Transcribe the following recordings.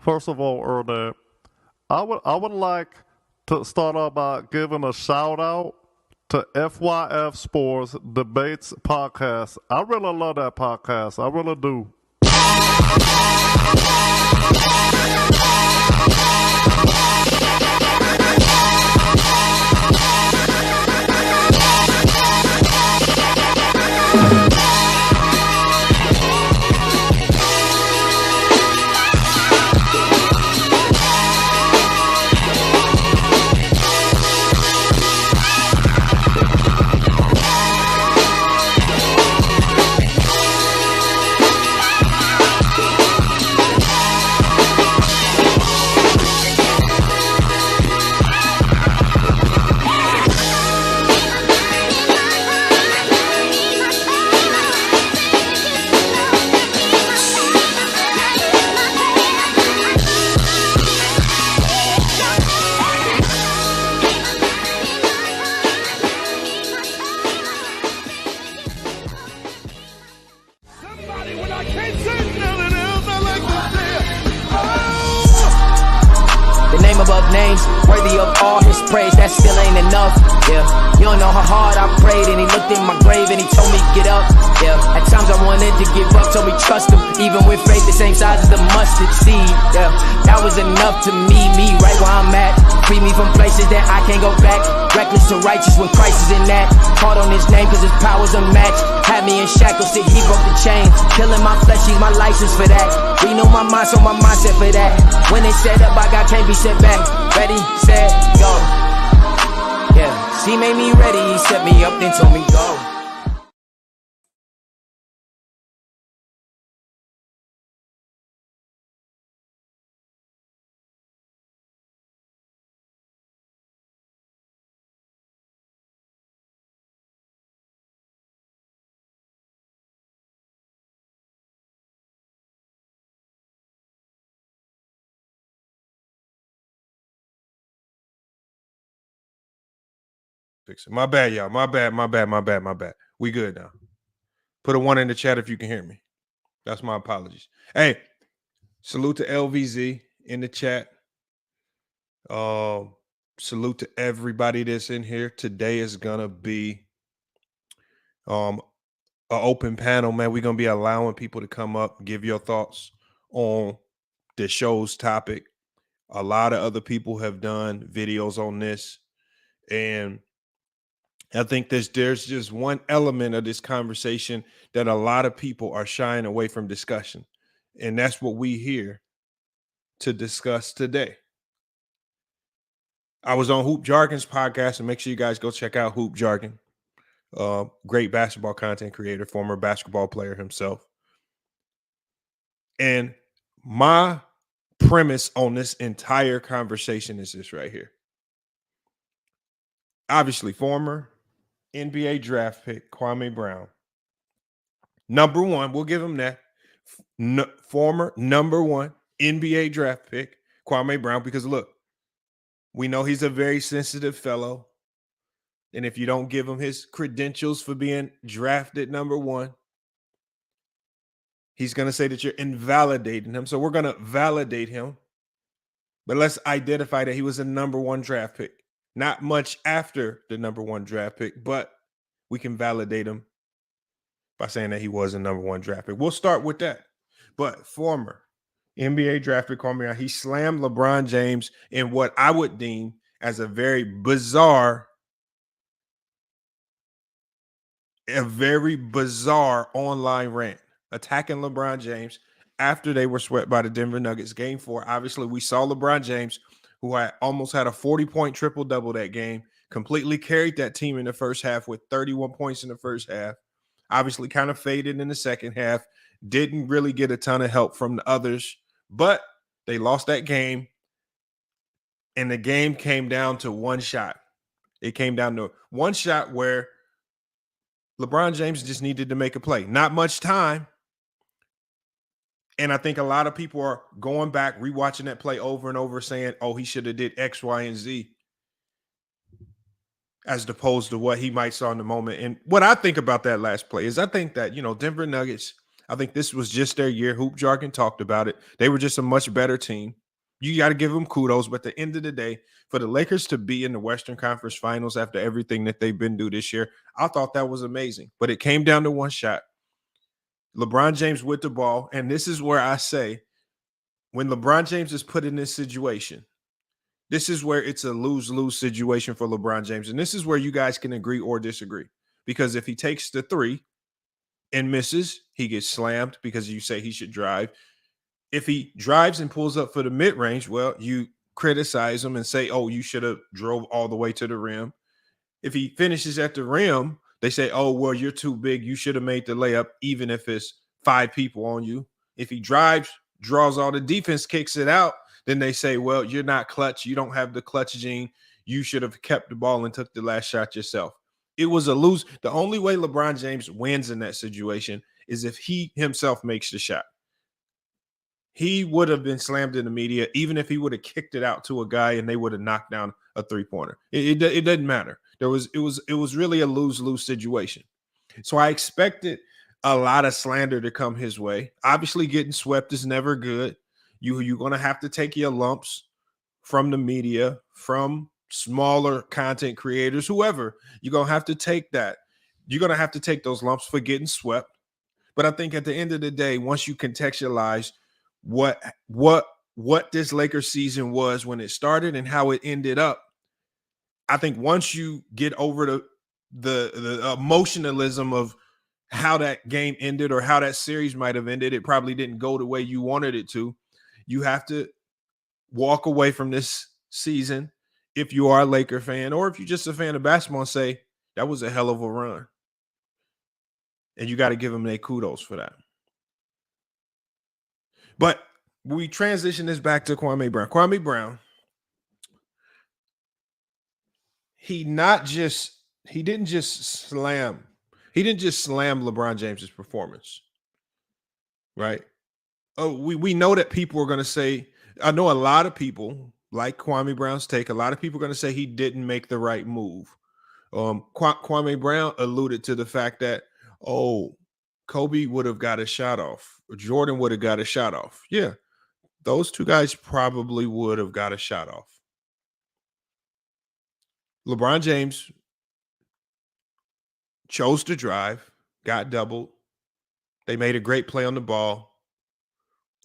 First of all, Ernest, I would like to start off by giving a shout out to FYF Sports Debates Podcast. I really love that podcast. I really do. Worthy of all his praise, that still ain't enough. Yeah, you don't know how hard I prayed, and he looked in my grave and he told me get up. Yeah, at times I wanted to give up, told me trust him, even with faith the same size as the mustard seed. Yeah, that was enough to me right where I'm at. Free me from places that I can't go back. Reckless to righteous when Christ is in that. Called on his name cause his power's unmatched. Had me in shackles till he broke the chain. Killing my flesh, he's my license for that. Renew my mind, so my mindset for that. When it's set up, I got can't be set back. Ready, set, go. Yeah, he made me ready, he set me up, then told me go. Fix it. My bad, y'all. My bad. We good now. Put a 1 in the chat if you can hear me. That's my apologies. Hey, salute to LVZ in the chat. Salute to everybody that's in here. Today is gonna be an open panel, man. We're gonna be allowing people to come up, give your thoughts on the show's topic. A lot of other people have done videos on this, and I think there's just one element of this conversation that a lot of people are shying away from discussion, and that's what we here to discuss today. I was on Hoop Jargon's podcast, and make sure you guys go check out Hoop Jargon. Great basketball content creator, former basketball player himself. And my premise on this entire conversation is this right here. Obviously, former NBA draft pick Kwame Brown. Number one, we'll give him that. Former number one NBA draft pick Kwame Brown, because look, we know he's a very sensitive fellow. And if you don't give him his credentials for being drafted number one, he's going to say that you're invalidating him. So we're going to validate him. But let's identify that he was a number one draft pick. Not much after the number one draft pick, but we can validate him by saying that he was a number one draft pick. We'll start with that. But former NBA draft pick, Kwame Brown, he slammed LeBron James in what I would deem as a very bizarre online rant, attacking LeBron James after they were swept by the Denver Nuggets. Game 4, obviously, we saw LeBron James, who almost had a 40-point triple-double that game, completely carried that team in the first half with 31 points in the first half. Obviously, kind of faded in the second half. Didn't really get a ton of help from the others, but they lost that game, and the game came down to one shot. It came down to one shot where LeBron James just needed to make a play. Not much time. And I think a lot of people are going back, rewatching that play over and over, saying, oh, he should have did X, Y, and Z, as opposed to what he might saw in the moment. And what I think about that last play is I think that, Denver Nuggets, I think this was just their year. Hoop Jargon talked about it. They were just a much better team. You got to give them kudos. But at the end of the day, for the Lakers to be in the Western Conference Finals after everything that they've been through this year, I thought that was amazing. But it came down to one shot. LeBron James with the ball. And this is where I say, when LeBron James is put in this situation, this is where it's a lose-lose situation for LeBron James. And this is where you guys can agree or disagree. Because if he takes the three and misses, he gets slammed because you say he should drive. If he drives and pulls up for the mid-range, well, you criticize him and say, oh, you should have drove all the way to the rim. If he finishes at the rim, they say, oh, well, you're too big. You should have made the layup, even if it's 5 people on you. If he drives, draws all the defense, kicks it out, then they say, well, you're not clutch. You don't have the clutch gene. You should have kept the ball and took the last shot yourself. It was a lose. The only way LeBron James wins in that situation is if he himself makes the shot. He would have been slammed in the media, even if he would have kicked it out to a guy and they would have knocked down a three-pointer. It doesn't matter. It was really a lose-lose situation. So I expected a lot of slander to come his way. Obviously, getting swept is never good. You're going to have to take your lumps from the media, from smaller content creators, whoever. You're going to have to take that. You're going to have to take those lumps for getting swept. But I think at the end of the day, once you contextualize what this Lakers season was when it started and how it ended up, I think once you get over the emotionalism of how that game ended or how that series might have ended, it probably didn't go the way you wanted it to. You have to walk away from this season if you are a Laker fan or if you're just a fan of basketball and say, that was a hell of a run. And you got to give them their kudos for that. But we transition this back to Kwame Brown. Kwame Brown, he didn't just slam LeBron James's performance, right? Oh, we know that people are going to say, I know a lot of people like Kwame Brown's take. A lot of people are going to say he didn't make the right move. Kwame Brown alluded to the fact that, oh, Kobe would have got a shot off. Jordan would have got a shot off. Yeah, those two guys probably would have got a shot off. LeBron James chose to drive, got doubled. They made a great play on the ball.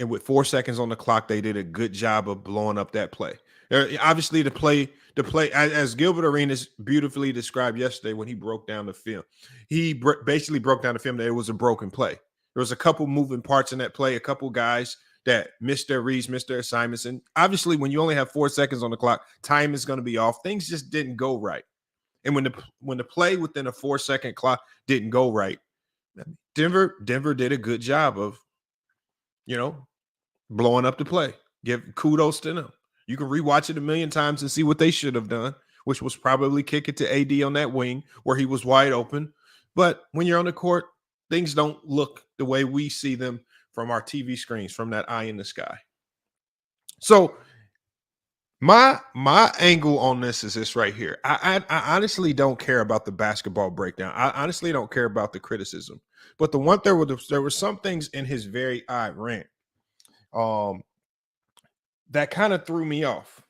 And with 4 seconds on the clock, they did a good job of blowing up that play. Obviously, the play, as Gilbert Arenas beautifully described yesterday when he broke down the film, he basically broke down the film that it was a broken play. There was a couple moving parts in that play, a couple guys that missed their reads, missed their assignments. And obviously, when you only have 4 seconds on the clock, time is going to be off. Things just didn't go right. And when the play within a 4 second clock didn't go right, Denver did a good job of, blowing up the play. Give kudos to them. You can rewatch it a million times and see what they should have done, which was probably kick it to AD on that wing where he was wide open. But when you're on the court, things don't look the way we see them from our TV screens, from that eye in the sky. So my angle on this is this right here. I honestly don't care about the basketball breakdown. I honestly don't care about the criticism. But there were some things in his very odd rant that kind of threw me off.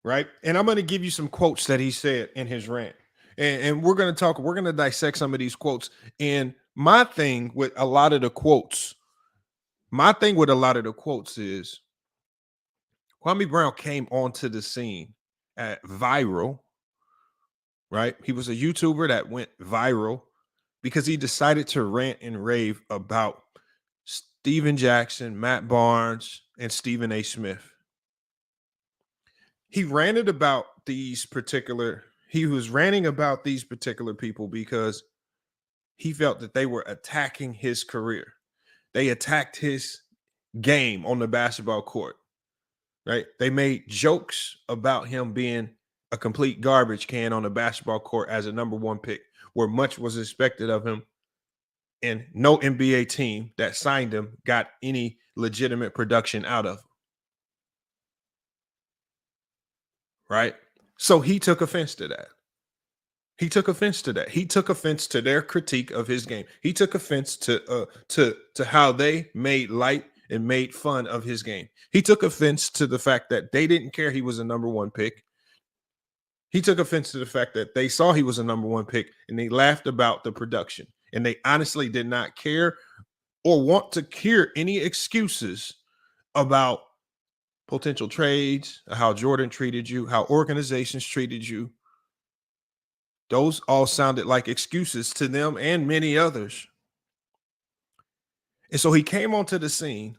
Right? And I'm going to give you some quotes that he said in his rant. And we're going to dissect some of these quotes. And my thing with a lot of the quotes is Kwame Brown came onto the scene at viral, right? He was a YouTuber that went viral because he decided to rant and rave about Steven Jackson, Matt Barnes, and Stephen A. Smith. He was ranting about these particular people because he felt that they were attacking his career. They attacked his game on the basketball court, right? They made jokes about him being a complete garbage can on the basketball court as a number 1 pick, where much was expected of him. And no NBA team that signed him got any legitimate production out of him. Right? So he took offense to that. He took offense to that. He took offense to their critique of his game. He took offense to how they made light and made fun of his game. He took offense to the fact that they didn't care he was a number one pick. He took offense to the fact that they saw he was a number one pick and they laughed about the production. And they honestly did not care or want to hear any excuses about potential trades, how Jordan treated you, how organizations treated you. Those all sounded like excuses to them and many others. And so he came onto the scene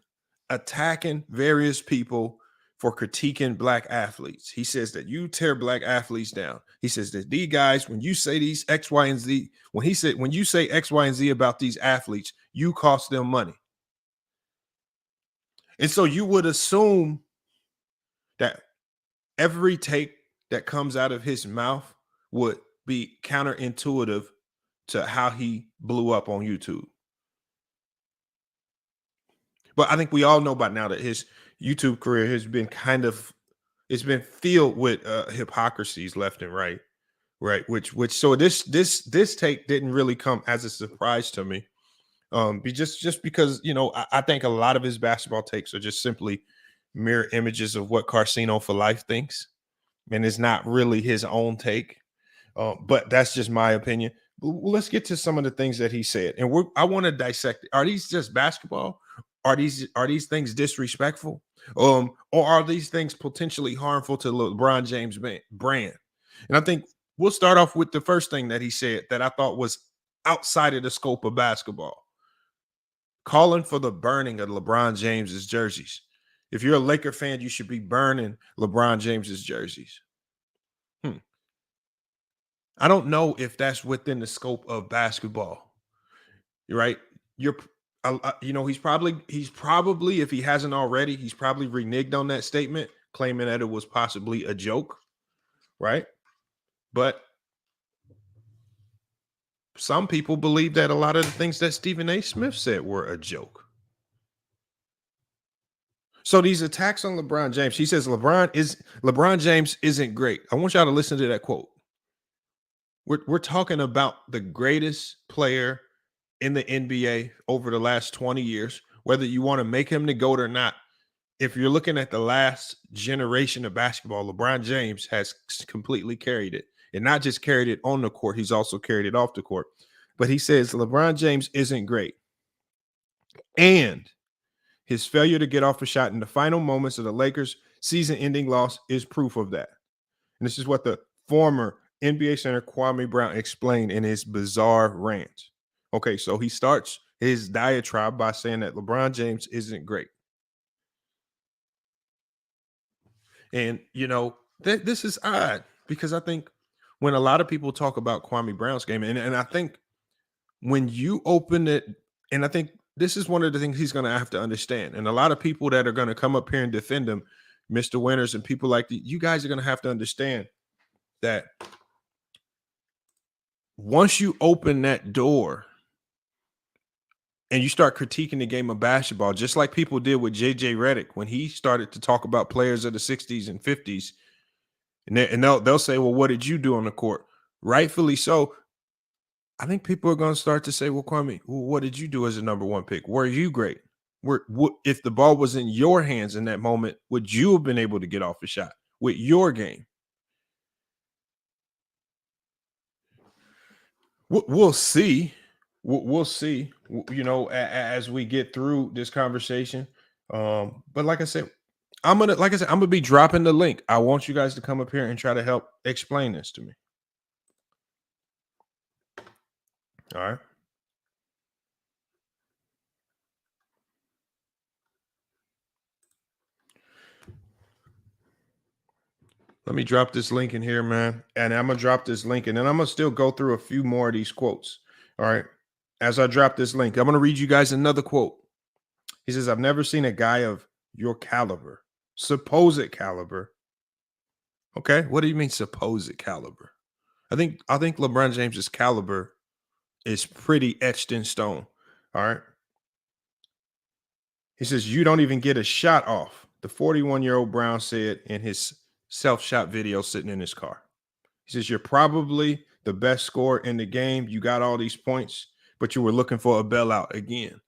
attacking various people for critiquing black athletes. He says that you tear black athletes down. He says that these guys, when you say these X, Y, and Z, when you say X, Y, and Z about these athletes, you cost them money. And so you would assume that every take that comes out of his mouth would be counterintuitive to how he blew up on YouTube. But I think we all know by now that his YouTube career has been it's been filled with hypocrisies left and right. Which so this take didn't really come as a surprise to me. Just because, you know, I think a lot of his basketball takes are just simply mirror images of what Carcino for Life thinks. And it's not really his own take. But that's just my opinion. Well, let's get to some of the things that he said. And I want to dissect it. Are these just basketball? Are these things disrespectful? Or are these things potentially harmful to LeBron James brand? And I think we'll start off with the first thing that he said that I thought was outside of the scope of basketball. Calling for the burning of LeBron James's jerseys. If you're a Laker fan, you should be burning LeBron James's jerseys. I don't know if that's within the scope of basketball. Right? You know, he's probably, if he hasn't already, he's probably reneged on that statement, claiming that it was possibly a joke. Right? But some people believe that a lot of the things that Stephen A. Smith said were a joke. So these attacks on LeBron James, he says LeBron James isn't great. I want y'all to listen to that quote. We're talking about the greatest player in the NBA over the last 20 years, whether you want to make him the GOAT or not. If you're looking at the last generation of basketball, LeBron James has completely carried it. And not just carried it on the court, he's also carried it off the court. But he says LeBron James isn't great. And his failure to get off a shot in the final moments of the Lakers' season-ending loss is proof of that. And this is what the former NBA center Kwame Brown explained in his bizarre rant. Okay, so he starts his diatribe by saying that LeBron James isn't great. And, you know, this is odd because I think when a lot of people talk about Kwame Brown's game, and I think when you open it, and I think this is one of the things he's going to have to understand. And a lot of people that are going to come up here and defend him, Mr. Winters and people like you guys are going to have to understand that once you open that door and you start critiquing the game of basketball, just like people did with J.J. Redick when he started to talk about players of the 60s and 50s, and they'll say, well, what did you do on the court? Rightfully so. I think people are going to start to say, well, Kwame, what did you do as a number one pick? Were you great? If the ball was in your hands in that moment, would you have been able to get off a shot with your game? We'll see. We'll see, you know, as we get through this conversation. But like I said, I'm gonna be dropping the link. I want you guys to come up here and try to help explain this to me. All right. Let me drop this link in here, man. And I'm gonna drop this link, and then I'm gonna still go through a few more of these quotes. All right. As I drop this link, I'm gonna read you guys another quote. He says, I've never seen a guy of your caliber, supposed caliber. Okay, what do you mean supposed caliber? I think LeBron James's caliber is pretty etched in stone. All right. He says, you don't even get a shot off. The 41-year-old Brown said in his self-shot video sitting in his car. He says, you're probably the best scorer in the game. You got all these points, but you were looking for a bailout again.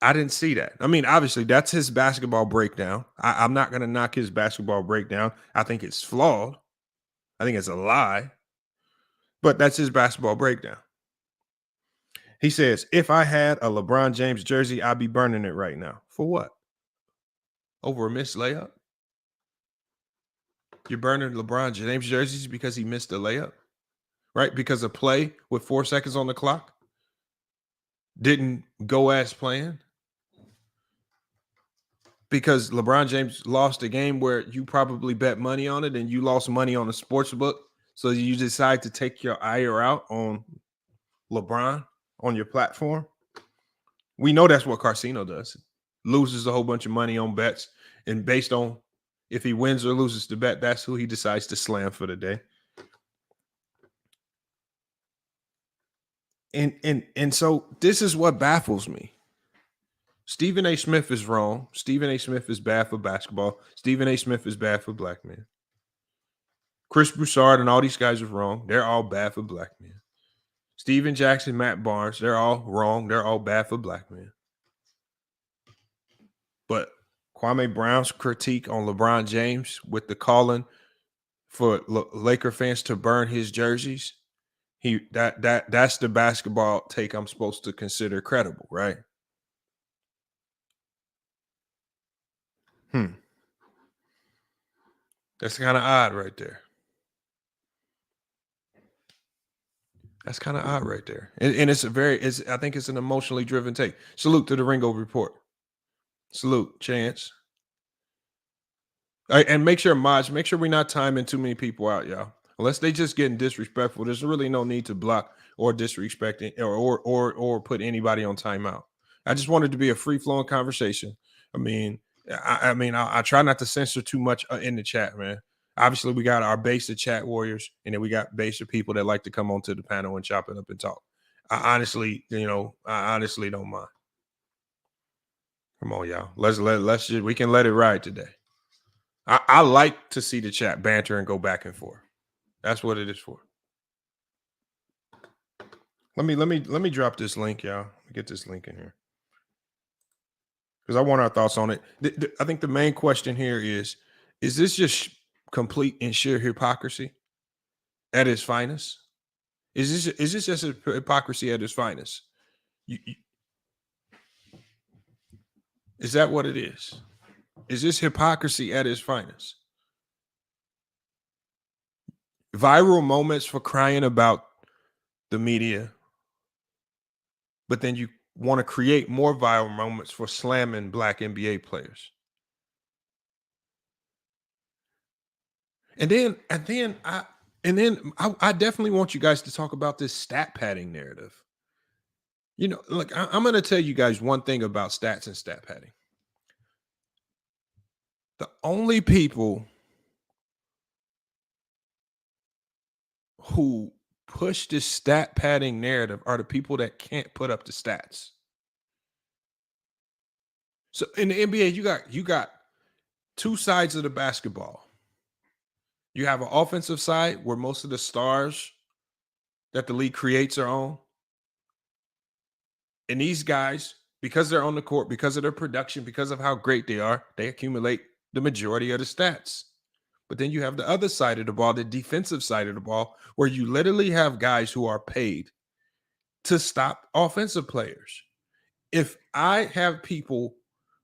I didn't see that. I mean, obviously, that's his basketball breakdown. I'm not going to knock his basketball breakdown. I think it's flawed. I think it's a lie. But that's his basketball breakdown. He says, if I had a LeBron James jersey, I'd be burning it right now. For what? Over a missed layup? You're burning LeBron James jerseys because he missed a layup? Right? Because a play with 4 seconds on the clock didn't go as planned? Because LeBron James lost a game where you probably bet money on it and you lost money on the sports book. So you decide to take your ire out on LeBron on your platform. We know that's what Carcino does. Loses a whole bunch of money on bets. And based on if he wins or loses the bet, that's who he decides to slam for the day. And so this is what baffles me. Stephen A. Smith is wrong. Stephen A. Smith is bad for basketball. Stephen A. Smith is bad for black men. Chris Broussard and all these guys are wrong. They're all bad for black men. Steven Jackson, Matt Barnes, they're all wrong. They're all bad for black men. But Kwame Brown's critique on LeBron James with the calling for Laker fans to burn his jerseys, that's the basketball take I'm supposed to consider credible, right? That's kind of odd right there. That's kind of odd right there. And I think it's an emotionally driven take. Salute to the Ringo Report. Salute, Chance. All right, and make sure we're not timing too many people out, y'all. Unless they just getting disrespectful, there's really no need to block or disrespect or put anybody on timeout. I just wanted to be a free-flowing conversation. I try not to censor too much in the chat, man. Obviously, we got our base of chat warriors, and then we got base of people that like to come onto the panel and chop it up and talk. I honestly don't mind. Come on, y'all. We can let it ride today. I like to see the chat banter and go back and forth. That's what it is for. Let me drop this link, y'all. Let me get this link in here because I want our thoughts on it. I think the main question here is this just complete and sheer hypocrisy at its finest? Is this just a hypocrisy at its finest? Is that what it is? Is this hypocrisy at its finest? Viral moments for crying about the media, but then you want to create more viral moments for slamming black NBA players. And then I definitely want you guys to talk about this stat padding narrative. You know, look, I'm going to tell you guys one thing about stats and stat padding. The only people who push this stat padding narrative are the people that can't put up the stats. So in the NBA, you got two sides of the basketball. You have an offensive side where most of the stars that the league creates are on. And these guys, because they're on the court, because of their production, because of how great they are, they accumulate the majority of the stats. But then you have the other side of the ball, the defensive side of the ball, where you literally have guys who are paid to stop offensive players. If I have people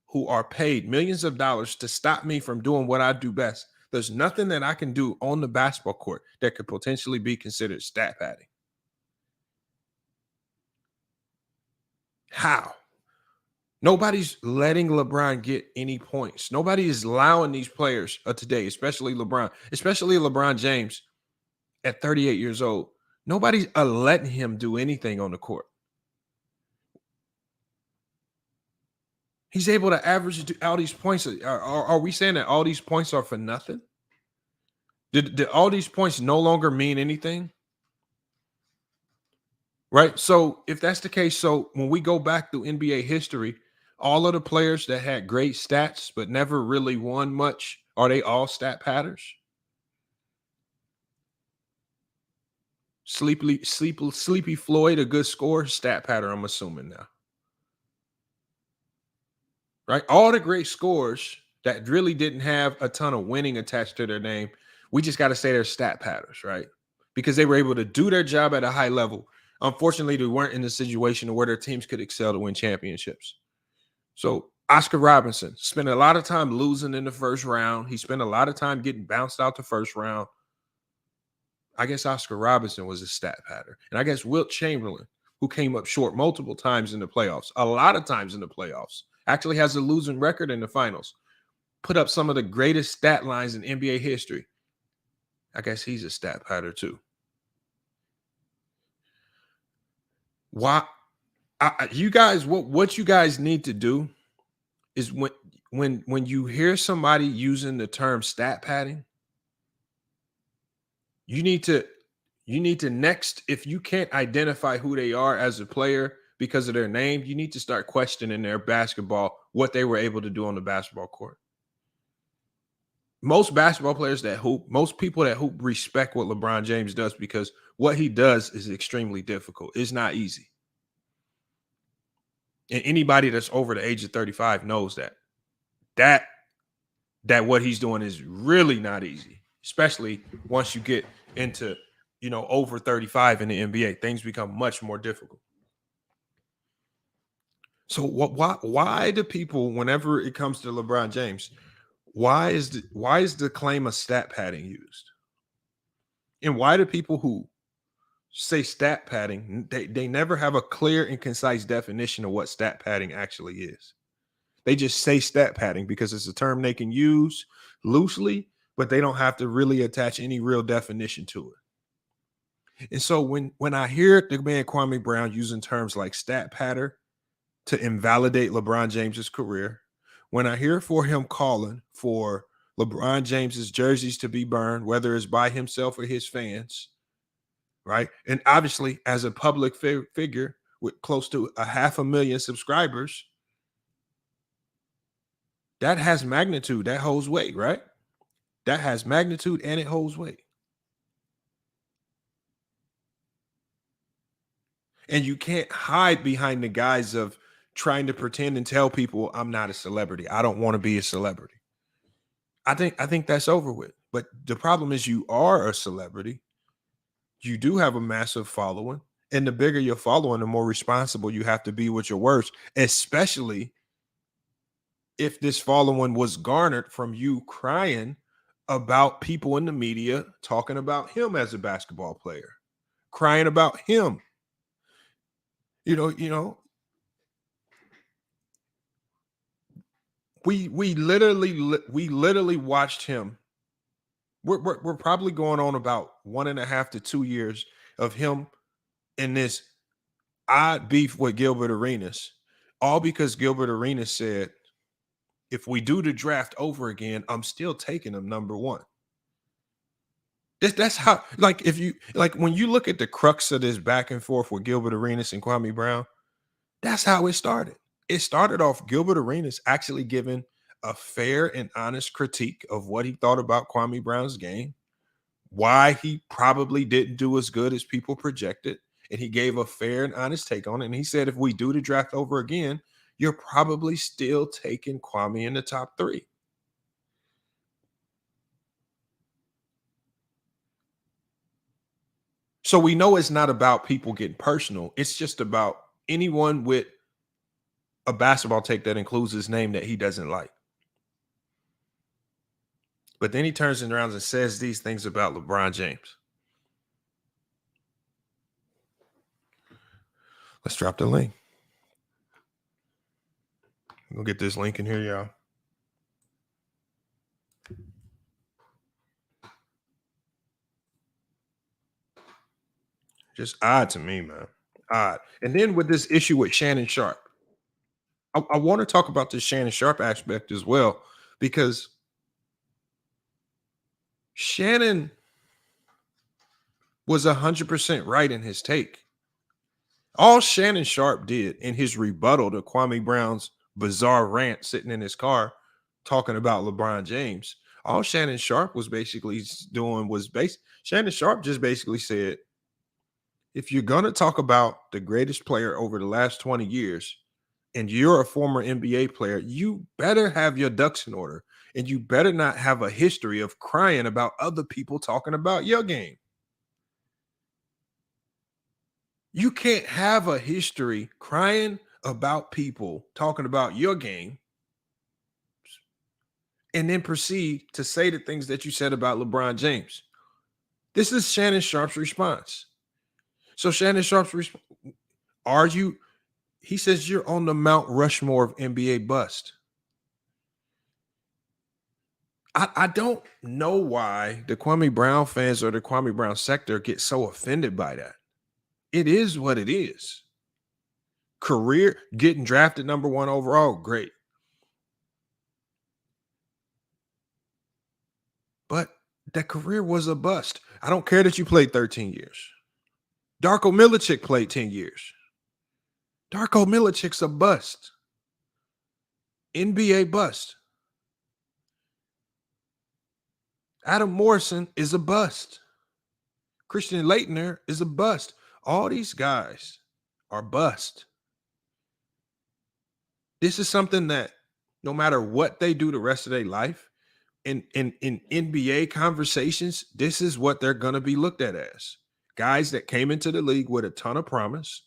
who are paid millions of dollars to stop me from doing what I do best, there's nothing that I can do on the basketball court that could potentially be considered stat padding. How? Nobody's letting LeBron get any points. Nobody is allowing these players today, especially LeBron James at 38 years old. Nobody's letting him do anything on the court. He's able to average all these points. Are we saying that all these points are for nothing? Did all these points no longer mean anything? Right? So if that's the case, so when we go back through NBA history, all of the players that had great stats but never really won much, are they all stat padders? Sleepy Floyd, a good score, stat pattern, I'm assuming now. Right? All the great scores that really didn't have a ton of winning attached to their name, we just got to say they're stat patterns, right? Because they were able to do their job at a high level. Unfortunately, they weren't in a situation where their teams could excel to win championships. So Oscar Robinson spent a lot of time losing in the first round. He spent a lot of time getting bounced out the first round. I guess Oscar Robinson was a stat pattern. And I guess Wilt Chamberlain, who came up short multiple times in the playoffs, a lot of times in the playoffs, actually has a losing record in the finals, put up some of the greatest stat lines in NBA history. I guess he's a stat pattern too. Why? You guys, what you guys need to do is when you hear somebody using the term stat padding, you need to next, if you can't identify who they are as a player because of their name, you need to start questioning their basketball, what they were able to do on the basketball court. Most basketball players that hoop, most people that hoop respect what LeBron James does because what he does is extremely difficult. It's not easy. And anybody that's over the age of 35 knows that what he's doing is really not easy, especially once you get into, over 35 in the NBA. Things become much more difficult. So why do people, whenever it comes to LeBron James, why is the claim of stat padding used? And why do people who say stat padding, they never have a clear and concise definition of what stat padding actually is? They just say stat padding because it's a term they can use loosely, but they don't have to really attach any real definition to it. And so when I hear the man Kwame Brown using terms like stat pattern to invalidate LeBron James's career, when I hear for him calling for LeBron James's jerseys to be burned, whether it's by himself or his fans, right? And obviously, as a public figure with close to 500,000 subscribers, that has magnitude, that holds weight, right? That has magnitude and it holds weight. And you can't hide behind the guise of trying to pretend and tell people I'm not a celebrity. I don't want to be a celebrity. I think that's over with. But the problem is you are a celebrity. You do have a massive following. And the bigger your following, the more responsible you have to be with your words, especially if this following was garnered from you crying about people in the media talking about him as a basketball player, crying about him. We literally watched him. We're probably going on about 1.5 to 2 years of him in this odd beef with Gilbert Arenas, all because Gilbert Arenas said, if we do the draft over again, I'm still taking him number one. That's how, when you look at the crux of this back and forth with Gilbert Arenas and Kwame Brown, that's how it started. It started off Gilbert Arenas actually giving a fair and honest critique of what he thought about Kwame Brown's game, why he probably didn't do as good as people projected, and he gave a fair and honest take on it. And he said, if we do the draft over again, you're probably still taking Kwame in the top 3. So we know it's not about people getting personal. It's just about anyone with a basketball take that includes his name that he doesn't like. But then he turns around and says these things about LeBron James. Let's drop the link. We'll get this link in here, y'all. Just odd to me, man. Odd. And then with this issue with Shannon Sharpe, I want to talk about the Shannon Sharpe aspect as well, because Shannon was 100% right in his take. All Shannon Sharpe did in his rebuttal to Kwame Brown's bizarre rant sitting in his car talking about LeBron James, all Shannon Sharpe was basically doing was Shannon Sharpe just basically said, if you're going to talk about the greatest player over the last 20 years and you're a former NBA player, you better have your ducks in order and you better not have a history of crying about other people talking about your game. You can't have a history crying about people talking about your game and then proceed to say the things that you said about LeBron James. This is Shannon Sharpe's response. So Shannon Sharpe's response, he says you're on the Mount Rushmore of NBA bust. I don't know why the Kwame Brown fans or the Kwame Brown sector get so offended by that. It is what it is. Career, getting drafted number 1 overall, great. But that career was a bust. I don't care that you played 13 years. Darko Milicic played 10 years. Darko Milicic's a bust. NBA bust. Adam Morrison is a bust. Christian Laettner is a bust. All these guys are bust. This is something that no matter what they do the rest of their life, in NBA conversations, this is what they're going to be looked at as. Guys that came into the league with a ton of promise,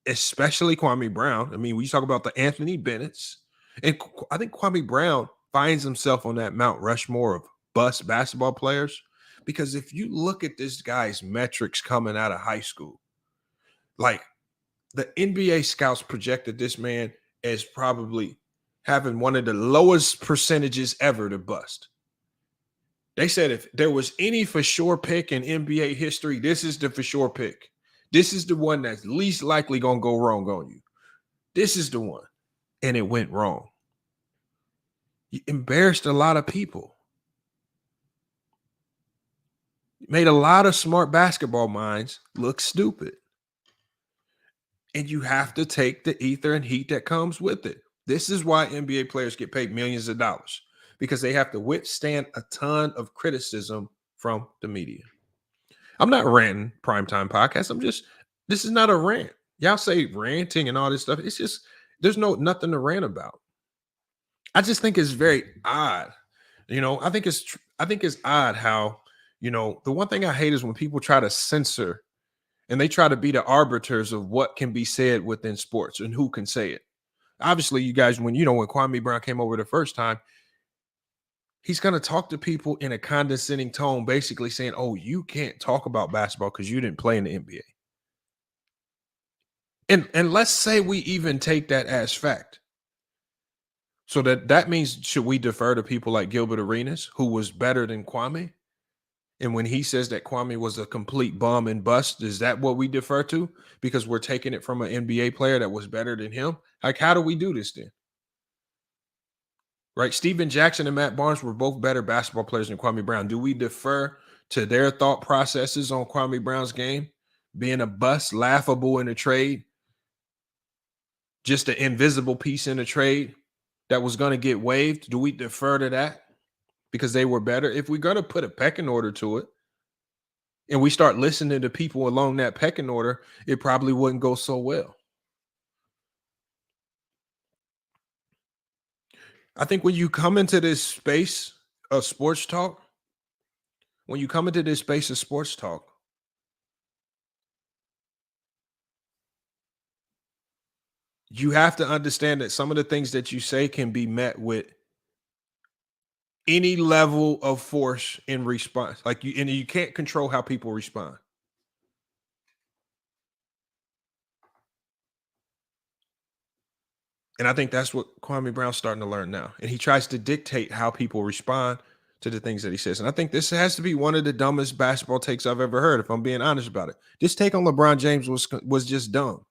especially Kwame Brown. I mean, we talk about the Anthony Bennett's, and I think Kwame Brown finds himself on that Mount Rushmore of bust basketball players, because if you look at this guy's metrics coming out of high school, like the NBA scouts projected this man as probably having one of the lowest percentages ever to bust. They said if there was any for sure pick in NBA history, this is the for sure pick. This is the one that's least likely going to go wrong on you. This is the one. And it went wrong. You embarrassed a lot of people. Made a lot of smart basketball minds look stupid. And you have to take the ether and heat that comes with it. This is why NBA players get paid millions of dollars, because they have to withstand a ton of criticism from the media. I'm not ranting, primetime podcast. This is not a rant. Y'all say ranting and all this stuff. It's just, there's nothing to rant about. I just think it's very odd. I think it's odd how, the one thing I hate is when people try to censor and they try to be the arbiters of what can be said within sports and who can say it. Obviously, you guys, when Kwame Brown came over the first time, he's going to talk to people in a condescending tone, basically saying, oh, you can't talk about basketball because you didn't play in the NBA. And let's say we even take that as fact. So that means, should we defer to people like Gilbert Arenas, who was better than Kwame? And when he says that Kwame was a complete bum and bust, is that what we defer to? Because we're taking it from an NBA player that was better than him? Like, how do we do this then? Right? Steven Jackson and Matt Barnes were both better basketball players than Kwame Brown. Do we defer to their thought processes on Kwame Brown's game? Being a bust, laughable in a trade, just an invisible piece in a trade that was going to get waived? Do we defer to that because they were better? If we're going to put a pecking order to it and we start listening to people along that pecking order, it probably wouldn't go so well. I think when you come into this space of sports talk, you have to understand that some of the things that you say can be met with any level of force in response. And you can't control how people respond. And I think that's what Kwame Brown's starting to learn now. And he tries to dictate how people respond to the things that he says. And I think this has to be one of the dumbest basketball takes I've ever heard, if I'm being honest about it. This take on LeBron James was just dumb.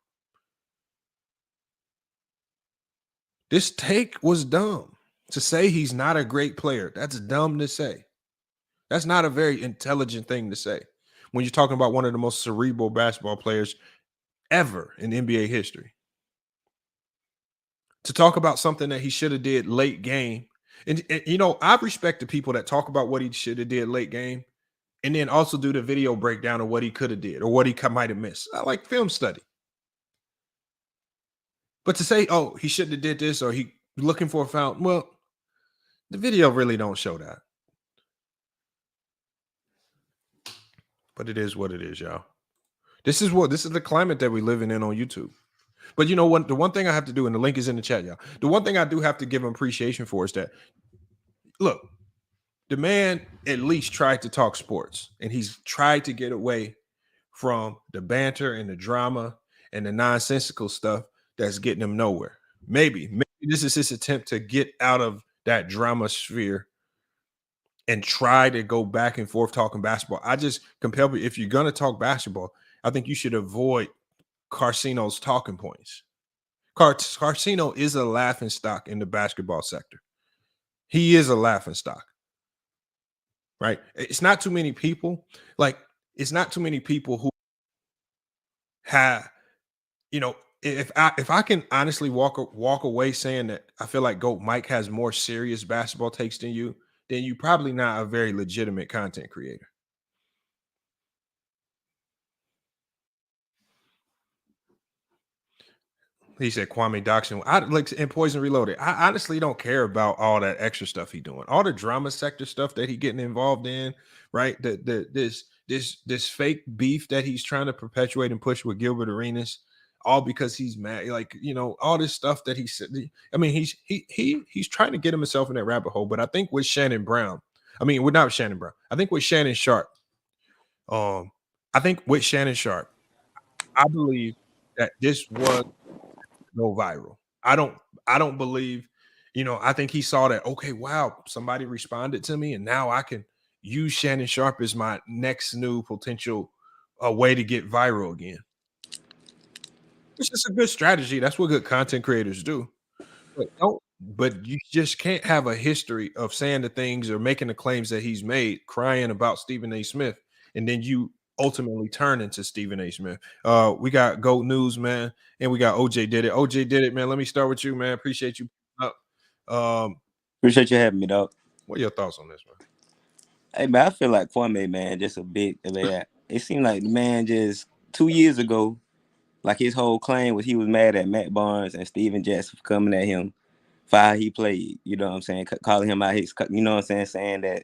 This take was dumb. To say he's not a great player, that's dumb to say. That's not a very intelligent thing to say when you're talking about one of the most cerebral basketball players ever in NBA history. To talk about something that he should have did late game. And I respect the people that talk about what he should have did late game and then also do the video breakdown of what he could have did or what he might have missed. I like film study. But to say, oh, he shouldn't have did this or he looking for a foul, well, the video really don't show that. But it is what it is, y'all. This is the climate that we're living in on YouTube. But you know what? The one thing I have to do, and the link is in the chat, y'all. The one thing I do have to give him appreciation for is that, look, the man at least tried to talk sports, and he's tried to get away from the banter and the drama and the nonsensical stuff that's getting him nowhere. Maybe this is his attempt to get out of that drama sphere and try to go back and forth talking basketball. I just compel you, if you're going to talk basketball, I think you should avoid Carcino's talking points. Carcino is a laughingstock in the basketball sector. He is a laughingstock, right? It's not too many people. Like, it's not too many people who have, you know, if I can honestly walk away saying that I feel like Goat Mike has more serious basketball takes than you, then you're probably not a very legitimate content creator. He said Kwame Doxson. I like and Poison Reloaded. I honestly don't care about all that extra stuff he doing. All the drama sector stuff that he getting involved in, right? This fake beef that he's trying to perpetuate and push with Gilbert Arenas, all because he's mad. Like, you know, all this stuff that he said. I mean, he's trying to get himself in that rabbit hole. But I think with Shannon Brown, I think with Shannon Sharp, I believe that this was go viral. I don't believe, you know, I think he saw that, okay, wow, somebody responded to me and now I can use Shannon Sharp as my next new potential way to get viral again. It's just a good strategy. That's what good content creators do. But you just can't have a history of saying the things or making the claims that he's made, crying about Stephen A. Smith, and then you ultimately turn into Stephen A. Smith. We got GOAT News, man, and we got OJ Did It. OJ Did It, man. Let me start with you, man. Appreciate you up. Appreciate you having me, dog. What are your thoughts on this, man? Hey, man, I feel like Kwame, man, just a bit of that. It seemed like the man just 2 years ago, like his whole claim was he was mad at Matt Barnes and Steven Jackson for coming at him for how he played. You know what I'm saying? Calling him out his, you know what I'm saying? Saying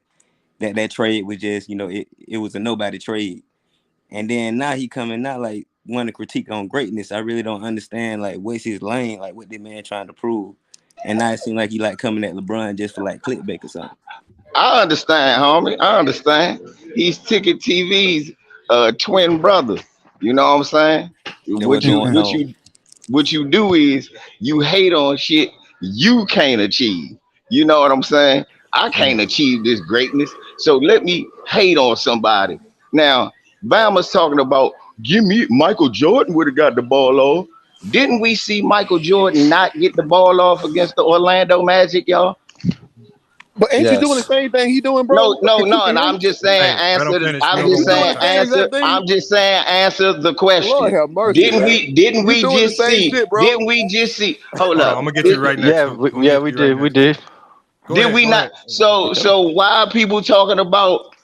that trade was just, you know, it was a nobody trade. And then now he coming out like want to critique on greatness. I really don't understand like what's his lane, like what the man trying to prove. And now it seems like he like coming at LeBron just for like clickbait or something. I understand, homie. I understand. He's Ticket TV's twin brother. You know what I'm saying? What you do is you hate on shit you can't achieve. You know what I'm saying? I can't achieve this greatness, so let me hate on somebody. Now, Bama's talking about, give me Michael Jordan would have got the ball off. Didn't we see Michael Jordan not get the ball off against the Orlando Magic, y'all? But ain't you doing the same thing he doing, bro? No. And I'm just saying, answer the question. Lord have mercy, didn't we just see? Hold up. I'm gonna get you right next. We did. Did we not? So why are people talking about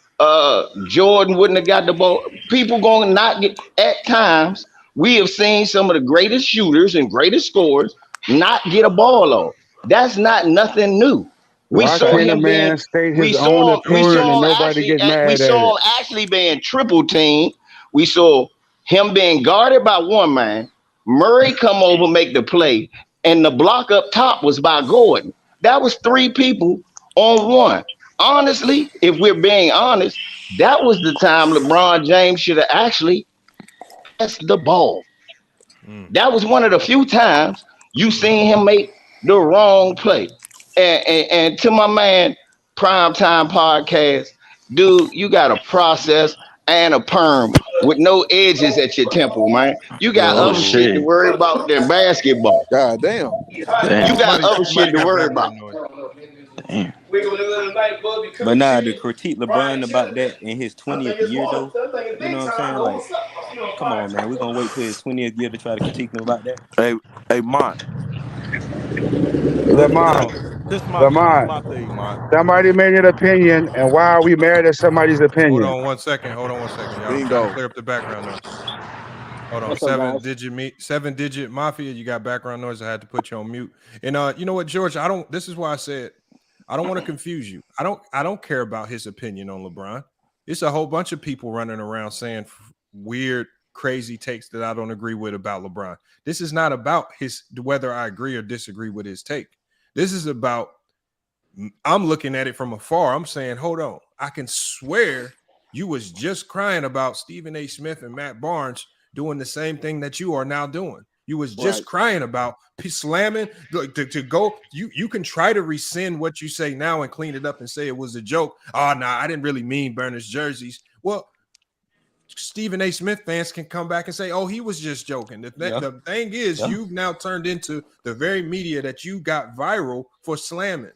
Jordan wouldn't have got the ball? People going to not get. At times, we have seen some of the greatest shooters and greatest scorers not get a ball off. That's not nothing new. We saw him actually being triple teamed. We saw him being guarded by one man. Murray come over, make the play, and the block up top was by Gordon. That was three people on one. Honestly, if we're being honest, that was the time LeBron James should have actually passed the ball. That was one of the few times you seen him make the wrong play. And to my man, Primetime Podcast, dude, you got a process and a perm with no edges at your temple, man. You got other shit to worry about than basketball. God damn. You got other shit to worry about. Damn. But nah, to critique LeBron about that in his 20th year, though, you know what I'm saying? Like, come on, man. We're going to wait till his 20th year to try to critique him about that. Hey, Mont. Is that mine? This is my thing, man. Somebody made an opinion, and why are we married to somebody's opinion? Hold on 1 second. Y'all. I'm trying to clear up the background noise. Hold on. Seven digit mafia. You got background noise. I had to put you on mute. And you know what, George? This is why I said I don't want to confuse you. I don't care about his opinion on LeBron. It's a whole bunch of people running around saying weird, crazy takes that I don't agree with about LeBron. This is not about whether I agree or disagree with his take. This is about I'm looking at it from afar. I'm saying, hold on. I can swear you was just crying about Stephen A. Smith and Matt Barnes doing the same thing that you are now doing. You was just crying about slamming to go. You can try to rescind what you say now and clean it up and say it was a joke. Oh, no, I didn't really mean Burners jerseys. Well, Stephen A. Smith fans can come back and say, oh, he was just joking. The thing is, you've now turned into the very media that you got viral for slamming.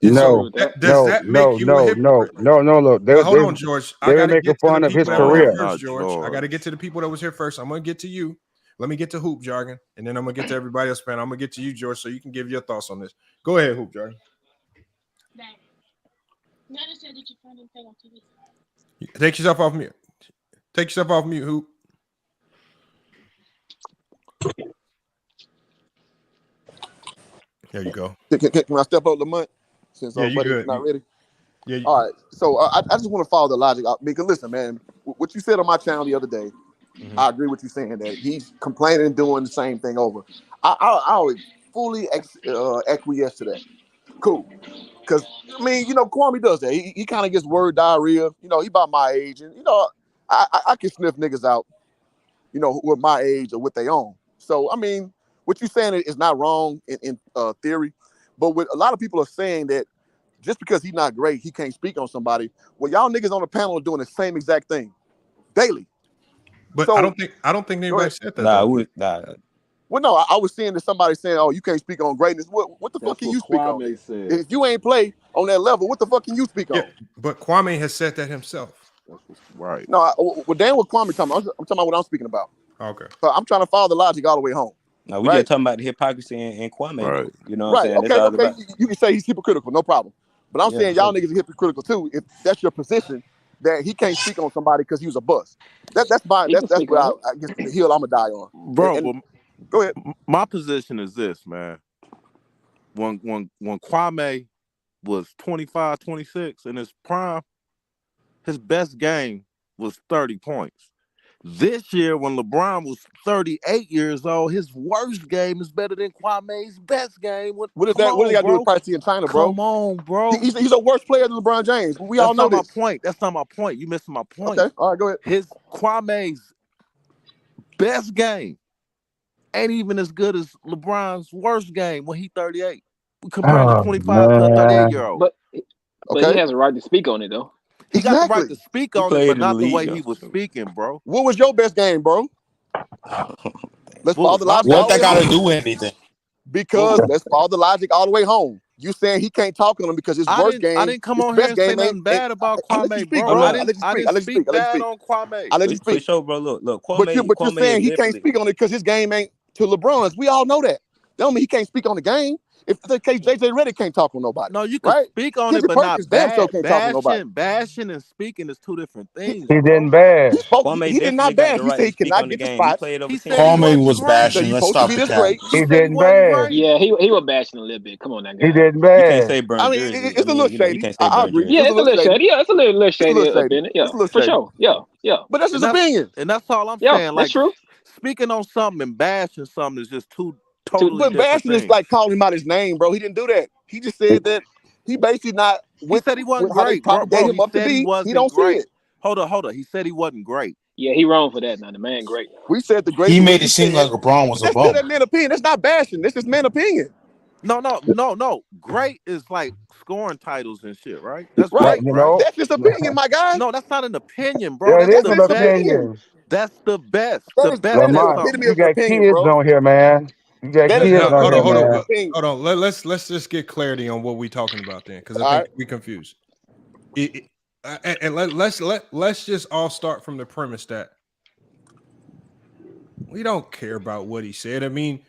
No, does that make you a hypocrite? No. Look, hold on, George. I got to get fun to of the his people that were here career. first, George. I got to get to the people that was here first. I'm going to get to you. Let me get to Hoop Jargon, and then I'm going to get to everybody else, man. I'm going to get to you, George, so you can give your thoughts on this. Go ahead, Hoop Jargon. Take yourself off mute. Take yourself off mute, Hoop. There you go. Can I step up, Lamont? Since everybody's not ready. Yeah. All right. So I just want to follow the logic out because listen, man, what you said on my channel the other day, I agree with you saying that he's complaining and doing the same thing over. I would fully acquiesce to that. Cool. Because I mean, Kwame does that. He kind of gets word diarrhea. He about my age, and I can sniff niggas out, who are my age or what they own. So I mean, what you're saying is not wrong in theory, but what a lot of people are saying that just because he's not great, he can't speak on somebody. Well, y'all niggas on the panel are doing the same exact thing daily. But so, I don't think anybody said that. Well, no, I was seeing that somebody saying, "Oh, you can't speak on greatness." What the fuck can you speak on? If you ain't play on that level, what the fuck can you speak on? But Kwame has said that himself. Right. No, Dan, what Kwame talking about? I'm talking about what I'm speaking about. Okay. So I'm trying to follow the logic all the way home. No, we just talking about the hypocrisy and Kwame. Right. You know what I'm saying? Okay. You can say he's hypocritical, no problem. But I'm saying y'all niggas are hypocritical too. If that's your position, that he can't speak on somebody because he was a bust. That's fine. That's where I guess the hill I'm gonna die on. Bro, go ahead. My position is this, man. When Kwame was 25, 26 in his prime, his best game was 30 points. This year, when LeBron was 38 years old, his worst game is better than Kwame's best game. What does that got to do with pricey in China, bro? Come on, bro. He's a worse player than LeBron James. We all know this. That's not my point. You missing my point. Okay, all right, go ahead. Kwame's best game ain't even as good as LeBron's worst game when he's 38. Comparing the 25 to a 38-year-old. But he has a right to speak on it, though. He got the right to speak on it, but not the way he was speaking, bro. What was your best game, bro? Let's follow the logic. What that got to do with anything? Because let's follow the logic all the way home. You saying he can't talk on him because his worst game. I didn't come on here and say nothing bad about Kwame, bro. I didn't speak bad on Kwame. I let you speak. For sure, bro. Look, Kwame. But you're saying he can't speak on it because his game ain't to LeBron's. We all know that. That don't mean he can't speak on the game. If the case JJ Redick can't talk on nobody. No, you can speak on it, but not bashing and speaking is two different things. He didn't bash. He did not bash. He said he cannot get the spot. Kwame was bashing. Let's stop the cap. He didn't bash. Yeah, he was bashing a little bit. Come on, that guy. He didn't bash. You can't say burn I mean, it's a little shady. I agree. Yeah, it's a little shady. Yeah, it's a little shady. Yeah, for sure. Yeah. But that's his opinion. And that's all I'm saying. That's true. Speaking on something and bashing something is just too totally but bashing is like calling him out his name, bro. He didn't do that. He just said that he basically not. He said he wasn't great, bro. He don't see it. Hold on. He said he wasn't great. Yeah, he wrong for that. Now the man great. We said the great. He made it seem like LeBron was a bum. That's man opinion. That's not bashing. This is man opinion. No. Great is like scoring titles and shit, right? That's right. Great, right? That's just opinion, my guy. No, that's not an opinion, bro. Yeah, that's the opinion. That's the best. The best. You got kids on here, man. Hold on. Let's just get clarity on what we're talking about then, because I think we confused. And let's just all start from the premise that we don't care about what he said. I mean,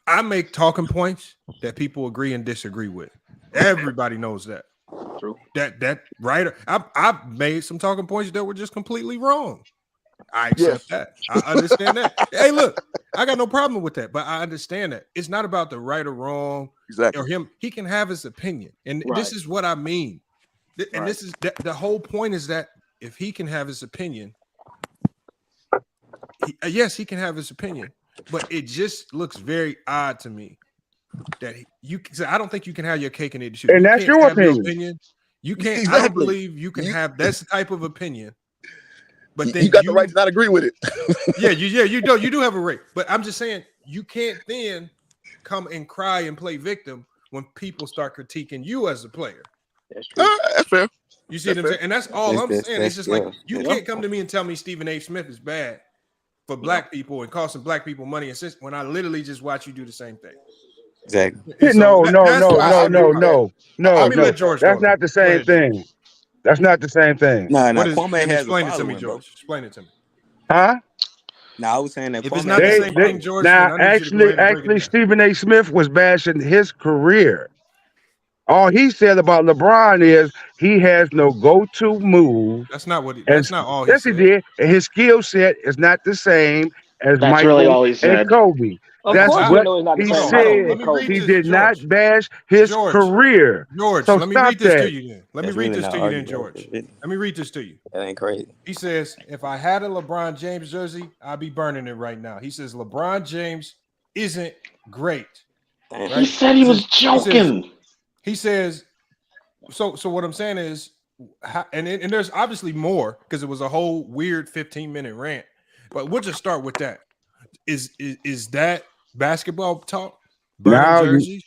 I make talking points that people agree and disagree with. Everybody knows that. True. That right. I've made some talking points that were just completely wrong. I accept that. I understand that. Hey, look, I got no problem with that, but I understand that it's not about the right or wrong or him. He can have his opinion, and this is what I mean. And this is the whole point is that if he can have his opinion, yes, he can have his opinion, but it just looks very odd to me that I don't think you can have your cake and eat it too. And that's your opinion. You can't. Exactly. I don't believe you can have that type of opinion. But then you got the right to not agree with it. you do have a right. But I'm just saying you can't then come and cry and play victim when people start critiquing you as a player. That's true. That's fair. You see what I'm saying? And that's all I'm saying. It's just like you can't come to me and tell me Stephen A. Smith is bad for black people and costing black people money and when I literally just watch you do the same thing. Exactly. No. I mean, let George. That's not the same thing. That's not the same thing. No. Kwame has explain it to me, George. Explain it to me. Huh? No, I was saying that if it's not the same thing, George. Now, actually, Stephen A. Smith was bashing his career. All he said about LeBron is he has no go-to move. That's not what. That's not all. Yes, he did. And his skill set is not the same as Michael and Kobe. That's what he said. He did not bash his career. George, so let me read this to you then. Let me read this to you then, George. Let me read this to you. That ain't crazy. He says, if I had a LeBron James jersey, I'd be burning it right now. He says LeBron James isn't great. Right? He said he was joking. He says, so what I'm saying is, and there's obviously more because it was a whole weird 15-minute rant, but we'll just start with that. Is that basketball talk? Now you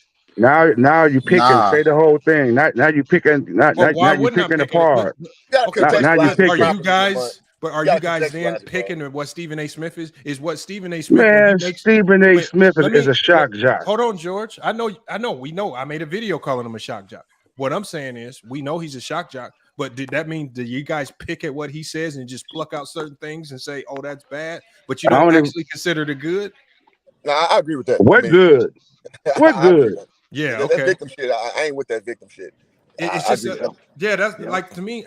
picking. Say the whole thing. Now you picking. Now you picking apart. Now you picking. Are you guys then picking what Stephen A. Smith is? Is what Stephen A. Smith? Man, Stephen A. Smith is a shock jock. Hold on, George. I know. We know. I made a video calling him a shock jock. What I'm saying is, we know he's a shock jock. But did that mean that you guys pick at what he says and just pluck out certain things and say, "Oh, that's bad," but you don't actually consider the good? No, I agree with that. What good? What good? Yeah, okay. That victim shit. I ain't with that victim shit. It's just that's like to me.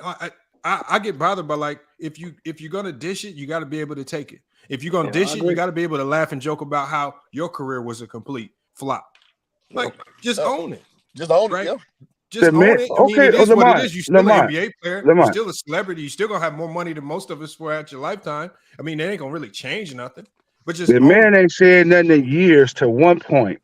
I get bothered by like if you're gonna dish it, you got to be able to take it. If you're gonna dish it, you got to be able to laugh and joke about how your career was a complete flop. Like just own it. Just own it. Right? Yeah. Just own it. I mean, it is what it is. You're still an NBA player. You're still a celebrity. You're still gonna have more money than most of us throughout your lifetime. I mean, they ain't gonna really change nothing. But just the man ain't said nothing in years to one point.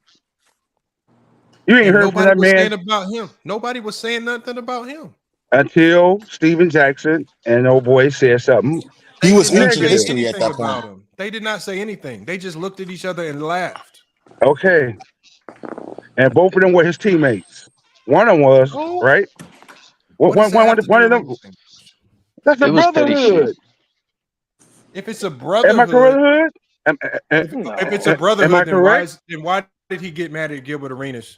You ain't heard from that man about him. Nobody was saying nothing about him until Steven Jackson and old boy said something. He was ancient history at that point. They did not say anything. They just looked at each other and laughed. Okay, and both of them were his teammates. One of them was right. One of them. That's the brotherhood. If it's a brotherhood, am I brotherhood? If it's a brotherhood, then why did he get mad at Gilbert Arenas?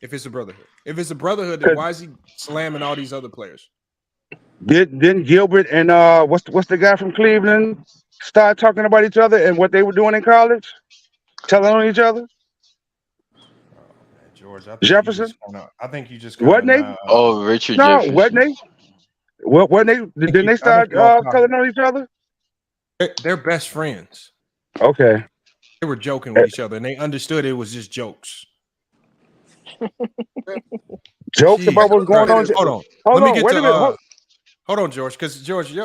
If it's a brotherhood, then why is he slamming all these other players? Didn't Gilbert and what's the guy from Cleveland start talking about each other and what they were doing in college, telling on each other? George, Jefferson. I think you just wasn't they? Richard. No, Jefferson. wasn't they? Wasn't they? Didn't they start telling on each other? They're best friends. Okay. They were joking with each other, and they understood it was just jokes. Jokes about what's going on. Hold on, George, because George,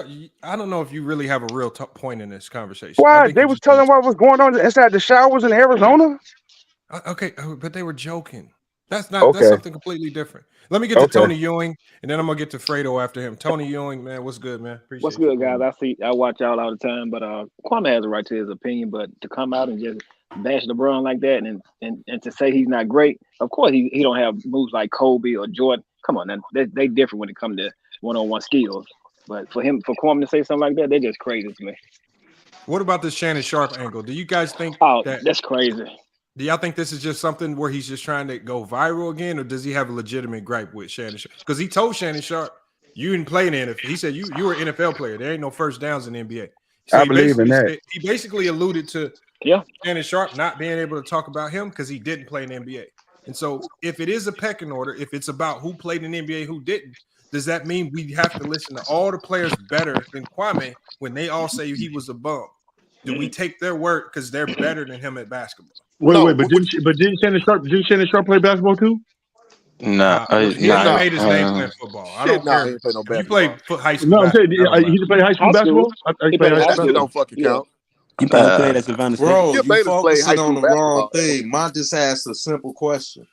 I don't know if you really have a real point in this conversation. Why? They was telling what was going on inside the showers in Arizona. Okay, but they were joking. That's something completely different. Let me get to Tony Ewing, and then I'm gonna get to Fredo after him. Tony Ewing, man, what's good, man? Appreciate what's good, guys? I watch y'all all the time, but Kwame has a right to his opinion, but to come out and just bash LeBron like that and to say he's not great, of course he don't have moves like Kobe or Jordan. Come on, they different when it comes to one-on-one skills. But for Kwame to say something like that, they're just crazy to me. What about this Shannon Sharp angle? Do you guys think that's crazy? Do y'all think this is just something where he's just trying to go viral again, or does he have a legitimate gripe with Shannon Sharp? Because he told Shannon Sharp, you didn't play in the NFL. He said you were an NFL player. There ain't no first downs in the NBA. So I believe in that. He basically alluded to Yeah. Shannon Sharp not being able to talk about him because he didn't play in the NBA. And so if it is a pecking order, if it's about who played in the NBA, who didn't, does that mean we have to listen to all the players better than Kwame when they all say he was a bum? Do we take their word because they're better than him at basketball? Wait, but didn't Shannon Sharp play basketball too? Nah, he made his name playing football. I don't care. Play no You played high school. No, I'm saying he played high school basketball. That shit don't fucking count. He probably played at Savannah State. Bro, you Bayless played high focusing school on the wrong basketball. thing. Mine just asked a simple question.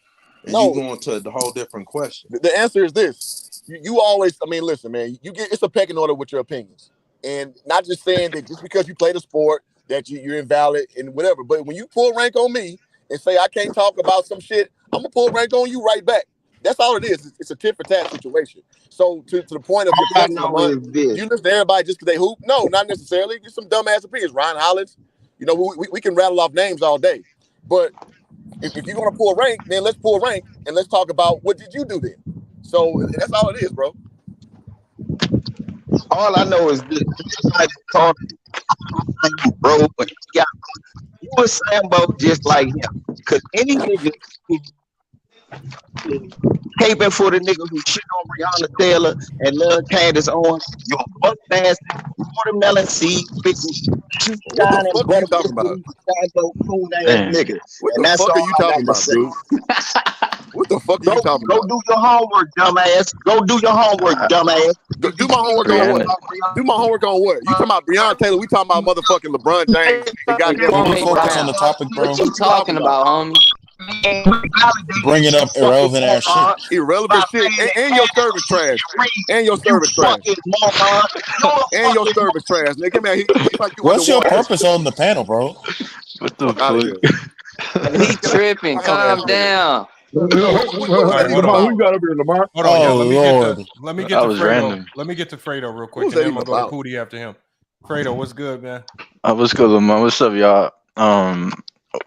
And No. you going to the whole different question. The answer is this. You always, I mean, listen, man, it's a pecking order with your opinions. And not just saying that just because you play the sport that you're invalid and whatever. But when you pull rank on me and say I can't talk about some shit, I'm going to pull rank on you right back. That's all it is. It's a tit for tat situation. So to the point of your question, you listen to everybody just because they hoop? No, not necessarily. Just some dumbass opinions. Ryan Hollins. You know, we can rattle off names all day. But if you're going to pull rank, then let's pull rank and let's talk about what did you do then. So that's all it is, bro. All I know is this. Bro, but you a Sambo just like him. Because any nigga caping for the nigga who shit on Breonna Taylor and love Candace Owens, you're a buck ass watermelon seed picking. What the fuck are you talking about? Nigga. What the fuck are you talking about, dude? What the fuck are you talking about? Go do your homework, dumbass. Go do your homework, dumbass. Do my homework on what? Do my homework on what? You talking about Breonna Taylor? We talking about motherfucking LeBron James. Can we focus on the topic, bro? What you talking about, homie? Bringing up irrelevant ass shit. Irrelevant shit. And your service trash. And your service trash. And your service trash. Nigga, man, what's your purpose on the panel, bro? What the fuck? He tripping. Calm down. Hold on. Who got up here, Lamar? Hold on, let me get to Fredo. Random. Let me get to Fredo real quick, and then I'm gonna go to Pootie after him. Fredo, what's good, man? What's good, Lamar? What's up, y'all?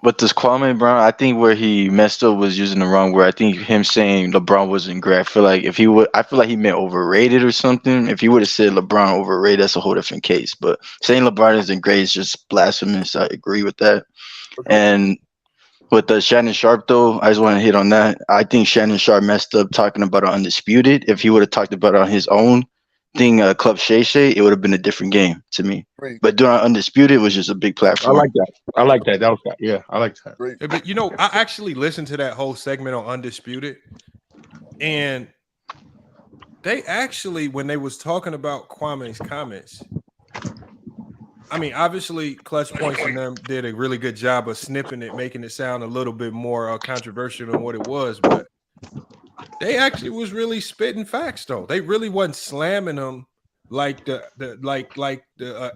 With this Kwame Brown, I think where he messed up was using the wrong word. I think him saying LeBron wasn't great. I feel like he meant overrated or something. If he would have said LeBron overrated, that's a whole different case. But saying LeBron isn't great is just blasphemous. I agree with that. And with the Shannon Sharp, though, I just want to hit on that. I think Shannon Sharp messed up talking about Undisputed. If he would have talked about it on his own thing, Club Shay Shay, it would have been a different game to me. Great. But doing Undisputed was just a big platform. I like that. That was that. Yeah, I like that. Great. But you know, I actually listened to that whole segment on Undisputed, and they actually, when they was talking about Kwame's comments, I mean, obviously, Clutch Points and them did a really good job of snipping it, making it sound a little bit more controversial than what it was, but they actually was really spitting facts, though. They really wasn't slamming them like the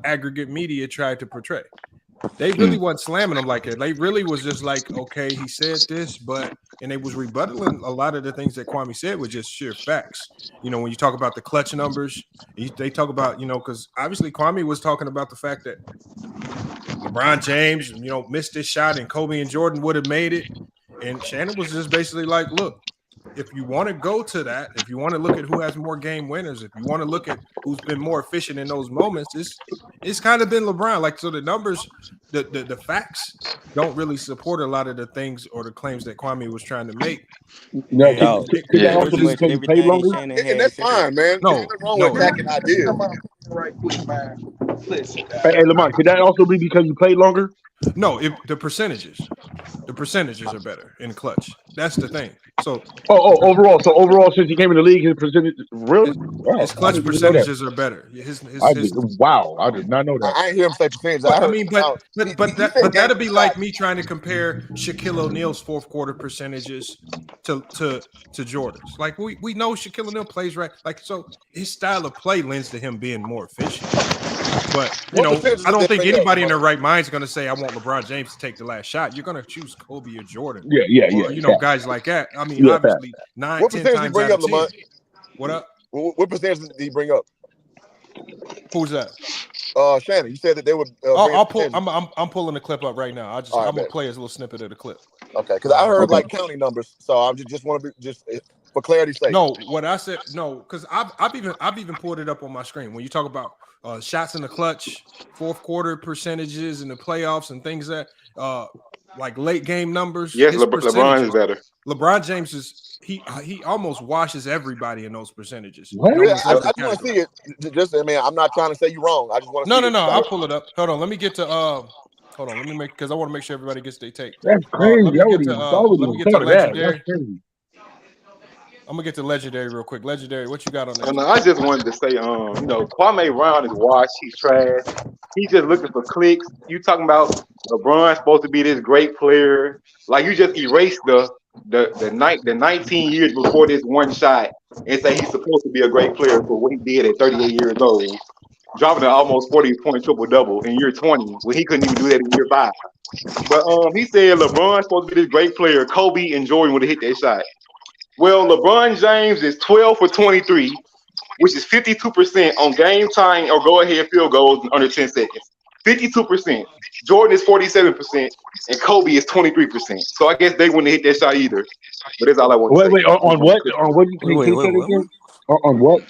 aggregate media tried to portray. They really wasn't slamming them like that. They really was just like, okay, he said this, and they was rebuttaling a lot of the things that Kwame said with just sheer facts. You know, when you talk about the clutch numbers, they talk about, you know, because obviously Kwame was talking about the fact that LeBron James, you know, missed his shot and Kobe and Jordan would have made it. And Shannon was just basically like, look, if you want to go to that, if you want to look at who has more game winners, if you want to look at who's been more efficient in those moments, it's kind of been LeBron. Like, so the numbers, the facts don't really support a lot of the things or the claims that Kwame was trying to make. No, and that's fine, man. No, nothing wrong with attacking ideas. Hey, Lamar, could that also be because you played longer? No, the percentages are better in clutch. That's the thing. So overall, since he came in the league, his percentage really his clutch percentages are better. Wow, I did not know that. I ain't hear him say percentages. But that'd be like me trying to compare Shaquille O'Neal's fourth quarter percentages to Jordan's. Like we know Shaquille O'Neal plays right. Like, so his style of play lends to him being more efficient. But you know, I don't think anybody in their right mind is going to say, "I want LeBron James to take the last shot." You're going to choose Kobe or Jordan. Yeah. You know, guys like that. I mean, obviously, 9, 10 times bring out up, of 10. Lamont? What up? What percentage did he bring up? Who's that? Shannon. You said that they would. I'll pull. I'm pulling the clip up right now. I'm gonna play his little snippet of the clip. Okay, because I heard like counting numbers, so I just want to be for clarity's sake. No, what I said, no, because I've even pulled it up on my screen. When you talk about shots in the clutch, fourth quarter percentages in the playoffs, and things that like late game numbers. Yes, LeBron is better. LeBron James is he almost washes everybody in those percentages. Yeah, I just want to see it. Just, I mean, I'm not trying to say you're wrong. I just want to. No. I'll pull it up. Hold on. Let me get to. Hold on. Let me because I want to make sure everybody gets their take. That's crazy. Let me get to legendary. I'm gonna get to legendary real quick. Legendary, what you got on that? I just wanted to say, Kwame Brown is washed. He's trash. He's just looking for clicks. You talking about LeBron's supposed to be this great player? Like you just erased the 19 years before this one shot and say he's supposed to be a great player for what he did at 38 years old, dropping an almost 40-point triple-double in year 20 when he couldn't even do that in year 5. But he said LeBron's supposed to be this great player. Kobe and Jordan would have hit that shot. Well, LeBron James is 12 for 23, which is 52% on game time or go-ahead field goals in under 10 seconds. 52%. Jordan is 47%, and Kobe is 23%. So I guess they wouldn't hit that shot either. But that's all I want to say. Wait, on what? On what? On what?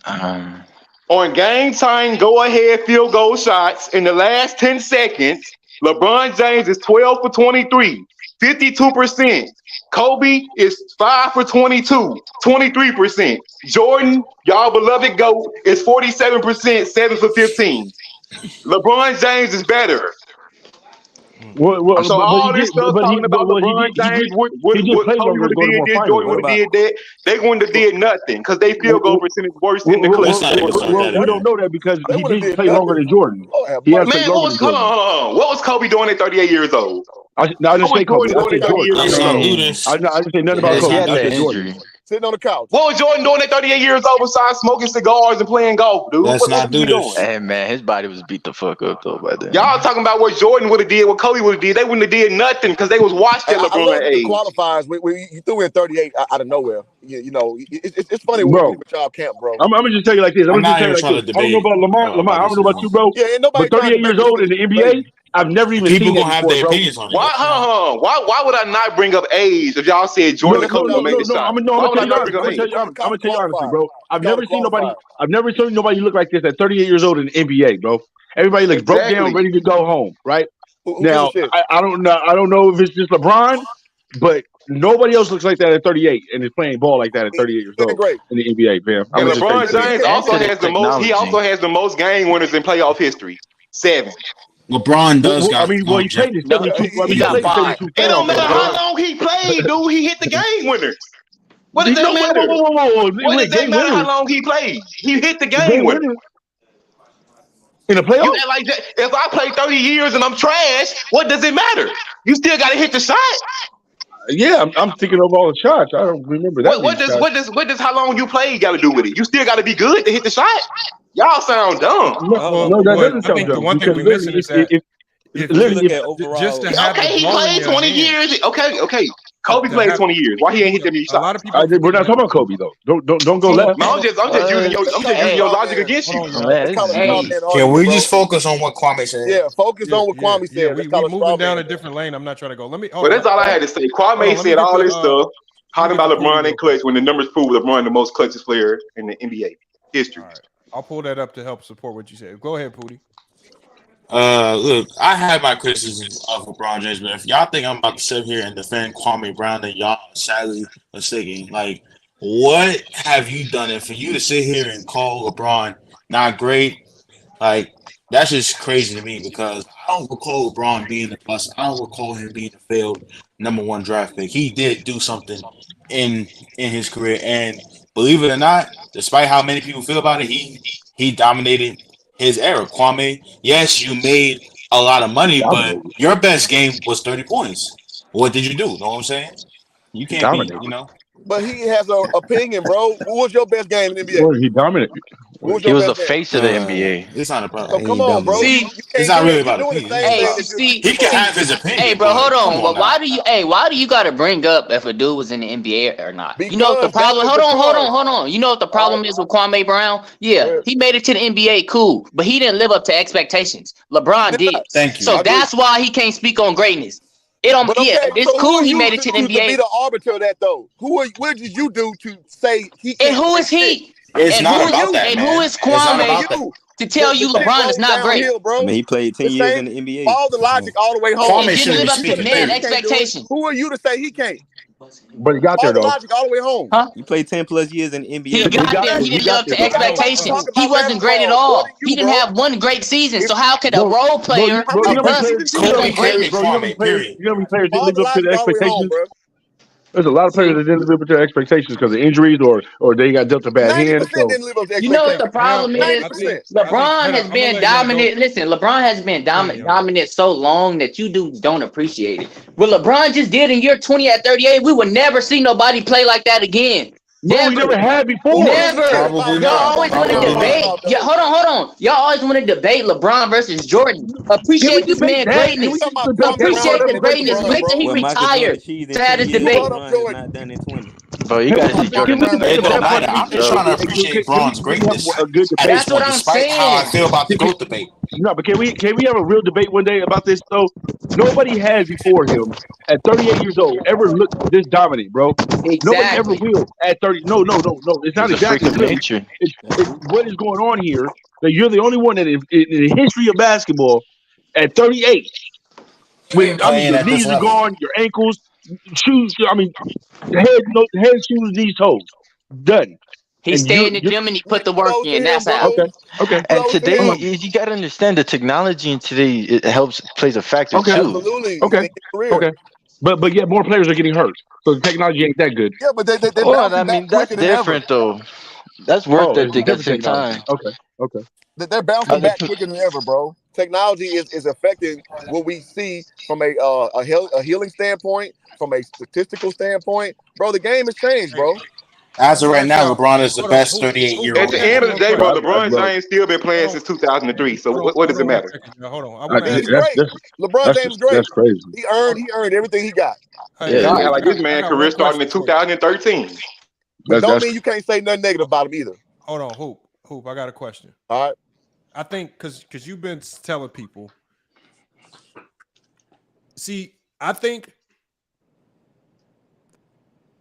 On game time, go-ahead field goal shots in the last 10 seconds, LeBron James is 12 for 23, 52%. Kobe is 5 for 22, 23%. Jordan, y'all beloved GOAT, is 47%, 7 for 15. LeBron James is better. So all this stuff talking about LeBron James, what Kobe would have did this, Jordan would have did that, they wouldn't have did nothing because they field goal percentage worse than the Clippers. We don't know that because he didn't play longer than Jordan. Man, hold on. What was Kobe doing at 38 years old? I just say Kobe. I didn't say nothing about Kobe. I said Jordan. Sitting on the couch. What was Jordan doing at 38 years old besides smoking cigars and playing golf, dude? Let's not do this. Hey, man, his body was beat the fuck up, though, by then. Y'all talking about what Jordan would have did, what Kobe would have did. They wouldn't have did nothing because they was watched at LeBron age. The qualifiers, you threw in 38 out of nowhere. You know, it's funny when y'all camp, bro. I'm going to just tell you like this. I don't know about Lamar. I don't know about you, bro. Yeah, but 38 years old in the NBA, I've never even seen people that gonna have before, their bro. opinions on it. Why would I not bring up age if y'all said Jordan and Kobe would make the shot? I'm gonna tell you honestly, bro. I've never seen nobody look like this at 38 years old in the NBA, bro. Everybody looks broke down, ready to go home, right? Now, I don't know if it's just LeBron, but nobody else looks like that at 38 and is playing ball like that at 38 years old in the NBA, fam. And LeBron James also has the most. He also has the most game winners in playoff history. 7. LeBron does. He played in 72. He got 5. It don't matter how long he played, dude. He hit the game winners. What does that matter? What does that matter how long he played? He hit the game winner. In the playoffs? You act like that. If I play 30 years and I'm trash, what does it matter? You still got to hit the shot. Yeah, I'm thinking of all the shots. I don't remember that. What does how long you played got to do with it? You still got to be good to hit the shot. Y'all sound dumb. No, that doesn't sound dumb. The one thing we missing is that if you look at overall, he played 20 years. Okay. Kobe played 20 years. Why he ain't hit them shots? A lot of people. We're not talking about Kobe though. Don't go left. I'm just using your logic against you. Can we just focus on what Kwame said? Yeah, focus on what Kwame said. We're moving down a different lane. I'm not trying to go. But that's all I had to say. Kwame said all this stuff talking about LeBron and clutch when the numbers prove LeBron the most clutchest player in the NBA history. All right. I'll pull that up to help support what you said. Go ahead, Pootie. Look, I had my criticisms of LeBron James, but if y'all think I'm about to sit here and defend Kwame Brown, then y'all are sadly mistaken. Like, what have you done? And for you to sit here and call LeBron not great, like, that's just crazy to me because I don't recall LeBron being the bust. I don't recall him being a failed #1 draft pick. He did do something in his career, and believe it or not, despite how many people feel about it, he dominated his era. Kwame, yes, you made a lot of money, but your best game was 30 points. What did you do? Know what I'm saying? You can't be, But he has an opinion, bro. Who was your best game in the NBA? He dominated. He was the face of the NBA. It's not a problem. So come on, bro. See, it's not really about opinion. He can have his opinion. Hey, bro, hold on. But why do you got to bring up if a dude was in the NBA or not? Because you know what the problem? Hold on. You know what the problem is with Kwame Brown? Yeah, he made it to the NBA, cool, but he didn't live up to expectations. LeBron did. Thank you. So that's why he can't speak on greatness. It's cool he made it to the NBA. Be the arbiter of that, though. What did you do to say he? And who is he? It's not about that, and man. who is Kwame? to tell you LeBron is not great. Bro. I mean, he played 10 years in the NBA. Follow the logic all the way home. He didn't live up to man expectations. Who are you to say he can't? But he got there, Follow the though. logic all the way home. Huh? You played 10 plus years in the NBA. He got there. He didn't live up to expectations. He wasn't great at all. He didn't have one great season. So how could a role player You know how many greatness? players didn't live up to the expectations? There's a lot of players that didn't live up to their expectations because of injuries or they got dealt a bad hand. So. You know what the problem is? LeBron has been dominant. Listen, LeBron has been dominant so long that you don't appreciate it. What LeBron just did in year 20 at 38, we will never see nobody play like that again. No, we never had before. Never. Y'all always want to debate. Yeah, hold on. Y'all always want to debate LeBron versus Jordan. Appreciate this man greatness. Appreciate the greatness. Wait till he retired to have this debate. Bro, you gotta see Jordan. It don't matter. I'm just trying to appreciate Braun's greatness. That's what I'm saying. How I feel about the GOAT debate. No, but can we have a real debate one day about this though? Nobody has before him at 38 years old ever looked this dominant, bro. Exactly. Nobody ever will at 30. No. It's not exactly. It's what is going on here that you're the only one that in the history of basketball at 38. When your knees are gone, your ankles, shoes. Head, shoes, knees, toes, done. He stayed in the gym and he put the work in. That's how. Okay. And today, you got to understand the technology in today. It plays a factor too. Absolutely. Okay. But yet more players are getting hurt, so the technology ain't that good. Yeah, but they that's different though. That's work that takes time. Okay. They're bouncing back quicker than ever, bro. Technology is affecting what we see from a healing standpoint, from a statistical standpoint. Bro, the game has changed, bro. As of right now, LeBron is the best 38-year-old. At the end of the day, bro, LeBron James still been playing since 2003. So what does it matter? Hold on. He's great. LeBron James great. That's crazy. He earned everything he got. Like this man career starting in 2013. But don't mean you can't say nothing negative about him either. Hold on, Hoop. I got a question. All right. I think because you've been telling people. See, I think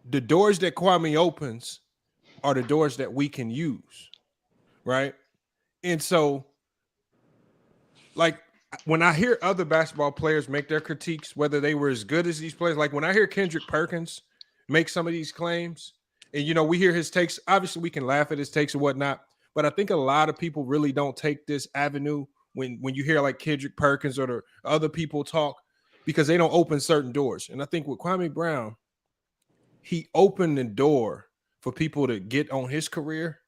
the doors that Kwame opens are the doors that we can use, right? And so, like, when I hear other basketball players make their critiques, whether they were as good as these players, like when I hear Kendrick Perkins make some of these claims, and, we hear his takes, obviously we can laugh at his takes and whatnot, but I think a lot of people really don't take this avenue when you hear like Kendrick Perkins or the other people talk, because they don't open certain doors. And I think with Kwame Brown, he opened the door for people to get on his career,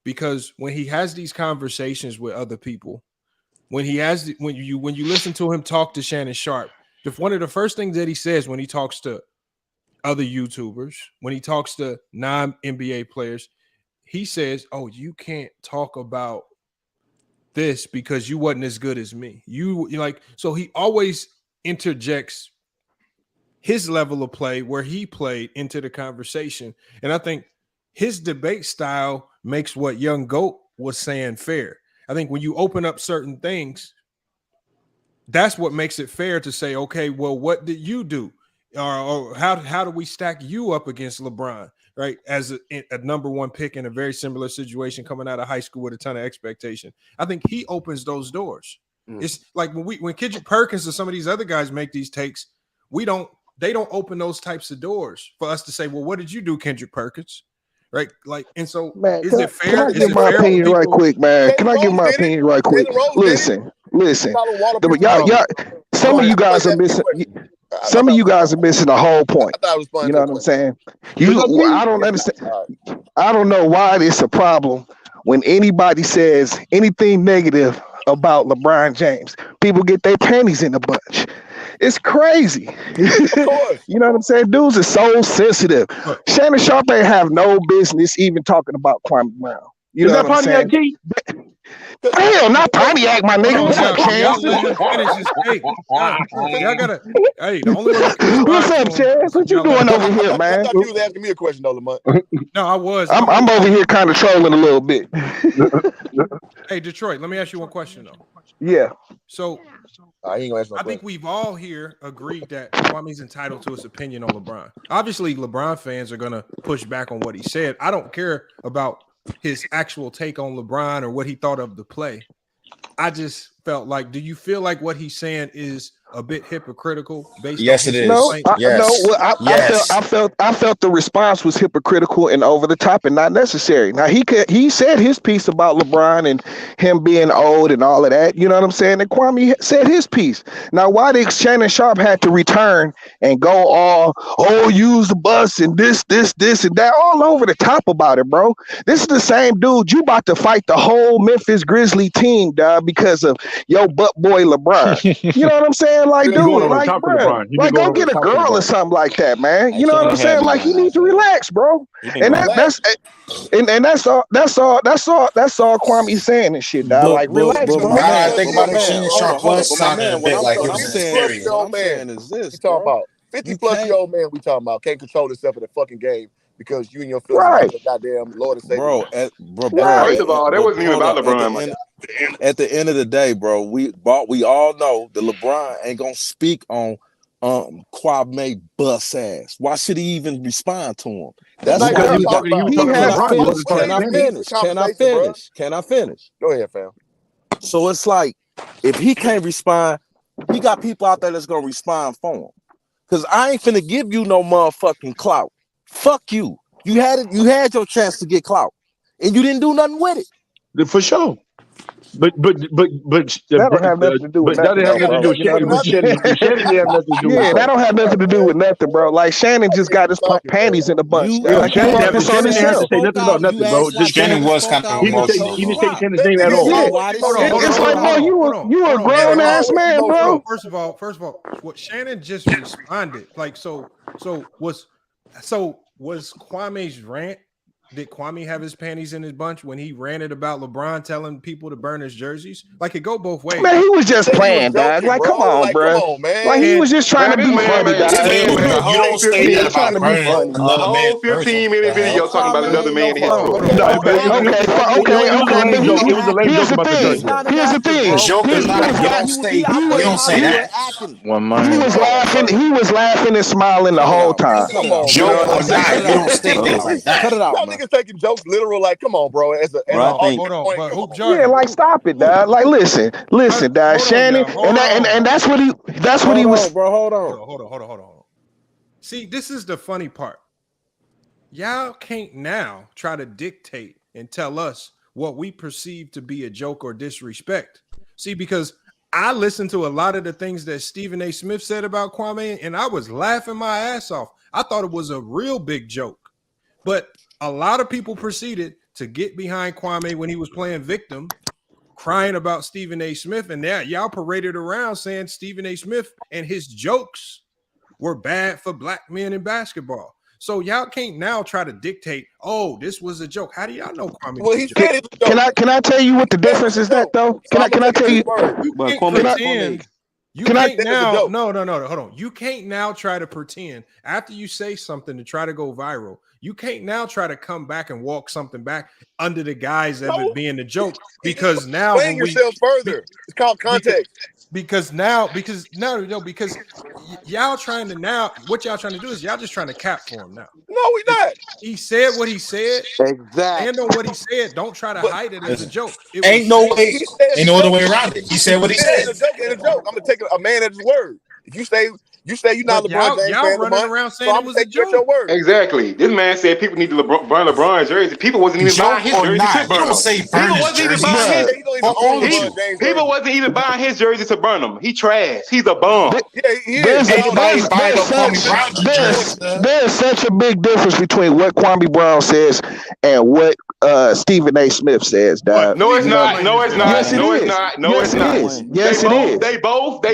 because when he has these conversations with other people, when you listen to him talk to Shannon Sharp, one of the first things that he says when he talks to other YouTubers, when he talks to non-NBA players, he says, "Oh, you can't talk about this because you wasn't as good as me." So he always interjects his level of play where he played into the conversation. And I think his debate style makes what Young Goat was saying fair. I think when you open up certain things, that's what makes it fair to say, okay, well, what did you do? Or how do we stack you up against LeBron, right? As a number one pick in a very similar situation coming out of high school with a ton of expectation. I think he opens those doors. It's like when Kendrick Perkins or some of these other guys make these takes, they don't open those types of doors for us to say, well, what did you do, Kendrick Perkins? Right? Like, and so man, is it fair? Can I give my opinion right quick, man? Can I give my opinion right quick? Listen. Y'all, some of you guys are missing. Some of you guys are missing the whole point. You know what I'm saying? I don't understand. I don't know why it's a problem when anybody says anything negative about LeBron James. People get their panties in a bunch. It's crazy. You know what I'm saying? Dudes are so sensitive. Shannon Sharp ain't have no business even talking about Kwame Brown. You know what I'm saying? Hell, not Pontiac, my nigga. What's up, Chance? What's up, Chance? What you doing over here, man? I thought you was asking me a question, though, Lamont. No, I was. I'm over here kind of trolling a little bit. Hey, Detroit, let me ask you one question, though. Yeah. So I think we've all here agreed that Kwame's entitled to his opinion on LeBron. Obviously, LeBron fans are going to push back on what he said. I don't care about his actual take on LeBron or what he thought of the play. I just felt like, do you feel like what he's saying is a bit hypocritical based Yes, on it his is. No, Yes. Well, Yes. I felt the response was hypocritical and over the top and not necessary. Now he said his piece about LeBron and him being old and all of that. You know what I'm saying? And Kwame said his piece. Now, why did Shannon Sharp had to return and go use the bus and this and that all over the top about it, bro? This is the same dude you about to fight the whole Memphis Grizzly team, dog, because of your butt boy LeBron. You know what I'm saying? Like, dude, like, bro, like, go get a girl or something like that, man. You know what I'm saying? Like, you need to relax, bro. And that's all Kwame saying and shit, dog. Like, relax, Now man. I think about it, Shannon Sharp was sounding a bit like it was in hysteria. What I'm saying is this, you talking about 50-plus-year-old man we talking about can't control himself in the fucking game because you and your feelings about the goddamn Lord and Savior. First of all, that wasn't even about LeBron. At the end of the day, bro, we all know that LeBron ain't gonna speak on Kwame bus ass. Why should he even respond to him? That's why Can I finish? Go ahead, fam. So it's like, if he can't respond, he got people out there that's gonna respond for him. Cause I ain't finna give you no motherfucking clout. Fuck you. You had your chance to get clout, and you didn't do nothing with it. For sure. But that don't have nothing to do with nothing. Shannon have nothing to do with that don't have nothing to do with nothing, bro. Like, Shannon just got his panties in a bunch. Shannon have to say nothing about nothing, bro. Shannon was kind of emotional. He didn't say Shannon's name at all. It's like, bro, you a grown ass man, bro. First of all, what Shannon just responded, like, so was Kwame's rant. Did Kwame have his panties in his bunch when he ranted about LeBron telling people to burn his jerseys? Like, it go both ways. Man, he was just playing, dog. Like, come on, bro. Come on, man. Like, he was just trying to be funny, dog. You don't say that about burning A whole 15-minute video talking about another man in his It was a lame joke about the jersey. Here's the thing. Joke is not. You don't say that. He was laughing and smiling the whole time. Joke or not, you don't say things like that. Cut it out. Y'all niggas taking jokes literal, like, come on, bro. Yeah, like, stop it, dog. Like, listen, dog. Shannon, and that's what he was. Bro, hold on. See, this is the funny part. Y'all can't now try to dictate and tell us what we perceive to be a joke or disrespect. See, because I listened to a lot of the things that Stephen A. Smith said about Kwame, and I was laughing my ass off. I thought it was a real big joke. But a lot of people proceeded to get behind Kwame when he was playing victim, crying about Stephen A. Smith, and y'all paraded around saying Stephen A. Smith and his jokes were bad for black men in basketball. So y'all can't now try to dictate, oh, this was a joke. How do y'all know Kwame? Well, he said it was a joke. Can I tell you what the difference is that, though? Can I tell you? You can't now. No. Hold on. You can't now try to pretend after you say something to try to go viral. You can't now try to come back and walk something back under the guise of it being a joke, because now explain yourself further. It's called context. Because y'all trying to now, what y'all trying to do is y'all just trying to cap for him now. No, we not. He said what he said. Exactly. And on what he said, don't try to hide it as a joke. Ain't no other way around it. He said what he said. It's a joke. I'm gonna take a man at his word. If you say you're not LeBron James y'all fan, running around saying it was a joke. Your word. Exactly. This man said people need to burn LeBron's jersey. People wasn't even buying his jersey to burn them. People wasn't even buying his jersey to burn them. He trash. He's a bum. There's such a big difference between what Kwame Brown says and what Stephen A. Smith says, dog. No, it's not. No, it's not. Yes, No, it it's is. not. No, Yes, it's not. it is. Yes, it is. They both No.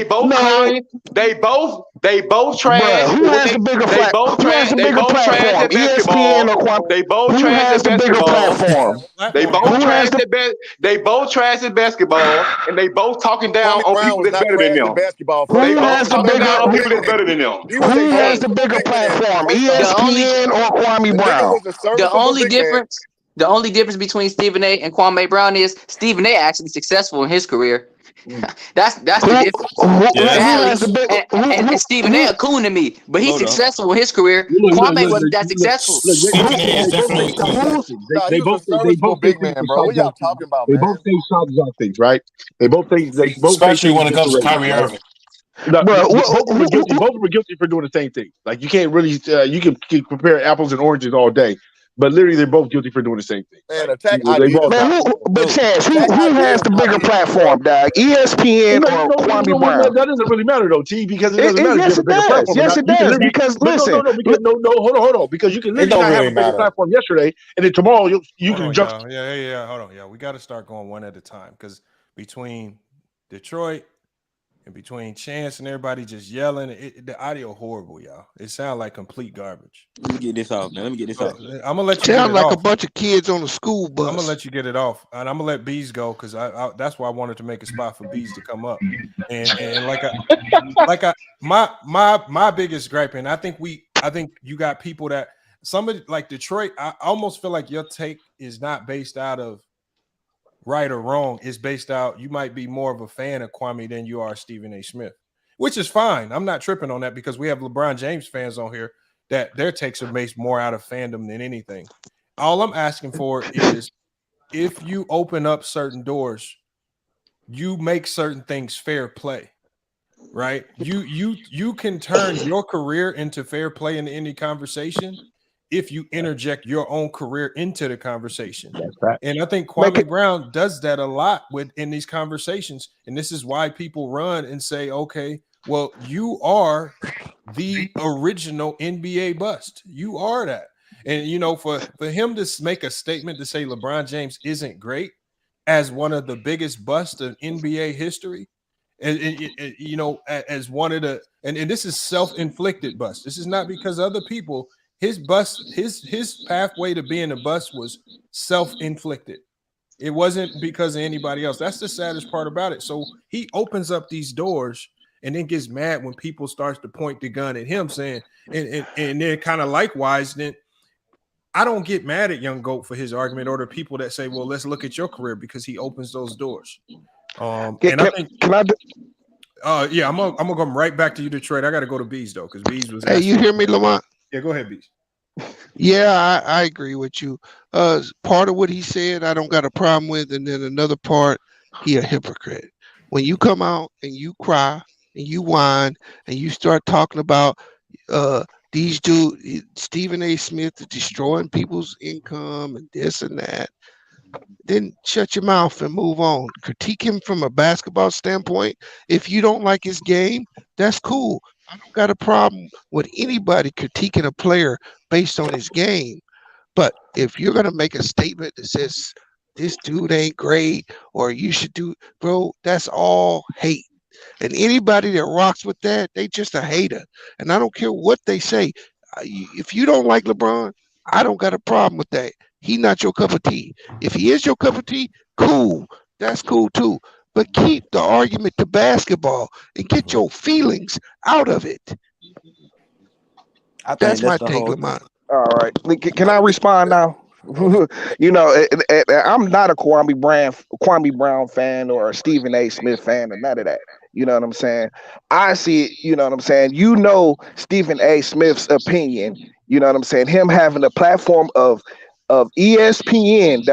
They both trash. Bruh, who has the bigger platform? ESPN or Kwame? They both who trash has at the bigger basketball. platform? They both trash at They both trash at basketball, and they both talking down on people that's better than them. They both talking down on people that's better than them. Who has the bigger platform? ESPN or Kwame Brown? The only difference between Stephen A. and Kwame Brown is Stephen A. actually successful in his career. That's the difference. And Stephen A. cool to me, but he's successful in his career. Kwame wasn't that successful. Stephen A. is definitely a cool. They both big man, bro. What y'all talking about, man? They man? both say shots about things, right? They both especially when it comes to Kyrie Irving. No, both were guilty for doing the same thing. Like you can't really you can compare apples and oranges all day, but literally they're both guilty for doing the same thing. Man, attack ideas. But Chance, who has the bigger platform, dog? ESPN or Kwame Brown? That doesn't really matter though, T, because it doesn't matter. Yes, it does. Yes, it does. Because listen, hold on, because you can literally not have a bigger platform yesterday, and then tomorrow you can just hold on, we got to start going one at a time because between Detroit. And between Chance and everybody just yelling, the audio horrible, y'all. It sounds like complete garbage. Let me get this off, man. I'm gonna let you sound get it like off. a bunch of kids on a school bus. I'm gonna let you get it off, and I'm gonna let Bees go because I that's why I wanted to make a spot for Bees to come up. And my biggest gripe, and I think you got people that somebody like Detroit. I almost feel like your take is not based out of right or wrong. Is based out. You might be more of a fan of Kwame than you are Stephen A. Smith, which is fine. I'm not tripping on that because we have LeBron James fans on here that their takes are based more out of fandom than anything. All I'm asking for is if you open up certain doors, you make certain things fair play, right? You can turn your career into fair play in any conversation if you interject your own career into the conversation. That's right. And I think Kwame Brown does that a lot in these conversations. And this is why people run and say, okay, well, you are the original NBA bust. You are that. And, for him to make a statement to say LeBron James isn't great as one of the biggest busts of NBA history, and as one of the, and this is self-inflicted bust. This is not because other people. His bust, his pathway to being a bust was self-inflicted. It wasn't because of anybody else. That's the saddest part about it. So he opens up these doors and then gets mad when people start to point the gun at him, saying, and then kind of likewise, then I don't get mad at Young Goat for his argument or the people that say, well, let's look at your career because he opens those doors. I'm gonna go right back to you, Detroit. I got to go to Bees though, because Bees was. Hey, you hear me, Lamont? Yeah, go ahead, Bees. Yeah, I agree with you. Part of what he said, I don't got a problem with, and then another part, he a hypocrite. When you come out and you cry and you whine and you start talking about these dudes, Stephen A. Smith is destroying people's income and this and that, then shut your mouth and move on. Critique him from a basketball standpoint. If you don't like his game, that's cool. I don't got a problem with anybody critiquing a player based on his game. But if you're going to make a statement that says this dude ain't great or you should do, bro, that's all hate. And anybody that rocks with that, they just a hater. And I don't care what they say. If you don't like LeBron, I don't got a problem with that. He not your cup of tea. If he is your cup of tea, cool. That's cool too. But keep the argument to basketball and get your feelings out of it. That's my take, Lamont. All right. Can I respond now? I'm not a Kwame Brown fan or a Stephen A. Smith fan or none of that. You know what I'm saying? I see it, you know what I'm saying? Stephen A. Smith's opinion, you know what I'm saying? Him having a platform of ESPN,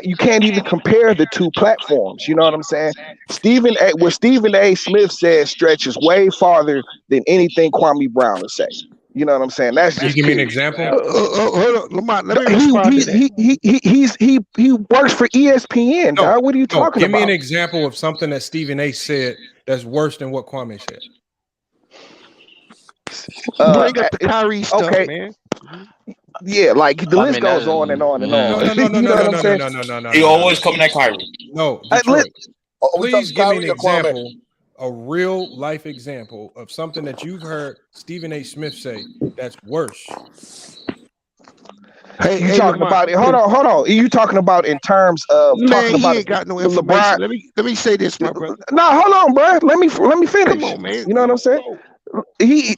you can't even compare the two platforms. You know what I'm saying? What Stephen A. Smith says stretches way farther than anything Kwame Brown will say. You know what I'm saying? That's just. Give me an example. Hold on, Lamont. Let me respond to that. He works for ESPN. Dog. What are you talking about? Give me an example of something that Stephen A. said that's worse than what Kwame said. Bring up the Kyrie stuff, man. Yeah, like the list goes on and on and on. No. He always coming at Kyrie. No, Detroit. Please give me an example, a real life example of something that you've heard Stephen A. Smith say that's worse. You talking about it? Hold on. Are you talking about in terms of talking about? He ain't got no information. Let me say this, my brother. No, hold on, bro. Let me finish. Come on, man. You know what I'm saying? You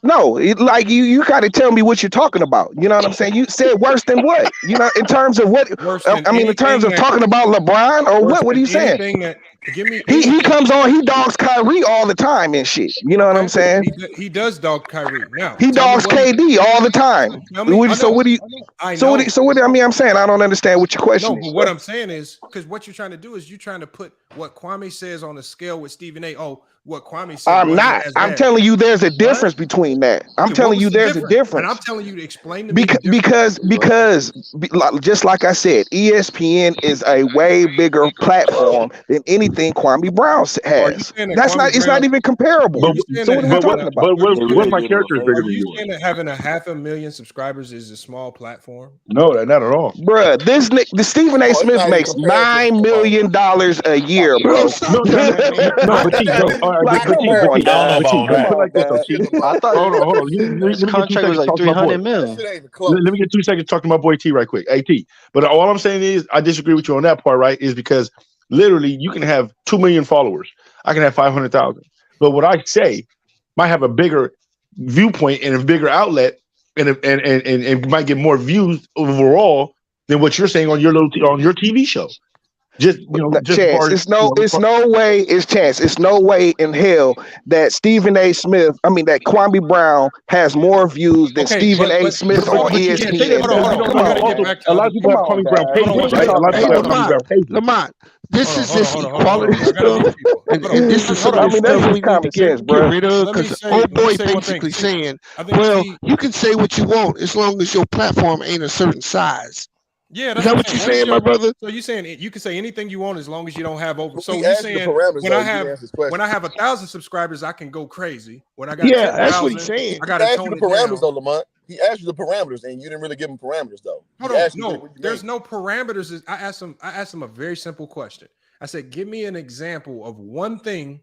got to tell me what you're talking about. You know what I'm saying? You said worse than what? You know, in terms of what? In terms of talking about LeBron or what? What are you saying? Give me. He comes on. He dogs Kyrie all the time and shit. You know what I'm saying? He does dog Kyrie. Now he dogs KD all the time. So what do you? I mean, I'm saying I don't understand what your question is. No, but what I'm saying is because what you're trying to do is you're trying to put what Kwame says on a scale with Stephen A. Oh, what Kwame said. I'm not. I'm telling you, there's a difference between that. I'm telling you, there's a difference. And I'm telling you to explain to me because just like I said, ESPN is a way bigger platform than anything Kwame Brown has. That's not. It's not even comparable. So what are we talking about? But what my character is bigger than yours? Are you saying that having 500,000 subscribers is a small platform? No, not at all, bruh. The Stephen A. Smith makes $9 million a year, bro. No, but hold on. His contract was like 300 million. Let me get 2 seconds to talk to my boy T right quick. Hey T, but all I'm saying is I disagree with you on that part, right? Is because literally you can have 2 million followers. I can have 500,000. But what I say might have a bigger viewpoint and a bigger outlet, and might get more views overall than what you're saying on your TV show. Chance. It's no way in hell that Stephen A. Smith, that Kwame Brown has more views than Stephen A. Smith on ESPN. A lot of people have Kwame Brown pages, right? A lot of people have Kwame Brown pages. Lamont, this is this equality stuff, and this is some of the stuff we need to get rid of, because old boy basically saying, well, you can say what you want as long as your platform ain't a certain size. Yeah, that's what you're saying, my brother. So you're saying you can say anything you want as long as you don't have over. So you're saying when I have 1,000 subscribers, I can go crazy. When I got that's what he's saying. I got to tone the parameters though, Lamont. He asked you the parameters, and you didn't really give him parameters though. Hold on, no, there's no parameters. I asked him a very simple question. I said, give me an example of one thing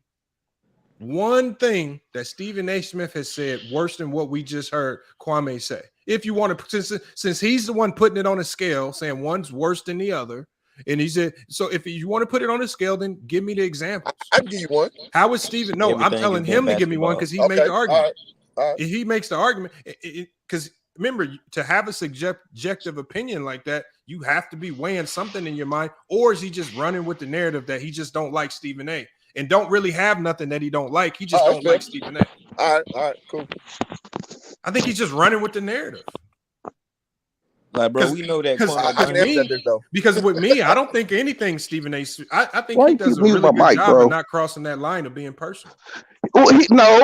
that Stephen A. Smith has said worse than what we just heard Kwame say. If you want to, since he's the one putting it on a scale, saying one's worse than the other, and he said, so if you want to put it on a scale, then give me the examples. I'll give you one. How is Stephen? No, I'm telling him to give me one because he made the argument. All right. He makes the argument because remember, to have a subjective opinion like that, you have to be weighing something in your mind, or is he just running with the narrative that he just don't like Stephen A. and don't really have nothing that he don't like? He just don't like Stephen A. All right, cool. I think he's just running with the narrative. Like, bro, we know that. Because with me, I don't think anything Stephen A. I think he does a really good job of not crossing that line of being personal. Well,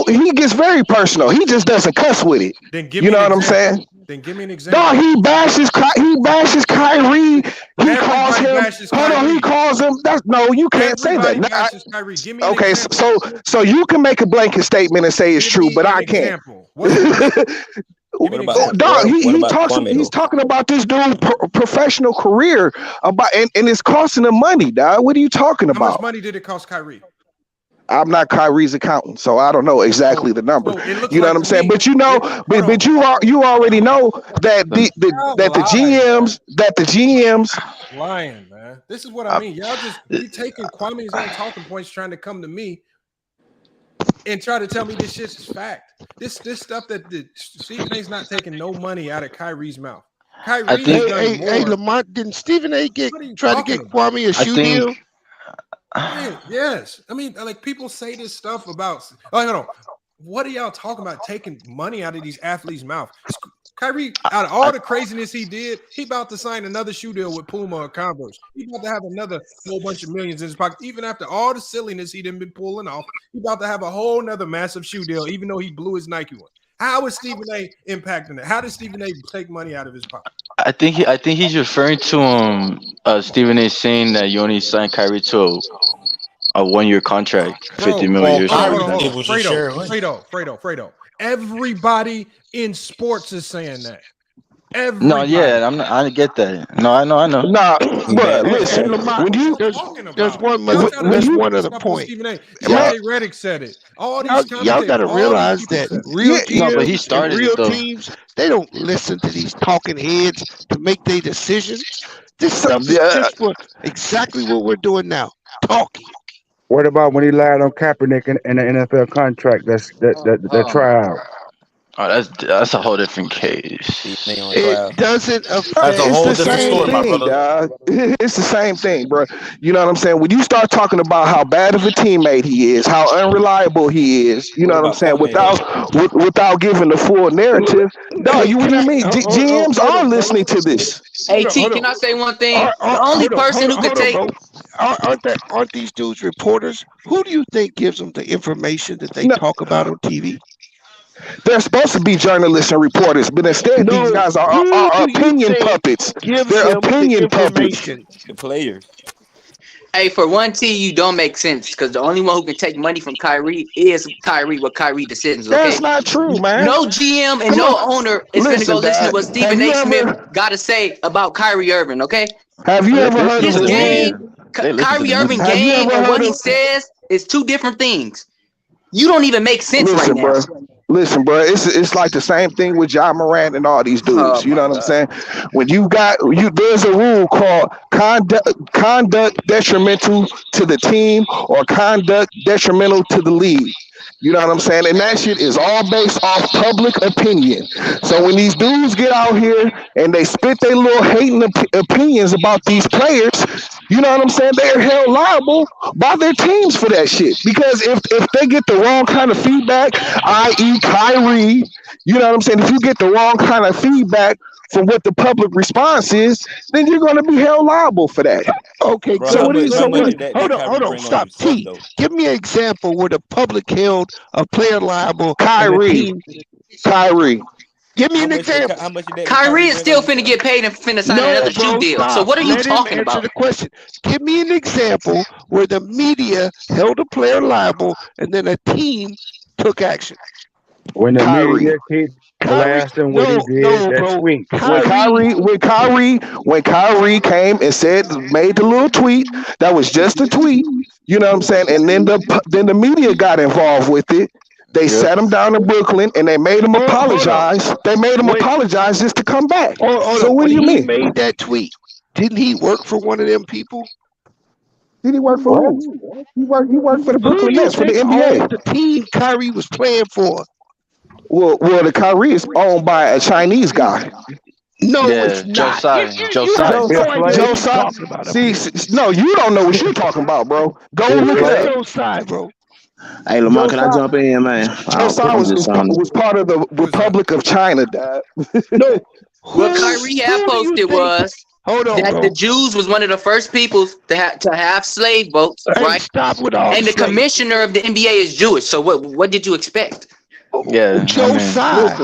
he gets very personal. He just doesn't cuss with it. Then give you me know what I'm saying? Then give me an example. No, he bashes Kyrie. He calls him. Hold on, he calls him. You can't say that. Give me okay, so you can make a blanket statement and say it's true, but I can't. Dog, he's talking about this dude's professional career and it's costing him money, dog. What are you talking about? How much money did it cost Kyrie? I'm not Kyrie's accountant, so I don't know exactly the number. You know what I'm saying? But you already know that the GMs lying, man. This is what I mean. Y'all just be taking Kwame's own talking points, trying to come to me and try to tell me this shit is fact. This stuff that Stephen A's not taking no money out of Kyrie's mouth. Hey, Lamont, didn't Stephen A. try to get Kwame a shoe deal? Yes. I mean, like people say this stuff about. Oh, hold on. What are y'all talking about? Taking money out of these athletes' mouth? Kyrie, out of all the craziness he did, he about to sign another shoe deal with Puma or Converse. He about to have another whole bunch of millions in his pocket. Even after all the silliness he done been pulling off, he about to have a whole nother massive shoe deal, even though he blew his Nike one. How is Stephen A. impacting that? How does Stephen A. take money out of his pocket? I think he's referring to Stephen A. saying that you only signed Kyrie to a 1-year contract, 50 million. Fredo. Everybody in sports is saying that. No, yeah, I get that. No, I know. Nah, but listen, there's one other point. Redick said it. All these y'all got to realize that real teams, but he started real teams, they don't listen to these talking heads to make their decisions. This stuff is just for exactly what we're doing now, talking. What about when he lied on Kaepernick in the NFL contract? That tryout. Oh, that's a whole different case. It doesn't affect. That's a It's whole the different same story, my thing, brother. dog. It's the same thing, bro. You know what I'm saying? When you start talking about how bad of a teammate he is, how unreliable he is, you know what I'm saying? Without giving the full narrative, dog. Hey, What do you mean? GMs are listening to this. Hey T, can I say one thing? The only Hold on, person who could hold on, take bro. Aren't these dudes reporters? Who do you think gives them the information that they No, talk about on TV? they're supposed to be journalists and reporters, but instead these No, guys are who do you opinion think puppets. gives They're them the opinion puppets. information? The players. Hey, for one, T, you don't make sense because the only one who can take money from Kyrie is Kyrie with Kyrie decisions. Okay, That's not true, man. no GM and Come no on. owner is going to go Listen, listen to dog. what Stephen A. Smith got to say about Kyrie Irving. Okay, Have you ever heard his of game, Kyrie Irving Have you game, ever and heard what he of? says is two different things. You don't even make sense right now. Listen, bro. It's like the same thing with Ja Morant and all these dudes. You know what I'm saying? When there's a rule called conduct detrimental to the team or conduct detrimental to the league. You know what I'm saying? And that shit is all based off public opinion. So when these dudes get out here and they spit their little hating opinions about these players, you know what I'm saying? They're held liable by their teams for that shit. Because if they get the wrong kind of feedback, i.e. Kyrie, you know what I'm saying? If you get the wrong kind of feedback from what the public response is, then you're going to be held liable for that. Okay, Bro, so how much hold on, stop. T, give me an example where the public held a player liable. Kyrie. Give me an example. Kyrie is still finna get paid and finna sign another shoe deal. Stop. So what are you Let him talking answer about? the question. Give me an example where the media held a player liable and then a team took action. When the Kyrie. media blast him what he did, that tweet. When Kyrie came and made the little tweet, that was just a tweet. You know what I'm saying? And then the media got involved with it. They sat him down in Brooklyn and they made him apologize. They made him apologize just to come back. So what do you mean? He made that tweet. Didn't he work for one of them people? Did he work for who? He worked for the Brooklyn Nets, for the NBA. The team Kyrie was playing for. Well, the Kyrie is owned by a Chinese guy. No, it's not. Joe Tsai. See, no, you don't know what you're talking about, bro. Go look it up. Joe Tsai, bro. Hey, Lamar, can I jump in, man? Joe Tsai was part of the Republic of China, Dad. No. What Kyrie had posted was that the Jews was one of the first peoples to have slave boats, right? Stop with all and the commissioner of the NBA is Jewish. So what did you expect? Yeah, Joe Tsai.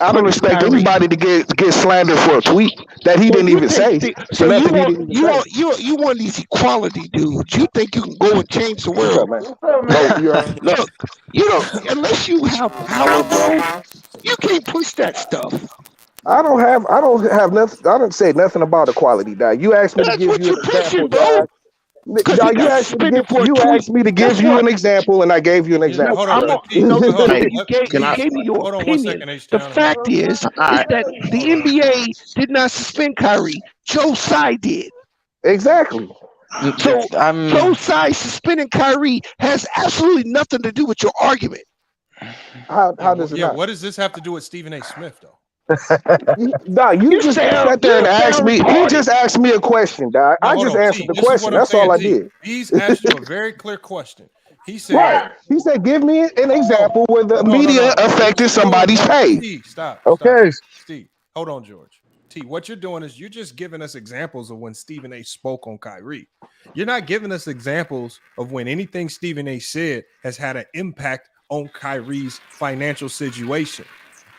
I don't expect everybody to get slandered for a tweet that he didn't even say. So you want these equality dudes? You think you can go and change the world? Look, you don't unless you have power, bro. You can't push that stuff. I don't have nothing. I don't say nothing about equality, Dad. You asked me to give you an example, Dad. Dog, you asked me to give you an example, and I gave you an example. Hold on, you gave me your opinion. The fact is that the NBA did not suspend Kyrie. Joe Tsai did. Exactly. So Joe Tsai suspending Kyrie has absolutely nothing to do with your argument. How does it not? What does this have to do with Stephen A. Smith, though? No, you just sat there and asked me. You just asked me a question, dog. I just answered the question. That's all I did. He's asked you a very clear question. He said, He said, give me an example where the media affected somebody's pay. Steve, stop. Okay. Steve, hold on, George. T, what you're doing is you're just giving us examples of when Stephen A. spoke on Kyrie. You're not giving us examples of when anything Stephen A. said has had an impact on Kyrie's financial situation.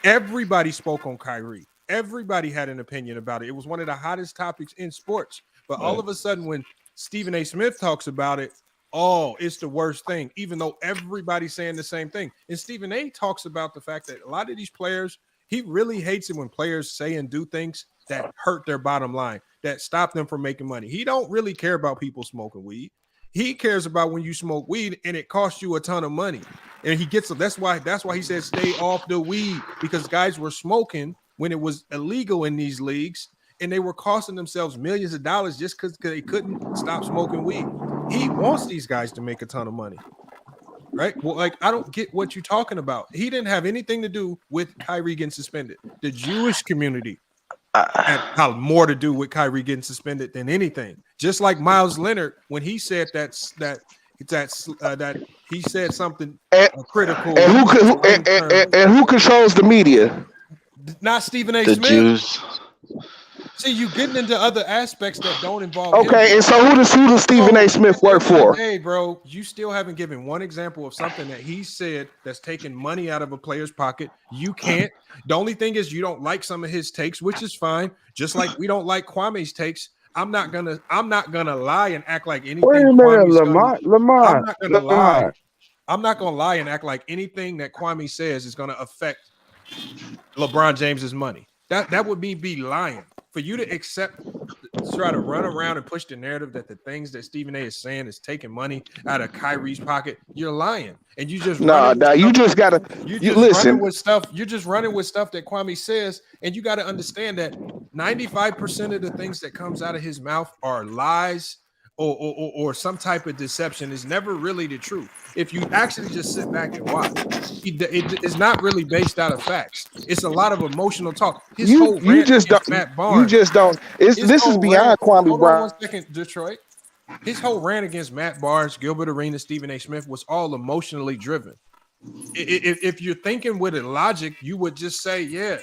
Everybody spoke on Kyrie. Everybody had an opinion about it. It was one of the hottest topics in sports. But all of a sudden, when Stephen A. Smith talks about it, it's the worst thing, even though everybody's saying the same thing. And Stephen A. talks about the fact that a lot of these players, he really hates it when players say and do things that hurt their bottom line, that stop them from making money. He don't really care about people smoking weed. He cares about when you smoke weed and it costs you a ton of money. And he gets that's why he said stay off the weed, because guys were smoking when it was illegal in these leagues and they were costing themselves millions of dollars just because they couldn't stop smoking weed. He wants these guys to make a ton of money. right? Well, like I don't get what you're talking about. He didn't have anything to do with Kyrie getting suspended. The Jewish community had more to do with Kyrie getting suspended than anything. Just like Miles Leonard when he said that he said something critical. And who controls the media? Not Stephen A. The Smith. Jews. See, you getting into other aspects that don't involve Okay, him. and so who does Stephen A. Smith work for? Hey, bro, you still haven't given one example of something that he said that's taking money out of a player's pocket. You can't. The only thing is you don't like some of his takes, which is fine. Just like we don't like Kwame's takes. I'm not gonna lie and act like anything. Wait a minute, Lamar. I'm not gonna lie and act like anything that Kwame says is gonna affect LeBron James's money. That would be lying. For you to try to run around and push the narrative that the things that Stephen A is saying is taking money out of Kyrie's pocket, you're lying. And you just you just gotta listen with stuff. You're just running with stuff that Kwame says, and you got to understand that 95% of the things that comes out of his mouth are lies or some type of deception. Is never really the truth. If you actually just sit back and watch, it's not really based out of facts. It's a lot of emotional talk. This is beyond Kwame Brown. 1 second, Detroit. His whole rant against Matt Barnes, Gilbert Arenas, Stephen A. Smith was all emotionally driven. If you're thinking with it logic, you would just say, "Yeah,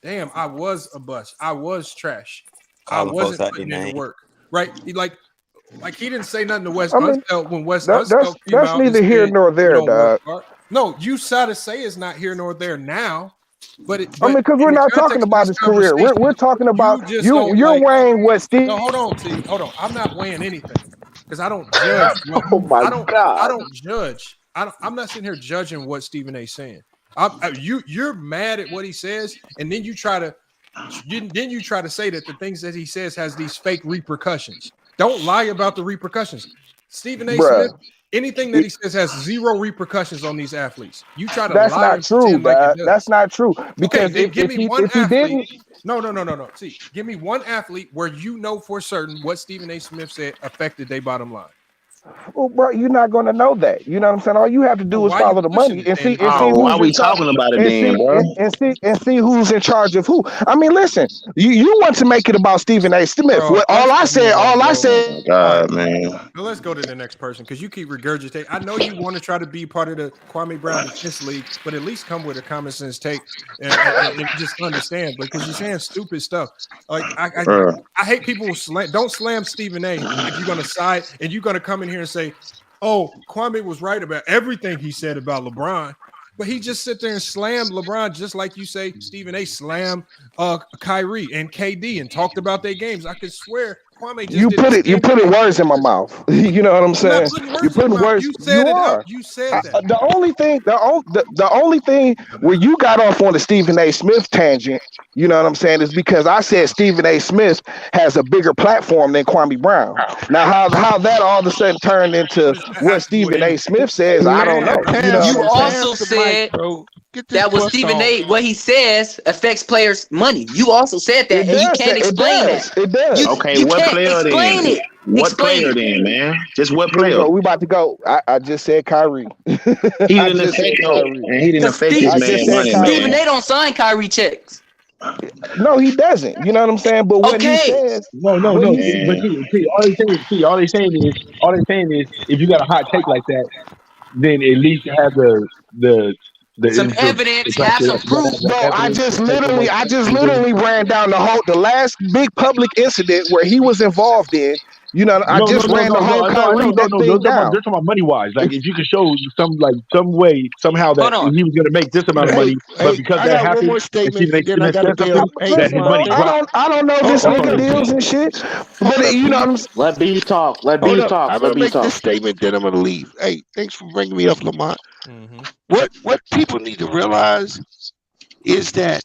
damn, I was a bust. I was trash. I wasn't putting in the work." Right? Like he didn't say nothing to Wes Unseld when Wes Unseld came out. That's neither here nor there, dog. No, you try to say it's not here nor there now, but because we're not talking about his career. We're talking about you're weighing what Steve. No, hold on. I'm not weighing anything because I don't judge. I don't judge. I'm not sitting here judging what Stephen A. saying. You're mad at what he says, and then you try to say that the things that he says has these fake repercussions. Don't lie about the repercussions. Stephen A. Smith, anything that he says has zero repercussions on these athletes. You try to lie. That's not true, like that's not true. Because if he didn't. No. See, give me one athlete where you know for certain what Stephen A. Smith said affected their bottom line. Well, bro, you're not going to know that. You know what I'm saying? All you have to do is follow the money and see. Why are we talking about it then, bro? And see who's in charge of who. I mean, listen, you want to make it about Stephen A. Smith. Bro, all I said. God, man. Well, let's go to the next person because you keep regurgitating. I know you want to try to be part of the Kwame Brown Defense League, but at least come with a common sense take and just understand. Because you're saying stupid stuff. Like I hate people who don't slam Stephen A. if you're gonna side and you're gonna come in here and say, "Oh, Kwame was right about everything he said about LeBron," but he just sit there and slam LeBron just like you say Stephen A. slammed Kyrie and KD and talked about their games. I could swear Kwame just you put words in my mouth. You know what I'm saying? You putting words. You said it. You said that. The only thing where you got off on the Stephen A. Smith tangent, you know what I'm saying, is because I said Stephen A. Smith has a bigger platform than Kwame Brown. Now, how that all of a sudden turned into what Stephen A. Smith says, I don't know. You also said that was Stephen A. What he says affects players' money. You also said that, and you can't explain that. It does. Okay, what player then? What player then, man? Just what player? We about to go. I just said Kyrie. He didn't affect his man money. Stephen A. don't sign Kyrie checks. No, he doesn't. You know what I'm saying? But what he says, no. But see, all they saying is, if you got a hot take like that, then at least you have the some evidence, have some proof. No, I just literally ran down the last big public incident where he was involved in. You know, I just ran the whole Kyrie thing down. They're talking about money wise. Like if you could show some way somehow that he was going to make this amount of money, but because that happened, I don't know this nigga deals and shit. But you know, let B talk. I'm gonna make this statement, then I'm gonna leave. Hey, thanks for bringing me up, Lamont. What people need to realize is that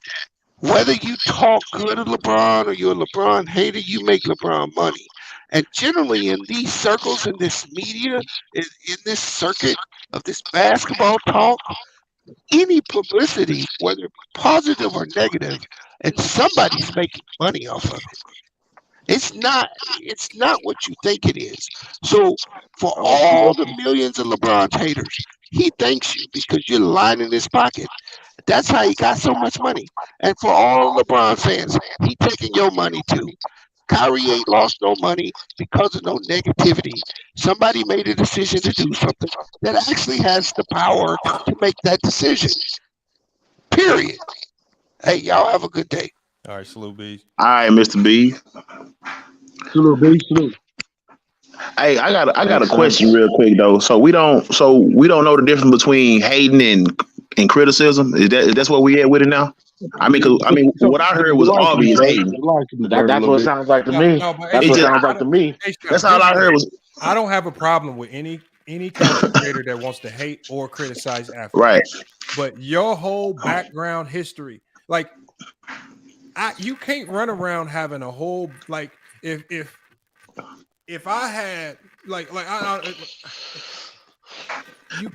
whether you talk good of LeBron or you're a LeBron hater, you make LeBron money. And generally in these circles, in this media, in this circuit of this basketball talk, any publicity, whether positive or negative, and somebody's making money off of it. It's not what you think it is. So for all the millions of LeBron haters, He thanks you because you're lining his pocket. That's how he got so much money. And for all LeBron fans, he taking your money too. Kyrie ain't lost no money because of no negativity. Somebody made a decision to do something that actually has the power to make that decision. Period. Hey, y'all have a good day. All right, salute B. All right, Mr. B. Salute, B. Salute. Hey, I got a question real quick though. So we don't know the difference between hating and criticism. Is that's what we at with it now? What I heard was obvious hating. That's what it sounds like to me. That's what it sounds like to me. That's all I heard was. I don't have a problem with any content creator that wants to hate or criticize athletes. Right. But your whole background history, like, you can't run around having a whole if I had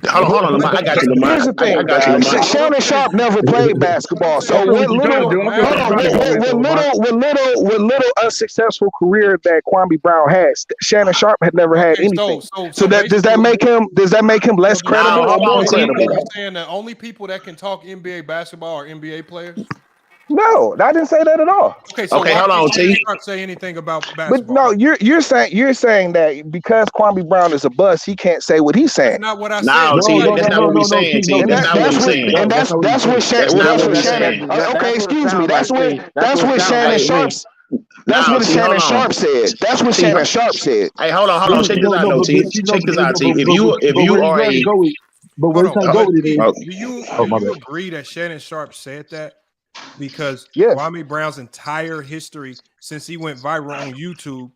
Hold on, I got you. Here's the thing, Shannon Sharp never played basketball, so what little unsuccessful career that Kwame Brown has, Shannon Sharp had never had anything. So does that make him less credible or more credible? You're saying the only people that can talk NBA basketball are NBA players? No, I didn't say that at all. Okay, so hold on, T. Not say anything about basketball. But no, you're saying that because Kwame Brown is a bust, he can't say what he's saying. That's not what I said. That's not what we're saying. And that's what Shannon. Okay, excuse me. That's what Shannon Sharp. That's what Shannon Sharp said. That's what Shannon Sharp said. Hey, hold on. Check this out, T. Check this out, T. If you are a, but where it's go with it is. Do you agree that Shannon Sharp said that? Because Kwame Brown's entire history since he went viral on YouTube,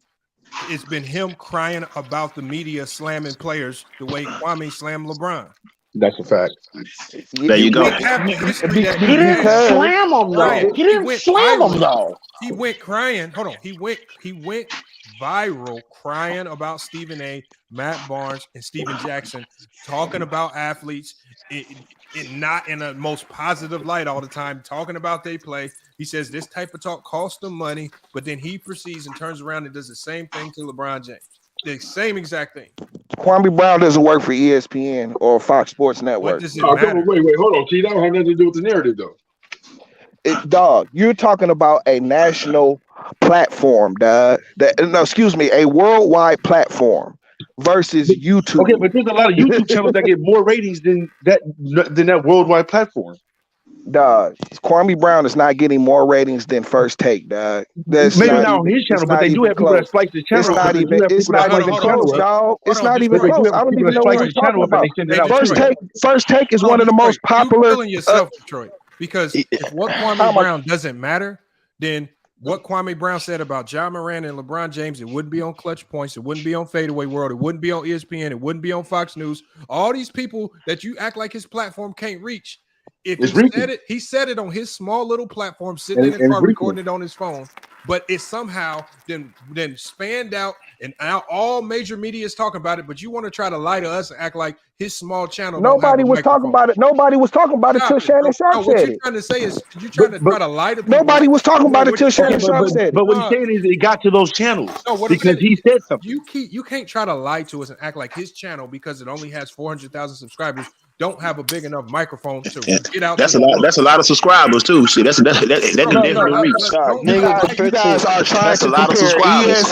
it's been him crying about the media slamming players the way Kwame slammed LeBron. That's a fact. There you go. He didn't slam him though. He didn't slam him though. He went crying. Hold on. He went viral crying about Stephen A., Matt Barnes, and Steven Jackson, talking about athletes. Not in a most positive light all the time, talking about they play. He says this type of talk costs them money, but then he proceeds and turns around and does the same thing to LeBron James. The same exact thing. Kwame Brown doesn't work for ESPN or Fox Sports Network. What does it matter? Wait, hold on, T. That don't have nothing to do with the narrative, though. Dog, you're talking about a national platform, dog. A worldwide platform versus YouTube. Okay, but there's a lot of YouTube channels that get more ratings than that worldwide platform. Dog, Kwame Brown is not getting more ratings than First Take, dog. Maybe not on his channel, but they do have people that splice the channel. It's not even close, dog. It's not even close. I don't even know what you're talking about. First Take is one of the most popular. You're killing yourself, Detroit. Because if what Kwame Brown doesn't matter, then what Kwame Brown said about Ja Morant and LeBron James, it wouldn't be on Clutch Points, it wouldn't be on Fadeaway World, it wouldn't be on ESPN, it wouldn't be on Fox News. All these people that you act like his platform can't reach. If he said it on his small little platform, sitting in his car, recording it on his phone, but it somehow then spanned out, and now all major media is talking about it. But you want to try to lie to us and act like his small channel. Nobody was talking about it. Nobody was talking about it till Shannon Sharp said it. What you're trying to say is you trying to try to lie to people. Nobody was talking about it till Shannon Sharp said it. But what he's saying is it got to those channels because he said something. You can't try to lie to us and act like his channel, because it only has 400,000 subscribers, don't have a big enough microphone to get out. That's a lot. That's a lot of subscribers too. See, that's definitely reach. You guys are trying to compare.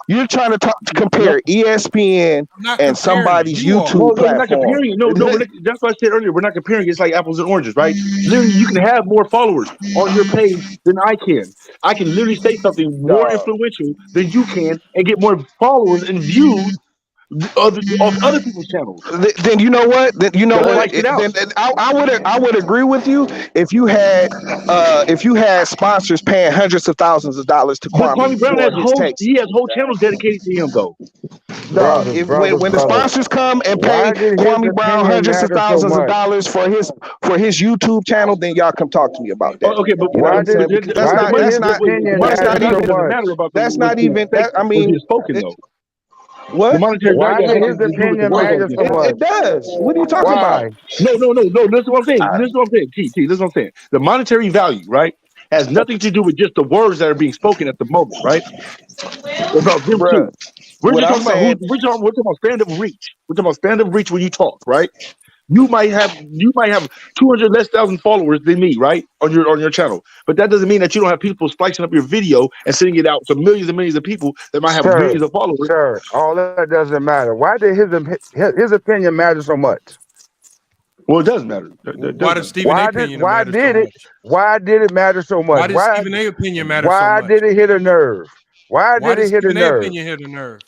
You're trying to compare ESPN and somebody's YouTube platform. No, that's what I said earlier. We're not comparing. It's like apples and oranges, right? Literally, you can have more followers on your page than I can. I can literally say something more influential than you can and get more followers and views of other people's channels. Then you know what? I would agree with you if you had sponsors paying hundreds of thousands of dollars to Kwame Brown. He has whole channels dedicated to him, though. When the sponsors come and pay Kwame Brown hundreds of thousands of dollars for his YouTube channel, then y'all come talk to me about that. Okay, but that's not even. I mean, what? The monetary value his opinion matters so much. It does. What are you talking about? No. This is what I'm saying. This is what I'm saying. The monetary value, right, has nothing to do with just the words that are being spoken at the moment, right? About them too. We're talking about span of reach. We're talking about span of reach when you talk, right? You might have 200 less thousand followers than me, right? On your channel. But that doesn't mean that you don't have people slicing up your video and sending it out to millions and millions of people that might have millions of followers. Sir, all that doesn't matter. Why did his opinion matter so much? Well, it does matter. Why does Stephen A. opinion matter so much? Why did it matter so much? Why did Stephen A. opinion matter so much? Why did it hit a nerve? Why did it hit a Stephen A. nerve? opinion hit a nerve?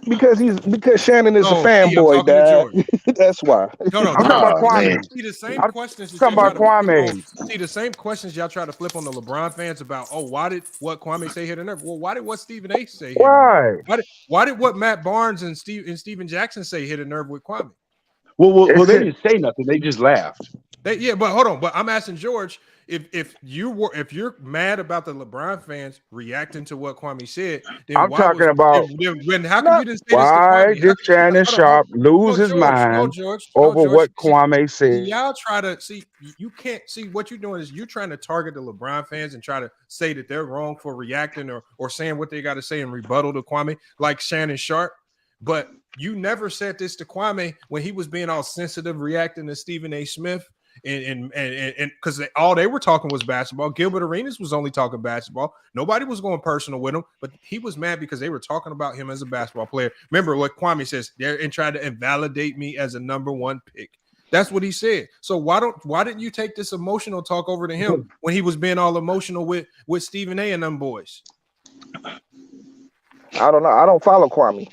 Because Shannon is a fanboy, Dad. That's why. No, I'm talking about Kwame. See the same questions. I'm talking about Kwame. See the same questions y'all try to flip on the LeBron fans about. Oh, why did what Kwame say hit a nerve? Well, why did what Stephen A. say? Why? Why did what Matt Barnes and Steven Jackson say hit a nerve with Kwame? Well, they didn't say nothing. They just laughed. Yeah, but hold on. But I'm asking George, if you're mad about the LeBron fans reacting to what Kwame said, then I'm talking about how come you didn't say why this to Kwame? did Shannon Sharp lose his mind over what Kwame said? Y'all try to see. You can't see what you're doing is you're trying to target the LeBron fans and try to say that they're wrong for reacting or saying what they got to say in rebuttal to Kwame, like Shannon Sharp. But you never said this to Kwame when he was being all sensitive, reacting to Stephen A. Smith, and because all they were talking was basketball. Gilbert Arenas was only talking basketball. Nobody was going personal with him, but he was mad because they were talking about him as a basketball player. Remember what Kwame says? They're and tried to invalidate me as a number one pick. That's what he said. So why didn't you take this emotional talk over to him when he was being all emotional with Stephen A. and them boys? I don't know. I don't follow Kwame.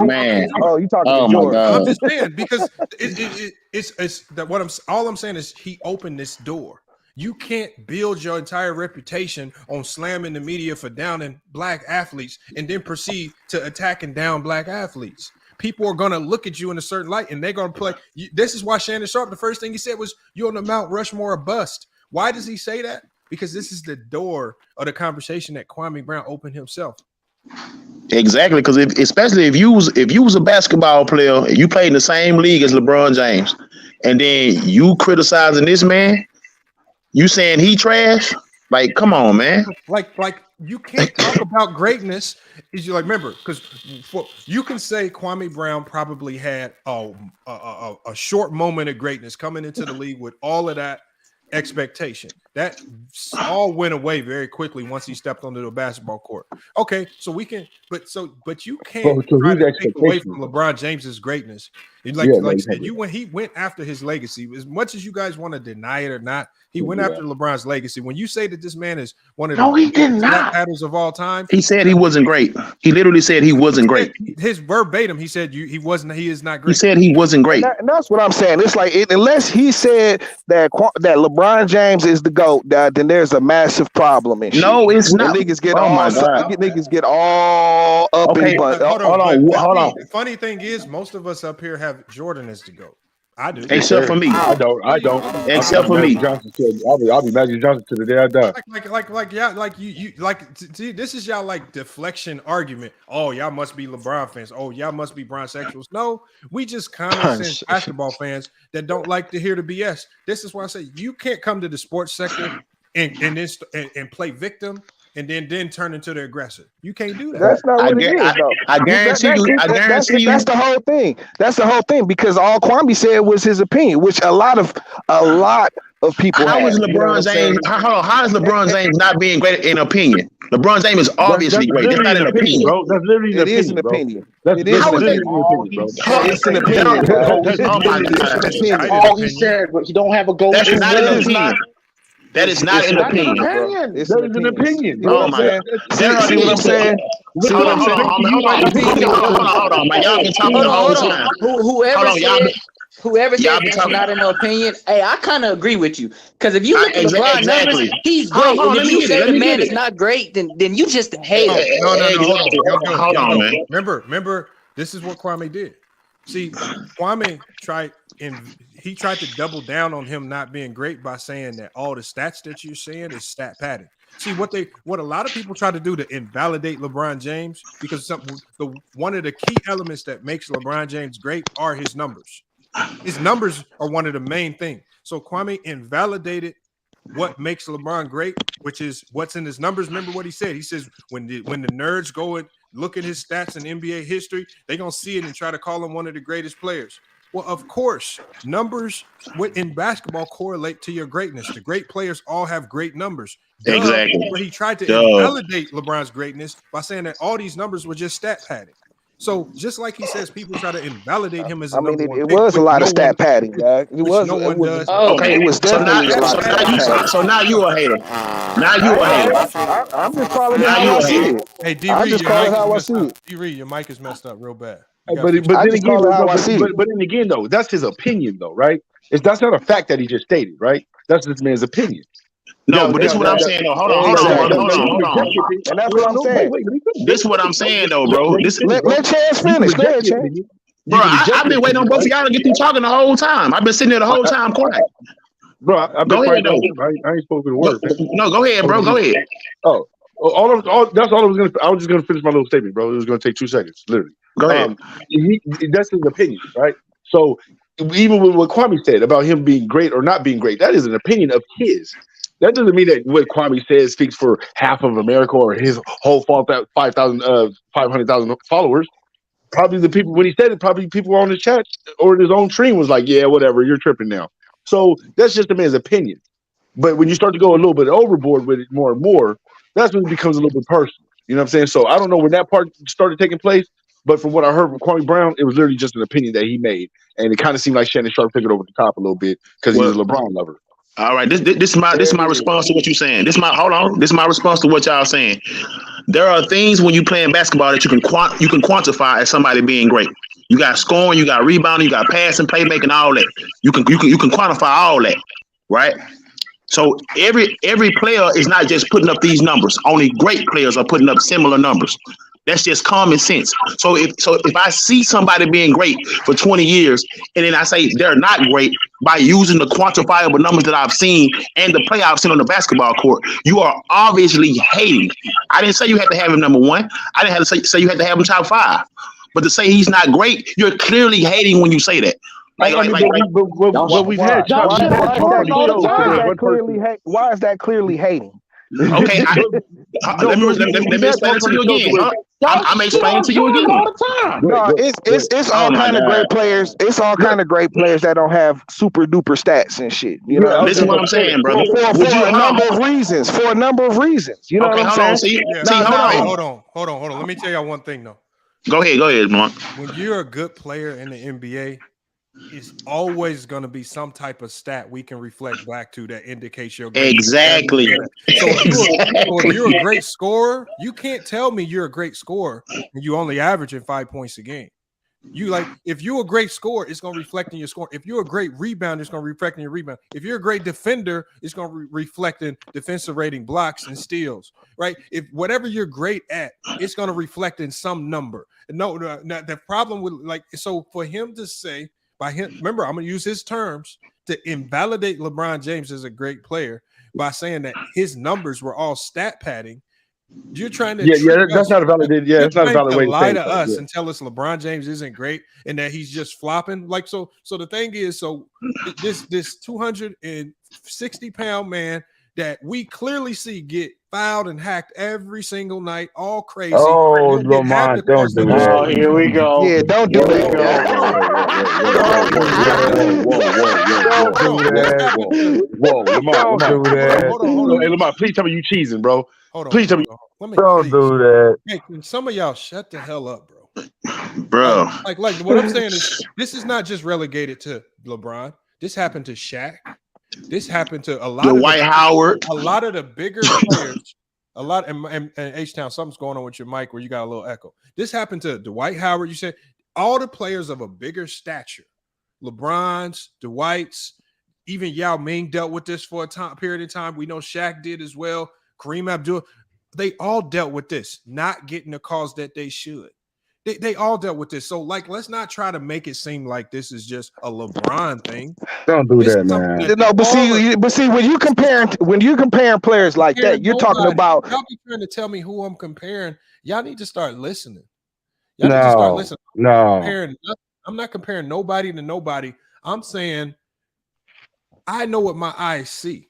Man. Oh, you talking to George? I'm just saying because it's that all I'm saying is he opened this door. You can't build your entire reputation on slamming the media for downing black athletes and then proceed to attack and down black athletes. People are going to look at you in a certain light and they're going to play. This is why Shannon Sharp, the first thing he said was, you're on the Mount Rushmore of bust. Why does he say that? Because this is the door of the conversation that Kwame Brown opened himself. Exactly, because especially if you was a basketball player and you played in the same league as LeBron James, and then you criticizing this man, you saying he trash? Like, come on, man. Like you can't talk about greatness. Is you like remember because you can say Kwame Brown probably had a short moment of greatness coming into the league with all of that expectation. That all went away very quickly once he stepped onto the basketball court. Okay, so we can, but you can't try to take away from LeBron James's greatness. Like I said, when he went after his legacy, as much as you guys want to deny it or not, he went after LeBron's legacy. When you say that this man is one of the black patterns of all time, he said he wasn't great. He literally said he wasn't great. His verbatim, he said he wasn't. He is not great. He said he wasn't great. And that's what I'm saying. It's like unless he said that LeBron James is the GOAT, then there's a massive problem. No, it's not. Niggas get niggas get all up. Okay, hold on. The funny thing is, most of us up here have Jordan as the GOAT. I do. Except for me. I don't. Except for me. I'll be Magic Johnson to the day I die. See, this is y'all like deflection argument. Oh, y'all must be LeBron fans. Oh, y'all must be bronsexuals. No, we just common sense basketball fans that don't like to hear the BS. This is why I say you can't come to the sports sector and play victim and then turn into the aggressor. You can't do that. That's not what it is, though. I guarantee you. I guarantee you. That's the whole thing. That's the whole thing because all Kwame said was his opinion, which a lot of people. How is LeBron James? How is LeBron James not being great in opinion? LeBron James is obviously great. That's not an opinion, bro. That's literally an opinion. It is an opinion. It's an opinion. All he said, but he don't have a goal. That's not an opinion. That is not an opinion. It's an opinion. Oh my God! See what I'm saying? Hold on, man. Y'all been talking the whole time. Whoever said that's not an opinion, hey, I kind of agree with you. Because if you look at LeBron numbers, he's great. And if you say the man is not great, then you just a hater. Hold on, man. Remember, this is what Kwame did. See, Kwame tried to double down on him not being great by saying that all the stats that you're saying is stat padding. See what a lot of people try to do to invalidate LeBron James because one of the key elements that makes LeBron James great are his numbers. His numbers are one of the main things. So Kwame invalidated what makes LeBron great, which is what's in his numbers. Remember what he said? He says when the nerds go and look at his stats in NBA history, they're going to see it and try to call him one of the greatest players. Well, of course, numbers in basketball correlate to your greatness. The great players all have great numbers. Exactly. But he tried to invalidate LeBron's greatness by saying that all these numbers were just stat padding. So just like he says, people try to invalidate him as a number one. It was a lot of stat padding, guys. It was. No one does. Okay, it was definitely a lot of stat padding. So now you a hater. Now you a hater. I'm just calling it how I see it. Hey, D. I Reed, just your call it mic how I is see messed it. up. D. Reed, your mic is messed up real bad. But then again, but then again, though, that's his opinion, though, right? That's not a fact that he just stated, right? That's this man's opinion. No, but this is what I'm saying, though. Hold on. And that's what I'm saying. This is what I'm saying, though, bro. Let Chance finish. Go ahead, Chance. Bro, I've been waiting on both of y'all to get through talking the whole time. I've been sitting there the whole time quiet. Bro, I've been quiet. I ain't spoken a word. No, go ahead, bro. Go ahead. That's all I was gonna. I was just gonna finish my little statement, bro. It was gonna take 2 seconds, literally. Go ahead. That's his opinion, right? So even with what Kwame said about him being great or not being great, that is an opinion of his. That doesn't mean that what Kwame says speaks for half of America or his whole 500,000 followers. Probably the people, when he said it, probably people on the chat or in his own stream was like, yeah, whatever, you're tripping now. So that's just a man's opinion. But when you start to go a little bit overboard with it more and more, that's when it becomes a little bit personal. You know what I'm saying? So I don't know when that part started taking place, but from what I heard from Kwame Brown, it was literally just an opinion that he made. And it kind of seemed like Shannon Sharp took it over the top a little bit because he's a LeBron lover. All right, this is my response to what you're saying. This is my response to what y'all saying. There are things when you playing basketball that you can quantify as somebody being great. You got scoring, you got rebounding, you got passing, playmaking, all that. You can quantify all that, right? So every player is not just putting up these numbers. Only great players are putting up similar numbers. That's just common sense. So if I see somebody being great for 20 years and then I say they're not great by using the quantifiable numbers that I've seen and the play I've seen on the basketball court, you are obviously hating. I didn't say you had to have him number one. I didn't have to say you had to have him top 5. But to say he's not great, you're clearly hating when you say that. Why is that clearly hating? Okay, let me explain it to you again. I'm explaining to you again. No, it's all kind of great players. It's all kind of great players that don't have super duper stats and shit. You know, this is what I'm saying, brother. For a number of reasons. You know what I'm saying? Hold on. Let me tell y'all one thing though. Go ahead, Mark. When you're a good player in the NBA, it's always going to be some type of stat we can reflect back to that indicates you're great. Exactly. So if you're a great scorer, you can't tell me you're a great scorer and you only averaging 5 points a game. If you're a great scorer, it's going to reflect in your score. If you're a great rebounder, it's going to reflect in your rebound. If you're a great defender, it's going to reflect in defensive rating, blocks, and steals. Right? If whatever you're great at, it's going to reflect in some number. No, the problem with so for him to say. By him, remember, I'm going to use his terms to invalidate LeBron James as a great player by saying that his numbers were all stat padding. You're trying to that's not a valid. Yeah, it's not a valid way to lie to us and tell us LeBron James isn't great and that he's just flopping. So the thing is, this 260-pound man that we clearly see get fouled and hacked every single night, all crazy. Oh, Lamont, don't do that. Oh, here we go. Yeah, don't do that. Whoa, Lamont. Hold on. Hey, Lamont, please tell me you cheesing, bro. Please tell me. Don't do that. Hey, can some of y'all shut the hell up, bro? Bro. Like what I'm saying is this is not just relegated to LeBron. This happened to Shaq. This happened to a lot of Dwight Howard. A lot of the bigger players. And H-Town, something's going on with your mic where you got a little echo. This happened to Dwight Howard. You said all the players of a bigger stature. LeBron's, Dwight's, even Yao Ming dealt with this for a period of time. We know Shaq did as well. Kareem Abdul. They all dealt with this, not getting the calls that they should. They all dealt with this. So, let's not try to make it seem like this is just a LeBron thing. Don't do that, man. No, but see, when you comparing players like that, you're talking about. Y'all be trying to tell me who I'm comparing. Y'all need to start listening. Y'all need to start listening. I'm not comparing nobody to nobody. I'm saying I know what my eyes see.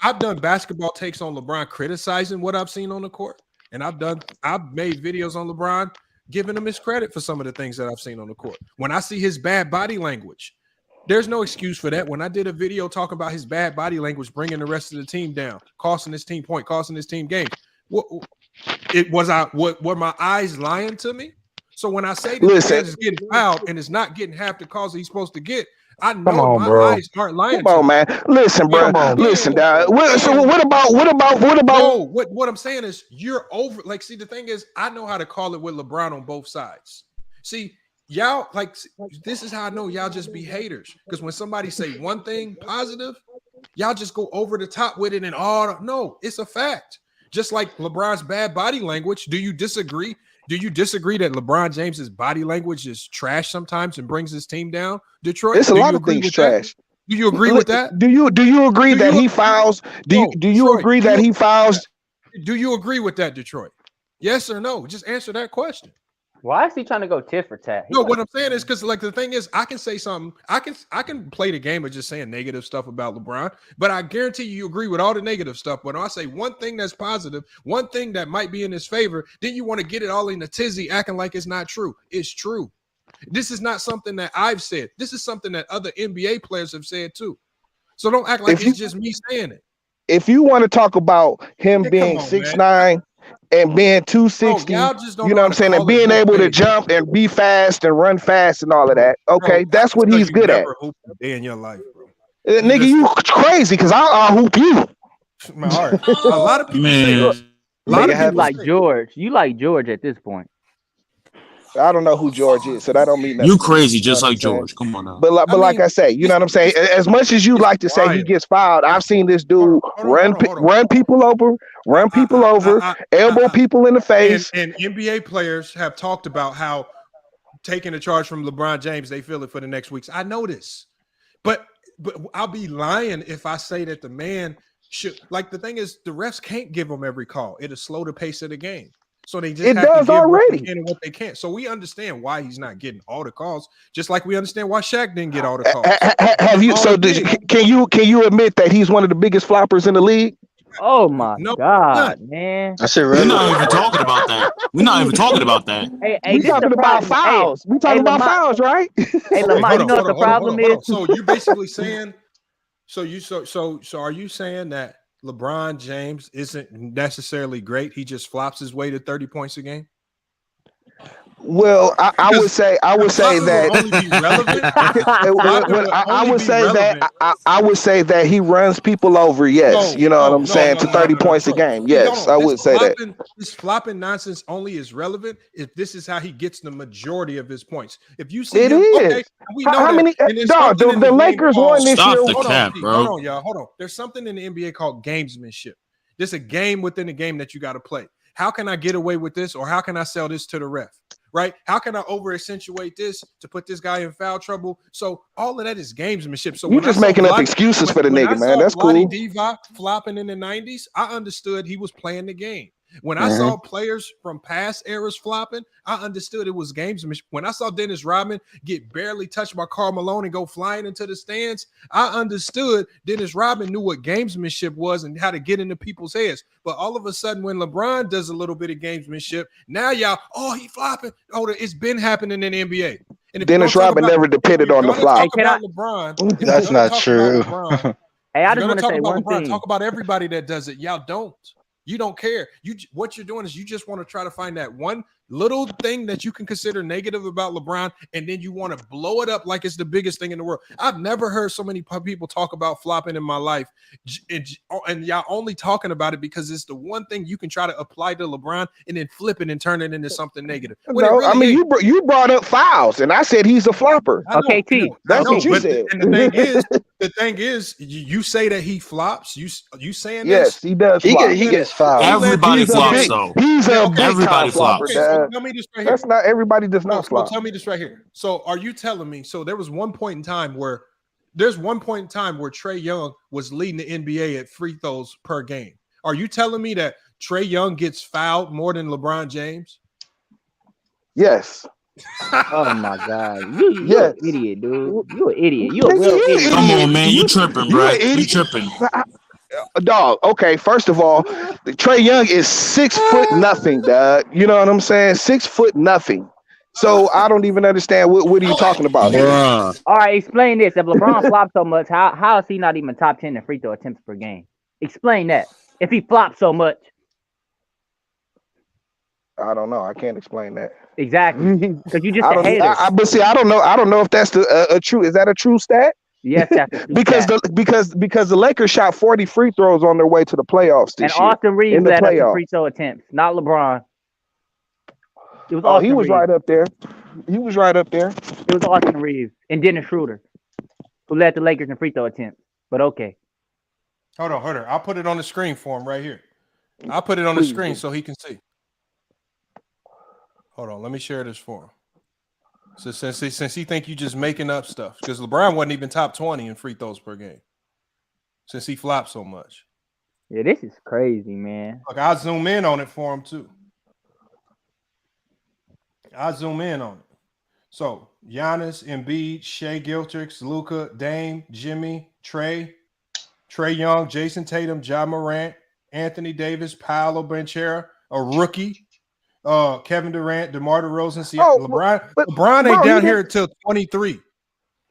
I've done basketball takes on LeBron criticizing what I've seen on the court, and I've made videos on LeBron giving him his credit for some of the things that I've seen on the court. When I see his bad body language, there's no excuse for that. When I did a video talking about his bad body language, bringing the rest of the team down, costing his team point, costing his team game, were my eyes lying to me? So when I say that the man is getting fouled and is not getting half the calls that he's supposed to get, I know my eyes aren't lying. Come on, man. Listen, bro. Listen, dog. So what about? No, what I'm saying is you're over. Like, see, the thing is, I know how to call it with LeBron on both sides. See, y'all, like, this is how I know y'all just be haters. Because when somebody say one thing positive, y'all just go over the top with it and all. No, it's a fact. Just like LeBron's bad body language. Do you disagree? Do you disagree that LeBron James's body language is trash sometimes and brings his team down? Detroit, it's a lot of things trash. Do you agree with that? Do you agree that he fouls? Do you agree that he fouls? Do you agree with that, Detroit? Yes or no? Just answer that question. Why is he trying to go tit for tat? No, what I'm saying is because, like, the thing is, I can say something. I can play the game of just saying negative stuff about LeBron, but I guarantee you agree with all the negative stuff. But when I say one thing that's positive, one thing that might be in his favor, then you want to get it all in a tizzy, acting like it's not true. It's true. This is not something that I've said. This is something that other NBA players have said too. So don't act like it's just me saying it. If you want to talk about him being 6'9" and being 260, you know what I'm saying, and being able to jump and be fast and run fast and all of that, okay, that's what he's good at. Day in your life, bro. Nigga, you crazy because I'll hoop you. A lot of people say, a lot of people like George. You like George at this point. I don't know who George is, so that don't mean nothing. You crazy, just like George. Come on now. But like I say, you know what I'm saying? As much as you like to say he gets fouled, I've seen this dude run people over, elbow people in the face. And NBA players have talked about how taking a charge from LeBron James, they feel it for the next weeks. I know this. But I'll be lying if I say that the man should. Like, the thing is, the refs can't give him every call. It'll slow the pace of the game. So they just have to give what they can and what they can't. So we understand why he's not getting all the calls, just like we understand why Shaq didn't get all the calls. Have you? So can you admit that he's one of the biggest floppers in the league? Oh my God, man! I said, we're not even talking about that. We're not even talking about that. Hey, we talking about fouls. We talking about fouls, right? Hey, Lamar, you know what the problem is? So you're basically saying, so are you saying that LeBron James isn't necessarily great? He just flops his way to 30 points a game? Well, I would say that I would say that he runs people over. Yes, you know what I'm saying, to 30 points a game. Yes, I would say that. This flopping nonsense only is relevant if this is how he gets the majority of his points. If you see it him, is. okay, we know how many? Dog, the Lakers won this year. Hold on, y'all. Hold on. There's something in the NBA called gamesmanship. There's a game within the game that you got to play. How can I get away with this, or how can I sell this to the ref? Right? How can I over accentuate this to put this guy in foul trouble? So all of that is gamesmanship. So you're just making up excuses for the nigga, man. That's cool. Divac flopping in the 90s, I understood he was playing the game. When I saw players from past eras flopping, I understood it was gamesmanship. When I saw Dennis Rodman get barely touched by Karl Malone and go flying into the stands, I understood Dennis Rodman knew what gamesmanship was and how to get into people's heads. But all of a sudden, when LeBron does a little bit of gamesmanship, now y'all, he flopping. Oh, it's been happening in the NBA. And Dennis Rodman never depended on the flop. That's not true. Hey, I just want to say one thing. Talk about everybody that does it. Y'all don't. You don't care. What you're doing is you just want to try to find that one little thing that you can consider negative about LeBron, and then you want to blow it up like it's the biggest thing in the world. I've never heard so many people talk about flopping in my life, and y'all only talking about it because it's the one thing you can try to apply to LeBron and then flip it and turn it into something negative. No, really, I mean you brought up fouls, and I said he's a flopper. Okay, T. That's what you said. And the thing is, you say that he flops. You saying yes, this? He does. He gets fouled. Everybody flops though. He's a big everybody flops. Okay, so tell me this right here. That's not everybody does not flop. Tell me this right here. So are you telling me? So there was one point in time where Trae Young was leading the NBA at free throws per game. Are you telling me that Trae Young gets fouled more than LeBron James? Yes. Oh my God, you an idiot, dude. You an idiot. You a real idiot. Come on, man. You tripping, bro. You tripping. Dog. Okay, first of all, Trae Young is 6 foot nothing, dog. You know what I'm saying? 6 foot nothing. So I don't even understand what are you talking about here. Bruh. All right, explain this. If LeBron flops so much, how is he not even top 10 in free throw attempts per game? Explain that. If he flops so much. I don't know. I can't explain that. Exactly. Because you just I a don't. hater. But see, I don't know. I don't know if that's a true. Is that a true stat? Yes, that's a true because stat. because the Lakers shot 40 free throws on their way to the playoffs this year. And Austin Reeves in the led up the playoffs. free throw attempts, not LeBron. It was He was Reeves. right up there. He was right up there. It was Austin Reeves and Dennis Schroeder who led the Lakers in free throw attempts. But okay. Hold on. I'll put it on the screen for him right here. I'll put it on the screen so he can see. Hold on, let me share this for him. So since he think you just making up stuff, because LeBron wasn't even top 20 in free throws per game. Since he flopped so much. Yeah, this is crazy, man. Look, I'll zoom in on it for him too. I'll zoom in on it. So Giannis, Embiid, Shea Gilchrist, Luka, Dame, Jimmy, Trae Young, Jason Tatum, Ja Morant, Anthony Davis, Paolo Banchero, a rookie. Kevin Durant, DeMar DeRozan. See, LeBron ain't down here until 23.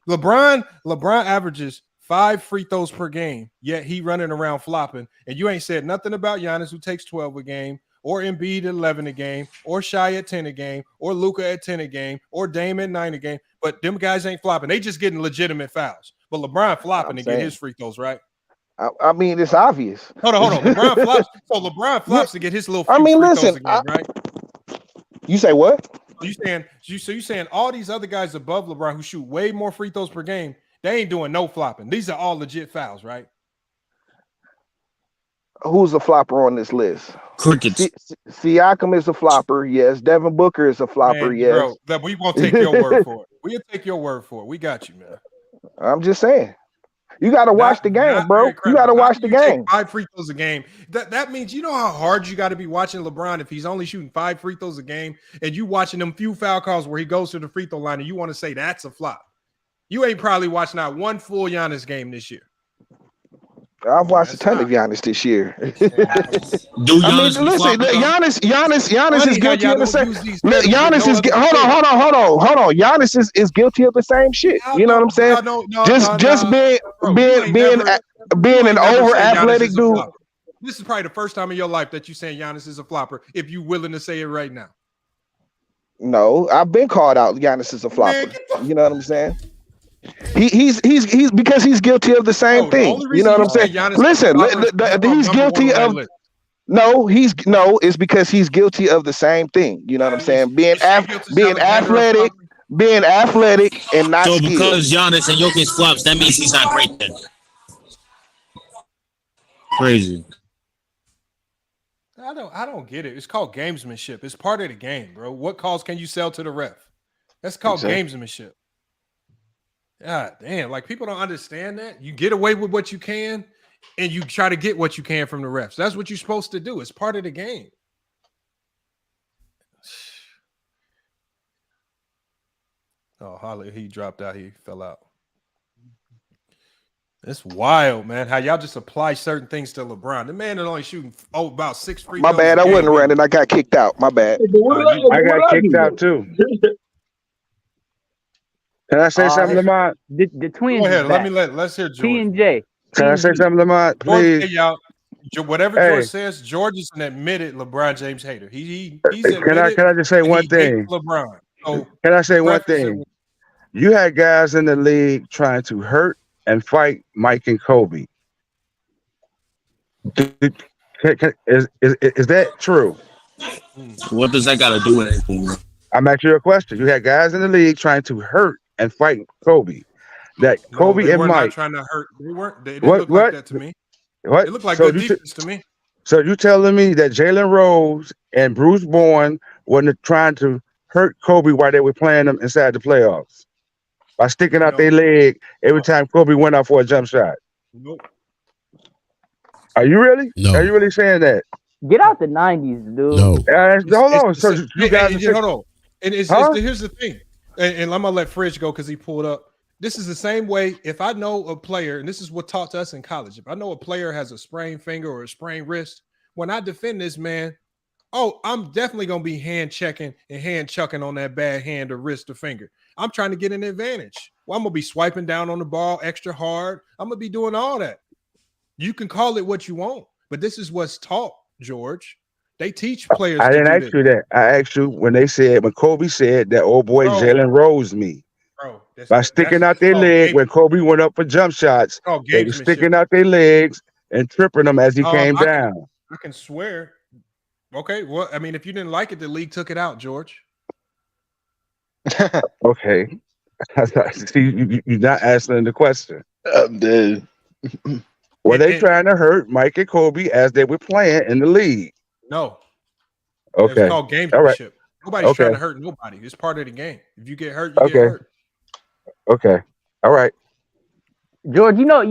LeBron averages 5 free throws per game, yet he running around flopping. And you ain't said nothing about Giannis, who takes 12 a game, or Embiid at 11 a game, or Shai at 10 a game, or Luka at 10 a game, or Dame at 9 a game. But them guys ain't flopping. They just getting legitimate fouls. But LeBron flopping to get his free throws, right? I mean, it's obvious. Hold on. LeBron flops. So LeBron flops to get his little free throws again, right? You say what? You saying all these other guys above LeBron who shoot way more free throws per game, they ain't doing no flopping. These are all legit fouls, right? Who's a flopper on this list? Crickets. Siakam is a flopper, yes. Devin Booker is a flopper, man, yes. Bro, we won't take your word for it. We'll take your word for it. We got you, man. I'm just saying. You got to watch the game, bro. You got to watch the game. 5 free throws a game. That means you know how hard you got to be watching LeBron if he's only shooting 5 free throws a game and you watching them few foul calls where he goes to the free throw line and you want to say that's a flop. You ain't probably watched not one full Giannis game this year. I've watched a ton of Giannis this year. Listen, Giannis is guilty of the same. Giannis is hold on. Giannis is guilty of the same shit. You know what I'm saying? Just being an over athletic dude. This is probably the first time in your life that you're saying Giannis is a flopper. If you're willing to say it right now. No, I've been called out. Giannis is a flopper. You know what I'm saying? He's because he's guilty of the same thing. You know what I'm saying? Listen, he's guilty of it's because he's guilty of the same thing. You know what I'm saying? Being athletic and not so skilled. Because Giannis and Jokic flops, that means he's not great then. Crazy. I don't get it. It's called gamesmanship. It's part of the game, bro. What calls can you sell to the ref? That's called gamesmanship. God damn, like people don't understand that. You get away with what you can and you try to get what you can from the refs. That's what you're supposed to do. It's part of the game. Oh, Holly, he dropped out. He fell out. It's wild, man. How y'all just apply certain things to LeBron. The man is only shooting about 6 free throws. My bad. I wasn't running. I got kicked out. My bad. I got kicked out too. Can I say something, Lamont? The Twins. Go ahead. Let's hear George. T&J. Can I say something, Lamont? Please. George, whatever George says, George is an admitted LeBron James hater. He's can I just say one thing? LeBron. So can I say one thing? You had guys in the league trying to hurt and fight Mike and Kobe. Is that true? What does that got to do with anything? I'm asking you a question. You had guys in the league trying to hurt and fight Kobe. Kobe and Mike. Not trying to hurt. They weren't. They didn't look like that to me. What? It looked like good defense to me. So you telling me that Jalen Rose and Bruce Bowen weren't trying to hurt Kobe while they were playing them inside the playoffs by sticking out their leg every time Kobe went out for a jump shot? Nope. Are you really? No. Are you really saying that? Get out the 90s, dude. No. Hold on. So you guys hold on. And here's the thing, and I'm gonna let Fridge go because he pulled up. This is the same way. If I know a player, and this is what taught to us in college, if I know a player has a sprained finger or a sprained wrist, when I defend this man, I'm definitely gonna be hand checking and hand chucking on that bad hand or wrist or finger. I'm trying to get an advantage. Well, I'm gonna be swiping down on the ball extra hard. I'm gonna be doing all that. You can call it what you want, but this is what's taught, George. They teach players. I didn't ask you that. I asked you when Kobe said that old boy Jalen Rose me. Bro, by sticking out their leg when Kobe went up for jump shots. They were sticking out their legs and tripping them as he came down. I can swear. Okay, well, I mean, if you didn't like it, the league took it out, George. Okay. See, you're not answering the question. I'm dead. Were they trying to hurt Mike and Kobe as they were playing in the league? No. Okay. It's called gamesmanship. All right. Nobody's trying to hurt nobody. It's part of the game. If you get hurt, you get hurt. Okay. All right. George, you know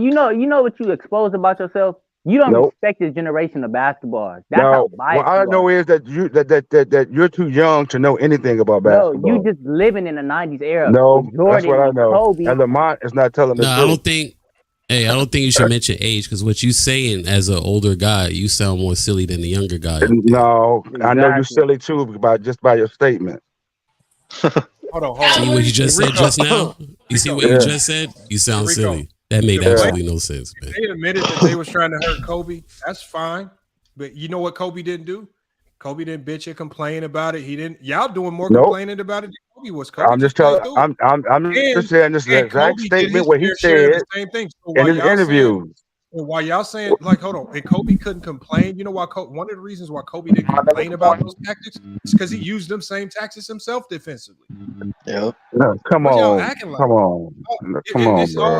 what you exposed about yourself? You don't respect this generation of basketball. That's how biased what I know is that you're too young to know anything about basketball. No, you just living in the 90s era. No, Jordan, that's what I know. Kobe. And Lamont is not telling the truth. I don't think you should mention age because what you saying as an older guy, you sound more silly than the younger guy. No, exactly. I know you're silly too by your statement. Hold on. See what you just said just now? You see what you just said? You sound silly. That made absolutely no sense, man. They admitted that they was trying to hurt Kobe. That's fine. But you know what Kobe didn't do? Kobe didn't bitch and complain about it. He didn't. Y'all doing more complaining about it than Kobe was. Kobe I'm just telling. I'm just saying this exact statement what he said the same thing. So in his interviews. And while y'all saying hold on, and Kobe couldn't complain. You know why? One of the reasons why Kobe didn't complain about those tactics is because he used them same tactics himself defensively. Yep. Come on, bro.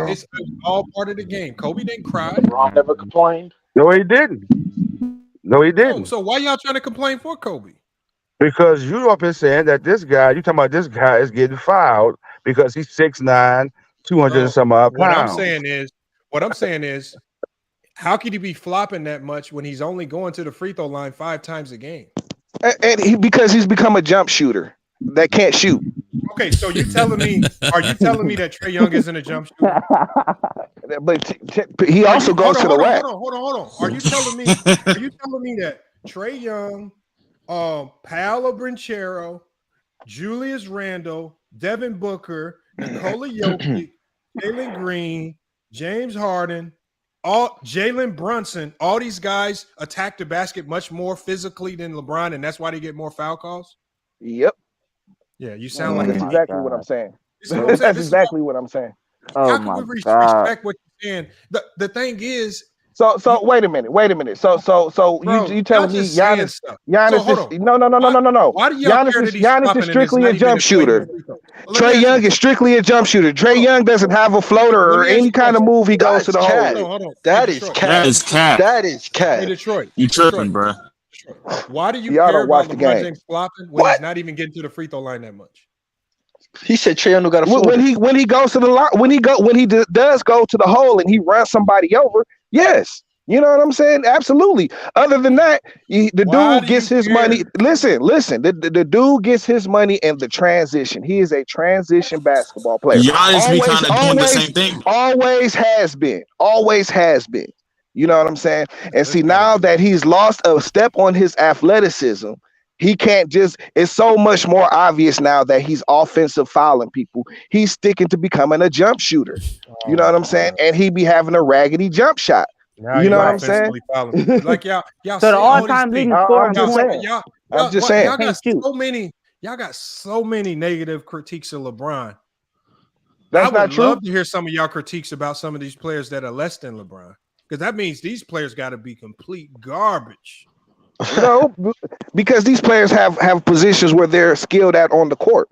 It's all part of the game. Kobe didn't cry. Ron never complained. No, he didn't. So why y'all trying to complain for Kobe? Because you up here saying that you talking about this guy is getting fouled because he's 6'9", 200 and some odd pounds. What I'm saying is, how could he be flopping that much when he's only going to the free throw line 5 times a game? And because he's become a jump shooter that can't shoot. Okay, so are you telling me that Trae Young isn't a jump shooter? But he also goes to the rack. Hold on. Are you telling me that Trae Young, Paolo Banchero, Julius Randle, Devin Booker, Nikola Jokic, Jalen Green, James Harden, Jalen Brunson, all these guys attack the basket much more physically than LeBron, and that's why they get more foul calls? Yep. Yeah, you sound like that's exactly what I'm saying. That's exactly what I'm saying. How can we respect what you're saying? The thing is, so wait a minute. So bro, you telling me Giannis is no. Why do y'all care that Giannis is strictly a jump shooter. Trae Young is strictly a jump shooter. Trae Young doesn't have a floater or any kind of move. He goes to the hole. That is cat. That is cat. Hey, Detroit. You tripping, bro. Why do you care about LeBron James flopping when he's not even getting to the free throw line that much? He said Trae Young got a floater. When he goes to the line, when he does go to the hole and he runs somebody over, yes. You know what I'm saying? Absolutely. Other than that, the dude gets his money. Listen. The dude gets his money in the transition. He is a transition basketball player. Giannis be kind of doing the same thing. Always has been. You know what I'm saying? And see, now that he's lost a step on his athleticism, he can't just. It's so much more obvious now that he's offensive fouling people. He's sticking to becoming a jump shooter. You know what I'm saying? And he be having a raggedy jump shot. Now you know what I'm saying? Like y'all so the all-time leading scorer. I'm just saying. Y'all got so many negative critiques of LeBron. That's not true. I would love to hear some of y'all critiques about some of these players that are less than LeBron, because that means these players got to be complete garbage. No, because these players have positions where they're skilled at on the court.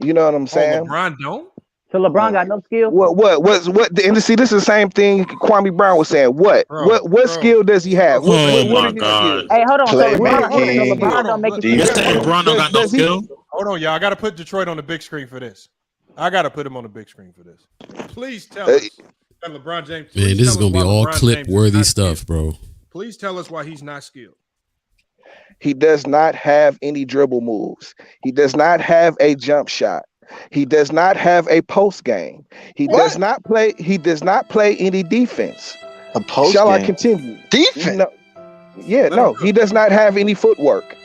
You know what I'm saying? LeBron don't. So LeBron got no skill. What? And see, this is the same thing Kwame Brown was saying. What skill does he have? Oh my God! Hey, hold on. So LeBron don't make it. LeBron don't got no skill. Hold on, y'all. I got to put Detroit on the big screen for this. Please tell us that LeBron James. Man, this is gonna be all clip-worthy stuff, bro. Please tell us why he's not skilled. He does not have any dribble moves. He does not have a jump shot. He does not have a post game. He does not play. He does not play any defense. A post Shall I game continue? defense. No. Yeah, no. He does not have any footwork.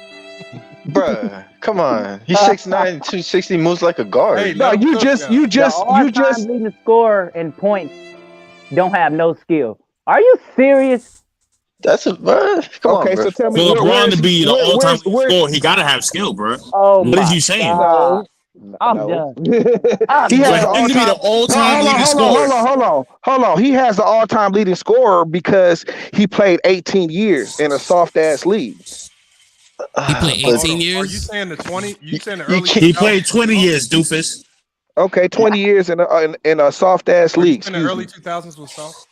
Bruh, come on. He's 6'9", 260, moves like a guard. Hey, No, you just leading scorer in points don't have no skill. Are you serious? That's a come on, bro. So tell me, For LeBron to be the all-time where's scorer, he gotta have skill, bro. Oh What is you saying? God. I'm done. He has the all-time leading scorer. Hold on. He has the all-time leading scorer because he played 18 years in a soft-ass league. He played 18 years? Are you saying the 20? You saying the early? He played 20 years, doofus. Okay, 20 years in a soft-ass league. In the early 2000s was soft?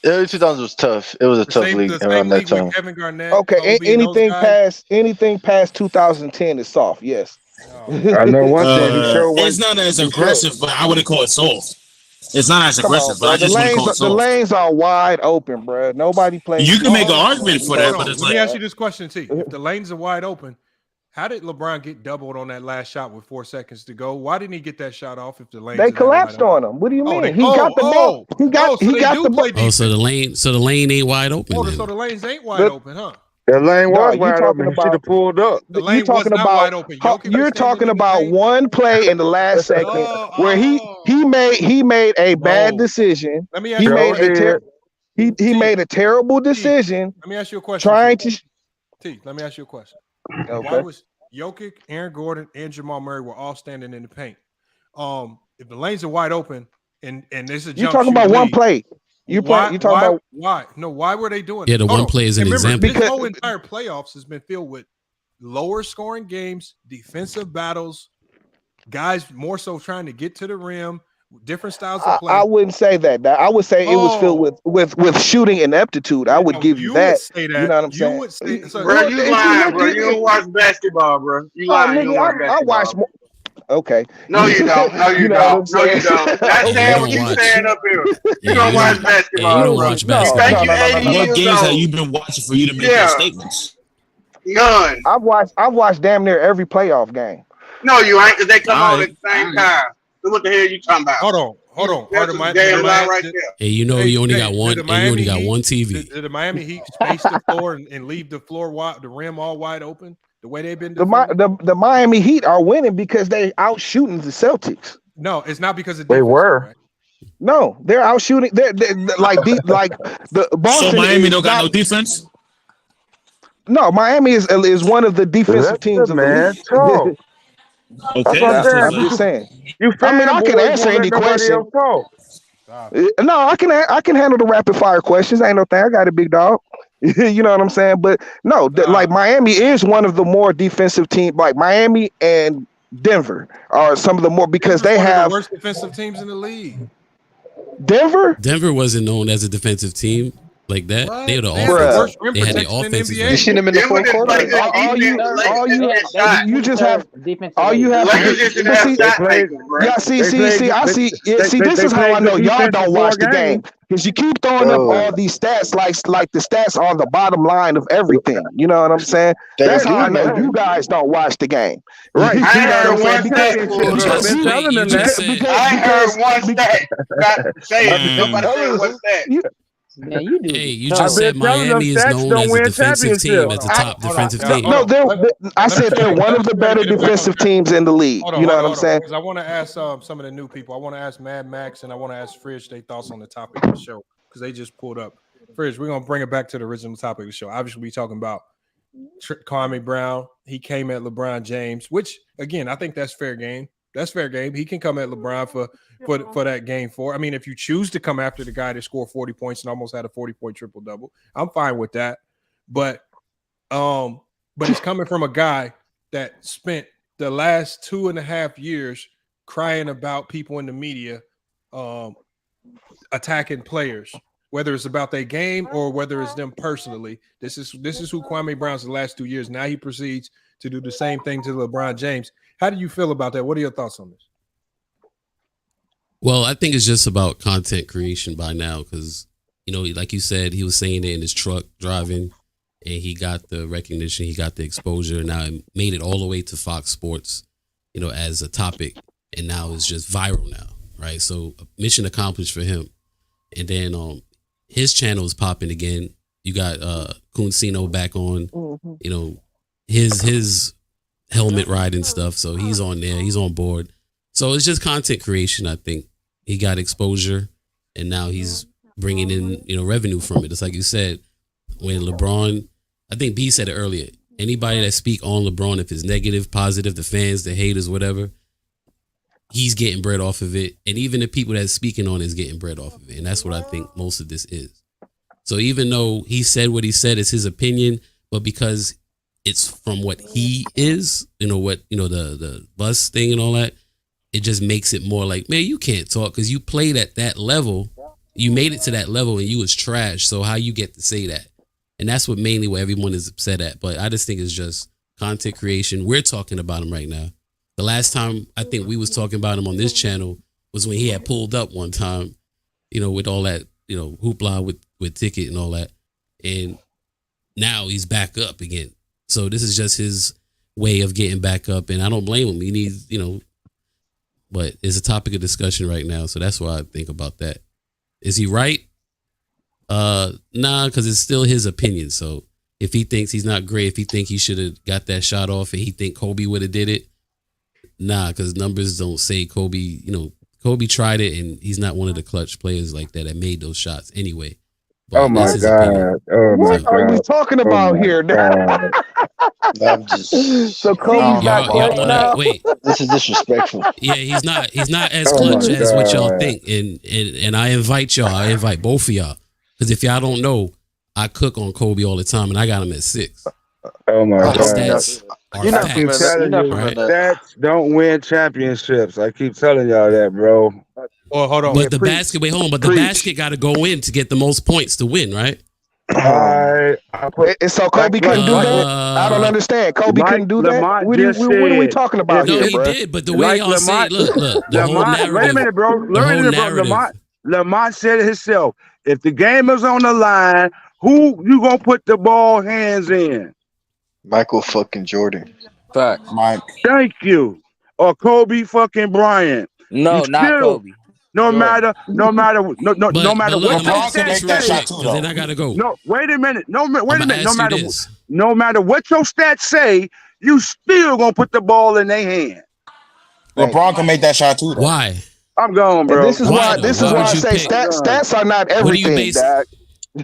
Early 2000s was tough. It was a tough league around that time. Kevin Garnett, Okay, Kobe, anything past 2010 is soft. Yes. I know one thing. He showed one. It's not as aggressive, but I wouldn't call it soft. It's not as aggressive, but I just wouldn't call it the soft. lanes are wide open, bro. Nobody plays. You can make an argument for that, but it's Let me like ask you this question, T. If the lanes are wide open, how did LeBron get doubled on that last shot with 4 seconds to go? Why didn't he get that shot off if the lanes? They collapsed on him. What do you mean? He got the ball. He got the ball. Oh, so the lane ain't wide open. Oh, then. so the lanes ain't wide open, huh? The lane was you wide talking open. He should have pulled up. The lane was not wide open. You're talking about one play in the last second where he made a bad decision. Let me ask you he made a terrible decision. Let me ask you a question. Let me ask you a question. Okay. Why was Jokic, Aaron Gordon, and Jamal Murray were all standing in the paint? If the lanes are wide open and there's a jump, you're talking about one play. Why? No, why were they doing Yeah, it? the one play is an example. This whole entire playoffs has been filled with lower scoring games, defensive battles, guys more so trying to get to the rim, different styles of play. I wouldn't say that. I would say it was filled with shooting ineptitude. I would give you that. Would say that. You know what I'm saying? You would say, bro, you lying, bro. You don't watch basketball, bro. You lying. You don't watch basketball. I watch more. Okay. No, you don't. No, you don't. No, you don't. That's saying what you saying up here. You don't watch basketball. You don't watch basketball. Thank you, 80 what games years have old. you been watching for you to make those statements? None. I've watched damn near every playoff game. No, you ain't, because they come on at the same time. So what the hell are you talking about? Hold on. That's a damn lie right there. Hey, you know you only got one. And you only got one TV. Did the Miami Heat space the floor and leave the floor wide, the rim all wide open? The way they've been the Miami Heat are winning because they out shooting the Celtics. No, it's not because of they were. Right? No, they're out shooting. They're like the Boston. So Miami don't got no defense. No, Miami is one of the defensive teams in the league. Okay, I'm just saying. I can answer any question. No, I can handle the rapid fire questions. Ain't no thing. I got a big dog. You know what I'm saying? But no, like Miami is one of the more defensive teams. Like Miami and Denver are some of the more because they have the worst defensive teams in the league. Denver wasn't known as a defensive team like that. What? They were the They had the offensive. worst rim They had the protection in the offensive. NBA. You seen him in the fourth quarter? you just have this is how I know y'all don't watch the game. Because you keep throwing up all these stats like the stats on the bottom line of everything. You know what I'm saying? That's how I know you guys don't watch the game. Right. I heard one stat. I heard one stat. Say it. Nobody said one stat. Man, you do. Hey, you just said Miami is known as a defensive team, as a top defensive team. No, I said they're one of the better defensive teams in the league. You know what I'm saying? Because I want to ask some of the new people. I want to ask Mad Max and I want to ask Fridge their thoughts on the topic of the show because they just pulled up. Fridge, we're gonna bring it back to the original topic of the show. Obviously, we're talking about Kwame Brown. He came at LeBron James, which again, I think that's fair game. That's fair game. He can come at LeBron for that game 4. I mean, if you choose to come after the guy that scored 40 points and almost had a 40-point triple-double, I'm fine with that. But it's coming from a guy that spent the last 2.5 years crying about people in the media attacking players, whether it's about their game or whether it's them personally. This is who Kwame Brown's the last 2 years. Now he proceeds to do the same thing to LeBron James. How do you feel about that? What are your thoughts on this? Well, I think it's just about content creation by now because, like you said, he was saying it in his truck driving and he got the recognition, he got the exposure. Now it made it all the way to Fox Sports, as a topic, and now it's just viral now, right? So mission accomplished for him. And then his channel is popping again. You got Kuncino back on, his helmet ride and stuff. So he's on there, he's on board. So it's just content creation. I think he got exposure, and now he's bringing in revenue from it. It's like you said, when LeBron, I think B said it earlier, anybody that speak on LeBron, if it's negative, positive, the fans, the haters, whatever, he's getting bread off of it. And even the people that's speaking on it is getting bread off of it. And that's what I think most of this is. So even though he said what he said, it's his opinion, but because it's from what he is, the bus thing and all that, it just makes it more like, man, you can't talk because you played at that level. You made it to that level and you was trash. So how you get to say that? And that's what everyone is upset at. But I just think it's just content creation. We're talking about him right now. The last time I think we was talking about him on this channel was when he had pulled up one time, with all that, hoopla with Ticket and all that. And now he's back up again. So this is just his way of getting back up. And I don't blame him. He needs, but it's a topic of discussion right now. So that's why I think about that. Is he right? Nah, because it's still his opinion. So if he thinks he's not great, if he think he should have got that shot off and he think Kobe would have did it, nah, because numbers don't say Kobe, Kobe tried it and he's not one of the clutch players like that made those shots anyway. But oh my God. What are we talking about here? I'm just so Kobe's not clutch now? Wait. This is disrespectful. Yeah, he's not as clutch as what y'all think. And I invite both of y'all. Because if y'all don't know, I cook on Kobe all the time and I got him at 6. Oh my God. Stats Stats don't win championships. I keep telling y'all that, bro. Well, hold on. But the basket, the basket got to go in to get the most points to win, right? So Kobe couldn't do that? I don't understand. Kobe couldn't do that? What are we talking about here, he did, but the way y'all say, look, the whole narrative. Wait a minute, bro. Lamont said it himself. If the game is on the line, who you gonna put the ball hands in? Michael fucking Jordan. Fact, Mike. Thank you. Or Kobe fucking Bryant. No, not Kobe. No matter what LeBron can make that shot too, though. Then I gotta go. No, wait a minute. No matter what your stats say, you still gonna put the ball in their hand. LeBron can make that shot too, though. Why? I'm going, bro. And this is why I say stats are not everything, Dad.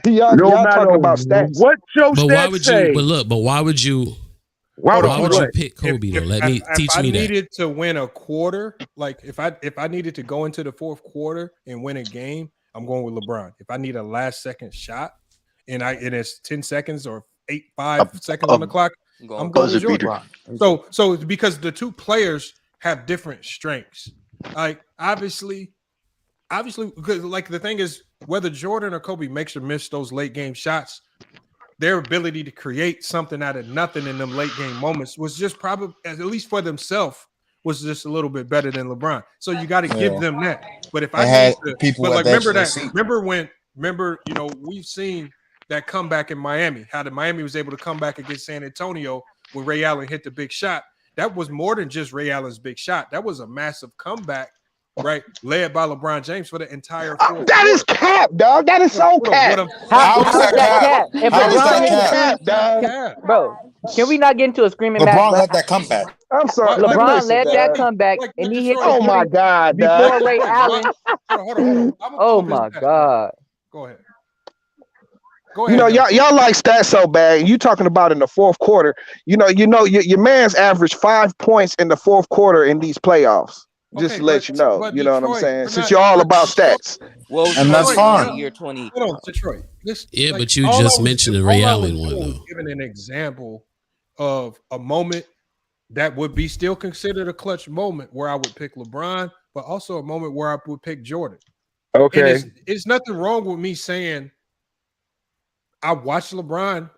Y'all talking about stats. What your stats say? But why would you? Why would you pick Kobe though? Teach me that. If I needed to win a quarter, like if I needed to go into the fourth quarter and win a game, I'm going with LeBron. If I need a last second shot and it's 10 seconds or 5 seconds on the clock, I'm going with Jordan. So it's because the two players have different strengths. Like obviously, because like the thing is, whether Jordan or Kobe makes or miss those late game shots, their ability to create something out of nothing in them late game moments was just probably, at least for themselves, was just a little bit better than LeBron. So you got to give them that. But if I had people, but like remember, we've seen that comeback in Miami, how the Miami was able to come back against San Antonio when Ray Allen hit the big shot. That was more than just Ray Allen's big shot. That was a massive comeback, right? Led by LeBron James for the entire fourth. That is cap, dog. That is so cap. How is that cap? If LeBron cap, dog. Bro, can we not get into a screaming match? LeBron led that comeback. I'm sorry. LeBron led that comeback, and he hit. Oh my God, before Ray Allen. Hold on. Oh my God. Go ahead. Y'all like stats so bad. You talking about in the fourth quarter? Your man's averaged 5 points in the fourth quarter in these playoffs. Just to let you know. You know what I'm saying? Since you're all about stats. Well, and that's fine. Year 20. Hold on, Detroit. But you just mentioned the Ray Allen one though. Giving an example of a moment that would be still considered a clutch moment where I would pick LeBron, but also a moment where I would pick Jordan. Okay. And it's nothing wrong with me saying I watched LeBron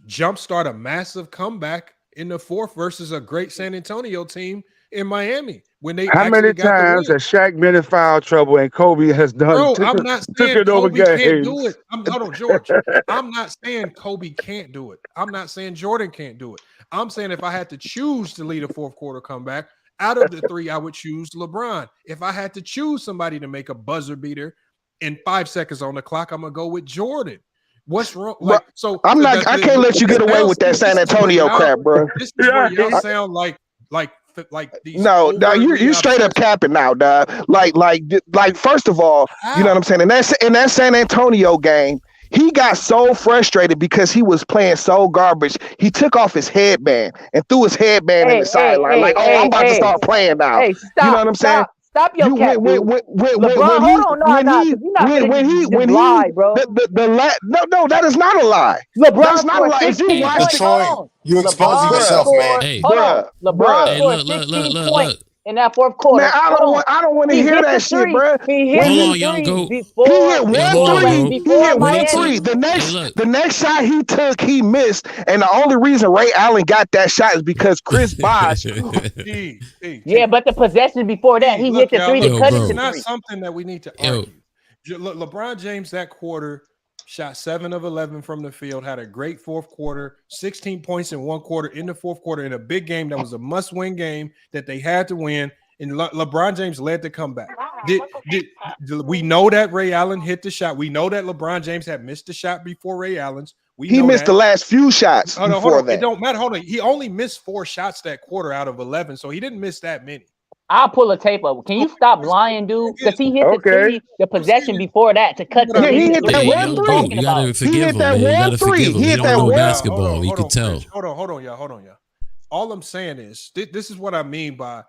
jumpstart a massive comeback in the fourth versus a great San Antonio team in Miami. when they how many times has Shaq been in foul trouble and Kobe has done I'm not took saying it over Kobe can't do games? it. Hold on, George. I'm not saying Kobe can't do it. I'm not saying Jordan can't do it. I'm saying if I had to choose to lead a fourth quarter comeback, out of the three, I would choose LeBron. If I had to choose somebody to make a buzzer beater in 5 seconds on the clock, I'm gonna go with Jordan. What's wrong? Like, so I'm not. I can't let you get away with that San Antonio crap, bro. This is where y'all sound like these. No, you straight up capping now, dog. Like, first of all, you know what I'm saying? In that San Antonio game, he got so frustrated because he was playing so garbage. He took off his headband and threw his headband in the sideline. I'm about to start playing now. Hey, stop, you know what I'm saying? Stop your cap, dude. LeBron, hold on, when lie, bro. No, that is not a lie. LeBron That's not a lie. If you watch Detroit, you exposing yourself, man. Hey, hold on. LeBron hey, scored 16 points in that fourth quarter. Man, I don't want to hear that shit, bro. He hit Hold on, the young three goat. before. He hit one three. Before He hit Miami. one three. The next shot he took, he missed. And the only reason Ray Allen got that shot is because Chris Bosh. Yeah, but the possession before that, he hit the three to cut it to It's not three. something that we need to argue. LeBron James that quarter shot 7 of 11 from the field, had a great fourth quarter, 16 points in one quarter in the fourth quarter in a big game that was a must-win game that they had to win. And LeBron James led the comeback. Did we know that Ray Allen hit the shot? We know that LeBron James had missed the shot before Ray Allen's. He missed the last few shots before that. It don't matter. Hold on. He only missed 4 shots that quarter out of 11, so he didn't miss that many. I'll pull a tape up. Can you stop lying, dude? Because he hit the possession before that to cut the he hit that one three. You gotta forgive him, man. You gotta forgive him. He don't know basketball. You can tell. Hold on, y'all. All I'm saying is this is what I mean by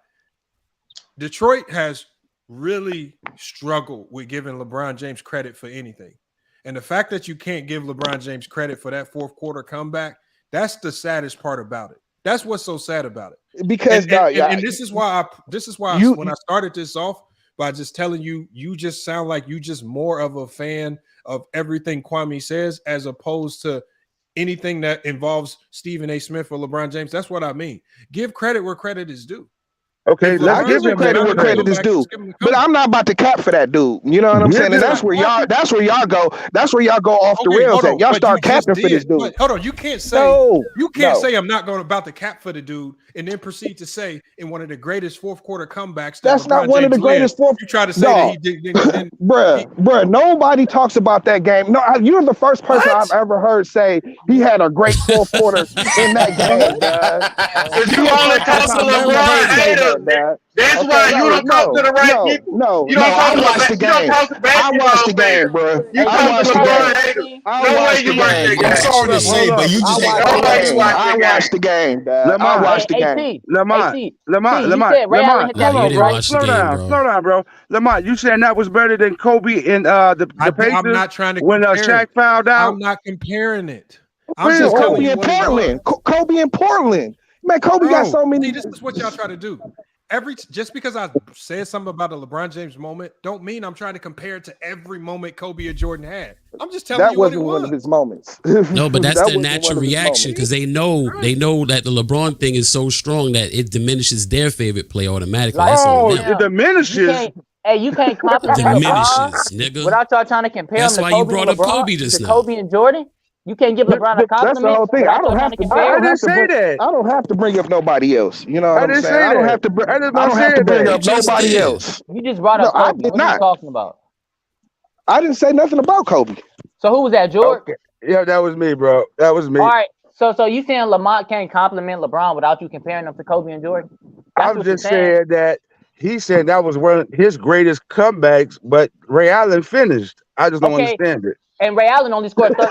Detroit has really struggled with giving LeBron James credit for anything. And the fact that you can't give LeBron James credit for that fourth quarter comeback, that's the saddest part about it. That's what's so sad about it. Because and this is why when I started this off by just telling you, you just sound like you just more of a fan of everything Kwame says as opposed to anything that involves Stephen A. Smith or LeBron James. That's what I mean. Give credit where credit is due. Okay, let's give him credit where credit is due. But I'm not about to cap for that dude. You know what I'm saying? And that's where y'all go. That's where y'all go off the rails at. Y'all start capping for this dude. Hold on, you can't say say I'm not going about to cap for the dude and then proceed to say in one of the greatest fourth quarter comebacks. That's LeBron not one of the James greatest fourth. You try to say that he didn't. Bruh, nobody talks about that game. No, you're the first person I've ever heard say he had a great fourth quarter in that game, Because you only talk to LeBron haters. That's why you don't talk to the right people. No, I watched the game. I watched the game, bro. I watched the game. No way you watched the game. I'm sorry to say, but you just I watched the game, dog. I watched the game. Lamont, slow down, bro. Lamont, you saying that was better than Kobe in the Pacers? I'm not trying to when Shaq fouled out. I'm not comparing it. I'm just Kobe in Portland. Kobe in Portland. Man, Kobe got so many. See, this is what y'all try to do. Just because I said something about the LeBron James moment, don't mean I'm trying to compare it to every moment Kobe or Jordan had. I'm just telling you what it was. That wasn't one of his moments. No, but that's their natural reaction because they know that the LeBron thing is so strong that it diminishes their favorite play automatically. It diminishes. You can't compliment diminishes, nigga. Without y'all trying to compare That's him why to you Kobe brought up Kobe just now. Kobe and Jordan. You can't give LeBron a compliment. That's the whole thing. I don't have to compare. I didn't say that. I don't have to bring up nobody else. You know what I'm saying? I don't have to bring up nobody else. You just brought up Kobe. I did what not. are you talking about? I didn't say nothing about Kobe. So who was that, George? Okay. Yeah, that was me, bro. That was me. All right. So you saying Lamont can't compliment LeBron without you comparing them to Kobe and Jordan? I'm just saying that he said that was one of his greatest comebacks, but Ray Allen finished. I just don't understand it. And Ray Allen only scored 3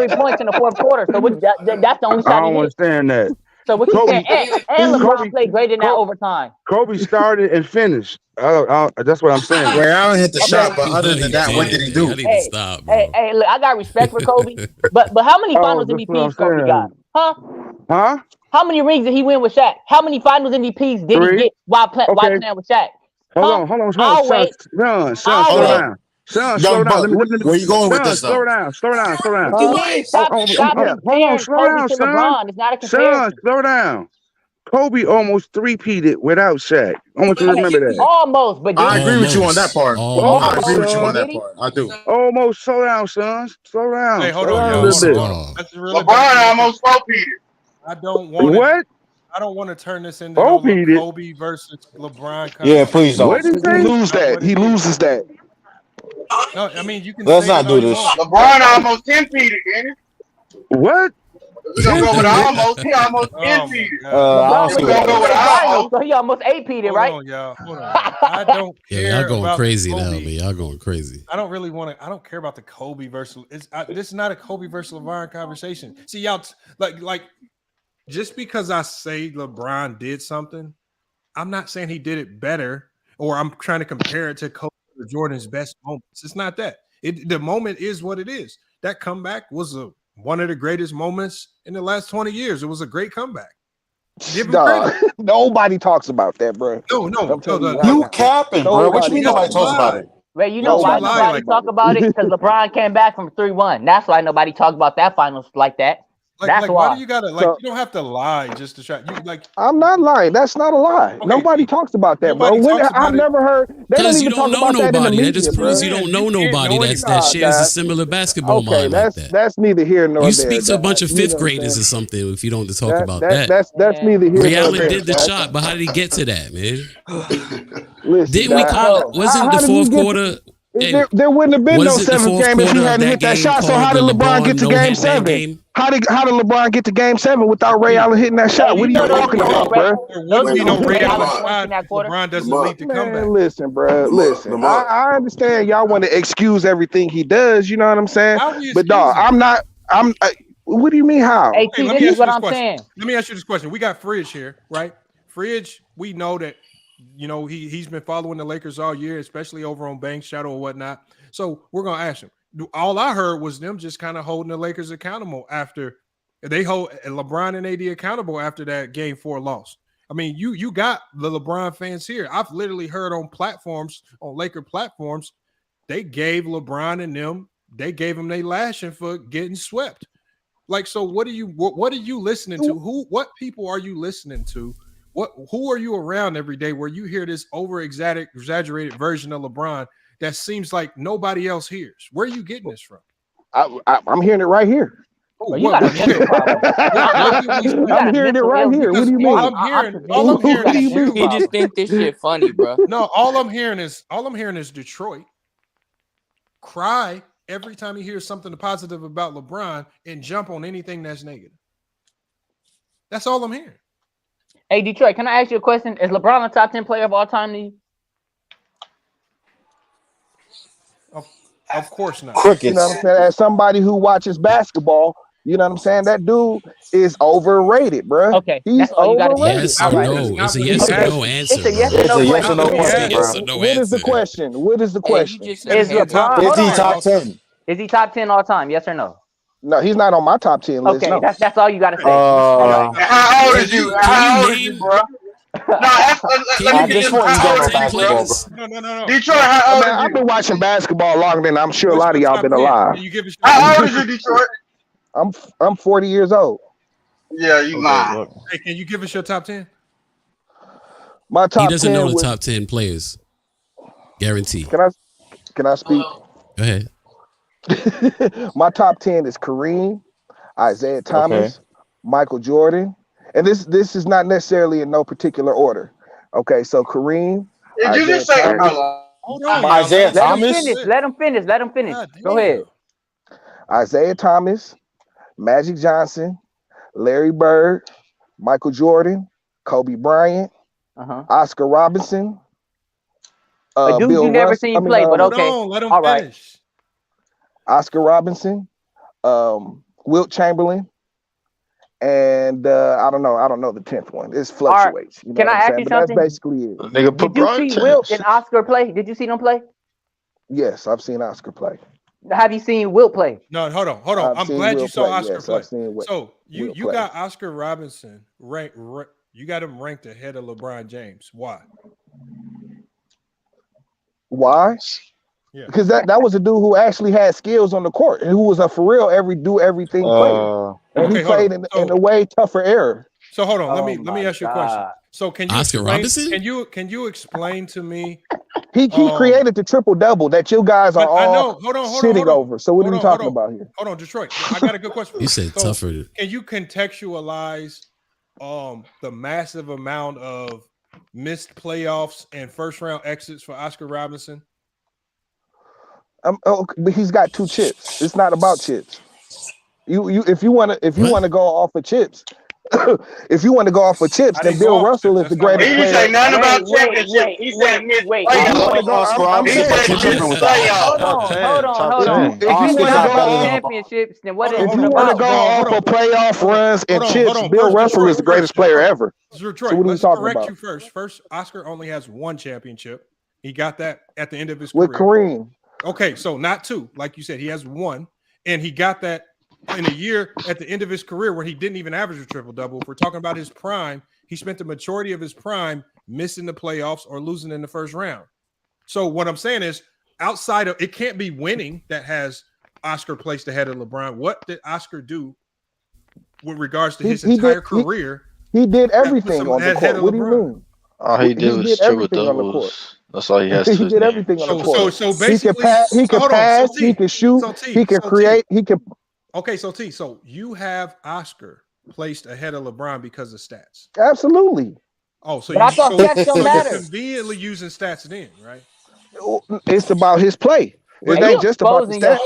points in the fourth quarter. So that's the only shot I don't understand that. So what you saying? And LeBron played great in that overtime. Kobe started and finished. That's what I'm saying. Ray Allen hit the shot, but other than that, what did he do? Hey, look, I got respect for Kobe, but how many Finals MVPs Kobe got? Huh? How many rings did he win with Shaq? How many Finals MVPs did he get while playing with Shaq? Hold on, son, slow down. Son, slow down. Where you going with this? Slow down. Stop comparing Kobe to LeBron. It's not a comparison. Son, slow down. Kobe almost three-peated without Shaq. I want you to Okay, remember that. almost, but I did agree with you on that part. I Almost, agree with you on son. that he? part. I do. Almost. Slow down, sons. Slow Hey, down. hold Slow on, down a y'all. little Hold on, bit. hold on. Let's reel it LeBron back in. almost four-peated. I don't want to. What? I don't want to turn this into no Four-peated? Kobe versus LeBron Yeah, please conversation. don't. What did he That's He say? lose not that. what He it is. loses that. No, I mean you can Let's say not that all do you this. want. LeBron almost 10-peated, Danny. What? We're going to go with 10-peated? almost. He almost Oh my 10-peated. I God. don't LeBron see went We're to what going the to that go with NBA is. Finals, almost. so he almost 8-peated, Hold right? on, y'all. Hold on, y'all. I don't Yo, y'all care going about the crazy now, man. Kobe. Y'all going crazy. I don't really want to. I don't care about the Kobe versus. This is not a Kobe versus LeBron conversation. See, y'all like just because I say LeBron did something, I'm not saying he did it better, or I'm trying to compare it to Kobe or Jordan's best moments. It's not that. The moment is what it is. That comeback was one of the greatest moments in the last 20 years. It was a great comeback. Give him Dog. credit. Nobody talks about that, bro. No, I'm telling you right You now. capping, bro. What you Nobody mean Yes, nobody you talks talks about about it. lied. it? Well, you know Yes, you why Nobody lied talks nobody like about talk that. about it? it. Because LeBron came back from 3-1. That's why nobody talk about that finals like that. That's Like why do why. you gotta So you don't have to lie just to try you like I'm not lying. That's not a lie. okay, Nobody see, talks about that, bro. nobody When talks I've about it. never heard. They don't Because you even talk don't know about that in the nobody. That media, just proves bro. you don't Man, know you can't nobody know anything. that Nah, shares a dog. similar basketball Okay, mind like that. that's neither here nor You there, speak to a bunch dog. of You fifth know what I'm graders saying? or something if you don't talk about that. That's neither here Ray nor Allen there, did the dog. shot, but how did he get to that, man? Listen, Didn't we dog. call? No. Wasn't How the did he fourth get? quarter? Hey, There wouldn't have been no was it the seventh fourth game if he quarter of hadn't that hit that game shot. So called how the did LeBron get LeBron to no game hitman 7? game? How did LeBron get to game 7 without Ray See, Allen hitting that shot? What are you there talking wouldn't about, bro? be Those no two Ray Ray Allen Allen points in shot that if quarter. LeBron doesn't lead the Man, comeback. listen, bro. Listen. I understand y'all want to excuse everything he does. You know what I'm saying? How we But dog, excusing it? What do you mean how? Hey, Okay, T, let this me is ask you what this I'm question. saying. Let me ask you this question. We got Fridge here, right? Fridge, we know that he's been following the Lakers all year, especially over on Banks Shadow or whatnot. So we're gonna ask him. All I heard was them just kind of holding the Lakers accountable after they hold LeBron and AD accountable after that Game 4 loss. I mean, you got the LeBron fans here. I've literally heard on Laker platforms, they gave LeBron and them, they gave him their lashing for getting swept. Like, so what are you listening to? What people are you listening to? Who are you around every day where you hear this exaggerated version of LeBron that seems like nobody else hears? Where are you getting this from? I'm hearing it right here. Oh, You got a mental problem. I'm hearing it right here. What do you mean? All I'm hearing is you. He just think this shit funny, bro. No, all I'm hearing is Detroit cry every time he hears something positive about LeBron and jump on anything that's negative. That's all I'm hearing. Hey, Detroit, can I ask you a question? Is LeBron a top 10 player of all time to you? Of course not. You know what I'm saying? As somebody who watches basketball, you know what I'm saying? That dude is overrated, bro. Okay, he's overrated. Yes or no? It's a yes or no answer. It's a yes or no question. yes or no question, bro. Yes or no What is the answer. question? What is the question? Is LeBron? Is he top 10? Is he top 10 all time? Yes or no? No, he's not on my top 10 list. Okay, No. that's all you got to say. How old is you? How old is you, bro? No, let me get this. How old is you, bro? No. Detroit, how old Man, is I've you? been watching basketball longer than I'm sure a lot of y'all been alive. How old is you, Detroit? I'm 40 years old. Yeah, you lying. Hey, can you give us your top 10? My top He doesn't 10 know the was, top 10 players. Guarantee. Can I speak? Go ahead. My top 10 is Kareem, Isaiah Thomas, Michael Jordan. And this is not necessarily in no particular order. Okay, so Kareem. Did you just say hold on, Isaiah Thomas? Let him finish. Go ahead. Isaiah Thomas, Magic Johnson, Larry Bird, Michael Jordan, Kobe Bryant, Oscar Robinson, a dude Bill you never Russell, seen play, but okay. Let him all right. finish. Oscar Robinson, Wilt Chamberlain, and I don't know the 10th one. It fluctuates. You know Can I ask you but something? that's basically it. Nigga put Did you Brian see Wilt Tibbs. and Oscar play? Did you see them play? Yes, I've seen Oscar play. Have you seen Wilt play? No, hold on. I've I'm seen glad you Wilt saw play. Oscar Yes, play. I've seen So you play. got Oscar Robinson you got him ranked ahead of LeBron James. Why? Why? Yeah. Because that was a dude who actually had skills on the court and who was a for real everything player. And he played in a way tougher era. So hold on. Let me ask you a question. So can you Oscar Robinson? Can you explain to me? He created the triple double that you guys are all shitting over. So what are we talking about here? Hold on, Detroit. I got a good question. You said tougher. Can you contextualize the massive amount of missed playoffs and first round exits for Oscar Robinson? But he's got 2 chips. It's not about chips. If you want to go off of chips. If you want to go off of chips, then Bill Russell is the greatest player. He didn't say nothing about championship. He said wait. Hold on. If you want to go off championships, then what is if you want to go off of playoff runs and chips, Bill Russell is the greatest player ever. Detroit, so what are we talking correct about? You first. First, Oscar only has 1 championship. He got that at the end of his career. With Kareem. Okay, so not 2, like you said. He has 1, and he got that in a year at the end of his career where he didn't even average a triple-double. If we're talking about his prime, he spent the majority of his prime missing the playoffs or losing in the first round. So what I'm saying is, outside of it, can't be winning that has Oscar placed ahead of LeBron. What did Oscar do with regards to his entire career? He did everything on the court. What do you mean? All he did was triple doubles. That's all he has to do. He did everything on the court. So basically, he can pass, he can shoot, he can create, he can. Okay, so you have Oscar placed ahead of LeBron because of stats. Absolutely. Oh, so I thought stats don't matter. You're conveniently using stats then, right? It's about his play. It ain't just about the stats.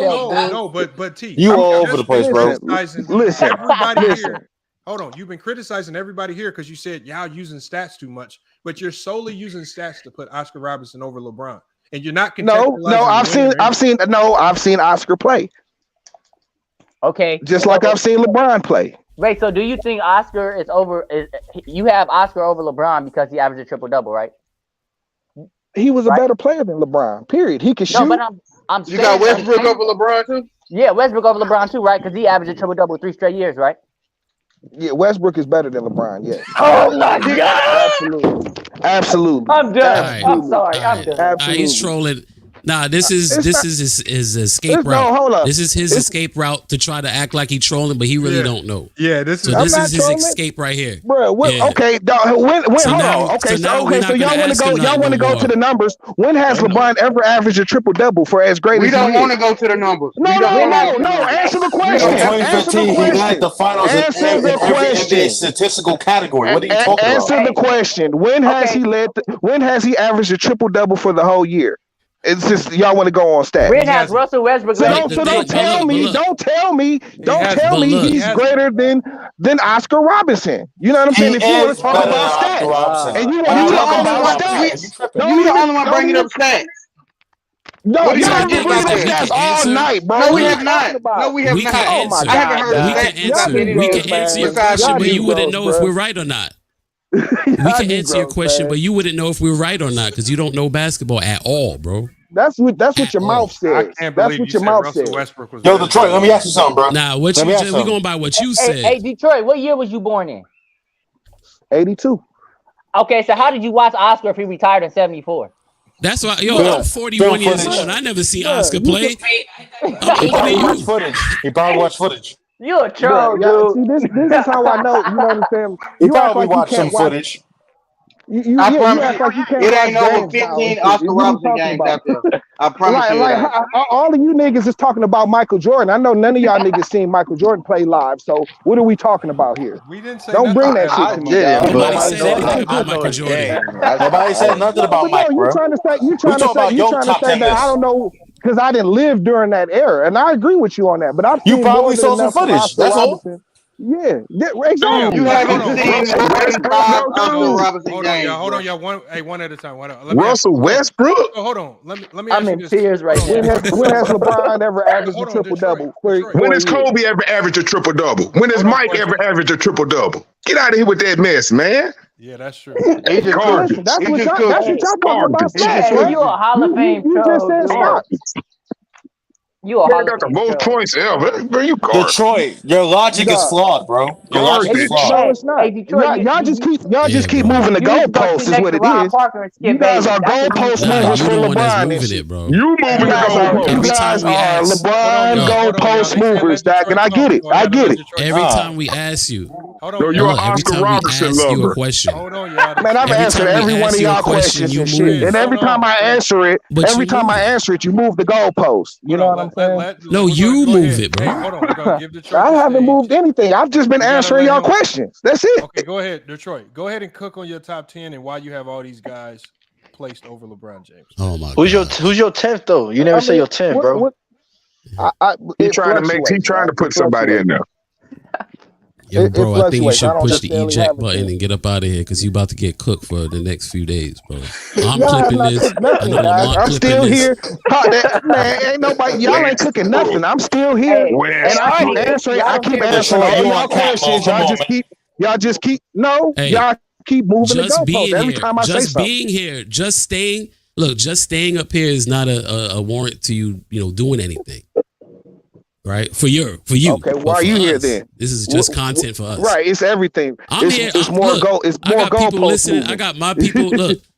No, but T, you all over the place, bro. Listen, everybody here. Hold on, you've been criticizing everybody here because you said y'all using stats too much, but you're solely using stats to put Oscar Robinson over LeBron, and you're not. No, I've seen Oscar play. Okay. Just like I've seen LeBron play. Wait, so do you think Oscar is over? You have Oscar over LeBron because he averaged a triple-double, right? He was a better player than LeBron, period. He could shoot. No, but I'm you got Westbrook over LeBron too? Yeah, Westbrook over LeBron too, right? Because he averaged a triple-double 3 straight years, right? Yeah, Westbrook is better than LeBron, yes. Oh my God! Absolutely. I'm done. I'm sorry. I'm done. Absolutely. He's trolling. Nah, this is his escape route. No, hold up. This is his escape route to try to act like he's trolling, but he really don't know. Yeah, this is his trolling. escape right here. Bro, okay, hold on. Okay, so y'all want to go to the numbers. When has LeBron ever averaged a triple double for as great as he is? We don't want to go to the numbers. No. Answer the question. 2015, he led the finals in every statistical category. What are you talking about? Answer the question. When has he led? When has he averaged a triple double for the whole year? It's just y'all want to go on stats. When has Russell Westbrook? Don't tell me he's greater than Oscar Robinson. You know what I'm saying? If you want to talk about stats, and you want to talk about stats, you the only one bringing up stats. No, you have been bringing up stats all night, bro. No, we have not. No, we have not. Oh my God. I haven't heard We can answer your question, but you wouldn't know if we're right or not. We can answer your question, but you wouldn't know if we're right or not because you don't know basketball at all, bro. That's what your mouth says. That's what your mouth says. Yo, Detroit, let me ask you something, bro. Nah, we going by what you said. Hey, Detroit, what year was you born in? 82. Okay, so how did you watch Oscar if he retired in 74? That's why, I'm 41 years old and I never seen Oscar play. He probably watched footage. You're a troll, dude. See, this is how I know. You know what I'm saying? He probably watched some footage. I promise it ain't over 15 Oscar Robinson games out there. I promise you. All of you niggas is talking about Michael Jordan. I know none of y'all niggas seen Michael Jordan play live. So what are we talking about here? We didn't say Don't bring that shit to me. Nobody said anything about Michael Jordan. Nobody said nothing about Mike, bro. You trying to say that I don't know because I didn't live during that era, and I agree with you on that. But I've seen probably saw some footage. That's all. Yeah, exactly. You haven't seen Oscar Robinson games. Hold on, y'all. One at a time. Russell Westbrook. Hold on. Let me. I'm in tears right now. When has LeBron ever averaged a triple double? When has Kobe ever averaged a triple double? When has Mike ever averaged a triple double? Get out of here with that mess, man. Yeah, that's true. He just garbage. That's what y'all talking about. Hey, you a Hall of Fame You just said stop. You a Man got the most points ever. Bro, you garbage. Detroit, your logic is flawed, bro. Your logic is flawed. No, it's not. Hey, Detroit, Y'all just keep moving the you need to go goalposts. sit Is next what to it Ron is. Parker and You Skip guys Bayless. are That's what you goalpost need to movers do. for you the one that's LeBron and moving shit. it, bro. You moving the goalposts. You Every time guys we are ask, LeBron look, goalpost movers, Dak, and I get it. I get it. every time we ask you, No, you're an every Oscar time we Robertson ask you a lover. question, Hold on, y'all. Man, I've every answered time we every one ask of you a y'all question, questions you and shit. move. And every time I answer it, But every you time move I it. answer it, you move the goalpost. You know what I'm saying? No, you move it, bro. Hey, hold on. We're gonna give Detroit I the haven't stage. moved anything. I've just been We gotta answering let y'all him. questions. That's it. Okay, go ahead, Detroit. Go ahead and cook on your top 10 and why you have all these guys placed over LeBron James. Oh my Who's God. your 10th though? You never I say mean, your 10, bro. He trying to put somebody in there. Yo, bro, I think you fluctuates. I should don't push the necessarily eject have a button team. and get up out of here because you about to get cooked for the next few days, bro. I'm Y'all have clipping not this. cooked I nothing, know guys. Lamont I'm clipping still this. here. Man, ain't nobody. Y'all ain't cooking nothing. I'm still here, and I keep answering. I keep answering all y'all questions. Y'all just keep. No, Hey, y'all keep moving the just goalposts being every here, time I say just something. being here, just staying. Look, just staying up here is not a warrant to you doing anything. Right? For you. Okay, why are you here then? This is just content for us. Right, it's everything. I'm here. It's more Look, It's I more got people goalpost listening. moving. I got my people.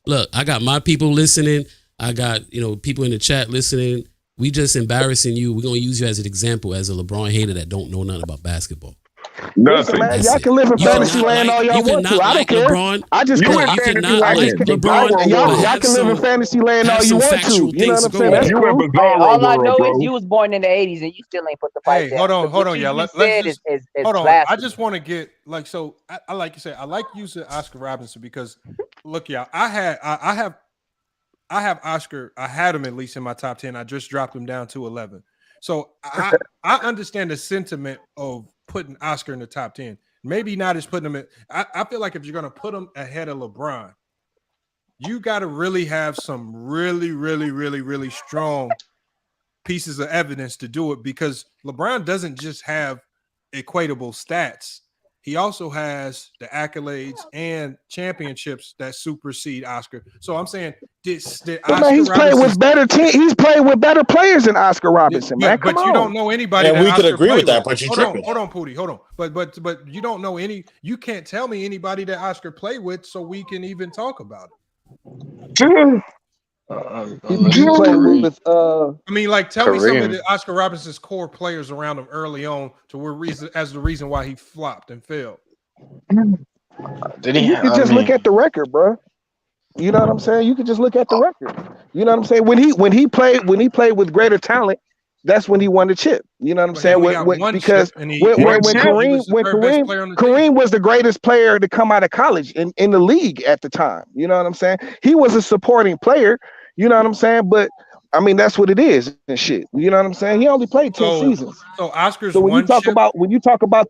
Look. I got my people listening. I got people in the chat listening. We just embarrassing you. We're gonna use you as an example as a LeBron hater that don't know nothing about basketball. Listen, man, y'all can live in fantasy land all y'all want to. I don't care. LeBron. I just Look, care. you cannot like LeBron. Y'all can live in fantasy land all you want to. You know what I'm saying? That's cool. Hey, all I know is you was born in the 80s and you still ain't put the fight down. Hold on, What y'all. you Let's said just is hold on. blasphemy. I just want to get I like you said, I like using Oscar Robinson because look, y'all, I have Oscar. I had him at least in my top 10. I just dropped him down to 11. So I understand the sentiment of putting Oscar in the top 10. Maybe not as putting him in. I feel like if you're going to put him ahead of LeBron, you got to really have some really, really, really, really strong pieces of evidence to do it because LeBron doesn't just have equatable stats. He also has the accolades and championships that supersede Oscar. So I'm saying, did Oscar man, he's played with better team. He's played with better players than Oscar Robinson, man. Come but on. you don't know anybody. And that we could Oscar agree with that, with. but you hold on, Pootie, hold on. But you don't know any. You can't tell me anybody that Oscar played with, so we can even talk about it. He played with. I mean, like, tell me some of Kareem. the Oscar Robinson's core players around him early on to where the reason why he flopped and failed. Did he? You could just look at the record, bro. You know what I'm saying? You could just look at the record. You know what I'm saying? When he played with greater talent, that's when he won the chip. You know what I'm saying? Because Kareem was the greatest player to come out of college in the league at the time. You know what I'm saying? He was a supporting player. You know what I'm saying? But I mean, that's what it is and shit. You know what I'm saying? He only played 10 seasons. So Oscar's so when you talk about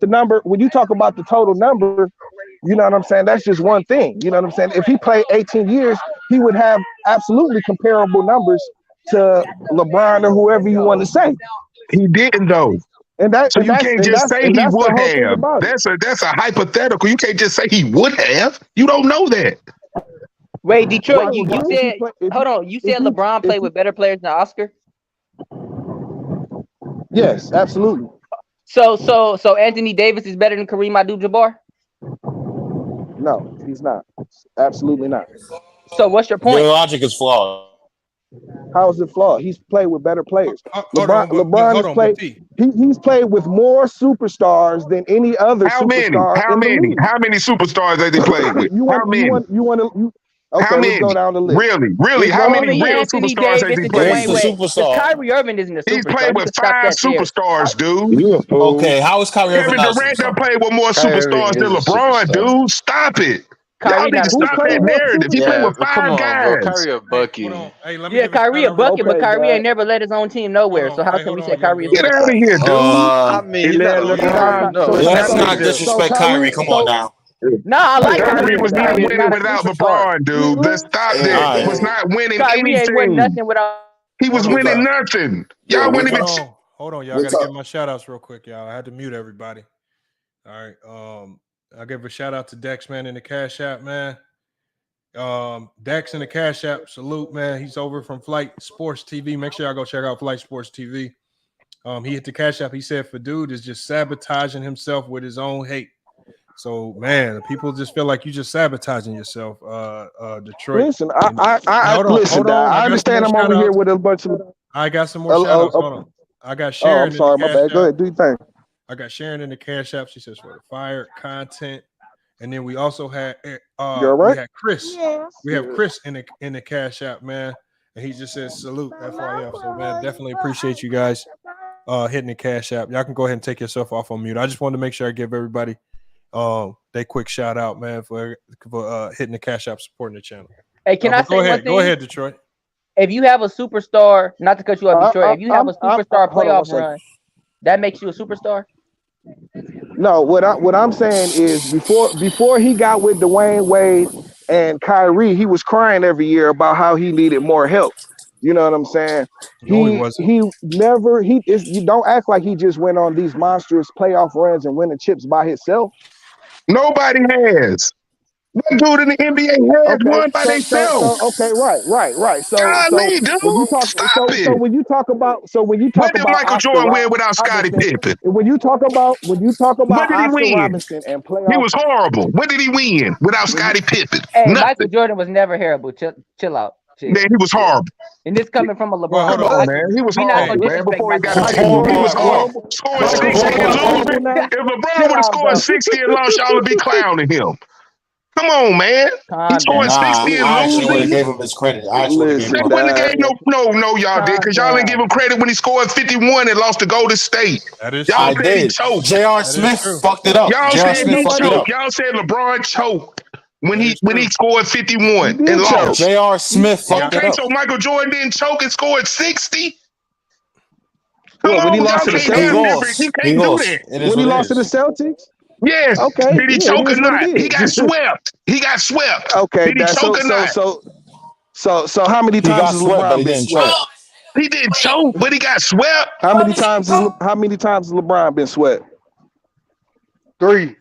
the number, when you talk about the total number, you know what I'm saying? That's just one thing. You know what I'm saying? If he played 18 years, he would have absolutely comparable numbers to LeBron or whoever you want to say. He didn't though. So you can't just say he would have. That's a hypothetical. You can't just say he would have. You don't know that. Wait, Detroit, you said hold on. You said LeBron played with better players than Oscar? Yes, absolutely. So Anthony Davis is better than Kareem Abdul-Jabbar? No, he's not. Absolutely not. So what's your point? Your logic is flawed. How is it flawed? He's played with better players. LeBron has played. He's played with more superstars than any other superstar in the league. How many superstars have they played with? How many? Okay, let's go down the list. Really? How many real Anthony superstars Davis has he and played Dwayne with? Wade. Kyrie Irving isn't a superstar. He's played with 5 superstars, dude. Okay, how is Kyrie Irving Kevin not a Durant done superstar? played with more superstars than LeBron, dude. Stop it. Y'all need to stop that narrative. He played with 5 guys. Kyrie a bucket. Kyrie a bucket, but Kyrie ain't never led his own team nowhere. So how come we say Kyrie is Get out of here, dude. I mean, he's not a leader. No, Let's not disrespect Kyrie. Come on now. No, I like Kyrie Kyrie. was not winning without LeBron, dude. Let's stop that. He was not winning Kyrie ain't win anything. nothing without. He was winning nothing. Y'all wouldn't even. Hold on, y'all. I gotta give my shout outs real quick, y'all. I had to mute everybody. All right. I'll give a shout out to Dex, man, in the Cash App, man. Dex in the Cash App, salute, man. He's over from Flight Sports TV. Make sure y'all go check out Flight Sports TV. He hit the cash app. He said, "For dude is just sabotaging himself with his own hate." So, man, people just feel like you just sabotaging yourself. Detroit. Listen, listen, Dad. I understand I'm over here with a bunch of. I got some more shout outs. Hold on. I got Sharon. I'm sorry, my bad. Go ahead, do your thing. I got Sharon in the cash app. She says for the fire content. And then we also had we had Chris. Yes. We have Chris in the cash app, man. And he just says salute FYF. So man, definitely appreciate you guys hitting the cash app. Y'all can go ahead and take yourself off on mute. I just wanted to make sure I give everybody they quick shout out, man, for hitting the cash app, supporting the channel. Hey, can I say one thing? Go ahead, Detroit. If you have a superstar, not to cut you off, Detroit, if you have a superstar playoff run, that makes you a superstar? No, what I'm saying is before he got with Dwayne Wade and Kyrie, he was crying every year about how he needed more help. You know what I'm saying? No, he wasn't. You don't act like he just went on these monstrous playoff runs and winning chips by himself. Nobody has. That dude in the NBA had one by themselves. Right. So when you talk about what did Michael Jordan win without Scottie Pippen? When you talk about Oscar Robinson and playoff, he was horrible. What did he win without Scottie Pippen? Hey, nothing. Michael Jordan was never terrible. Chill out. Man, he was horrible. And this coming from a LeBron. Hold on, man. He was horrible, man. Before he got he was horrible. Scoring 60 and losing. If LeBron would have scored 60 and lost, y'all would be clowning him. Come on, man. He's scoring 60 and I losing. would have gave him his credit. I actually gave him credit. No, y'all did, because y'all didn't give him credit when he scored 51 and lost to Golden State. That is y'all true. said he choked. J.R. Smith fucked it up. Y'all said he choked. Y'all said LeBron choked when he scored 51 and lost. J.R. Smith fucked it up. So Michael Jordan didn't choke and scored 60? Come on, when he lost to the Celtics, he can't do that. When he lost to the Celtics? Yes. Okay. Did he choke or not? He got swept. Okay. Did he choke or not? So how many times has LeBron been swept? He didn't choke, but he got swept. How many times has LeBron been swept? 3.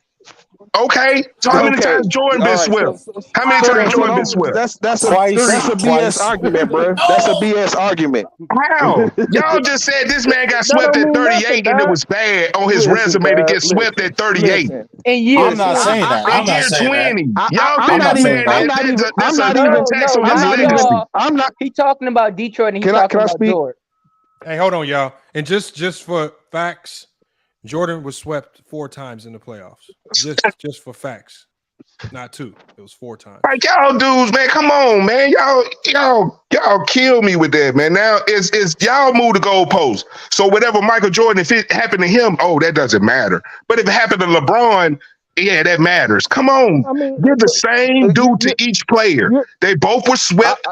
Okay. So how many times Jordan been swept? How many times Jordan been swept? That's a BS argument, bro. That's a BS argument. How? Y'all just said this man got swept at 38 and it was bad on his resume to get swept at 38. I'm not saying that. I'm not saying that. Y'all think I'm saying that? That's another tax on his legacy. He talking about Detroit and he's talking about Jordan. Hey, hold on, y'all. And just for facts, Jordan was swept 4 times in the playoffs. Just for facts, not 2. It was 4 times. Like y'all dudes, man, come on, man. Y'all kill me with that, man. Now it's y'all move the goalposts. So whatever Michael Jordan, if it happened to him, that doesn't matter. But if it happened to LeBron, yeah, that matters. Come on, give the same due to each player. They both were swept.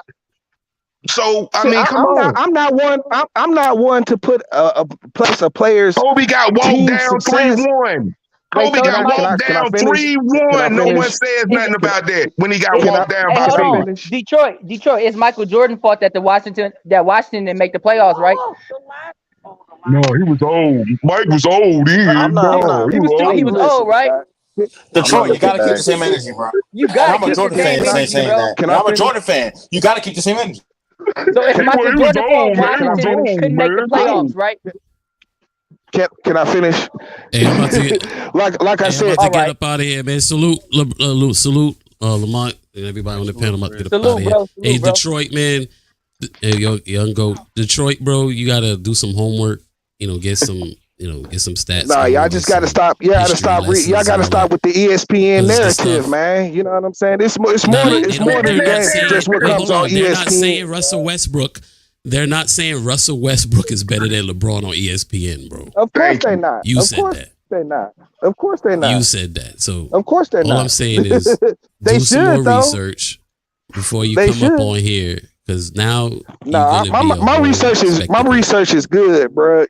So come on. I'm not one to put place a player's. Kobe got walked down 3-1. Kobe got walked down 3-1. No one says nothing about that when he got walked down by the Detroit. It's Michael Jordan's fault that Washington didn't make the playoffs, right? No, he was old. Mike was old. He was old, right? Detroit, you gotta keep the same energy, bro. I'm a Jordan fan. I'm a Jordan fan. You gotta keep the same energy. So if Michael Jordan Washington couldn't make the playoffs, right? Can I finish? Hey, I'm about to get, like I said, I'm about to get up out of here, man. Salute, Lamont, and everybody on the panel. I'm about to get up out of here. Hey, Detroit, man. Hey, young goat. Detroit, bro, you gotta do some homework. Get some stats. Nah, y'all just gotta stop. Y'all gotta stop. Y'all gotta stop with the ESPN narrative, man. You know what I'm saying? It's more than just what comes on ESPN. They're not saying Russell Westbrook. They're not saying Russell Westbrook is better than LeBron on ESPN, bro. Of course they're not. You said that. They're not. Of course they're not. You said that. So of course they're not. All I'm saying is do some more research before you come up on here, because now my research is good, bro.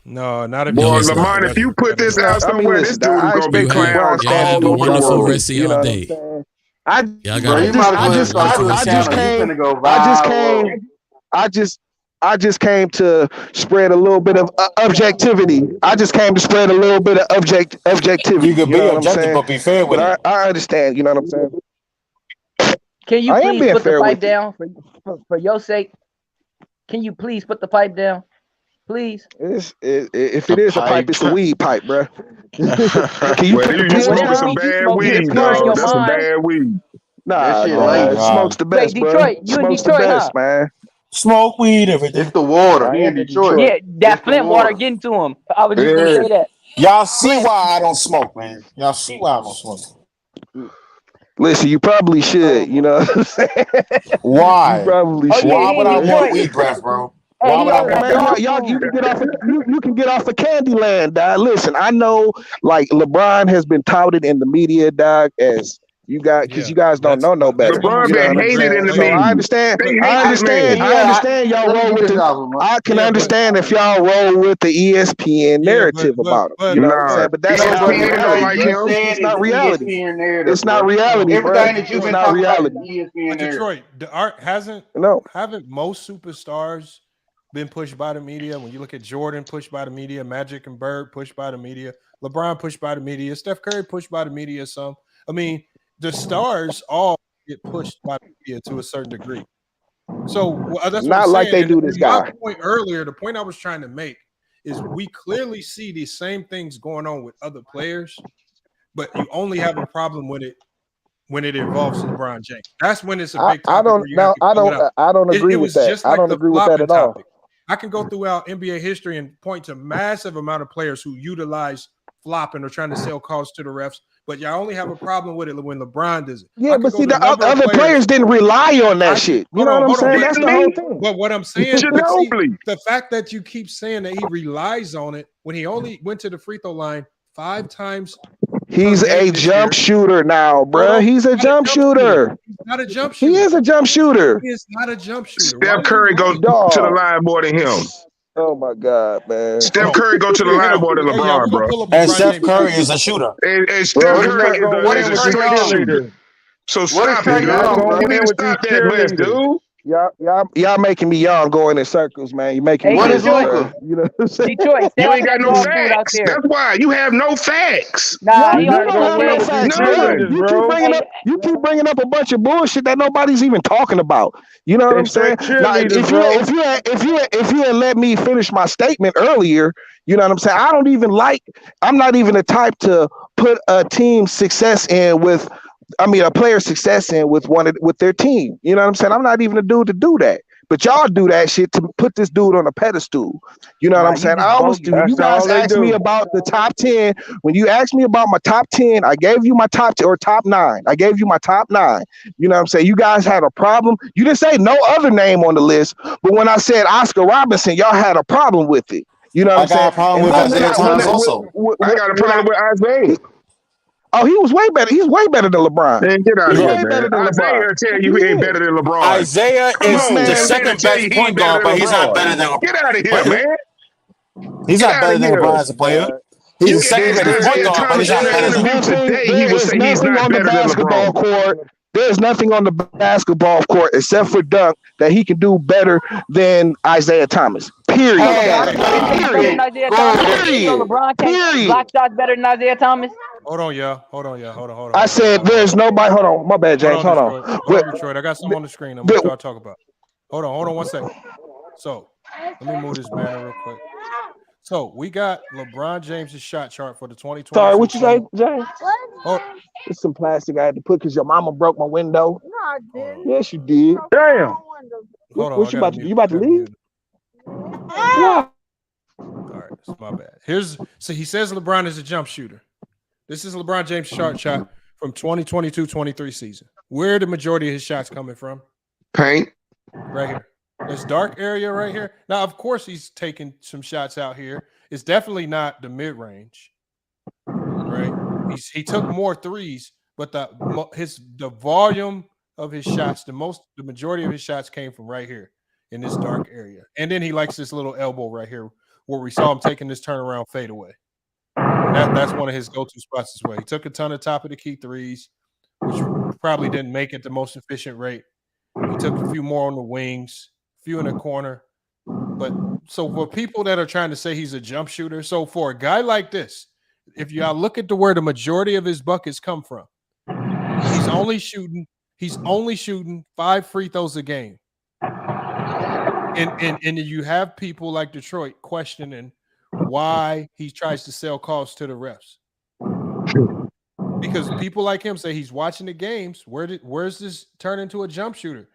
No, not if Lamont, if you put this out somewhere, this dude is gonna be clowns all over the world. Rest of your day. I just came to spread a little bit of objectivity. I just came to spread a little bit of objectivity. You can be objective, but be fair with it. I understand. You know what I'm saying? Can you please put the pipe down for your sake? Can you please put the pipe down? please. If it is a pipe, it's a weed pipe, bro. Can you Well, put the you pins smoking down? some bad weed, frying your dog. That's some mind. bad weed. Nah, shit dog. laced. Smoke's the best, Wait, bro. Detroit, you in Smoke's the Detroit, best, huh? man. Smoke weed every day. It's the water. I He in am in Detroit. Yeah, that It's the Flint water water. getting to him. I was just gonna Yeah. say that. Y'all see Flint. why I don't smoke, man. Y'all see why I don't smoke. Listen, you probably should. You know what I'm saying? Why? You probably Oh should. yeah, Why he would in I want Detroit. weed breath, bro? Hey, Why he would I over want there that? Man, you dog can get off of you can get off of Candyland, dog. Listen, I know like LeBron has been touted in the media, dog, as you got because you guys don't know no better. LeBron You know been what I'm hated saying? in the So media. I understand. They I hate this man. understand y'all let me roll get with this the. off, man. I can understand if y'all roll with the ESPN narrative about him. You know what I'm Nah, saying? But that's not ESPN don't reality, like bro. him. It's not reality. ESPN narrative, It's not bro. reality, bro. Everything that you've It's been not talking about is reality. ESPN But narrative. Detroit, the art haven't most superstars been pushed by the media? When you look at Jordan pushed by the media, Magic and Bird pushed by the media, LeBron pushed by the media, Steph Curry pushed by the media. Some, I mean, the stars all get pushed by the media to a certain degree. So that's what I'm Not like saying. they And do this my guy. point earlier, the point I was trying to make is we clearly see these same things going on with other players, but you only have a problem with it when it involves LeBron James. That's when it's a big topic where you have to call it out. I don't agree It with was that. just I like don't the agree with that flopping at all. topic. I can go throughout NBA history and point to massive amount of players who utilize flopping or trying to sell calls to the refs, but y'all only have a problem with it when LeBron does it. Yeah, but see, the other players didn't rely on that shit. You know what I'm saying? That's the whole thing. But what I'm saying, see, the fact that you keep saying that he relies on it when he only went to the free throw line 5 times. He's a jump shooter now, bro. He's a jump shooter. He's not a jump shooter. He is a jump shooter. He is not a jump shooter. Steph Curry goes to the line more than him. Oh my God, man. Steph Curry go to the line more than LeBron, bro. And Steph Curry is a shooter. And Steph Curry is a straight shooter. So stop it, dude. You need to stop that mess, dude. Y'all making me young going in circles, man. You making me What is dizzy, bro. Luka? You know what I'm saying? Detroit, You ain't got no facts. That's why you have no facts. Nah, you don't have no facts, bro. You keep bringing up a bunch of bullshit that nobody's even talking about. You know what I'm saying? Now, if you had let me finish my statement earlier, you know what I'm saying? I'm not even the type to put a team's success in with. I mean, a player's success in with their team. You know what I'm saying? I'm not even a dude to do that. But y'all do that shit to put this dude on a pedestal. You know what I'm saying? I always do. When you guys ask me about the top 10, when you ask me about my top 10, I gave you my top 10 or top 9. I gave you my top 9. You know what I'm saying? You guys had a problem. You didn't say no other name on the list. But when I said Oscar Robertson, y'all had a problem with it. You know what I'm saying? I got a problem with Isaiah Thomas also. I got a problem with Isaiah. Oh, he was way better. He's way better than LeBron. Man, get out of He's here, way better man. than Isaiah LeBron. tell you he ain't better than LeBron. Isaiah is the second best point guard, but he's not better than LeBron. Get out of here, man. He's not better than LeBron as a player. He's the second best point guard, but he's not better than today he will say he's not better than LeBron. There's nothing on the basketball court except for dunk that he can do better than Isaiah Thomas. Period. Period. LeBron can't block shots better than Isaiah Thomas. Hold on, y'all. I said there's nobody. Hold on. My bad, James. Hold on. Hold on, Detroit. I got something on the screen. I'm going to start talking about. Hold on 1 second. So, let me move this banner real quick. So, we got LeBron James' shot chart for the 2020. Sorry, what you say, James? It's some plastic I had to put because your mama broke my window. No, I didn't. Yes, you did. Damn. Hold on. What you about to do? You about to leave? Yeah. All right, that's my bad. So he says LeBron is a jump shooter. This is LeBron James' shot from 2022-23 season. Where are the majority of his shots coming from? Paint. Right here. This dark area right here. Now, of course, he's taking some shots out here. It's definitely not the mid-range, right? He took more threes, but the volume of his shots, the majority of his shots came from right here in this dark area. And then he likes this little elbow right here where we saw him taking this turnaround fadeaway. And that's one of his go-to spots as well. He took a ton of top of the key threes, which probably didn't make it the most efficient rate. He took a few more on the wings, a few in the corner. But so for people that are trying to say he's a jump shooter, so for a guy like this, if y'all look at where the majority of his buckets come from, he's only shooting 5 free throws a game. And you have people like Detroit questioning why he tries to sell calls to the refs. Because people like him say he's watching the games. Where's this turn into a jump shooter?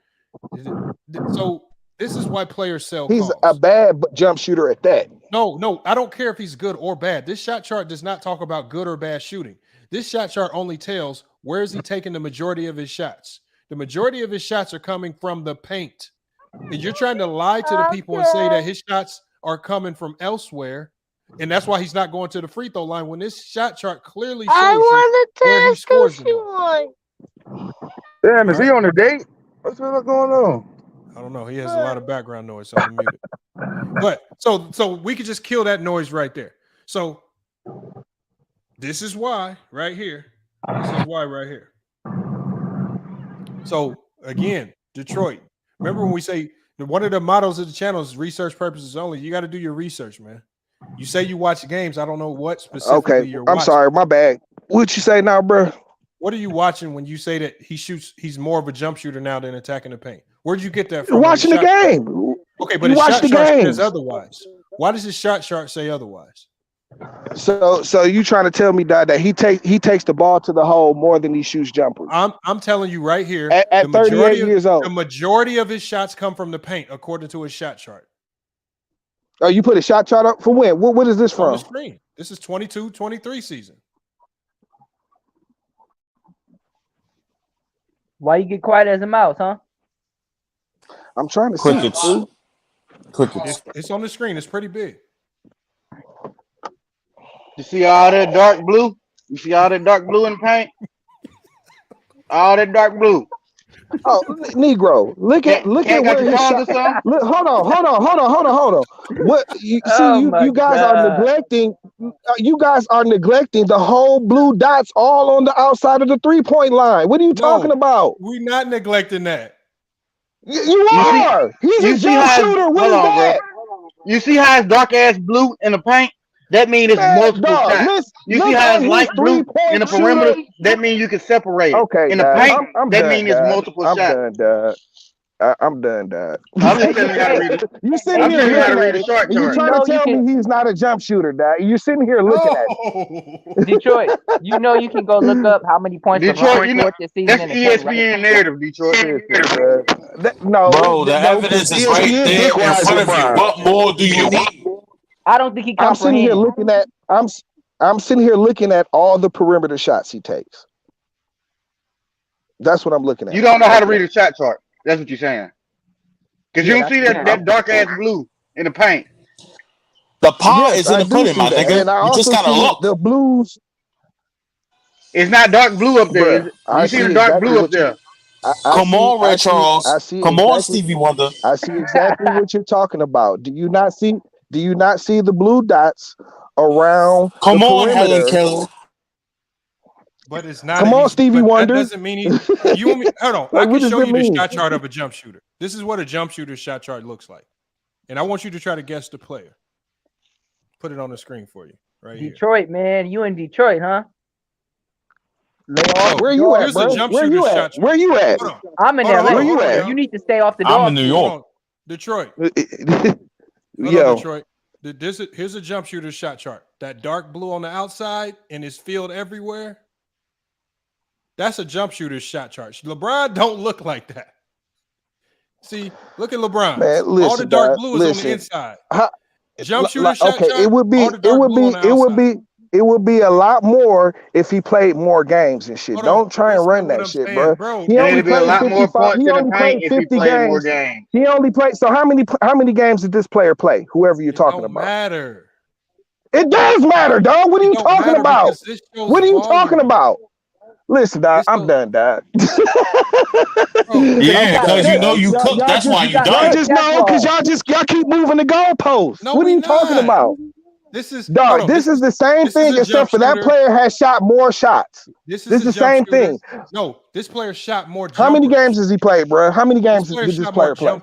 So this is why players sell calls. He's a bad jump shooter at that. No, I don't care if he's good or bad. This shot chart does not talk about good or bad shooting. This shot chart only tells where is he taking the majority of his shots. The majority of his shots are coming from the paint. And you're trying to lie to the people and say that his shots are coming from elsewhere. And that's why he's not going to the free throw line when this shot chart clearly shows you where he scores the ball. Damn, is he on a date? What's going on? I don't know. He has a lot of background noise, so I'm muted. But so we could just kill that noise right there. So this is why right here. This is why right here. So again, Detroit. Remember when we say one of the mottos of the channel is research purposes only. You got to do your research, man. You say you watch games. I don't know what specifically you're watching. I'm sorry, my bad. What you say now, bro? What are you watching when you say that he's more of a jump shooter now than attacking the paint? Where'd you get that from? Watching the game. Okay, but his shot chart says otherwise. Why does his shot chart say otherwise? So you trying to tell me that he takes the ball to the hole more than he shoots jumpers? I'm telling you right here. At 38 years old, the majority of his shots come from the paint, according to his shot chart. Oh, you put a shot chart up for when? What is this from? On the screen. This is 22-23 season. Why you get quiet as a mouse, huh? I'm trying to see. Crickets. It's on the screen. It's pretty big. You see all that dark blue? You see all that dark blue in the paint? All that dark blue. Oh, Negro, look at where his shot. Look, hold on. What you see? You guys are neglecting. You guys are neglecting the whole blue dots all on the outside of the 3-point line. What are you talking about? We're not neglecting that. You are. He's a jump shooter. What is that? You see how it's dark ass blue in the paint? That means it's multiple shots. You see how it's light blue in the perimeter? That means you can separate it. Okay, in the paint, that means it's multiple shots. I'm done, Dad. I'm just telling you how to read it. You sitting here looking you trying to tell me he's not a jump shooter, Dad. You're sitting here looking at it. Detroit, you know you can go look up how many points Detroit, you know, this season. That's ESPN narrative, Detroit. No, bro, the evidence is right there in front of you. What more do you need? I don't think he comprehends. I'm sitting here looking at all the perimeter shots he takes. That's what I'm looking at. You don't know how to read a shot chart. That's what you're saying. Because you don't see that dark ass blue in the paint. The pie is in the pudding, my nigga. You just gotta look. The blues. It's not dark blue up there. You see the dark blue up there. Come on, Ray Charles. Come on, Stevie Wonder. I see exactly what you're talking about. Do you not see the blue dots around? Come on, Helen Keller. But it's not. Come on, Stevie Wonder. That doesn't mean you want me. Hold on. I can show you the shot chart of a jump shooter. This is what a jump shooter shot chart looks like, and I want you to try to guess the player. Put it on the screen for you, right here. Detroit, man. You in Detroit, huh? Where you at, bro? Where you at? I'm in LA. Where you at? You need to stay off the door. I'm in New York. Detroit. Yo. Detroit. Here's a jump shooter shot chart. That dark blue on the outside and his field everywhere. That's a jump shooter's shot chart. LeBron don't look like that. See, look at LeBron. Man, listen, all the dark blue is on the inside. Jump shooter shot chart. It would be a lot more if he played more games and shit. Don't try and run that shit, bro. He only played 50 games. He only played. So how many games did this player play? Whoever you're talking about. Matter. It does matter, dog. What are you talking about? What are you talking about? Listen, dog, I'm done, dog. Yeah, because you know you cook. That's why you done. Just know because y'all keep moving the goalposts. What are you talking about? This is dog. This is the same thing, except for that player has shot more shots. This is the same thing. No, this player shot more. How many games has he played, bro? How many games did this player play?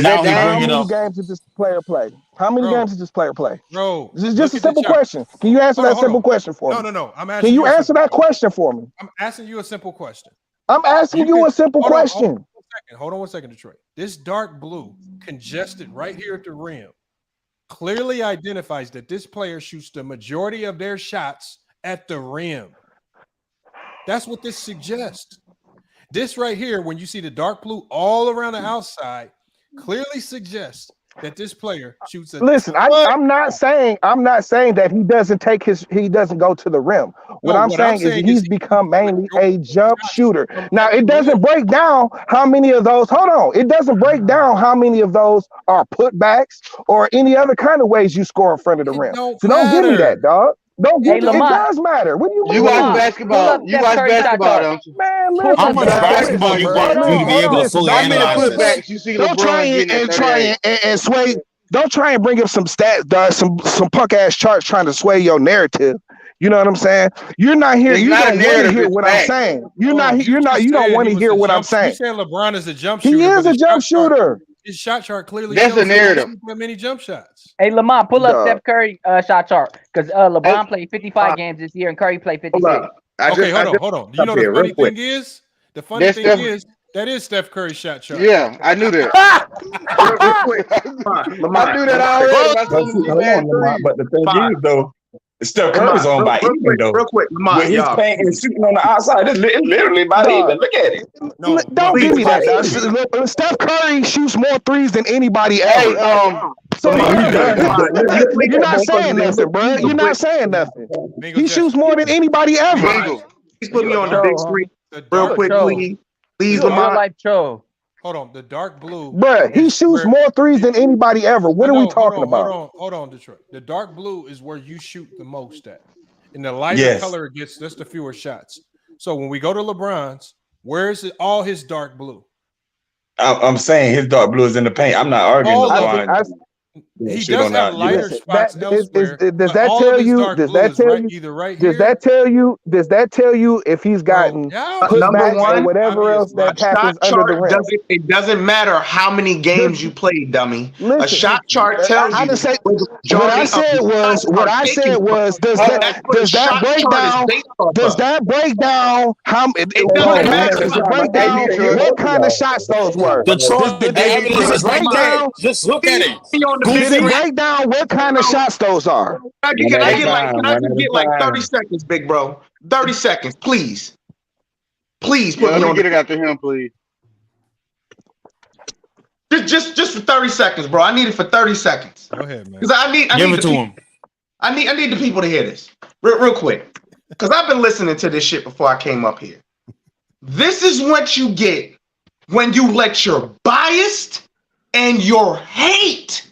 Now how many games did this player play? How many games did this player play? Bro, this is just a simple question. Can you answer that simple question for me? No. I'm asking. Can you answer that question for me? I'm asking you a simple question. I'm asking you a simple question. Hold on one second, Detroit. This dark blue, congested right here at the rim, clearly identifies that this player shoots the majority of their shots at the rim. That's what this suggests. This right here, when you see the dark blue all around the outside, clearly suggests that this player shoots a. Listen, I'm not saying that he doesn't go to the rim. What I'm saying is he's become mainly a jump shooter. Now it doesn't break down how many of those. Hold on, it doesn't break down how many of those are putbacks or any other kind of ways you score in front of the rim. So don't give me that, dog. Don't give me. It does matter. What do you mean? You watch basketball. You watch basketball, don't you? Man, listen. How much basketball you watch to be able to fully analyze this? You see Don't try and sway. Don't try and bring up some stats, dog, some punk ass charts trying to sway your narrative. You know what I'm saying? You're not here. You don't want to hear what I'm saying. You don't want to hear what I'm saying. You saying LeBron is a jump shooter? He is a jump shooter. His shot chart clearly That's shows the narrative. Many jump shots. Hey, Lamont, pull up Steph Curry shot chart because LeBron played 55 games this year and Curry played 56. Hold on. You know the funny thing is? The funny thing is that is Steph Curry's shot chart. Yeah, I knew that. I knew that already. But the thing is, though, Steph Curry's on by even, though. Real quick, when he's playing and shooting on the outside, it's literally by even. Look at it. No, don't give me that. Steph Curry shoots more threes than anybody ever. So you're not saying nothing, bro. You're not saying nothing. He shoots more than anybody ever. Please put me on the big screen real quick, please. Please, Lamont. Life show. Hold on, the dark blue. Bruh, he shoots more threes than anybody ever. What are we talking about? Hold on, Detroit. The dark blue is where you shoot the most at. And the lighter color it gets, that's the fewer shots. So when we go to LeBron's, where's all his dark blue? I'm saying his dark blue is in the paint. I'm not arguing LeBron. He does have lighter spots elsewhere. Does that tell you if he's gotten putbacks or whatever else that happens under the rim? It doesn't matter how many games you play, dummy. A shot chart tells you. What I said was, does that break down how it doesn't matter? Does it break down what kind of shots those were? The evidence is right there. Just look at it. Did it break down what kind of shots those are? Can I get like 30 seconds, big bro? 30 seconds, please. Please put me on. Get it after him, please. Just for 30 seconds, bro. I need it for 30 seconds. Go ahead, man. Because I need it to him. I need the people to hear this real quick. Because I've been listening to this shit before I came up here. This is what you get when you let your bias and your hate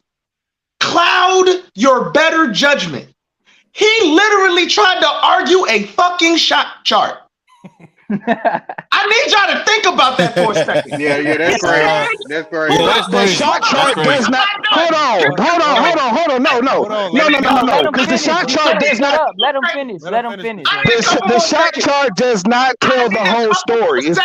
cloud your better judgment. He literally tried to argue a fucking shot chart. I need y'all to think about that for a second. Yeah, that's crazy. That's crazy. The shot chart does not. Hold on. No. Because the shot chart does not. Let him finish. The shot chart does not tell the whole story. Is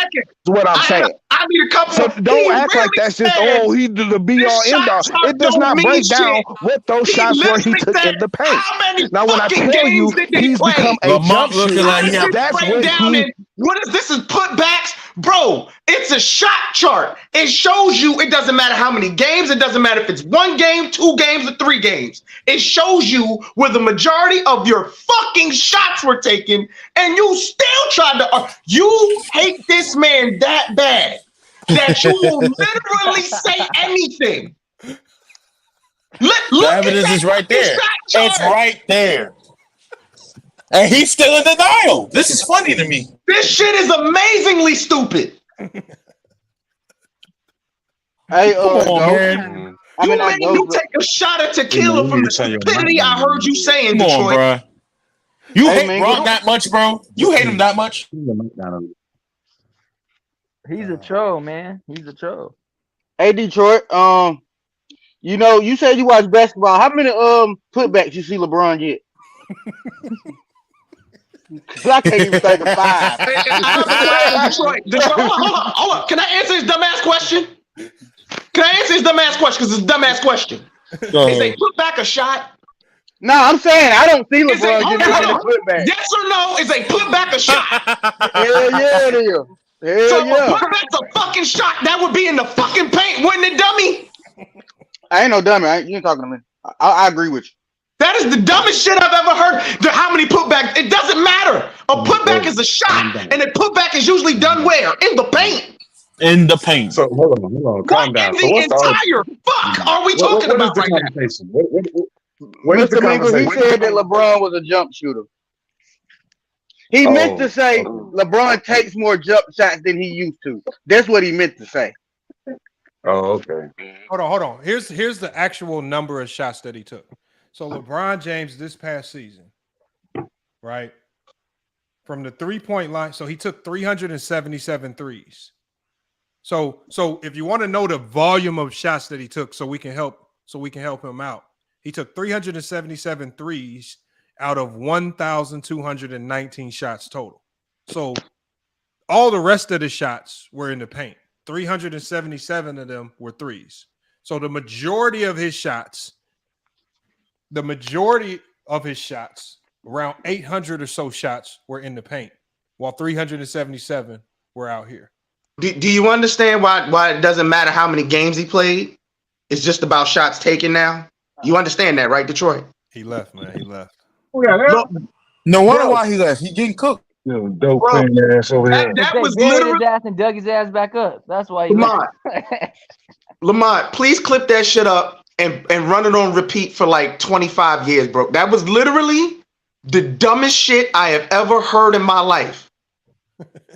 what I'm saying. I need a couple. So don't act like that's just he did the be all end all. It does not break down what those shots were he took in the paint. Now when I tell you he's become a jump shooter, that's what he. What is this? Is putbacks, bro? It's a shot chart. It shows you. It doesn't matter how many games. It doesn't matter if it's 1 game, 2 games, or 3 games. It shows you where the majority of your fucking shots were taken, and you still tried to. You hate this man that bad that you will literally say anything. Look the evidence is right there. It's right there. And he's still in denial. This is funny to me. This shit is amazingly stupid. Hey, come on, man. You take a shot at tequila from the stupidity I heard you saying, come Detroit. On, bro. You hate Brock that much, bro? You hate him that much? He's a troll, man. He's a troll. Hey, Detroit. You said you watch basketball. How many putbacks you see LeBron get? I can't even think of 5. Detroit, hold on. Can I answer his dumbass question? Because it's a dumbass question. Is they put back a shot? No, I'm saying I don't see LeBron getting a putback. Yes or no? Is they put back a shot? Hell yeah, it is. Hell if a putback's a fucking shot, that would be in the fucking paint, wouldn't it, dummy? I ain't no dummy. You ain't talking to me. I agree with you. That is the dumbest shit I've ever heard. How many putbacks? It doesn't matter. A putback is a shot, and a putback is usually done where? In the paint. In the paint. So hold on, calm down. In the entire fuck are we talking about right now? What is the Mr. Mingle, he conversation? said that LeBron was a jump shooter. He meant to say LeBron takes more jump shots than he used to. That's what he meant to say. Oh, okay. Hold on. Here's the actual number of shots that he took. So LeBron James this past season, right? From the 3-point line, so he took 377 threes. So if you want to know the volume of shots that he took, so we can help him out. He took 377 threes out of 1,219 shots total. So all the rest of the shots were in the paint. 377 of them were threes. So the majority of his shots, around 800 or so shots, were in the paint, while 377 were out here. Do you understand why it doesn't matter how many games he played? It's just about shots taken now. You understand that, right, Detroit? He left, man. He left. No wonder why he left. He getting cooked. Dope ass over there. That was buried literally his ass and dug his ass back up. That's why he Lamont, please clip that shit up and run it on repeat for like 25 years, bro. That was literally the dumbest shit I have ever heard in my life.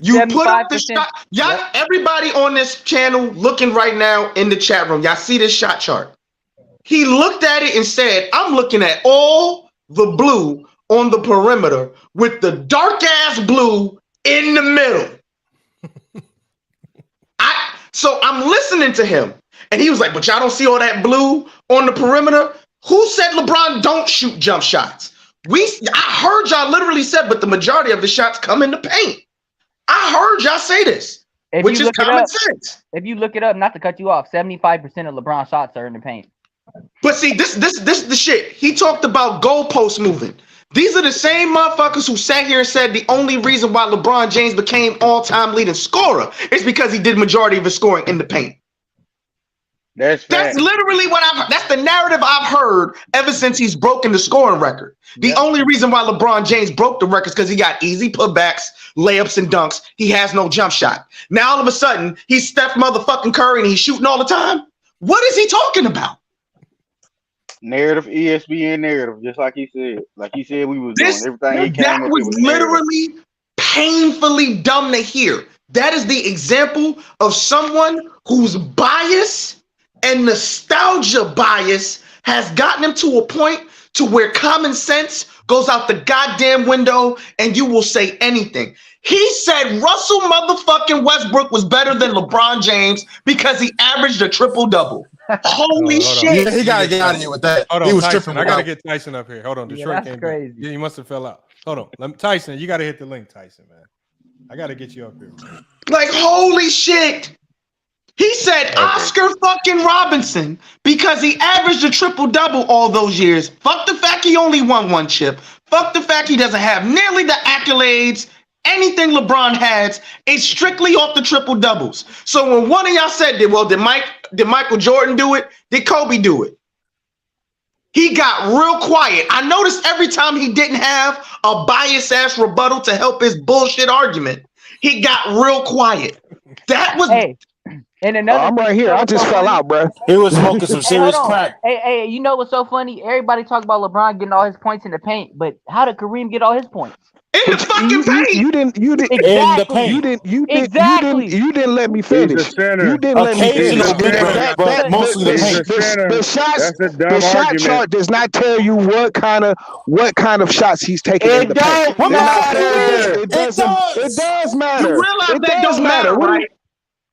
You put up the shot. Y'all, everybody on this channel looking right now in the chat room, y'all see this shot chart. He looked at it and said, I'm looking at all the blue on the perimeter with the dark ass blue in the middle. So I'm listening to him, and he was like, but y'all don't see all that blue on the perimeter? Who said LeBron don't shoot jump shots? I heard y'all literally said, but the majority of the shots come in the paint. I heard y'all say this, which is common sense. If you look it up, not to cut you off, 75% of LeBron shots are in the paint. But see, this is the shit. He talked about goalpost moving. These are the same motherfuckers who sat here and said the only reason why LeBron James became all-time leading scorer is because he did majority of his scoring in the paint. That's literally that's the narrative I've heard ever since he's broken the scoring record. The only reason why LeBron James broke the record is because he got easy putbacks, layups, and dunks. He has no jump shot. Now all of a sudden he's Steph motherfucking Curry and he's shooting all the time. What is he talking about? Narrative, ESPN narrative, just like he said. Like he said, we was doing everything he came that up was with. Literally painfully dumb to hear. That is the example of someone whose bias and nostalgia bias has gotten him to a point to where common sense goes out the goddamn window and you will say anything. He said Russell motherfucking Westbrook was better than LeBron James because he averaged a triple-double. Holy shit. Yeah, he got to get out of here with that. He was tripping. I got to get Tyson up here. Hold on. Detroit came crazy. Yeah, he must have fell out. Hold on. Tyson, you got to hit the link, Tyson, man. I got to get you up here. Man. Like, holy shit. He said Oscar fucking Robinson because he averaged a triple-double all those years. Fuck the fact he only won one chip. Fuck the fact he doesn't have nearly the accolades, anything LeBron has. It's strictly off the triple-doubles. So when one of y'all said, did Michael Jordan do it? Did Kobe do it? He got real quiet. I noticed every time he didn't have a bias-ass rebuttal to help his bullshit argument, he got real quiet. That was... And another I'm right here. I just fell out, bro. He was smoking some serious crack. Hey, you know what's so funny? Everybody talk about LeBron getting all his points in the paint, but how did Kareem get all his points? In the fucking paint. You didn't exactly. In the paint. You didn't let me finish. You didn't let me finish. The shot chart does not tell you what kind of shots he's taking in the paint. It does matter. You realize it that don't matter, right?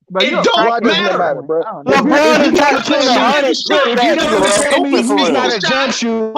Bro, it don't matter, bro. LeBron is trying to play he's not a jump shooter.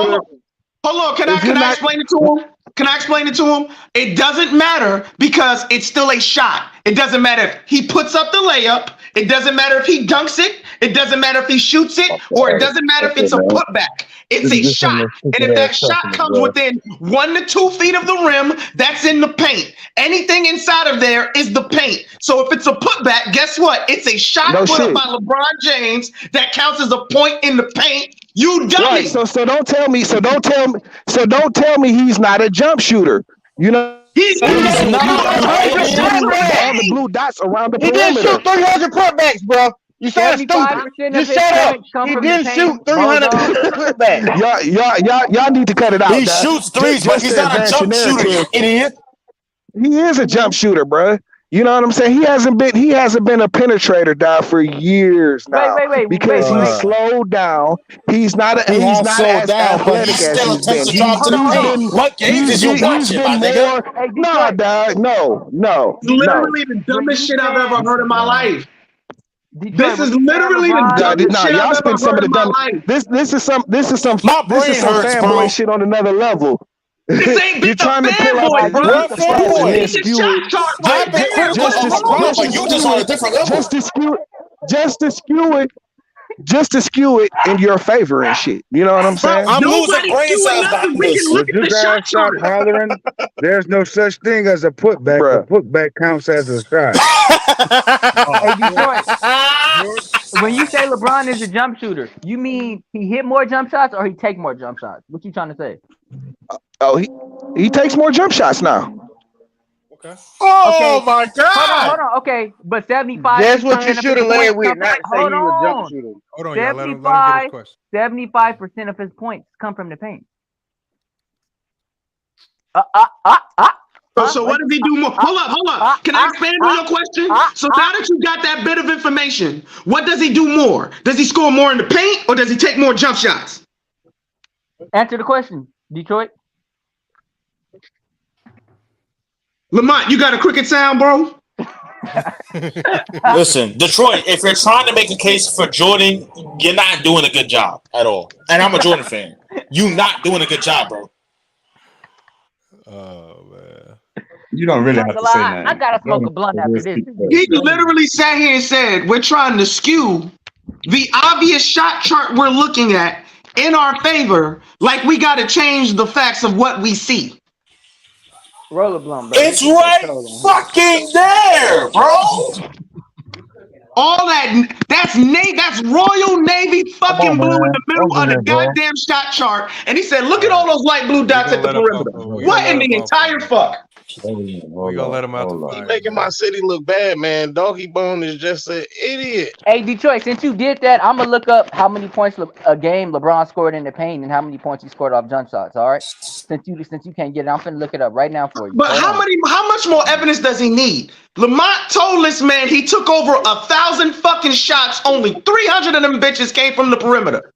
Hold on, can I explain it to him? Can I explain it to him? It doesn't matter because it's still a shot. It doesn't matter if he puts up the layup. It doesn't matter if he dunks it. It doesn't matter if he shoots it, or it doesn't matter if it's a putback. It's a shot. And if that shot comes within 1 to 2 feet of the rim, that's in the paint. Anything inside of there is the paint. So if it's a putback, guess what? It's a shot put up by LeBron James that counts as a point in the paint. You dummy. Right. So don't tell me he's not a jump shooter. You know. He's not all the blue dots around the perimeter. He didn't shoot 300 putbacks, bro. You sound stupid. You shut up. He didn't shoot 300 putbacks. Y'all need to cut it out. He shoots threes, but he's not a jump shooter, you idiot. He is a jump shooter, bro. You know what I'm saying? He hasn't been a penetrator, dog, for years now. Because he's slowed down. He's not as athletic as he's been. What game did you watch it, my nigga? No, dog. No. Literally the dumbest shit I've ever heard in my life. This is literally the dumbest shit I've ever heard in my life. This is some fanboy shit on another level. This ain't been a fanboy, bro. He's a shot chart right there. You just on a different level. Just to skew it in your favor and shit. You know what I'm saying? I'm losing brain cells behind this. Would you guys stop hollering? There's no such thing as a putback. A putback counts as a shot. Hey, Detroit, when you say LeBron is a jump shooter, you mean he hit more jump shots or he take more jump shots? What you trying to say? Oh, he takes more jump shots now. Okay. Oh my God! Hold on. Okay, but 75. That's what you should have led with. Not say he was a jump shooter. Hold on, y'all. Let him get his question. 75% of his points come from the paint. So what does he do more? Hold up. Can I expand on your question? So now that you got that bit of information, what does he do more? Does he score more in the paint or does he take more jump shots? Answer the question, Detroit. Lamont, you got a cricket sound, bro? Listen, Detroit, if you're trying to make a case for Jordan, you're not doing a good job at all. And I'm a Jordan fan. You not doing a good job, bro. Oh, man. You don't really have to say that. I gotta smoke a blunt after this. He literally sat here and said, we're trying to skew the obvious shot chart we're looking at in our favor, like we got to change the facts of what we see. Roll a blunt, bro. It's right fucking there, bro. All that's Royal Navy fucking blue in the middle of the goddamn shot chart. And he said, look at all those light blue dots at the perimeter. What in the entire fuck? We gonna let him out the fire. He making my city look bad, man. Doggy Bone is just an idiot. Hey, Detroit, since you did that, I'm gonna look up how many points a game LeBron scored in the paint and how many points he scored off jump shots. All right, since you can't get it, I'm finna look it up right now for you. But how much more evidence does he need? Lamont told this man he took over 1,000 fucking shots. Only 300 of them bitches came from the perimeter.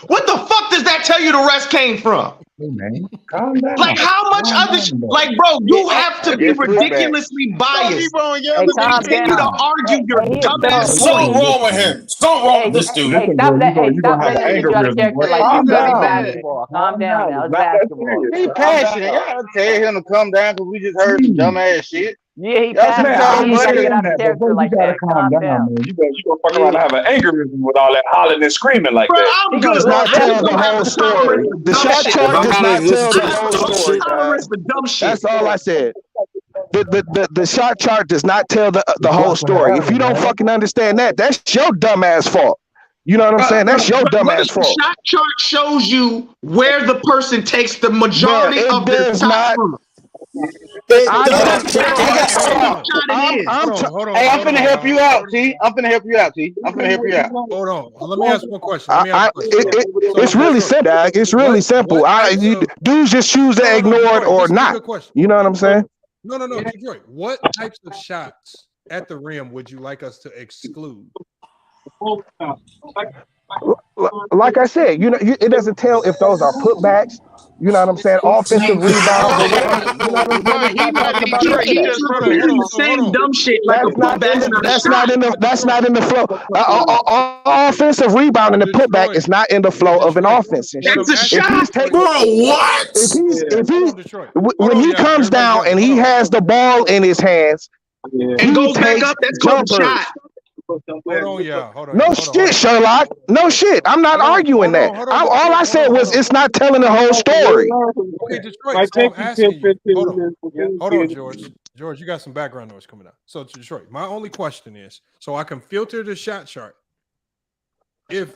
What the fuck does that tell you the rest came from? Hey man, calm down. Like how much other like, bro, you have to be ridiculously biased. Continue to argue your dumbass Something wrong with him. Something wrong with this dude. Hey, stop letting you out of character like you play basketball. Calm down now. It's basketball. He passionate. Y'all gotta tell him to calm down because we just heard some dumbass shit. Yeah, he passionate. You gotta get out of character like that. Calm down. Man. You gonna fuck around and have an aneurysm with all that hollering and screaming like that. I'm good. Does not tell the whole story. The shot chart does not tell the whole story. That's all I said. The shot chart does not tell the whole story. If you don't fucking understand that, that's your dumbass fault. You know what I'm saying? That's your dumbass fault. The shot chart shows you where the person takes the majority of their time. Hey, I'm finna help you out, T. I'm finna help you out. Hold on. Let me ask one question. It's really simple. It's really simple. Dudes just choose to ignore it or not. You know what I'm saying? No, Detroit. What types of shots at the rim would you like us to exclude? Like I said, it doesn't tell if those are putbacks. You know what I'm saying? Offensive rebounds. Same dumb shit. That's not in the flow. Offensive rebound and the putback is not in the flow of an offense. That's a shot, bro. What? When he comes down and he has the ball in his hands and goes back up, that's called a shot. on, y'all. Hold on. No shit, Sherlock. No shit. I'm not arguing that. All I said was it's not telling the whole story. Okay, Detroit. So I'm asking you. Hold on, George. George, you got some background noise coming out. So Detroit, my only question is, so I can filter the shot chart. If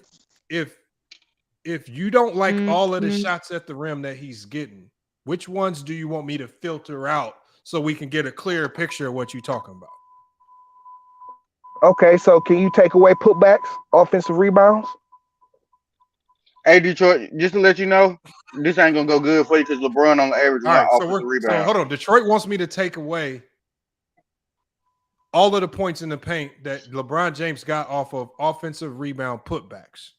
you don't like all of the shots at the rim that he's getting, which ones do you want me to filter out so we can get a clearer picture of what you're talking about? Okay, so can you take away putbacks, offensive rebounds? Hey, Detroit, just to let you know, this ain't gonna go good for you because LeBron on average All right, offensive rebound. So hold on. Detroit wants me to take away all of the points in the paint that LeBron James got off of offensive rebound putbacks.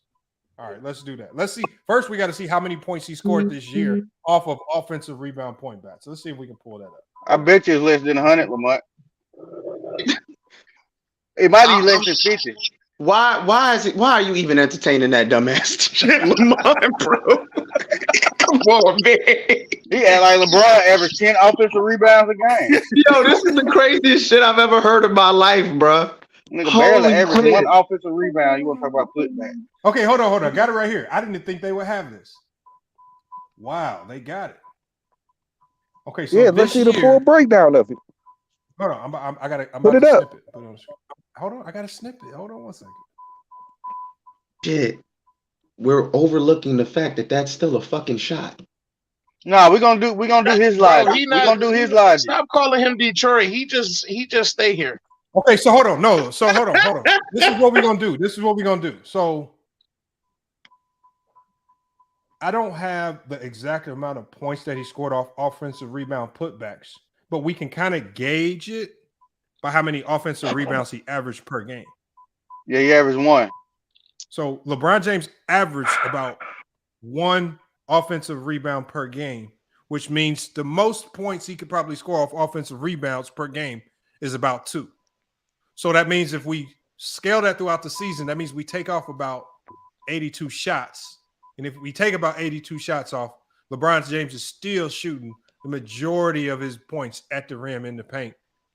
All right, let's do that. Let's see. First, we got to see how many points he scored this year off of offensive rebound point backs. Let's see if we can pull that up. I bet you it's less than 100, Lamont. It might be less than 50. Why are you even entertaining that dumbass shit, Lamont, bro? Come on, man. He act like LeBron averaged 10 offensive rebounds a game. Yo, this is the craziest shit I've ever heard in my life, bro. Nigga barely averaged one offensive rebound. You want to talk about putback? Okay, hold on. Got it right here. I didn't think they would have this. Wow, they got it. Okay, so let's see the full breakdown of it. Hold on, I'm Put about it to up. snip it. Hold on, I got to snip it. Hold on one second. Shit. We're overlooking the fact that that's still a fucking shot. No, we're gonna do his logic. We're gonna do his logic. Stop calling him Detroit. He just stay here. Okay, so hold on. No, so hold on. This is what we're gonna do. So I don't have the exact amount of points that he scored off offensive rebound putbacks, but we can kind of gauge it by how many offensive rebounds he averaged per game. Yeah, he averaged one. So LeBron James averaged about one offensive rebound per game, which means the most points he could probably score off offensive rebounds per game is about 2. So that means if we scale that throughout the season, that means we take off about 82 shots. And if we take about 82 shots off, LeBron James is still shooting the majority of his points at the rim in the paint.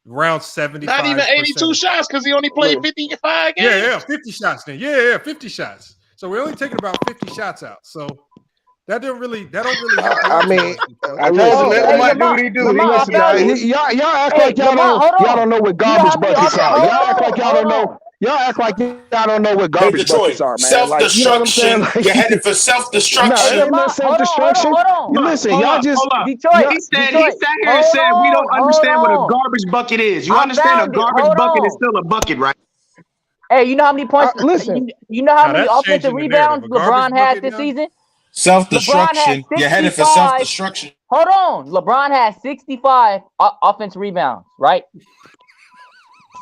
Around 75%. Not even 82 shots because he only played 55 games. Yeah, 50 shots then. Yeah, 50 shots. So we're only taking about 50 shots out. So that don't really help. I mean, I told you let Lamont do what he do. Y'all act like y'all don't know what garbage buckets are. Y'all act like y'all don't know. Y'all act like y'all don't know what garbage buckets are, man. Self-destruction. You're headed for self-destruction. No, it ain't no self-destruction. Listen, y'all just Detroit. He sat here and said we don't understand what a garbage bucket is. You understand a garbage bucket is still a bucket, right? Hey, you know how many points? Listen, you know how many offensive rebounds LeBron had this season? Self-destruction. You're headed for self-destruction. Hold on. LeBron had 65 offensive rebounds, right?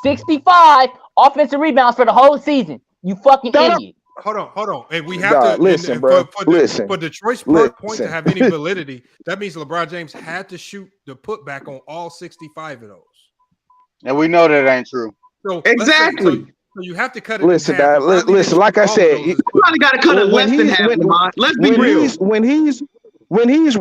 65 offensive rebounds for the whole season. You fucking idiot. Hold on. And we have to listen, bro. For Detroit's point to have any validity, that means LeBron James had to shoot the putback on all 65 of those. And we know that ain't true. So exactly. So you have to cut it. Listen, listen. Like I said, you probably got to cut it less than half. Let's be real. When he's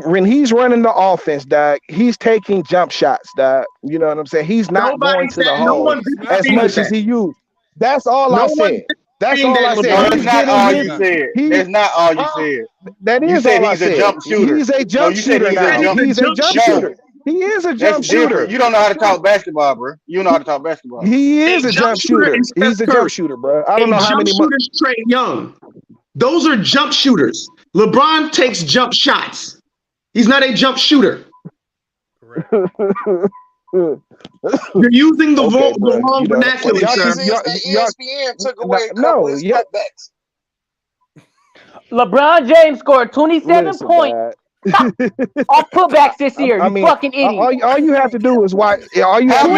running the offense, dog, he's taking jump shots, dog. You know what I'm saying? He's not going to the hole as much as he used. That's all I said. That's all I said. That's not all you said. That's not all you said. That is all I said. He's a jump shooter. He's a jump shooter now. He's a jump shooter. He is a jump shooter. You don't know how to talk basketball, bro. You know how to talk basketball. He is a jump shooter. He's a jump shooter, bro. I don't know how many shooters. Trae Young. Those are jump shooters. LeBron takes jump shots. He's not a jump shooter. You're using the wrong vernacular, sir. ESPN took away a couple of his cutbacks. LeBron James scored 27 points off putbacks this year. You fucking idiot. All you have to do is watch. All you have to do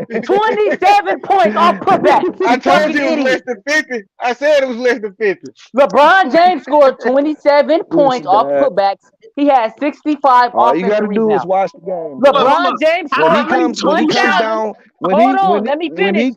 is 27 points off putbacks. I told you it was less than 50. I said it was less than 50. LeBron James scored 27 points off putbacks. He had 65 all you gotta do is watch the game. LeBron James when he comes down. Let me finish.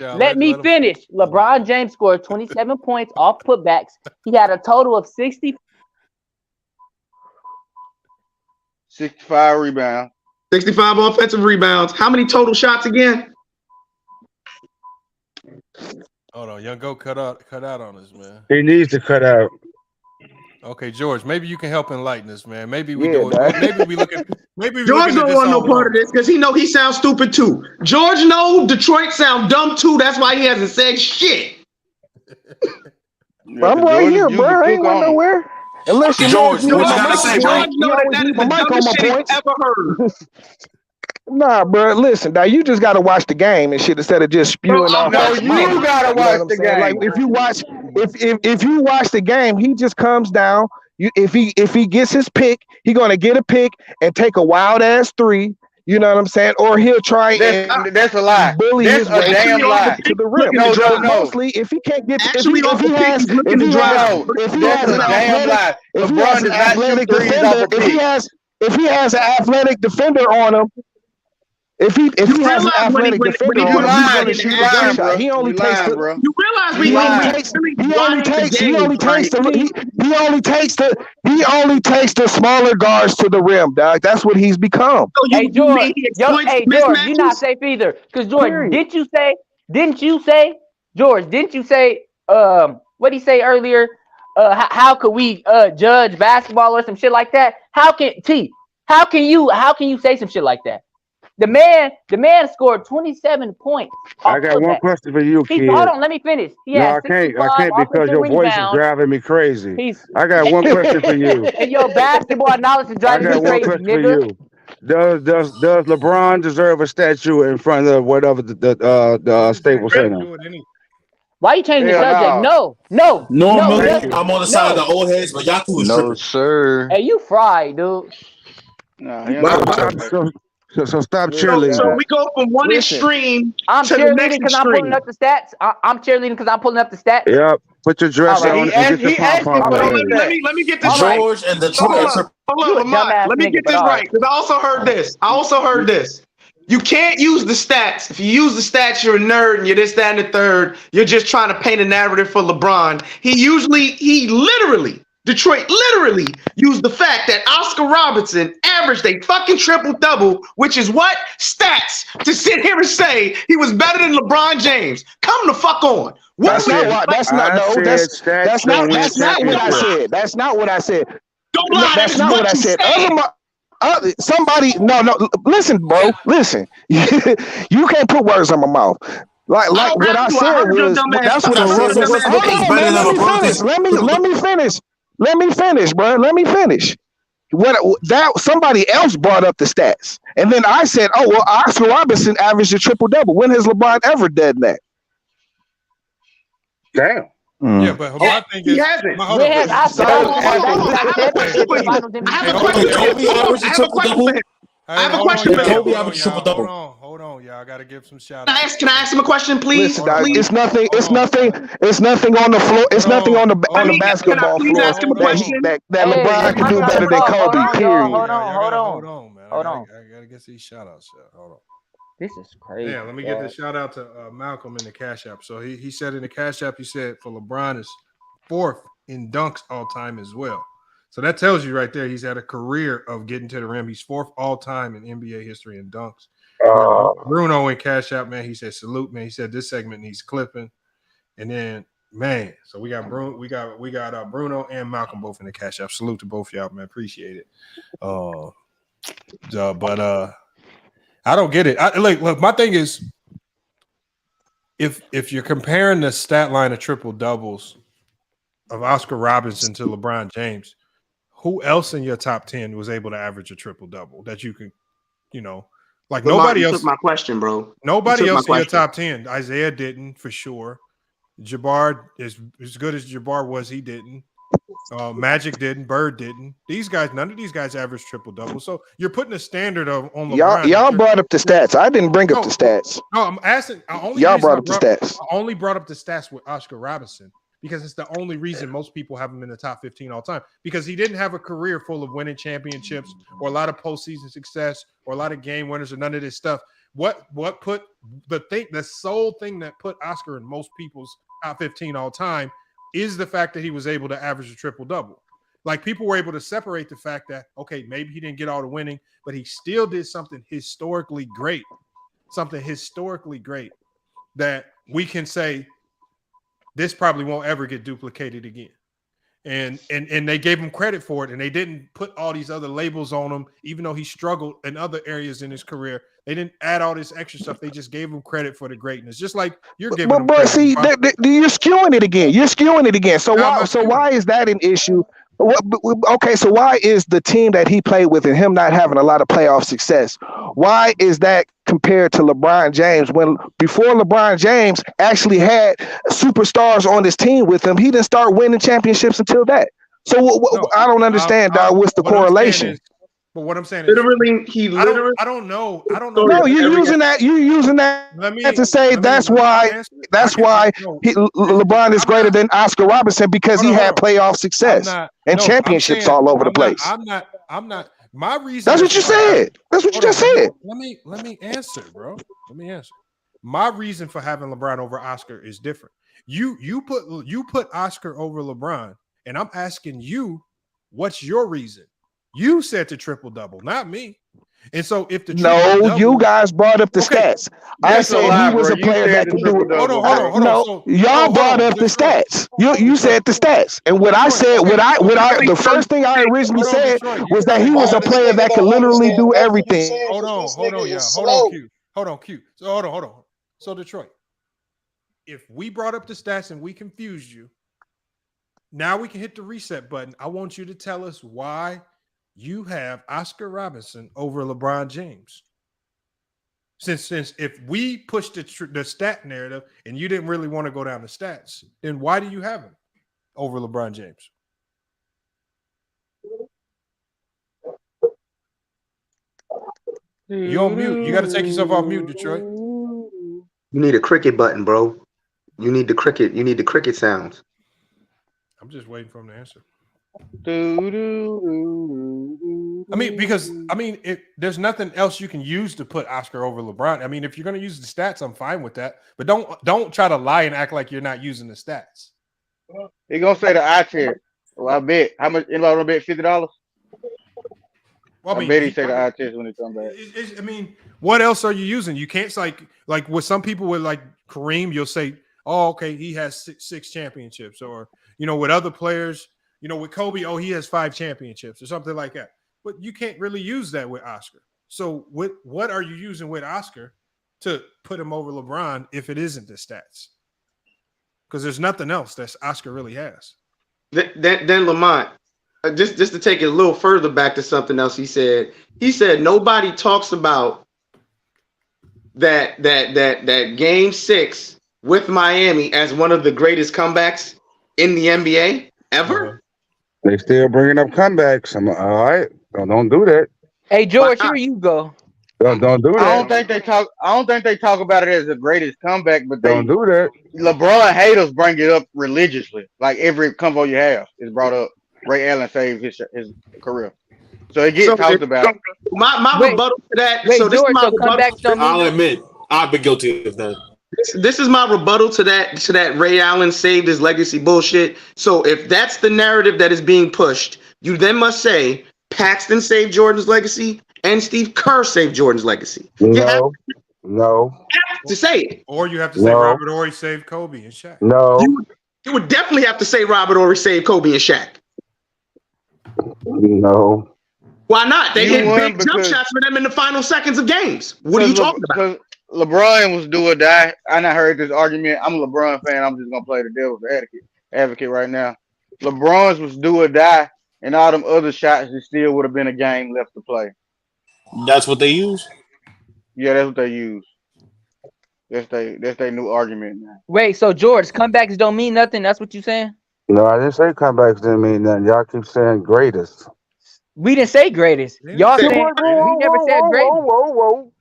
Let me finish. LeBron James scored 27 points off putbacks. He had a total of 65 rebounds. 65 offensive rebounds. How many total shots again? Hold on, Young Goat cut out on us, man. He needs to cut out. Okay, George, maybe you can help enlighten us, man. Maybe we Yeah, do it. Maybe we looking. Maybe we George looking at don't this want no all part wrong. of this because he know he sounds stupid too. George know Detroit sound dumb too. That's why he hasn't said shit. Yeah, I'm right here, bro. I ain't went nowhere. Unless you George, know, what you my gotta mic say, is bro? on. George You know that always that is leave my the mic on dumbest my shit he's points. ever heard. Nah, bro. Listen, now you just gotta watch the game and shit instead of just spewing off No, out your mouth. you gotta You know watch what I'm the saying? Like game. if you watch, if you watch the game, he just comes down. If he gets his pick, he gonna get a pick and take a wild ass three. You know what I'm saying? Or he'll try and That's a lie. bully That's his a way damn lie. to the rim. No, But no. mostly, if he can't get, Actually, off the pick, he's looking to drive. No, that's a damn lie. LeBron does not shoot threes off a pick. if he has an athletic defender on him, if he has an athletic defender on him, he's going to shoot the jump shot. He only takes the. You realize we only takes the smaller guards to the rim, dog. That's what he's become. Hey George, George, you not safe either. Because George, didn't you say, George, what did he say earlier? How could we judge basketball or some shit like that? How can you say some shit like that? The man scored 27 points. I got one question for you, kid. Hold on, let me finish. No, I can't because your voice is driving me crazy. I got one question for you. And your basketball knowledge is driving me crazy, nigga. Does LeBron deserve a statue in front of whatever the Staples Center? Why you changing the subject? No. I'm on the side of the old heads, but y'all two is tripping. Sir. Hey, you fried, dude. So stop cheerleading. So we go from one extreme I'm to the cheerleading next because I'm pulling extreme. up the stats. I'm cheerleading because I'm pulling up the stats. Yep. Put your dress All right. on and get your pom-pom ready. Let me get this George right. and the Hold on, Lamont. Let me get this right because I also heard this. You can't use the stats. If you use the stats, you're a nerd and you're this, that, and the third. You're just trying to paint a narrative for LeBron. Detroit literally used the fact that Oscar Robertson averaged a fucking triple-double, which is what? Stats, to sit here and say he was better than LeBron James. Come the fuck on. That's not what I said. That's not what I said. Don't lie. That's not what I said. Somebody, no, listen, bro, listen. You can't put words in my mouth. Like what I said was, that's what I said. Let me finish, bro. Let me finish. Somebody else brought up the stats, and then I said, "Oh well, Oscar Robertson averaged a triple double. When has LeBron ever done that?" Damn. Yeah, but my thing is, I have a question for him. Hold on, y'all. I gotta give some shout outs. Can I ask him a question, please? Listen, please? It's nothing on the floor. It's nothing on the basketball floor that LeBron can do better than Kobe. Period. Hold on, man. I gotta get these shout outs. Hold on. This is crazy. Yeah, let me get the shout out to Malcolm in the Cash App. So he said in the Cash App, he said for LeBron is 4th in dunks all time as well. So that tells you right there, he's had a career of getting to the rim. He's 4th all time in NBA history in dunks. Bruno in Cash App, man, he said salute, man. He said this segment needs clipping. And then, man, so we got Bruno, we got Bruno and Malcolm both in the Cash App. Salute to both y'all, man. Appreciate it. But I don't get it. Look, my thing is, if you're comparing the stat line of triple doubles of Oscar Robertson to LeBron James, who else in your top 10 was able to average a triple double that you can, like Lamont, nobody else? Took my question, bro. Nobody else in your top 10. Isaiah didn't for sure. Jabbar is as good as Jabbar was. He didn't. Magic didn't. Bird didn't. These guys, none of these guys averaged triple double. So you're putting a standard on LeBron. Y'all brought up the stats. I didn't bring up the stats. No, I'm asking. Y'all brought up the stats. I only brought up the stats with Oscar Robertson because it's the only reason most people have him in the top 15 all time, because he didn't have a career full of winning championships or a lot of postseason success or a lot of game winners or none of this stuff. What put the sole thing that put Oscar in most people's top 15 all time is the fact that he was able to average a triple double. Like, people were able to separate the fact that, okay, maybe he didn't get all the winning, but he still did something historically great. that we can say this probably won't ever get duplicated again. And they gave him credit for it, and they didn't put all these other labels on him, even though he struggled in other areas in his career. They didn't add all this extra stuff. They just gave him credit for the greatness, just like you're giving him credit. See, you're skewing it again. You're skewing it again. So why is that an issue? Okay, so why is the team that he played with and him not having a lot of playoff success? Why is that compared to LeBron James when before LeBron James actually had superstars on his team with him, he didn't start winning championships until that. So I don't understand, dog. What's the correlation? But what I'm saying is, I don't know. No, you're using that to say that's why LeBron is greater than Oscar Robertson because he had playoff success and championships all over the place. I'm not. My reason. That's what you said. That's what you just said. Let me answer, bro. Let me answer. My reason for having LeBron over Oscar is different. You put Oscar over LeBron, and I'm asking you, what's your reason? You said the triple double, not me. And so if the you guys brought up the stats. I said he was a player that could do it. Hold on. No, y'all brought up the stats. You said the stats, and what I said, the first thing I originally said was that he was a player that could literally do everything. Hold on, Q. So hold on. So Detroit, if we brought up the stats and we confused you, now we can hit the reset button. I want you to tell us why you have Oscar Robertson over LeBron James. Since if we pushed the stat narrative and you didn't really want to go down the stats, then why do you have him over LeBron James? You on mute. You got to take yourself off mute, Detroit. You need a cricket button, bro. You need the cricket. You need the cricket sounds. I'm just waiting for him to answer. There's nothing else you can use to put Oscar over LeBron. I mean, if you're going to use the stats, I'm fine with that. But don't try to lie and act like you're not using the stats. He gonna say the eye test. Well, I bet. How much? Anybody want to bet $50? Well, I bet he say the eye test when he come back. What else are you using? You can't like with some people with like Kareem, you'll say, "Oh, okay, he has six championships," or with other players. With Kobe, he has 5 championships or something like that. But you can't really use that with Oscar. So what are you using with Oscar to put him over LeBron if it isn't the stats? Because there's nothing else that Oscar really has. Then Lamont, just to take it a little further back to something else he said. He said nobody talks about that game 6 with Miami as one of the greatest comebacks in the NBA ever. They still bringing up comebacks. I'm all right. Don't do that. Hey George, here you go. Don't do that. I don't think they talk about it as the greatest comeback, but they don't do that. LeBron haters bring it up religiously. Like every convo you have is brought up. Ray Allen saved his career, so it gets talked about. My rebuttal to that. I'll admit I've been guilty of that. This is my rebuttal to that Ray Allen saved his legacy bullshit. So if that's the narrative that is being pushed, you then must say Paxton saved Jordan's legacy and Steve Kerr saved Jordan's legacy. No. To say it. Or you have to say Robert Horry saved Kobe and Shaq. No. You would definitely have to say Robert Horry saved Kobe and Shaq. No. Why not? They hit big jump shots for them in the final seconds of games. What are you talking about? LeBron was do or die. I not heard this argument. I'm a LeBron fan. I'm just gonna play the devil's advocate right now. LeBron's was do or die, and all them other shots, it still would have been a game left to play. That's what they use? Yeah, that's what they use. That's their new argument now. Wait, so George, comebacks don't mean nothing? That's what you saying? No, I didn't say comebacks didn't mean nothing. Y'all keep saying greatest. We didn't say greatest. Y'all said we never said greatest. Whoa.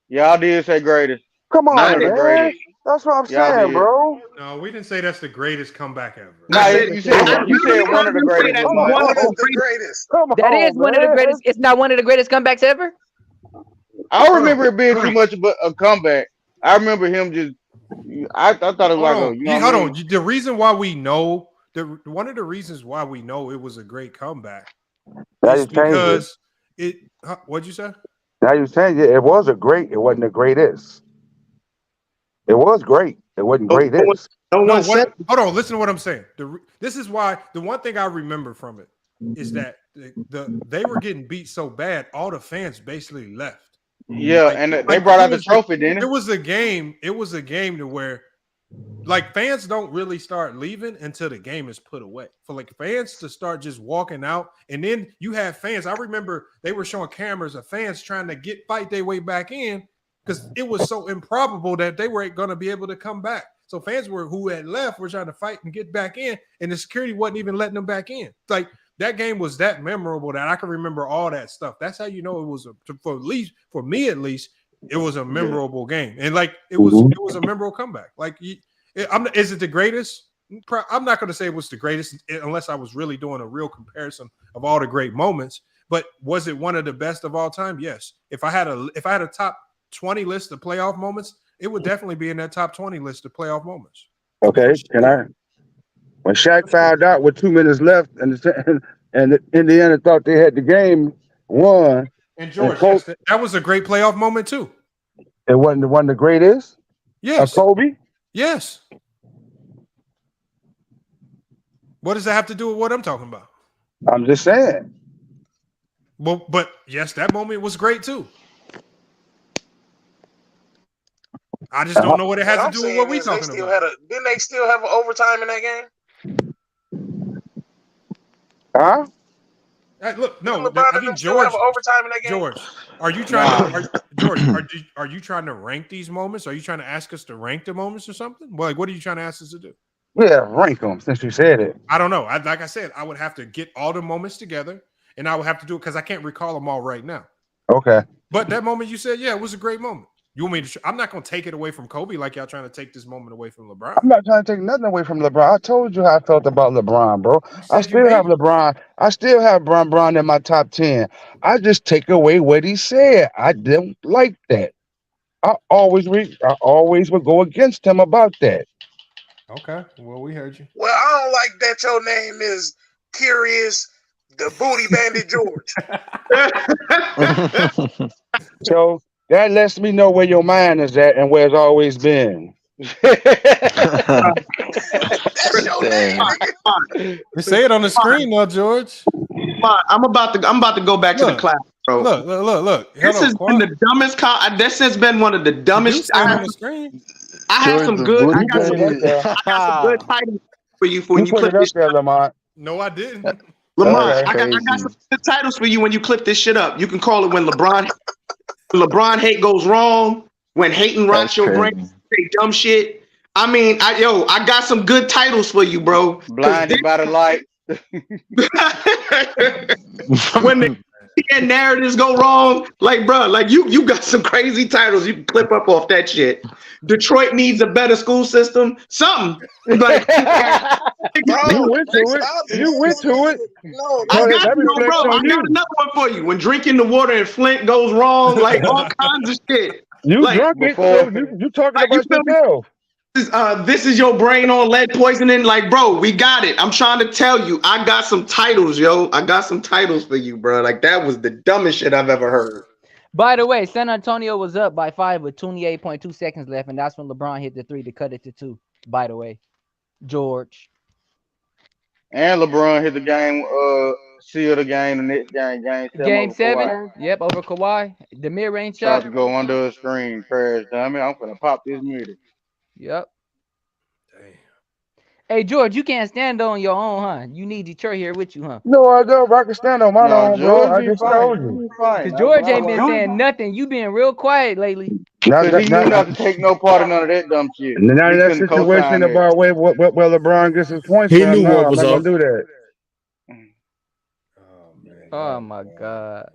Y'all did say greatest. Come on, man. That's what I'm saying, bro. No, we didn't say that's the greatest comeback ever. No, you said one of the greatest. One of the greatest. That is one of the greatest. It's not one of the greatest comebacks ever. I don't remember it being too much of a comeback. I remember him just. I thought it was like hold on. The reason why we know one of the reasons why we know it was a great comeback is because it. What'd you say? Now you're saying it wasn't great. It wasn't the greatest. It was great. It wasn't great. Hold on. Listen to what I'm saying. This is why the one thing I remember from it is that they were getting beat so bad, all the fans basically left. Yeah, and they brought out the trophy, didn't it? It was a game. It was a game to where, like, fans don't really start leaving until the game is put away. For like fans to start just walking out, and then you have fans. I remember they were showing cameras of fans trying to fight their way back in because it was so improbable that they were going to be able to come back. So fans who had left were trying to fight and get back in, and the security wasn't even letting them back in. It's like that game was that memorable that I can remember all that stuff. That's how you know it was for me at least, it was a memorable game, and like it was a memorable comeback. Like, is it the greatest? I'm not going to say it was the greatest unless I was really doing a real comparison of all the great moments. But was it one of the best of all time? Yes. If I had a top 20 list of playoff moments, it would definitely be in that top 20 list of playoff moments. Okay, when Shaq found out with 2 minutes left, and Indiana thought they had the game won. And George, that was a great playoff moment too. It wasn't the one the greatest. Yes. Kobe. Yes. What does that have to do with what I'm talking about? I'm just saying. Well, but yes, that moment was great too. I just don't know what it has to do with what we talking about. Didn't they still have an overtime in that game? Huh? Look, no, LeBron I think George have an overtime in that game. George, are you trying to are you trying to rank these moments? Are you trying to ask us to rank the moments or something? Well, like, what are you trying to ask us to do? Yeah, rank them since you said it. I don't know. Like I said, I would have to get all the moments together, and I would have to do it because I can't recall them all right now. Okay. But that moment you said, yeah, it was a great moment. You want me to? I'm not going to take it away from Kobe like y'all trying to take this moment away from LeBron. I'm not trying to take nothing away from LeBron. I told you how I felt about LeBron, bro. I still have LeBron. I still have Brown in my top 10. I just take away what he said. I didn't like that. I always would go against him about that. Okay. Well, we heard you. Well, I don't like that your name is Curious the Booty Bandit George. So that lets me know where your mind is at and where it's always been. That's your name, nigga. We say it on the screen now, George. I'm about to go back to the class, bro. Look. This has been the dumbest. This has been one of the dumbest. I have some good. I got some good titles for you when you clip this. Lamont. No, I didn't. Lamont, I got some good titles for you when you clip this shit up. You can call it when LeBron hate goes wrong, when hating rots your brain, say dumb shit. I mean, I got some good titles for you, bro. Blinded by the light. When the narratives go wrong, like, bro, like you got some crazy titles you can clip up off that shit. Detroit needs a better school system. Something like, you went to it. No, I got another one for you. When drinking the water in Flint goes wrong, like all kinds of shit. You drunk it, so you talking about yourself. This is your brain on lead poisoning. Like, bro, we got it. I'm trying to tell you, I got some titles, yo. I got some titles for you, bro. Like, that was the dumbest shit I've ever heard. By the way, San Antonio was up by 5 with 28.2 seconds left, and that's when LeBron hit the 3 to cut it to 2. By the way, George. And LeBron hit the game, seal the game, the next game 7. Yep, over Kawhi. The mid-range shot. Tried to go under a screen, crash. I'm gonna pop this meter. Yep. Damn. Hey, George, you can't stand on your own, huh? You need Detroit here with you, huh? No, I don't. I can stand on my own, bro. I just told you. Because George ain't been saying nothing. You been real quiet lately. He knew not to take no part in none of that dumb shit. Now that situation about where LeBron gets his points he from, knew what was I'm not up. gonna do that. Oh, my God.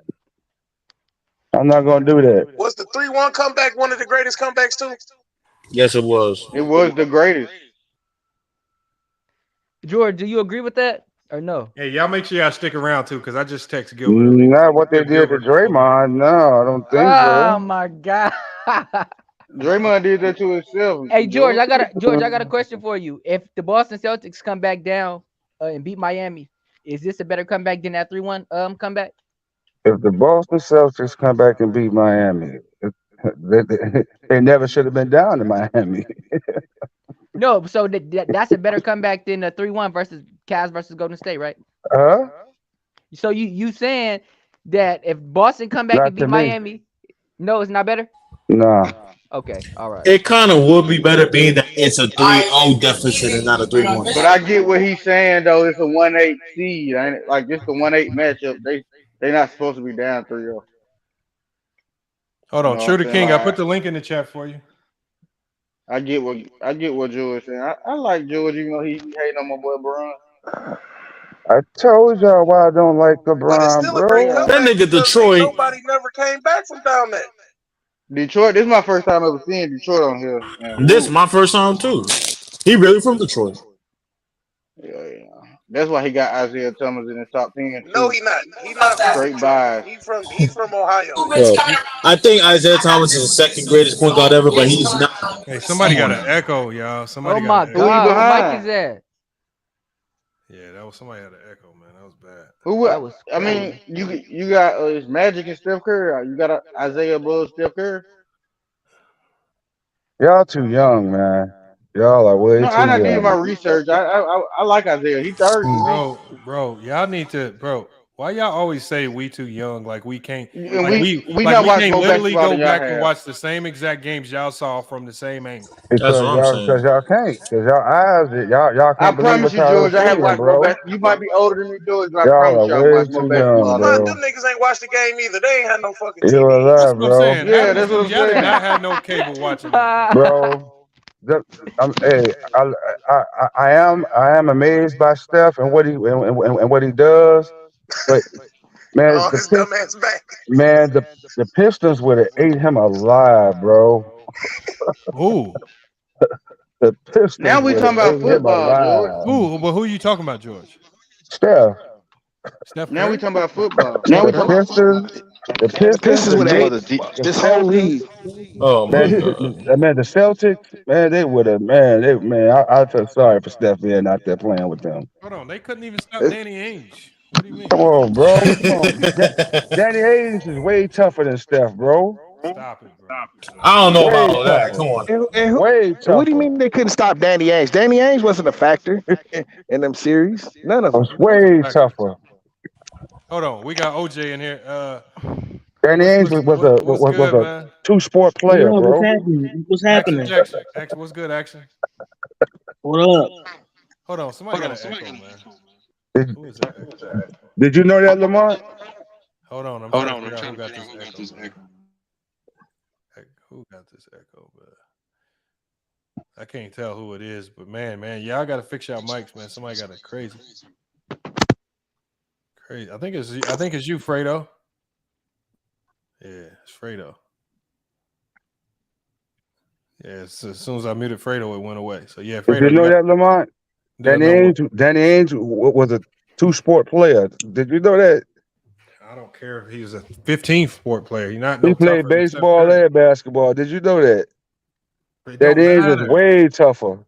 I'm not gonna do that. Was the 3-1 comeback one of the greatest comebacks too? Yes, it was. It was the greatest. George, do you agree with that or no? Hey, y'all make sure y'all stick around too, because I just texted Gilbert. Not what they did to Draymond. No, I don't think so. Oh my God. Draymond did that to himself. Hey, George, I got a question for you. If the Boston Celtics come back down and beat Miami, is this a better comeback than that 3-1 comeback? If the Boston Celtics come back and beat Miami, they never should have been down in Miami. No, so that's a better comeback than the 3-1 versus Cavs versus Golden State, right? Huh? So you saying that if Boston come back Not and beat to me. Miami, no, it's not better? Nah. Okay, all right. It kind of would be better being that it's a 3-0 deficit and not a 3-1. But I get what he's saying though. It's a 1-8 seed, ain't it? Like it's the 1-8 matchup. They not supposed to be down 3-0. Hold on, You know True what the I'm King. saying? I put the link in the chat for you. I get what George saying. I like George, even though he hating on my boy Bron. I told y'all why I don't like But it's LeBron, still a great bro. That comeback nigga because Detroit. ain't nobody never came back from down there. Detroit, this is my first time ever seeing Detroit on here. And This my first time too. He really from Detroit. yeah. That's why he got Isaiah Thomas in his top 10 too. No, he not. He not from Straight Detroit. bias. He from Ohio. Bro, I think Isaiah Thomas is the second greatest point guard ever, but he's not. Hey, somebody got an echo, y'all. Somebody Oh got my an echo. Who he God, what mic behind? is that? Yeah, that was somebody had an echo, man. That was bad. That was I mean, you got it's Magic and Steph Curry. You got Isaiah above Steph Curry. Y'all too young, man. Y'all are way No, too I did my young. research. I like Isaiah. He third to me. Bro, y'all need to, bro. Why y'all always say we too young? Like we can't, And like we we not watch can't more literally basketball go than y'all back and have. watch the same exact games y'all saw from the same angle. That's what I'm Because saying. y'all can't. Because y'all eyes, y'all I can't believe promise what you, y'all George, I have seeing, watched more bro. basketball. You might be older than me, George, but I Y'all promise are you, I way watched more too young, basketball than Them you. bro. niggas ain't watched the game either. They ain't had no fucking You TV. are That's that, what I'm bro. saying. Yeah, that's what I'm Y'all did saying. not have no cable watching that. Bro. Hey, I am amazed by Steph and what he does, but man, Oh, his dumb ass back. the Pistons would have ate him alive, bro. Ooh, The Pistons Now we would have talking about ate him football, George. alive. but who are you talking about, George? Steph, Steph Now we Curry? talking about football. the The Pistons, Pistons the would have ate Knicks, the this whole Celtics, league. Oh my man, god. the Celtics, man, they would have, I feel sorry for Steph being out there playing with them. Hold on, they couldn't even stop Danny Ainge. What do you mean? Come on, bro. Come on. Danny Hayes is way tougher than Steph, bro. Stop it, bro. I don't know Way about that. tougher. Come on. Way What do you tougher. mean they couldn't stop Danny Ainge? Danny Ainge wasn't a factor in them series. None of them. It's way tougher. Hold on, we got OJ in here. Danny Ainge What's was good, a man? two-sport player, What up? What's bro. happening? What's Action happening? Jackson. Action, what's good, Action? What up? Hold on, somebody got an echo, man. Who is that echo? Did you know that, Lamont? Hold on, I'm trying to figure out who got this echo, man. Who got this echo, but I can't tell who it is, but man, y'all got to fix y'all mics, man. Somebody got it crazy. I think it's you, Fredo. Yeah, it's Fredo. Yeah, as soon as I muted Fredo, it went away. So yeah, Fredo. Did you know that, Lamont? Danny Ainge was a two-sport player. Did you know that? I don't care if he was a 15th sport player. He's not He no played tougher than Steph baseball Curry. and basketball. Did you know that? It Danny don't Ainge is matter. way tougher.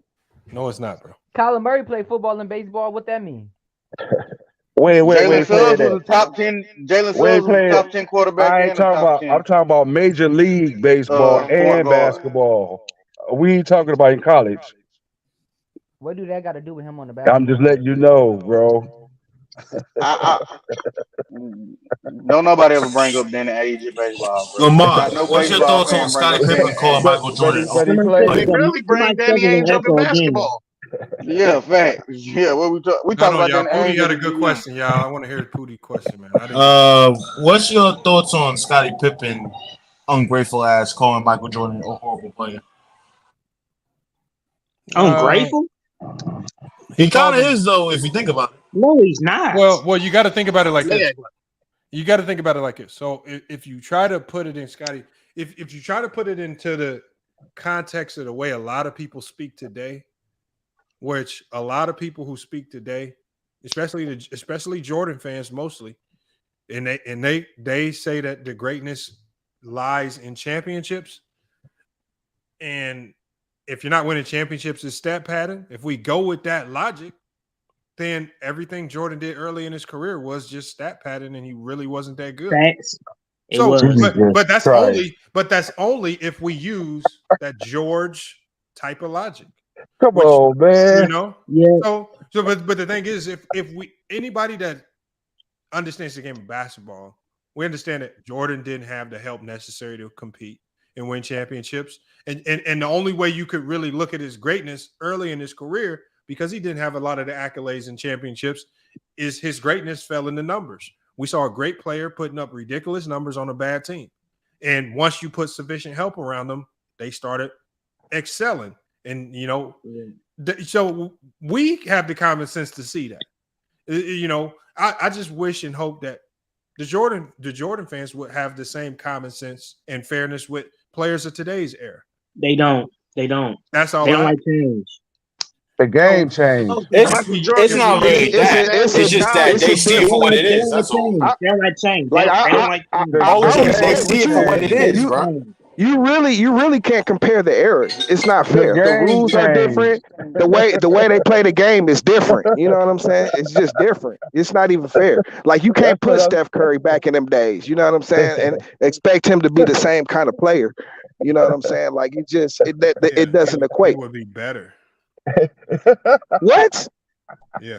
No, it's not, bro. Kyler Murray played football and baseball. What that mean? Jalen Suggs was a top 10. Jalen Suggs was a top 10 quarterback I ain't and a talking top about. 10 I'm talking about Major League Baseball point and guard. basketball. We ain't talking about in college. What do that got to do with him on the I'm basketball? just letting you know, bro. Don't nobody ever bring up Danny Ainge in baseball, bro. Lamont, Not no what's your baseball thoughts on fan bring Scottie up Danny Pippen calling Ainge. Michael Jordan? But he They played. barely bring Danny Ainge up in basketball. Yeah, fact. Yeah, what we talk Hold on, about y'all. Danny Pootie Ainge had at a the good beginning. question, y'all. I want to hear the Pootie question, man. I didn't What's your thoughts on Scottie Pippen, ungrateful ass, calling Michael Jordan a horrible player? Ungrateful? He kind of is, though, if you think about it. No, he's not. Well, you got to think about it like this. Yeah. You got to think about it like this. So if you try to put it in Scotty, if you try to put it into the context of the way a lot of people speak today, which a lot of people who speak today, especially Jordan fans mostly, and they say that the greatness lies in championships. And if you're not winning championships, it's stat pattern. If we go with that logic, then everything Jordan did early in his career was just stat pattern, and he really wasn't that good. Facts. So, Jesus but that's Christ. only if we use that George type of logic. Come on, man. You know, Yeah. So, but the thing is, if we anybody that understands the game of basketball, we understand that Jordan didn't have the help necessary to compete and win championships, and the only way you could really look at his greatness early in his career, because he didn't have a lot of the accolades and championships, is his greatness fell in the numbers. We saw a great player putting up ridiculous numbers on a bad team, and once you put sufficient help around them, they started excelling. And you know, so we have the common sense to see that. You know, I just wish and hope that the Jordan fans would have the same common sense and fairness with players of today's era. They don't. That's all. They don't like change. The game changed. It's not really that. It's just that they see it for what it is. That's all. They don't like change. Like They see it for what it is, bro. You really can't compare the eras. It's not fair. The rules are different. The way they play the game is different. You know what I'm saying? It's just different. It's not even fair. Like you can't put Steph Curry back in them days. You know what I'm saying? And expect him to be the same kind of player. You know what I'm saying? Like it doesn't equate. It would be better. What? Yeah.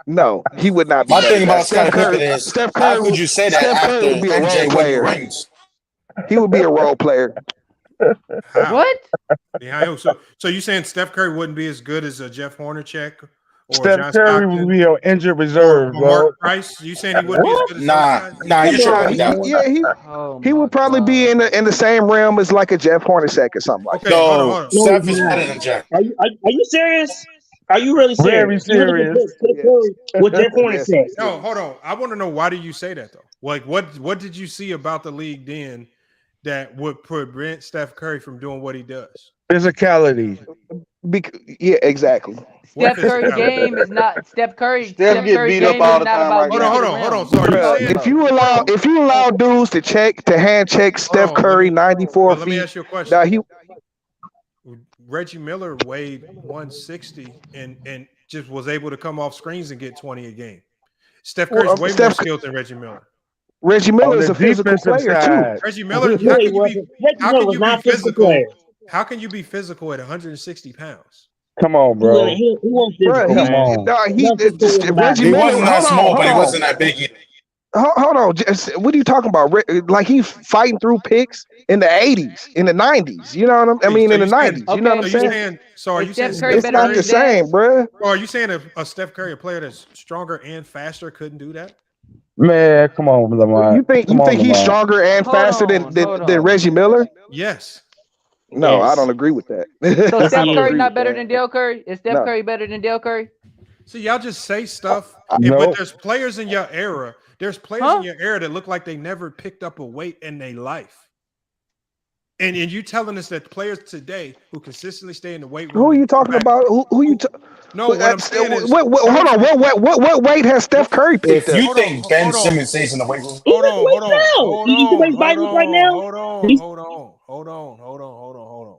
No, he would not be. My thing about Steph Scottie Curry Pippen is, Steph how Curry could you say that Steph after Curry would be a MJ role won player. rings? He would be a role player. What? Yeah, so you saying Steph Curry wouldn't be as good as a Jeff Hornacek or Steph John Curry Stockton would be on injured reserve, or bro. Mark Price? You saying he wouldn't be as good as Nah, you're tripping Yeah, that. he would probably be in the same realm as like a Jeff Hornacek or something like that. No, Steph is better than Jeff. Are you serious? Are you really serious? Very serious. What Jeff Horner said. No, hold on. I want to know, why do you say that though? Like, what did you see about the league then that would prevent Steph Curry from doing what he does? Physicality. Yeah, exactly. Steph Curry's game is not Steph Curry. Steph get beat up all the time right now. Hold on. So if you allow dudes to hand check Steph Curry 94 feet. Let me ask you a question. Now Reggie Miller weighed 160 and just was able to come off screens and get 20 a game. Steph Curry's way more skilled than Reggie Miller. Reggie Miller is a physical player too. Reggie Miller, how can you be physical at 160 pounds? Come on, bro. He wasn't physical. Come on. Reggie He Miller, wasn't that small, but he wasn't that big either. Hold on. What are you talking about? Like he's fighting through picks in the 80s, in the 90s. You know what I mean? In the 90s. You know what I'm saying? So are you saying it's not the same, bro? Or are you saying a Steph Curry, a player that's stronger and faster, couldn't do that? Man, come on, Lamar. You think he's stronger and faster than Reggie Miller? Yes. No, Yes. I don't agree with that. So Steph Curry not better than Dale Curry? Is Steph Curry better than Dale Curry? See, y'all just say stuff, No. but there's players in your era. There's players in your era that look like they never picked up a weight in their life. And you telling us that players today who consistently stay in the weight room. Who are you talking about? Who you? No, what I'm saying is, hold on. What weight has Steph Curry picked If up? you think Ben Simmons stays in the weight room, hold on.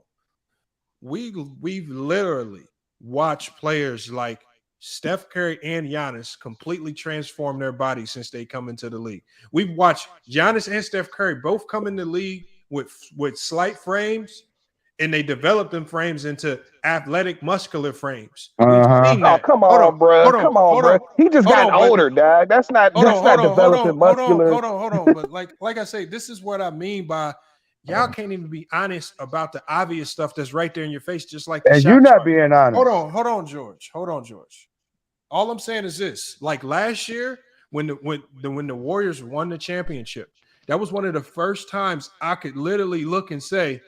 We've literally watched players like Steph Curry and Giannis completely transform their bodies since they come into the league. We've watched Giannis and Steph Curry both come in the league with slight frames, and they develop them frames into athletic, muscular frames. Oh, come on, bro. Come on, bro. He just got older, dog. That's not developing muscular. Hold on. But like I say, this is what I mean by y'all can't even be honest about the obvious stuff that's right there in your face, just like the And shot you're not chart. being honest. Hold on, George. All I'm saying is this: like last year, when the Warriors won the championship, that was one of the first times I could literally look and say,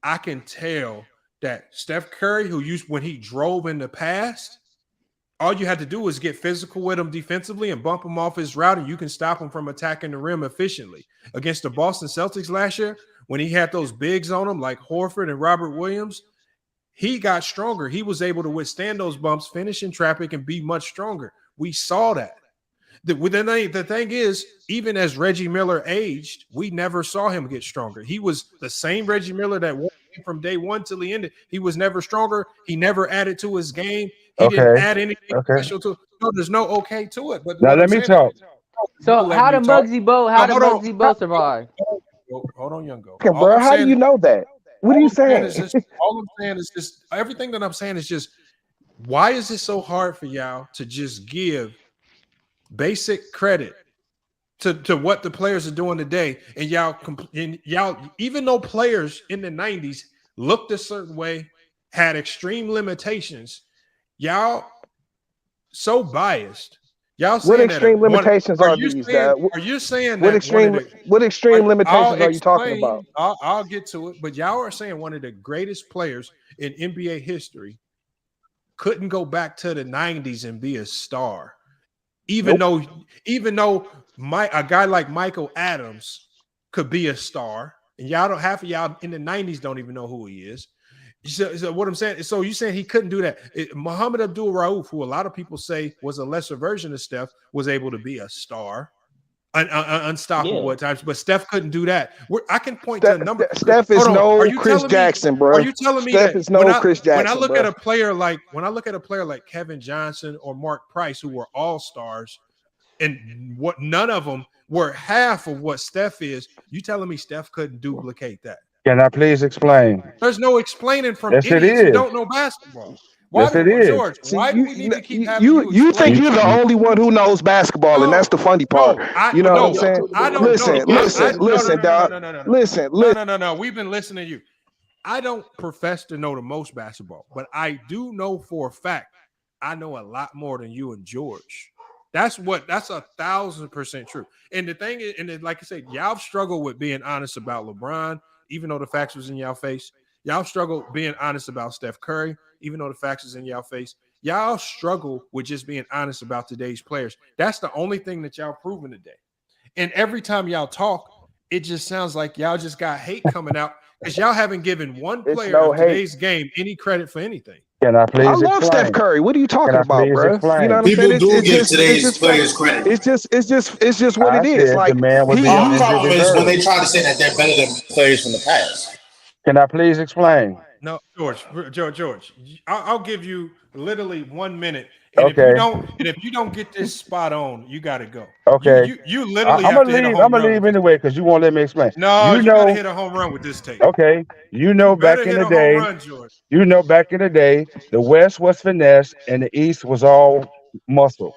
I can tell that Steph Curry, when he drove in the past, all you had to do was get physical with him defensively and bump him off his route, and you can stop him from attacking the rim efficiently. Against the Boston Celtics last year, when he had those bigs on him like Horford and Robert Williams, he got stronger. He was able to withstand those bumps, finish in traffic, and be much stronger. We saw that. The thing is, even as Reggie Miller aged, we never saw him get stronger. He was the same Reggie Miller that won from day one till he ended. He was never stronger. He never added to his game. He didn't add anything special to it. No, there's no to it. But Now let me talk. So how did Muggsy Bogues survive? Hold on, young go. Okay, bro, how do you know that? What are you saying? All I'm saying is just everything that I'm saying is just why is it so hard for y'all to just give basic credit to what the players are doing today, and y'all even though players in the 90s looked a certain way, had extreme limitations, y'all so biased. Y'all saying what extreme limitations are these, Dad? Are you saying what that extreme limitations are you talking about? I'll get to it, but y'all are saying one of the greatest players in NBA history couldn't go back to the 90s and be a star. Even though a guy like Michael Adams could be a star, and half of y'all in the 90s don't even know who he is. So what I'm saying, so you saying he couldn't do that? Muhammad Abdul-Rauf, who a lot of people say was a lesser version of Steph, was able to be a star, unstoppable at times, but Steph couldn't do that. I can point to a number. Steph is no Chris Jackson, bro. Are you telling me Steph that is no Chris Jackson? When I look bro. at a player like Kevin Johnson or Mark Price, who were all stars, and what none of them were half of what Steph is, you telling me Steph couldn't duplicate that? Can I please explain? There's no explaining from Yes, idiots who don't know basketball. Yes, it is. George, why do we need to keep having you think you're the only one who knows basketball, and that's the funny part. You know what I'm saying? I don't listen, dog. Listen. No. We've been listening to you. I don't profess to know the most basketball, but I do know for a fact I know a lot more than you and George. That's 1,000% true. And the thing is, and like I said, y'all struggle with being honest about LeBron, even though the facts was in y'all face. Y'all struggle being honest about Steph Curry, even though the facts is in y'all face. Y'all struggle with just being honest about today's players. That's the only thing that y'all proven today. And every time y'all talk, it just sounds like y'all just got hate coming out because y'all haven't given one player of today's game any credit for anything. Can I please explain? I love Steph Curry. What are you talking about, bro? You know what I'm saying? People do give today's players credit. It's just what it is. Like our problem is when they try to say that they're better than players from the past. Can I please explain? No, George. I'll give you literally 1 minute. And if you don't get this spot on, you got to go. Okay. You literally I'm have to hit a home run. I'm gonna leave anyway because you won't let me explain. No, you got to hit a home run with this tape. Okay. Back in the day. Back in the day, the West was finesse and the East was all muscle.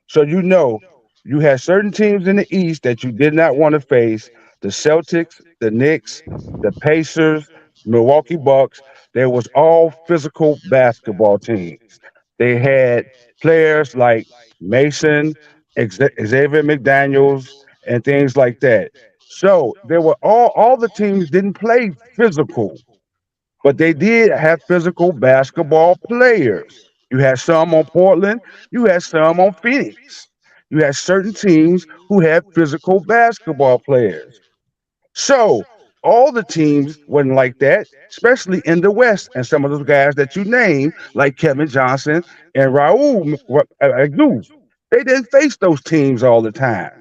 So you had certain teams in the East that you did not want to face. The Celtics, the Knicks, the Pacers, Milwaukee Bucks. They was all physical basketball teams. They had players like Mason, Xavier McDaniels, and things like that. So there were all the teams didn't play physical, but they did have physical basketball players. You had some on Portland, you had some on Phoenix. You had certain teams who had physical basketball players. So all the teams wasn't like that, especially in the West. And some of those guys that you named, like Kevin Johnson and Raul Agnew, they didn't face those teams all the time.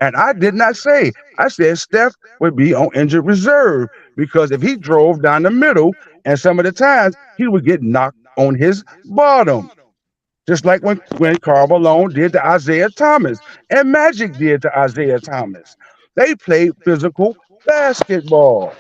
And I did not say, I said Steph would be on injured reserve because if he drove down the middle, and some of the times he would get knocked on his bottom. Just like when Karl Malone did to Isaiah Thomas and Magic did to Isaiah Thomas. They played physical basketball.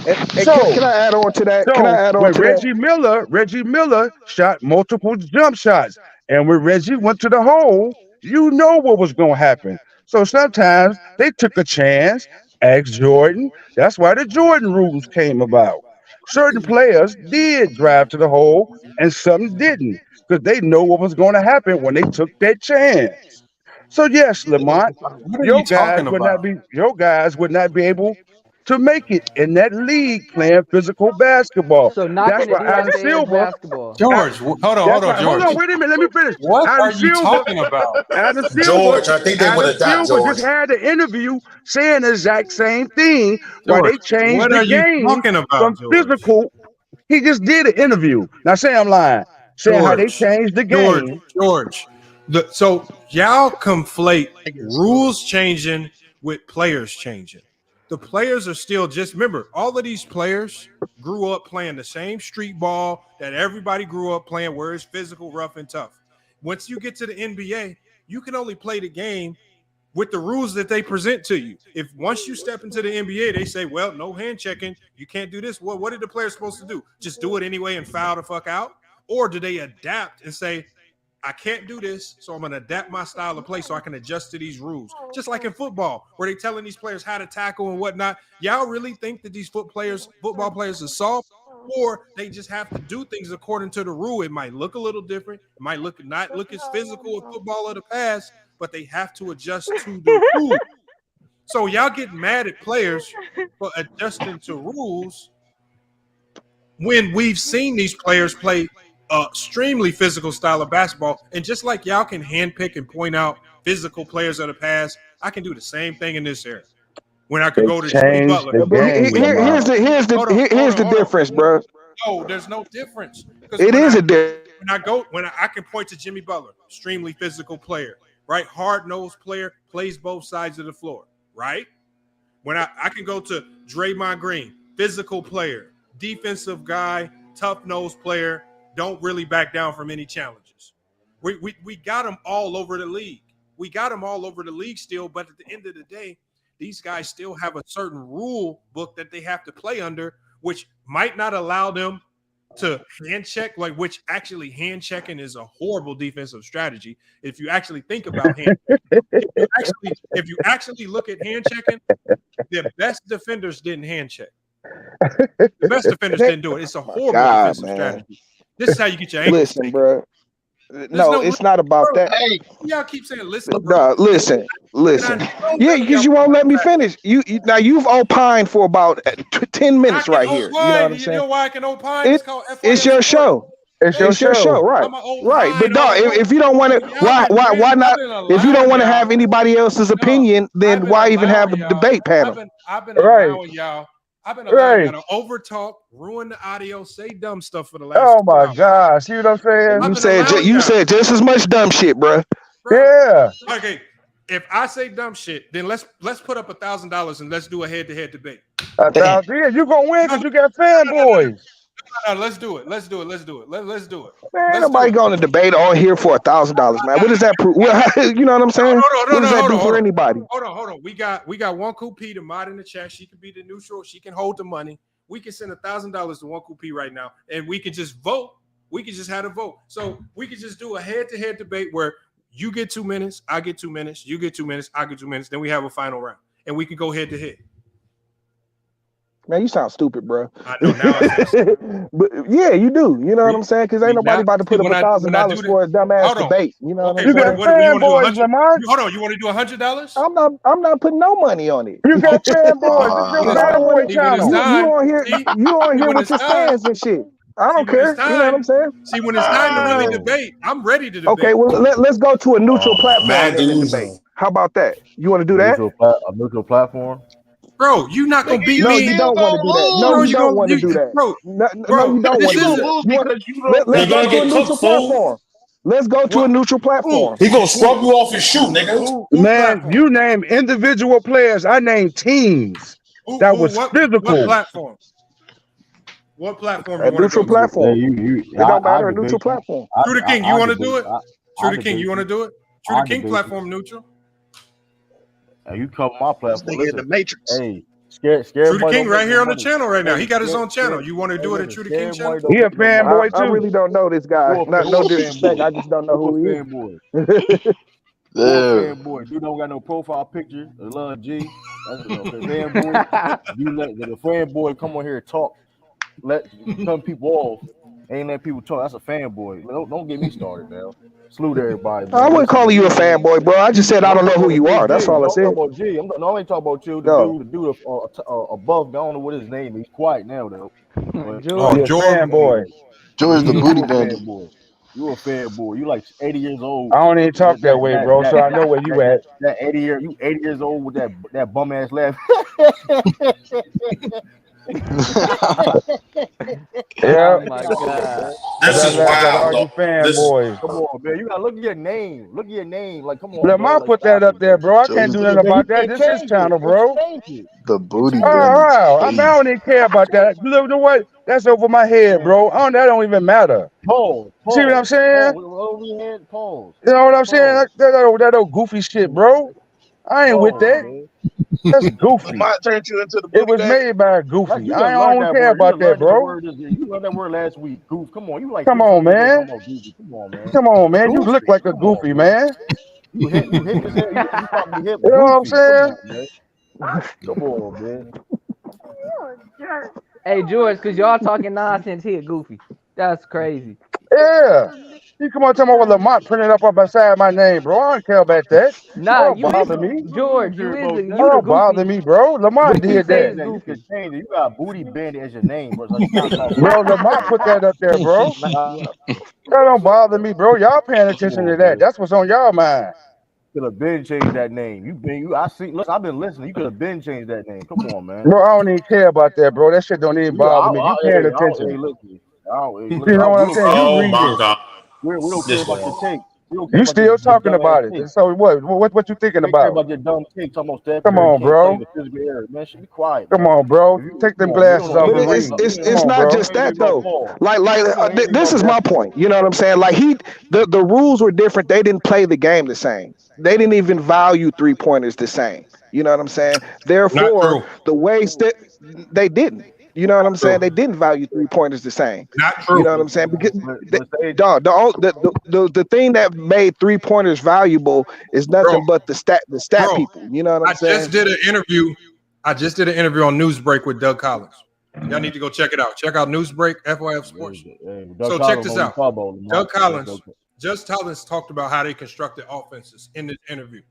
Can I add on to that? Reggie Miller shot multiple jump shots. And when Reggie went to the hole, you know what was going to happen. So sometimes they took a chance, asked Jordan. That's why the Jordan rules came about. Certain players did drive to the hole and some didn't because they know what was going to happen when they took that chance. So yes, Lamont, your guys would not be able to make it in that league playing physical basketball. So knocking the DFA's basketball. George, hold on, George. Hold on, wait a minute, let me finish. What are you talking about? Adam Silver, George, I think they would have died, George. Just had an interview saying the exact same thing why they changed the game from physical. He just did an interview. Now say I'm lying. Saying how they changed the game. George. So y'all conflate rules changing with players changing. The players are still remember, all of these players grew up playing the same street ball that everybody grew up playing, where it's physical, rough, and tough. Once you get to the NBA, you can only play the game with the rules that they present to you. If once you step into the NBA, they say, well, no hand checking, you can't do this. Well, what are the players supposed to do? Just do it anyway and foul the fuck out? Or do they adapt and say, I can't do this, so I'm going to adapt my style of play so I can adjust to these rules? Just like in football, where they telling these players how to tackle and whatnot. Y'all really think that these football players are soft? Or they just have to do things according to the rule? It might look a little different. It might not look as physical as football of the past, but they have to adjust to the rules. So y'all get mad at players for adjusting to rules when we've seen these players play extremely physical style of basketball. And just like y'all can handpick and point out physical players of the past, I can do the same thing in this era. When I could go to Jimmy Butler. Here's the difference, bro. No, there's no difference. It is a difference. When I can point to Jimmy Butler, extremely physical player, right? Hard-nosed player, plays both sides of the floor, right? When I can go to Draymond Green, physical player, defensive guy, tough-nosed player, don't really back down from any challenges. We got them all over the league. We got them all over the league still, but at the end of the day, these guys still have a certain rule book that they have to play under, which might not allow them to hand check, which actually hand checking is a horrible defensive strategy. If you actually think about hand checking, if you actually look at hand checking, the best defenders didn't hand check. The best defenders didn't do it. It's a horrible defensive strategy. This is how you get your ankles. Listen, bro. No, it's not about that. Hey, y'all keep saying, listen, bro. Listen. Yeah, because you won't let me finish. Now you've opined for about 10 minutes right here. You know what I'm saying? You know why I can opine? It's your show. It's your show, right? Right. But dog, if you don't want to, why not? If you don't want to have anybody else's opinion, then why even have a debate panel? I've been allowing y'all. I've been allowing y'all to overtalk, ruin the audio, say dumb stuff for the last. Oh my God! See what I'm saying? You said just as much dumb shit, bro. Yeah. Okay. If I say dumb shit, then let's put up $1,000 and let's do a head-to-head debate. Yeah, you gonna win because you got fanboys. No, let's do it. Let's do it. Man, nobody going to debate on here for $1,000, man. What does that prove? You know what I'm saying? What does that do for anybody? Hold on. We got one Coop P to mod in the chat. She can be the neutral. She can hold the money. We can send $1,000 to one Coop P right now, and we can just vote. We can just have a vote. So we can just do a head-to-head debate where you get 2 minutes, I get 2 minutes, you get 2 minutes, I get 2 minutes. Then we have a final round, and we can go head-to-head. Man, you sound stupid, bro. I know now. But yeah, you do. You know what I'm saying? Because ain't nobody about to put up $1,000 for a dumbass debate. You know what I'm saying? Hold on, you want to do $100? I'm not putting no money on it. You got fanboys. You on here with your fans and shit. I don't care. You know what I'm saying? See, when it's time to really debate, I'm ready to debate. Okay, well, let's go to a neutral platform and debate. How about that? You want to do that? A neutral platform? Bro, you're not gonna beat me. No, you don't want to do that. No, you don't want to do that. Bro, no, you don't want to do that. Let's go to a neutral platform. Let's go to a neutral platform. He gonna scrub you off his shoe, nigga. Man, you name individual players. I name teams. That was physical. What platform? What platform? A neutral platform. It don't matter. A neutral platform. True the King, you want to do it? True the King, you want to do it? True the King platform neutral. Hey, you cover my platform. Listen, the Matrix. Hey, scared True the King right here on the channel right now. He got his own channel. You want to do it at True the King channel? He a fanboy too. I really don't know this guy. No disrespect. I just don't know who he is. Fanboy. You don't got no profile picture. I love G. That's fanboy. You let the fanboy come on here and talk. Let some people off. Ain't let people talk. That's a fanboy. Don't get me started now. Salute everybody. I wouldn't call you a fanboy, bro. I just said I don't know who you are. That's all I said. I ain't talking about you. The dude above. I don't know what his name is. He's quiet now though. George fanboy. George the booty fanboy. You a fanboy. You like 80 years old. I don't even talk that way, bro. So I know where you at. You 80 years old with that bum ass laugh. Yeah. Oh my God. This is wild, fanboys. Come on, man. You gotta look at your name. Look at your name. Like, come on. Let me put that up there, bro. I can't do nothing about that. This is his channel, bro. The booty. I don't even care about that. Look, what? That's over my head, bro. That don't even matter. Pause. See what I'm saying? Pause. You know what I'm saying? That old goofy shit, bro. I ain't with that. Man. That's goofy. Might turn you into the It booty was daddy. made by a goofy. You I done learned don't that care word. about that, bro. You learned that word last week. Goof. Come on. You like Come 6 on, years old man. talking about goofy. Come on, man. Come on, man. You Goofy. look like a Come on, goofy, man. You hip as hell. You probably hip. You know what I'm Goofy. Come saying? on, man. Come on, man. Hey, George, because y'all talking nonsense here, Goofy. That's crazy. Yeah. You come on, tell me what Lamont printed up beside my name, bro. I don't care about that. Nah, Don't you is bother me. George. You Bro, is That you the don't bother Goofy. me, bro. Lamont Goofy did say that. it's you Goofy. can change it. You got Booty Bandit as your name, bro. So stop talking. Bro, Lamont put that up there, bro. Stop. That don't bother me, bro. Y'all paying attention to that. That's what's on y'all mind. Could have been changed that name. I see. Listen, I've been listening. You could have been changed that name. Come on, man. Bro, I don't even care about that, bro. That shit don't even bother me. You paying attention. Hey, listen. You know what I'm saying? You Oh read my it. God. We don't care about your take. We don't care You about still your talking dumb about ass it. take. So what you thinking We care about? about your dumb take. Talking about Steph Come Curry on, can't play bro. in the physical area. Man, should be quiet, Come man. on, bro. Take them glasses off But and read. Come it's on, not bro. just that though. Paul. This is my point. You know what I'm saying? Like the rules were different. They didn't play the game the same. They didn't even value 3-pointers the same. You know what I'm saying? Therefore, the ways that they didn't. You know what I'm saying? They didn't value 3-pointers the same. Not You true. know what I'm saying? Because the thing that made 3-pointers valuable is nothing but the stat Bro, people. You know what I'm I saying? just did an interview. I just did an interview on Newsbreak with Doug Collins. Y'all need to go check it out. Check out Newsbreak, FYF Sports. So check this out. Doug Collins, Judge Collins talked about how they constructed offenses in this interview.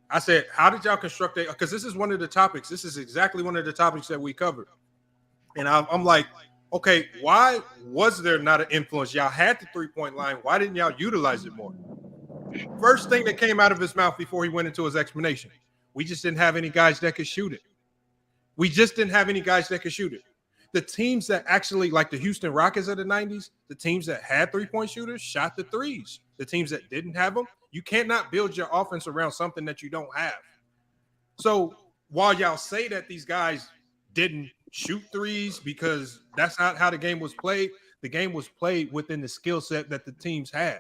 I said, how did y'all construct it? Because this is one of the topics. This is exactly one of the topics that we covered. And I'm like, okay, why was there not an influence? Y'all had the 3-point line. Why didn't y'all utilize it more? First thing that came out of his mouth before he went into his explanation, we just didn't have any guys that could shoot it. We just didn't have any guys that could shoot it. The teams that actually, like the Houston Rockets of the 90s, the teams that had 3-point shooters shot the threes. The teams that didn't have them, you cannot build your offense around something that you don't have. So while y'all say that these guys didn't shoot threes because that's not how the game was played was played within the skill set that the teams had.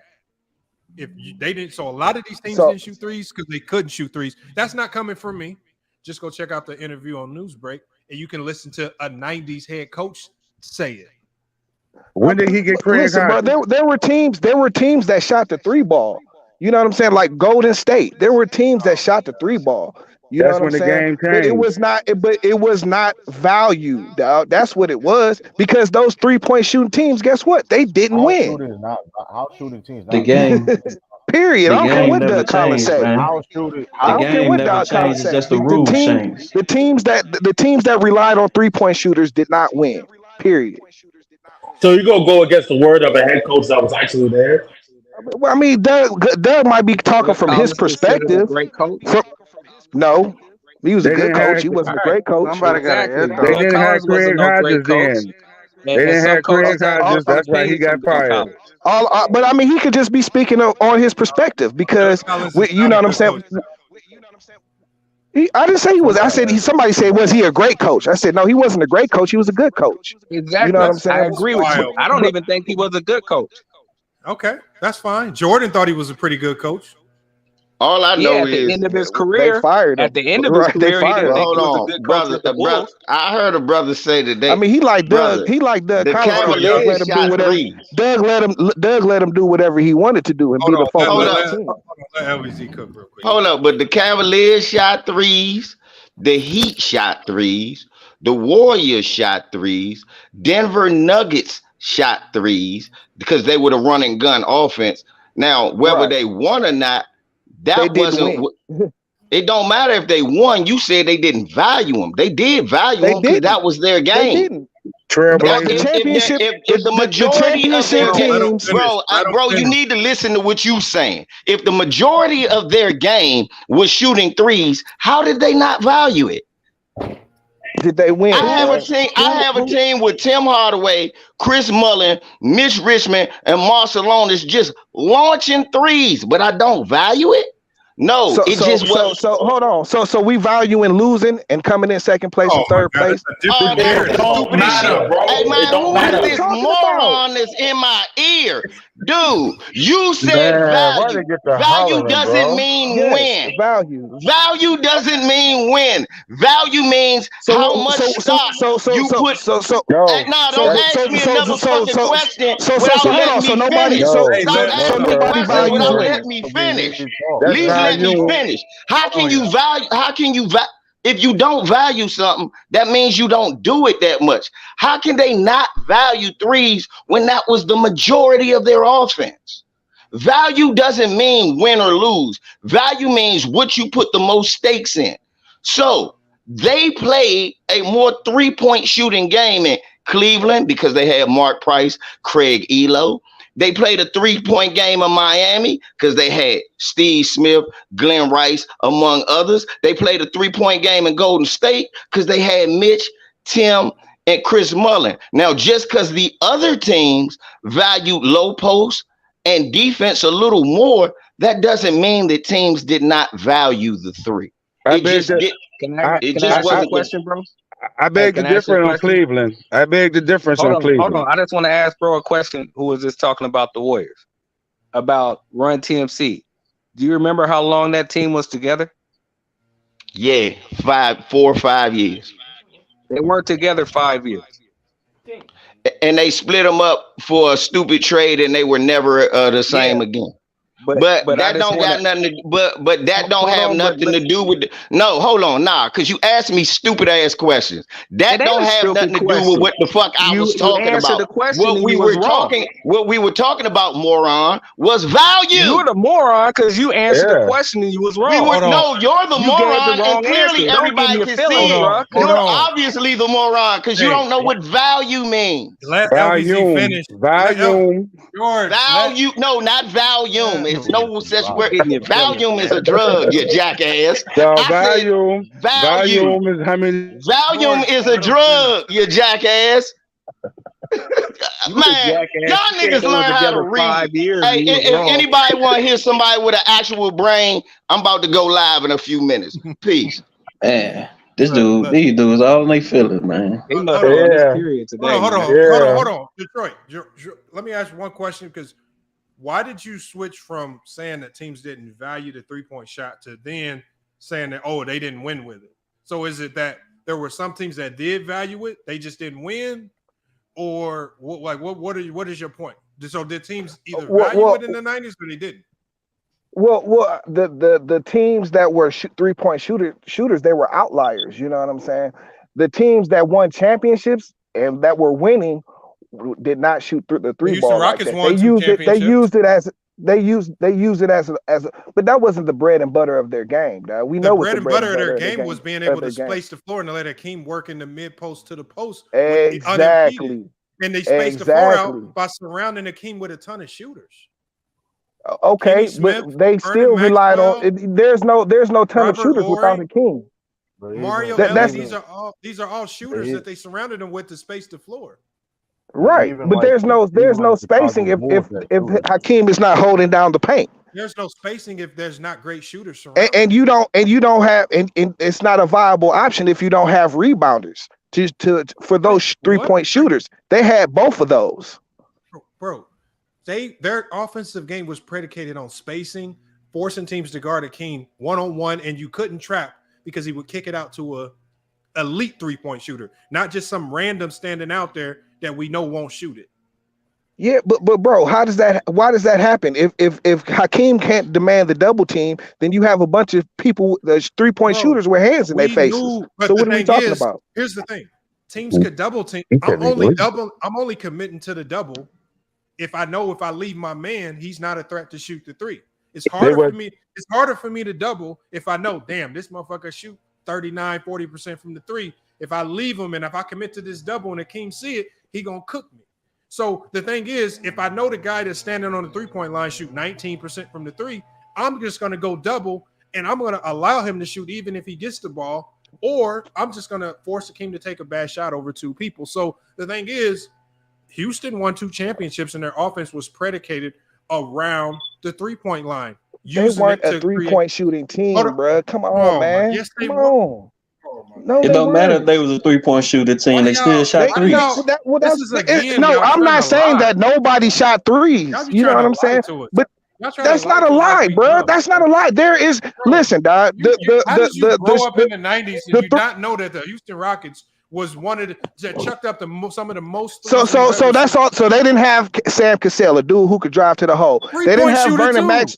They didn't, so a lot of these teams didn't shoot threes because they couldn't shoot threes. That's not coming from me. Just go check out the interview on Newsbreak, and you can listen to a 90s head coach say it. When did he get Craig Listen, bro, there were teams that shot the 3-ball. You know what I'm saying? Like Golden State. There were teams that shot the 3-ball. You know That's what I'm when the saying? game But it was not valued, dog. That's what it was. Because those 3-point shooting teams, guess what? They didn't win. House shooting teams. The game. Period. The I don't care game what never Doug Collins changed, say. man. I The don't care game what never Doug Collins changed. say. It's just the rules changed. The teams that relied on 3-point shooters did not win. Period. So you're gonna go against the word of a head coach that was actually there? Well, I mean, Doug might be talking from his perspective. Great coach. No, he was a good coach. He wasn't a great coach. Exactly. They Doug didn't have Collins wasn't Craig no great Hodges coach. then. They didn't have Craig Hodges. That's why he got fired. But I mean, he could just be speaking on his perspective because you know what I'm saying. I didn't say he was. I said somebody said, was he a great coach? I said no, he wasn't a great coach. He was a good coach. Exactly. You know what I'm saying? I agree with you. I don't even think he was a good coach. Okay, that's fine. Jordan thought he was a pretty good coach. All I know at the is end of his career, they fired him. At the end of his career, he didn't think he was a good coach with the Bulls. I heard a brother say today. I mean, he like Doug. He like Doug. The Cavaliers shot threes. Doug let him do whatever he wanted to do and be the focus of the team. Let LVZ cook real quick. Hold up, but the Cavaliers shot threes. The Heat shot threes. The Warriors shot threes. Denver Nuggets shot threes because they were the run and gun offense. Now, whether they won or not, that wasn't. It don't matter if they won. You said they didn't value them. They did value them because that was their game. They didn't. If the majority of their teams, bro, you need to listen to what you saying. If the majority of their game was shooting threes, how did they not value it? Did they win? I have a team with Tim Hardaway, Chris Mullin, Mitch Richmond, and Marcelonis just launching threes, but I don't value it. No, it just was. So hold on. So we value in losing and coming in second place and third place. Oh, that's the stupidest shit. Hey man, who is this moron that's in my ear? Dude, you said value. Value doesn't mean win. Value doesn't mean win. Value means how much stock you put. Don't ask me another fucking question without letting me finish. Stop asking me questions without letting me finish. Please let me finish. How can you value? If you don't value something, that means you don't do it that much. How can they not value threes when that was the majority of their offense? Value doesn't mean win or lose. Value means what you put the most stakes in. So they played a more three-point shooting game in Cleveland because they had Mark Price, Craig Elo. They played a three-point game in Miami because they had Steve Smith, Glenn Rice, among others. They played a three-point game in Golden State because they had Mitch, Tim, and Chris Mullin. Now, just because the other teams value low post and defense a little more, that doesn't mean that teams did not value the three. It just wasn't a question, bro. I beg the difference on Cleveland. I beg the difference on Cleveland. Hold on. I just want to ask bro a question. Who was just talking about the Warriors? About Run TMC. Do you remember how long that team was together? Yeah, 4 or 5 years. They weren't together 5 years. And they split them up for a stupid trade, and they were never the same again. But that don't got nothing to. But that don't have nothing to do with. No, hold on, because you asked me stupid ass questions. That don't have nothing to do with what the fuck I was talking about. What we were talking about, moron, was value. You're the moron because you answered the question and you was wrong. No, you're the moron, and clearly everybody can see it. You're obviously the moron because you don't know what value means. Let LBC finish. Volume. Value. No, not volume. It's no such word. Valium is a drug, you jackass. Volume is how many? Valium is a drug, you jackass. Man, y'all niggas learn how to read. Hey, if anybody want to hear somebody with an actual brain, I'm about to go live in a few minutes. Peace. Man, these dudes all they feeling, man. Hold on. Detroit, let me ask you one question because why did you switch from saying that teams didn't value the three-point shot to then saying that, they didn't win with it? So is it that there were some teams that did value it, they just didn't win? Or what is your point? So did teams either value it in the 90s or they didn't? Well, the teams that were three-point shooters, they were outliers. You know what I'm saying? The teams that won championships and that were winning did not shoot the three ball. Like that. They used it as a, but that wasn't the bread and butter of their game. We know bread and butter of their game was being able to space the floor and to let Hakeem work in the mid post to the post. Exactly. And they spaced the floor out by surrounding Hakeem with a ton of shooters. Okay, but they still relied on. There's no ton of shooters without Hakeem. Mario, these are all shooters that they surrounded him with to space the floor. Right, but there's no spacing if Hakeem is not holding down the paint. There's no spacing if there's not great shooters surrounding. And you don't have and it's not a viable option if you don't have rebounders for those 3-point shooters. They had both of those. Bro, their offensive game was predicated on spacing, forcing teams to guard Hakeem one-on-one, and you couldn't trap because he would kick it out to a elite 3-point shooter, not just some random standing out there that we know won't shoot it. Yeah, but bro, why does that happen? If Hakeem can't demand the double team, then you have a bunch of people, the 3-point shooters with hands in their faces. So what are we talking about? Here's the thing. Teams could double team. I'm only committing to the double if I know if I leave my man, he's not a threat to shoot the three. It's harder for me to double if I know, damn, this motherfucker shoot 39-40% from the three. If I leave him and if I commit to this double and Hakeem see it, he gonna cook me. So the thing is, if I know the guy that's standing on the 3-point line shoot 19% from the three, I'm just gonna go double and I'm gonna allow him to shoot even if he gets the ball, or I'm just gonna force Hakeem to take a bad shot over two people. So the thing is, Houston won 2 championships and their offense was predicated around the 3-point line. They weren't a 3-point shooting team, bro. Come on, man. Yes, Come on. No, It they don't matter if weren't. they was a 3-point shooter team. They still shot threes. No, I'm not saying that nobody shot threes. You know what I'm saying? But that's not a lie, bro. That's not a lie. There is. Listen, dog. How did you grow up in the 90s and you not know that the Houston Rockets was one of that chucked up some of the most? So that's all. So they didn't have Sam Cassell, a dude who could drive to the hole. They didn't have Vernon Max.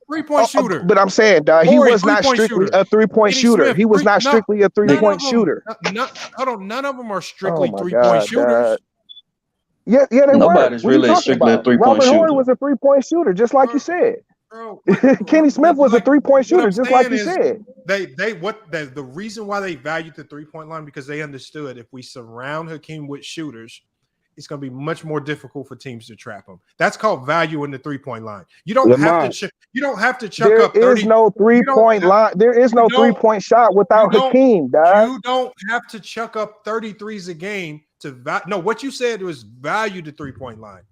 3-point shooter. But I'm saying, dog, he was not strictly a 3-point shooter. He was not strictly a 3-point shooter. Hold on, none of them are strictly 3-point shooters. Yeah, they Nobody's really strictly a 3-point Robert shooter. Horry was a 3-point shooter, just like you said. Kenny Smith was a 3-point shooter, just like you said. The reason why they valued the 3-point line because they understood if we surround Hakeem with shooters, it's going to be much more difficult for teams to trap him. That's called value in the 3-point line. You don't have to. You don't have to chuck up 30. There is no 3-point line. There is no 3-point shot without Hakeem, dog. You don't have to chuck up 33s a game to no. What you said was value the 3-point line.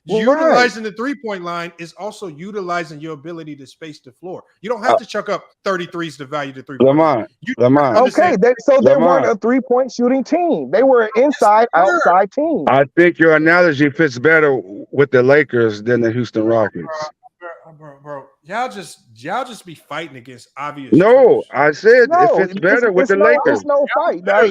Utilizing the 3-point line is also utilizing your ability to space the floor. You don't have to chuck up 33s to value the 3-point line. Okay, they weren't a 3-point shooting team. They were an inside-outside team. I think your analogy fits better with the Lakers than the Houston Rockets. Bro, y'all just be fighting against obvious. No, I said it fits better with the Lakers. It's no fight, dog. I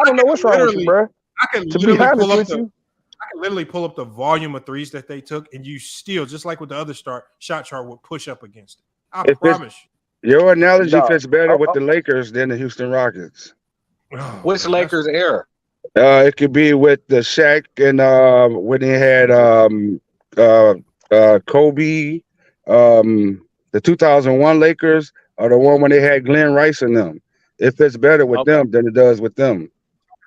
don't know what's wrong with you, bro. To be honest with you. I can literally pull up the volume of threes that they took, and you still, just like with the other shot chart, would push up against it. I promise you. Your analogy fits better with the Lakers than the Houston Rockets. Which Lakers era? It could be with the Shaq and when they had Kobe, the 2001 Lakers, or the one when they had Glenn Rice in them. It fits better with them than it does with them.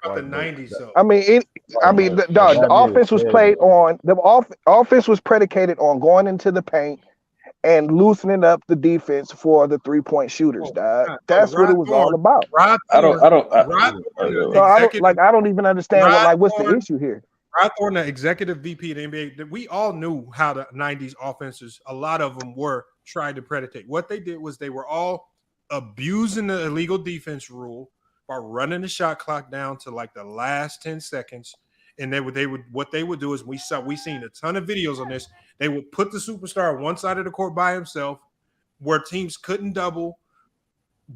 The 90s, though. The offense was played on offense was predicated on going into the paint and loosening up the defense for the 3-point shooters, dog. That's what it was all about. I don't even understand what's the issue here. Rod Thornton, the executive VP of the NBA, we all knew how the 90s offenses, a lot of them were trying to predicate. What they did was they were all abusing the illegal defense rule by running the shot clock down to like the last 10 seconds. And what they would do is we seen a ton of videos on this. They would put the superstar on one side of the court by himself where teams couldn't double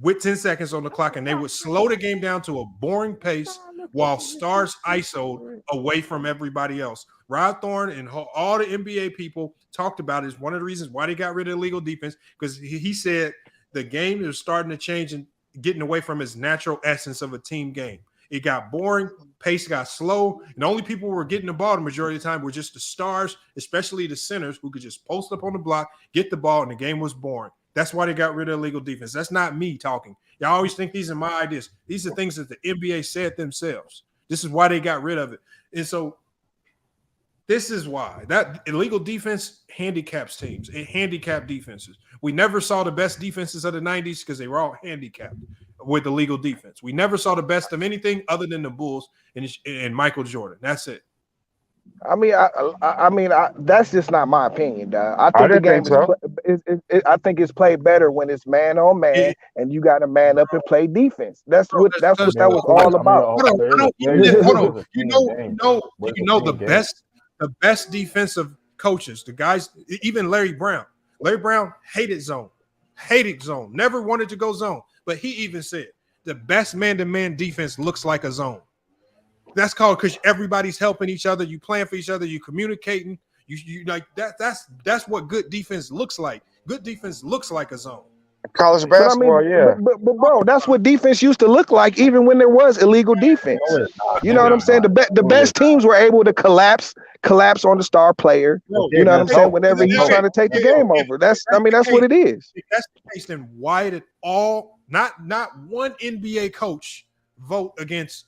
with 10 seconds on the clock, and they would slow the game down to a boring pace while stars ISO'd away from everybody else. Rod Thorne and all the NBA people talked about it as one of the reasons why they got rid of illegal defense, because he said the game is starting to change and getting away from its natural essence of a team game. It got boring, pace got slow, and the only people who were getting the ball the majority of the time were just the stars, especially the centers, who could just post up on the block, get the ball, and the game was boring. That's why they got rid of illegal defense. That's not me talking. Y'all always think these are my ideas. These are things that the NBA said themselves. This is why they got rid of it. And so this is why that illegal defense handicaps teams. It handicapped defenses. We never saw the best defenses of the 90s because they were all handicapped with illegal defense. We never saw the best of anything other than the Bulls and Michael Jordan. That's it. That's just not my opinion, dog. I think the game I think it's played better when it's man on man and you got to man up and play defense. That's what that was all about. You know the best defensive coaches, the guys, even Larry Brown. Larry Brown hated zone, never wanted to go zone. But he even said the best man-to-man defense looks like a zone. That's called because everybody's helping each other. You playing for each other. You communicating. You like that. That's what good defense looks like. Good defense looks like a zone. College basketball, but bro, that's what defense used to look like, even when there was illegal defense. You know what I'm saying? The best teams were able to collapse on the star player. You know what I'm saying? Whenever he's trying to take the game over, that's what it is. If that's the case, then why did not one NBA coach vote against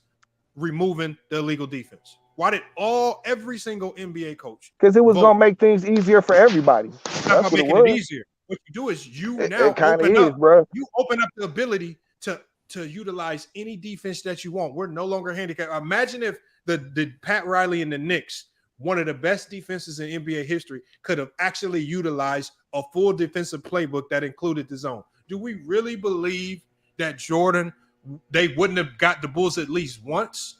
removing the illegal defense? Why did every single NBA coach? Because it was going to make things easier for everybody. It's not about making it easier. What you do is you open up the ability to utilize any defense that you want. We're no longer handicapped. Imagine if the Pat Riley and the Knicks, one of the best defenses in NBA history, could have actually utilized a full defensive playbook that included the zone. Do we really believe that Jordan, they wouldn't have got the Bulls at least once?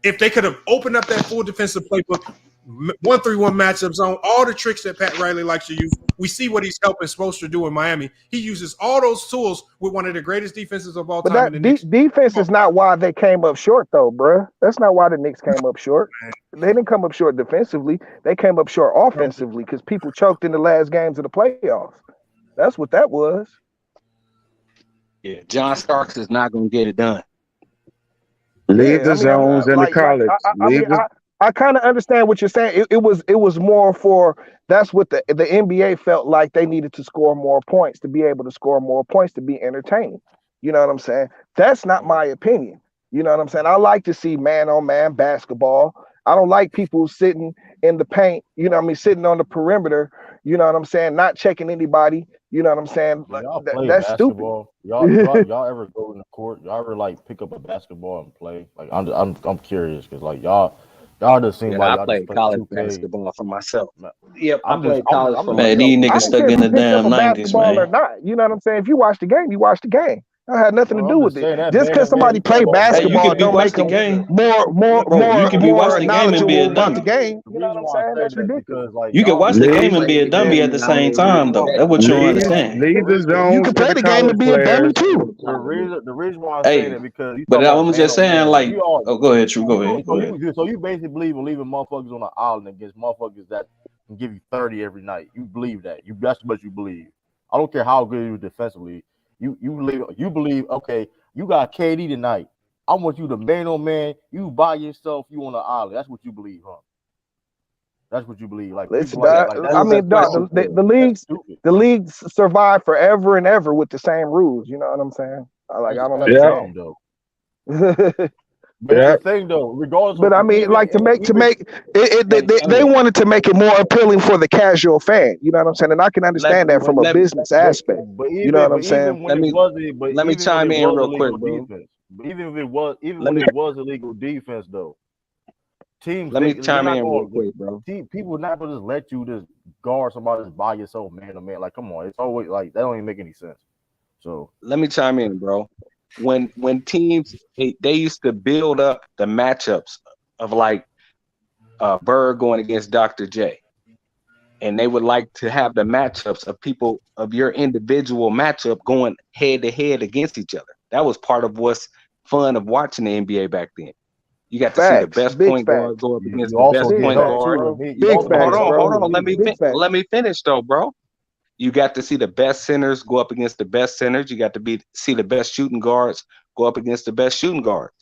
If they could have opened up that full defensive playbook, 1-3-1 matchup zone, all the tricks that Pat Riley likes to use. We see what he's helping Spoelstra do in Miami. He uses all those tools with one of the greatest defenses of all But time. that defense is not why they came up short, though, bruh. That's not why the Knicks came up short. They didn't come up short defensively. They came up short offensively because people choked in the last games of the playoffs. That's what that was. Yeah, John Starks is not going to get it done. Leave the zones and the college. I kind of understand what you're saying. It was more for that's what the NBA felt like they needed to score more points to be able to score more points to be entertaining. You know what I'm saying? That's not my opinion. You know what I'm saying? I like to see man-on-man basketball. I don't like people sitting in the paint, you know what I mean, sitting on the perimeter, you know what I'm saying, not checking anybody, you know what I'm saying? Like, that's basketball. stupid. Y'all ever go in the court? Y'all ever like pick up a basketball and play? Like I'm curious because like y'all just seem like I played college 2K. basketball for myself. Yep, I'm I played just- college I'm for just- Man, myself. these I niggas don't stuck care in if the you picked up damn a 90s, basketball or man. not. You know what I'm saying? If you watch the game, you watch the game. That had nothing to Well, do I'm with just saying it. that Just because somebody play Hey, you basketball could be don't make watching them the game. more You could be watching the game and be a knowledgeable about the dummy. game. The You know reason what I'm why I saying? say That's that ridiculous. because like You can y'all watch the really game and be a dummy at the same time, though. That's what you don't understand. Leave the You zones can for play the the game college and be a dummy players. too. the reason why I'm saying Hey, it because you but talk I about was just saying, man-on-man. like, You all oh, go ahead, True. Go ahead. Go ahead. so you basically believe in leaving motherfuckers on an island against motherfuckers that can give you 30 every night. You believe that. That's what you believe. I don't care how good you defensively. You believe okay. You got KD tonight. I want you to man on man. You by yourself. You on the island. That's what you believe, huh? That's what you believe. Like Listen, people like, dog, like I that's mean, dog, the leagues survive forever and ever with the same rules. You know what I'm saying? I don't that's dumb understand. though. But Yeah. the thing though, regardless But of I mean, even- like to make they wanted to make it more appealing for the casual fan. You know what I'm saying? And I can understand that from a business aspect. But You know what I'm saying? When it wasn't, but let me even chime when it in was real illegal quick, bro. defense, but even if it was, Let me- when it was illegal defense, though, teams Let me they're chime not in real gonna- quick, bro. People not gonna just let you just guard somebody just by yourself, man to man. Like, come on, it's always like that don't even make any sense. So Let me chime in, bro. When teams they used to build up the matchups of like Bird going against Dr. J, and they would like to have the matchups of people of your individual matchup going head to head against each other. That was part of what's fun of watching the NBA back then. You got to see the best big point guard facts. go up against you the also best get point help guard. too. Big facts, bro. Hold on. Let Big me finish though, bro. You got to see the best centers go up against the best centers. You got to see the best shooting guards go up against the best shooting guards.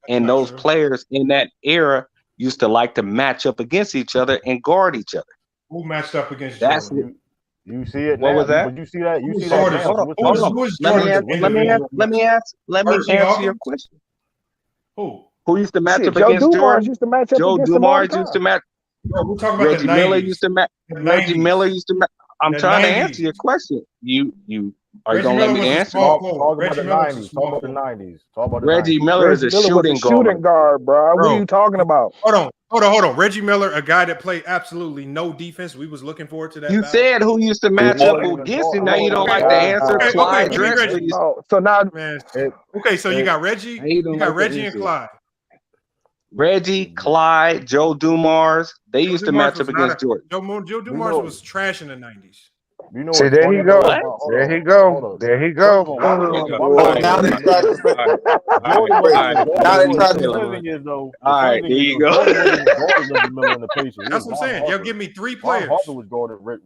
And those players in that era used to like to match up against each other and guard each other. Who matched up against That's Jordan? You see it What now. was that? But you see that. You Who's see that Jordan? now. Hold on. Who is Jordan? Let me answer your question. Who used to match Shit, up Joe against Dumars Jordan? used to match up Joe against him all the Dumars used to time. match. Bro, we're talking about Reggie the 90s. Miller used to match. The Reggie 90s. Miller used to match. I'm The trying to 90s. answer your question. You are you Reggie gonna let Miller me was a answer? small Talk forward. about the Reggie Miller was a 90s. Talk small about the forward. 90s. Talk about the Reggie 90s. Miller is Reggie a Miller was a shooting shooting guard, bro. What are you talking about? Hold on. Reggie Miller, a guy that played absolutely no defense. We was looking forward to that. You battle. said who used to match up against him. Now you don't like the answer. Clyde give me Drexler. Reggie. Oh, so now, Man. Okay, so you got Reggie. You got Reggie and Clyde. Reggie, Clyde, Joe Dumars. They used to match up against Jordan. Joe Dumars was trash in the 90s. You know See, what's there funny he go. about- hold There on, he go. hold on. There he go. First of all, the funny thing is though, Alright, there you go. Jordan wasn't guarding Reggie Miller in the Pacers. That's what I'm saying. Yo, give me three Ron players. Harper was guarding Reggie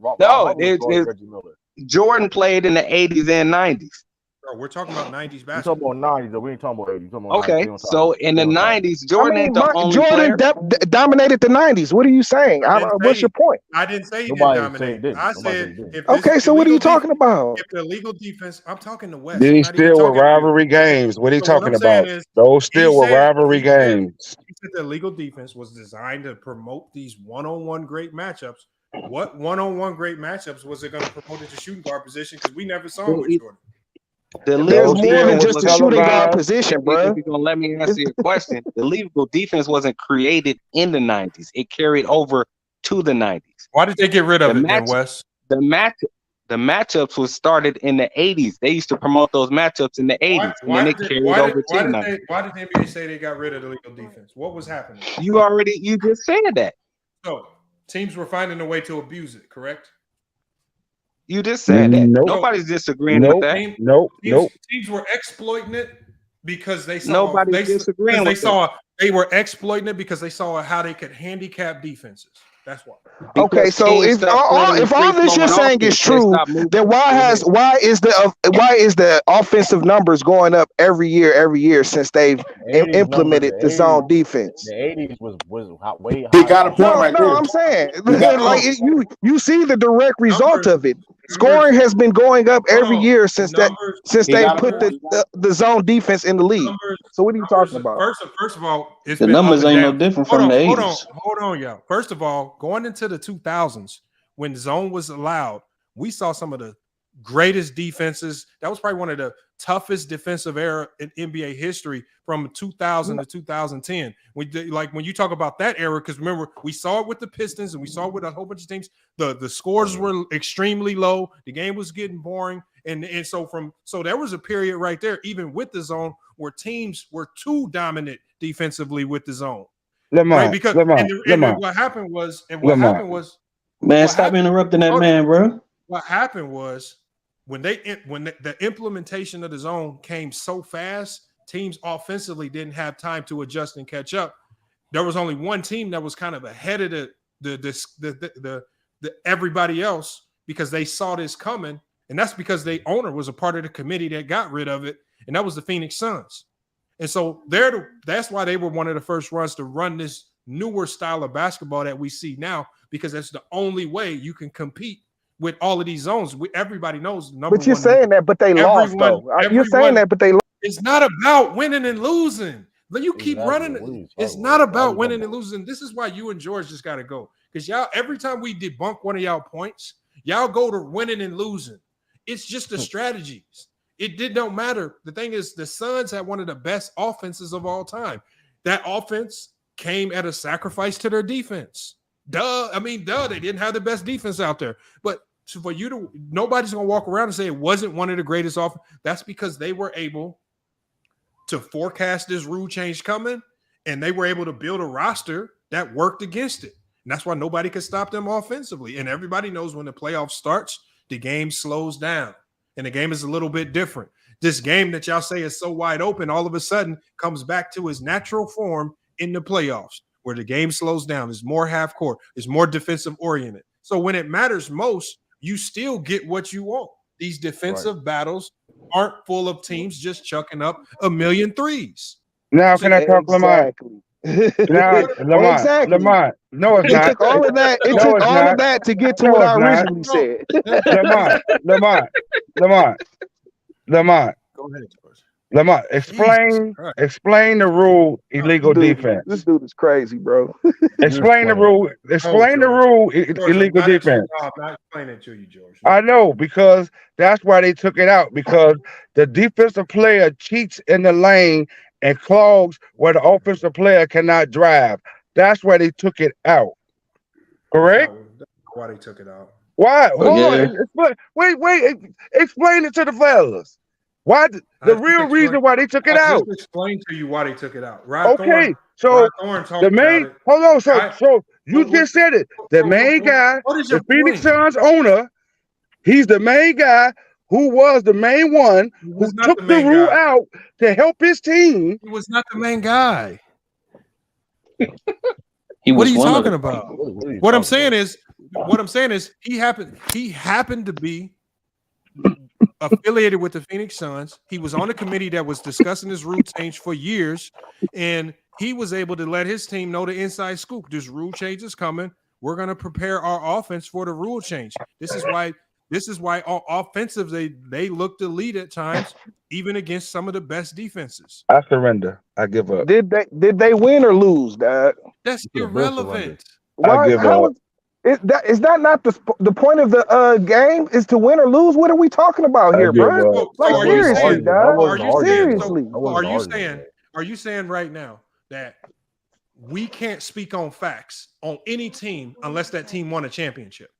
Miller. Jordan played in the 80s and 90s. Bro, we're talking about 90s We basketball. talking about 90s though. We ain't talking about 80s. We talking about Okay, 90s. so in the 90s, Jordan ain't the only Jordan player. dominated the 90s. What are you saying? What's your point? I didn't say he didn't Nobody dominate. said he didn't. I Nobody said said he didn't. if this Okay, so what are you illegal talking about? If the illegal defense, I'm talking the West. Then I'm he not even still were talking to you. rivalry games. What are you So what talking I'm saying about? is, Those still were rivalry he said games. the illegal defense was designed to promote these one-on-one great matchups. What one-on-one great matchups was it going to promote at the shooting guard position? Because we never saw him with Jordan. There's more than just a shooting guard position, bro. If you're gonna let me answer your question, the legal defense wasn't created in the 90s. It carried over to the 90s. Why did they get rid of it then, Wes? The matchups was started in the 80s. They used to promote those matchups in the 80s, and then they carried over to why now. did the NBA say they got rid of the legal defense? What was happening? You just said that. So teams were finding a way to abuse it, correct? You just said that. Nobody's disagreeing with that. Teams were exploiting it because they saw. Nobody's disagreeing with that. They were exploiting it because they saw how they could handicap defenses. That's why. Okay, so if all this you're saying is true, then why is the offensive numbers going up every year since they've implemented the zone defense? The 80s was way high. He got a point right there. No, I'm saying like you see the direct result of it. Scoring has been going up every year since they put the zone defense in the league. So what are you talking about? First of all, it's the been numbers ain't no different from the 80s. Hold on, y'all. First of all, going into the 2000s, when zone was allowed, we saw some of the greatest defenses. That was probably one of the toughest defensive era in NBA history from 2000 to 2010. When you talk about that era, because remember, we saw it with the Pistons and we saw it with a whole bunch of teams. The scores were extremely low. The game was getting boring. And so there was a period right there, even with the zone, where teams were too dominant defensively with the zone. Lamar, right? Because what happened was man, stop interrupting that man, bro. What happened was when the implementation of the zone came so fast, teams offensively didn't have time to adjust and catch up. There was only one team that was kind of ahead of the everybody else because they saw this coming, and that's because the owner was a part of the committee that got rid of it, and that was the Phoenix Suns. And so that's why they were one of the first ones to run this newer style of basketball that we see now, because that's the only way you can compete with all of these zones. Everybody knows number one. But you're saying that, but they lost though. You're saying that, but they lost. It's not about winning and losing. You keep running. It's not about winning and losing. This is why you and George just got to go. Because y'all, every time we debunk one of y'all points, y'all go to winning and losing. It's just the strategies. It don't matter. The thing is, the Suns had one of the best offenses of all time. That offense came at a sacrifice to their defense. They didn't have the best defense out there. But for you to, nobody's going to walk around and say it wasn't one of the greatest offense. That's because they were able to forecast this rule change coming, and they were able to build a roster that worked against it. And that's why nobody could stop them offensively. And everybody knows when the playoff starts, the game slows down. And the game is a little bit different. This game that y'all say is so wide open, all of a sudden comes back to its natural form in the playoffs, where the game slows down. It's more half court. It's more defensive oriented. So when it matters most, you still get what you want. These defensive battles aren't full of teams just chucking up a million threes. Now can I talk, Lamar? Now, Lamar. No, it's not. It took all of that. It took all of that to get to what I originally said. Lamar. Go ahead, George. Lamar, explain the rule illegal defense. This dude is crazy, bro. Explain the rule illegal defense. I'm not explaining it to you, George. I know, because that's why they took it out, because the defensive player cheats in the lane and clogs where the offensive player cannot drive. That's why they took it out. Correct? That's why they took it out. Why? Wait. Explain it to the fellas. Why? The real reason why they took it out. Just explain to you why they took it out. So the main. Hold on. So you just said it. The main guy, the Phoenix Suns owner, he's the main guy who was the main one who took the rule out to help his team. He was not the main guy. What are you talking about? What I'm saying is he happened to be affiliated with the Phoenix Suns. He was on a committee that was discussing this rule change for years, and he was able to let his team know the inside scoop. This rule change is coming. We're going to prepare our offense for the rule change. This is why all offensive they look to lead at times, even against some of the best defenses. I surrender. I give up. Did they win or lose, Dad? That's irrelevant. I give up. Is that not the point of the game? Is to win or lose? What are we talking about here, bro? Like seriously, Dad. Are you saying right now that we can't speak on facts on any team unless that team won a championship.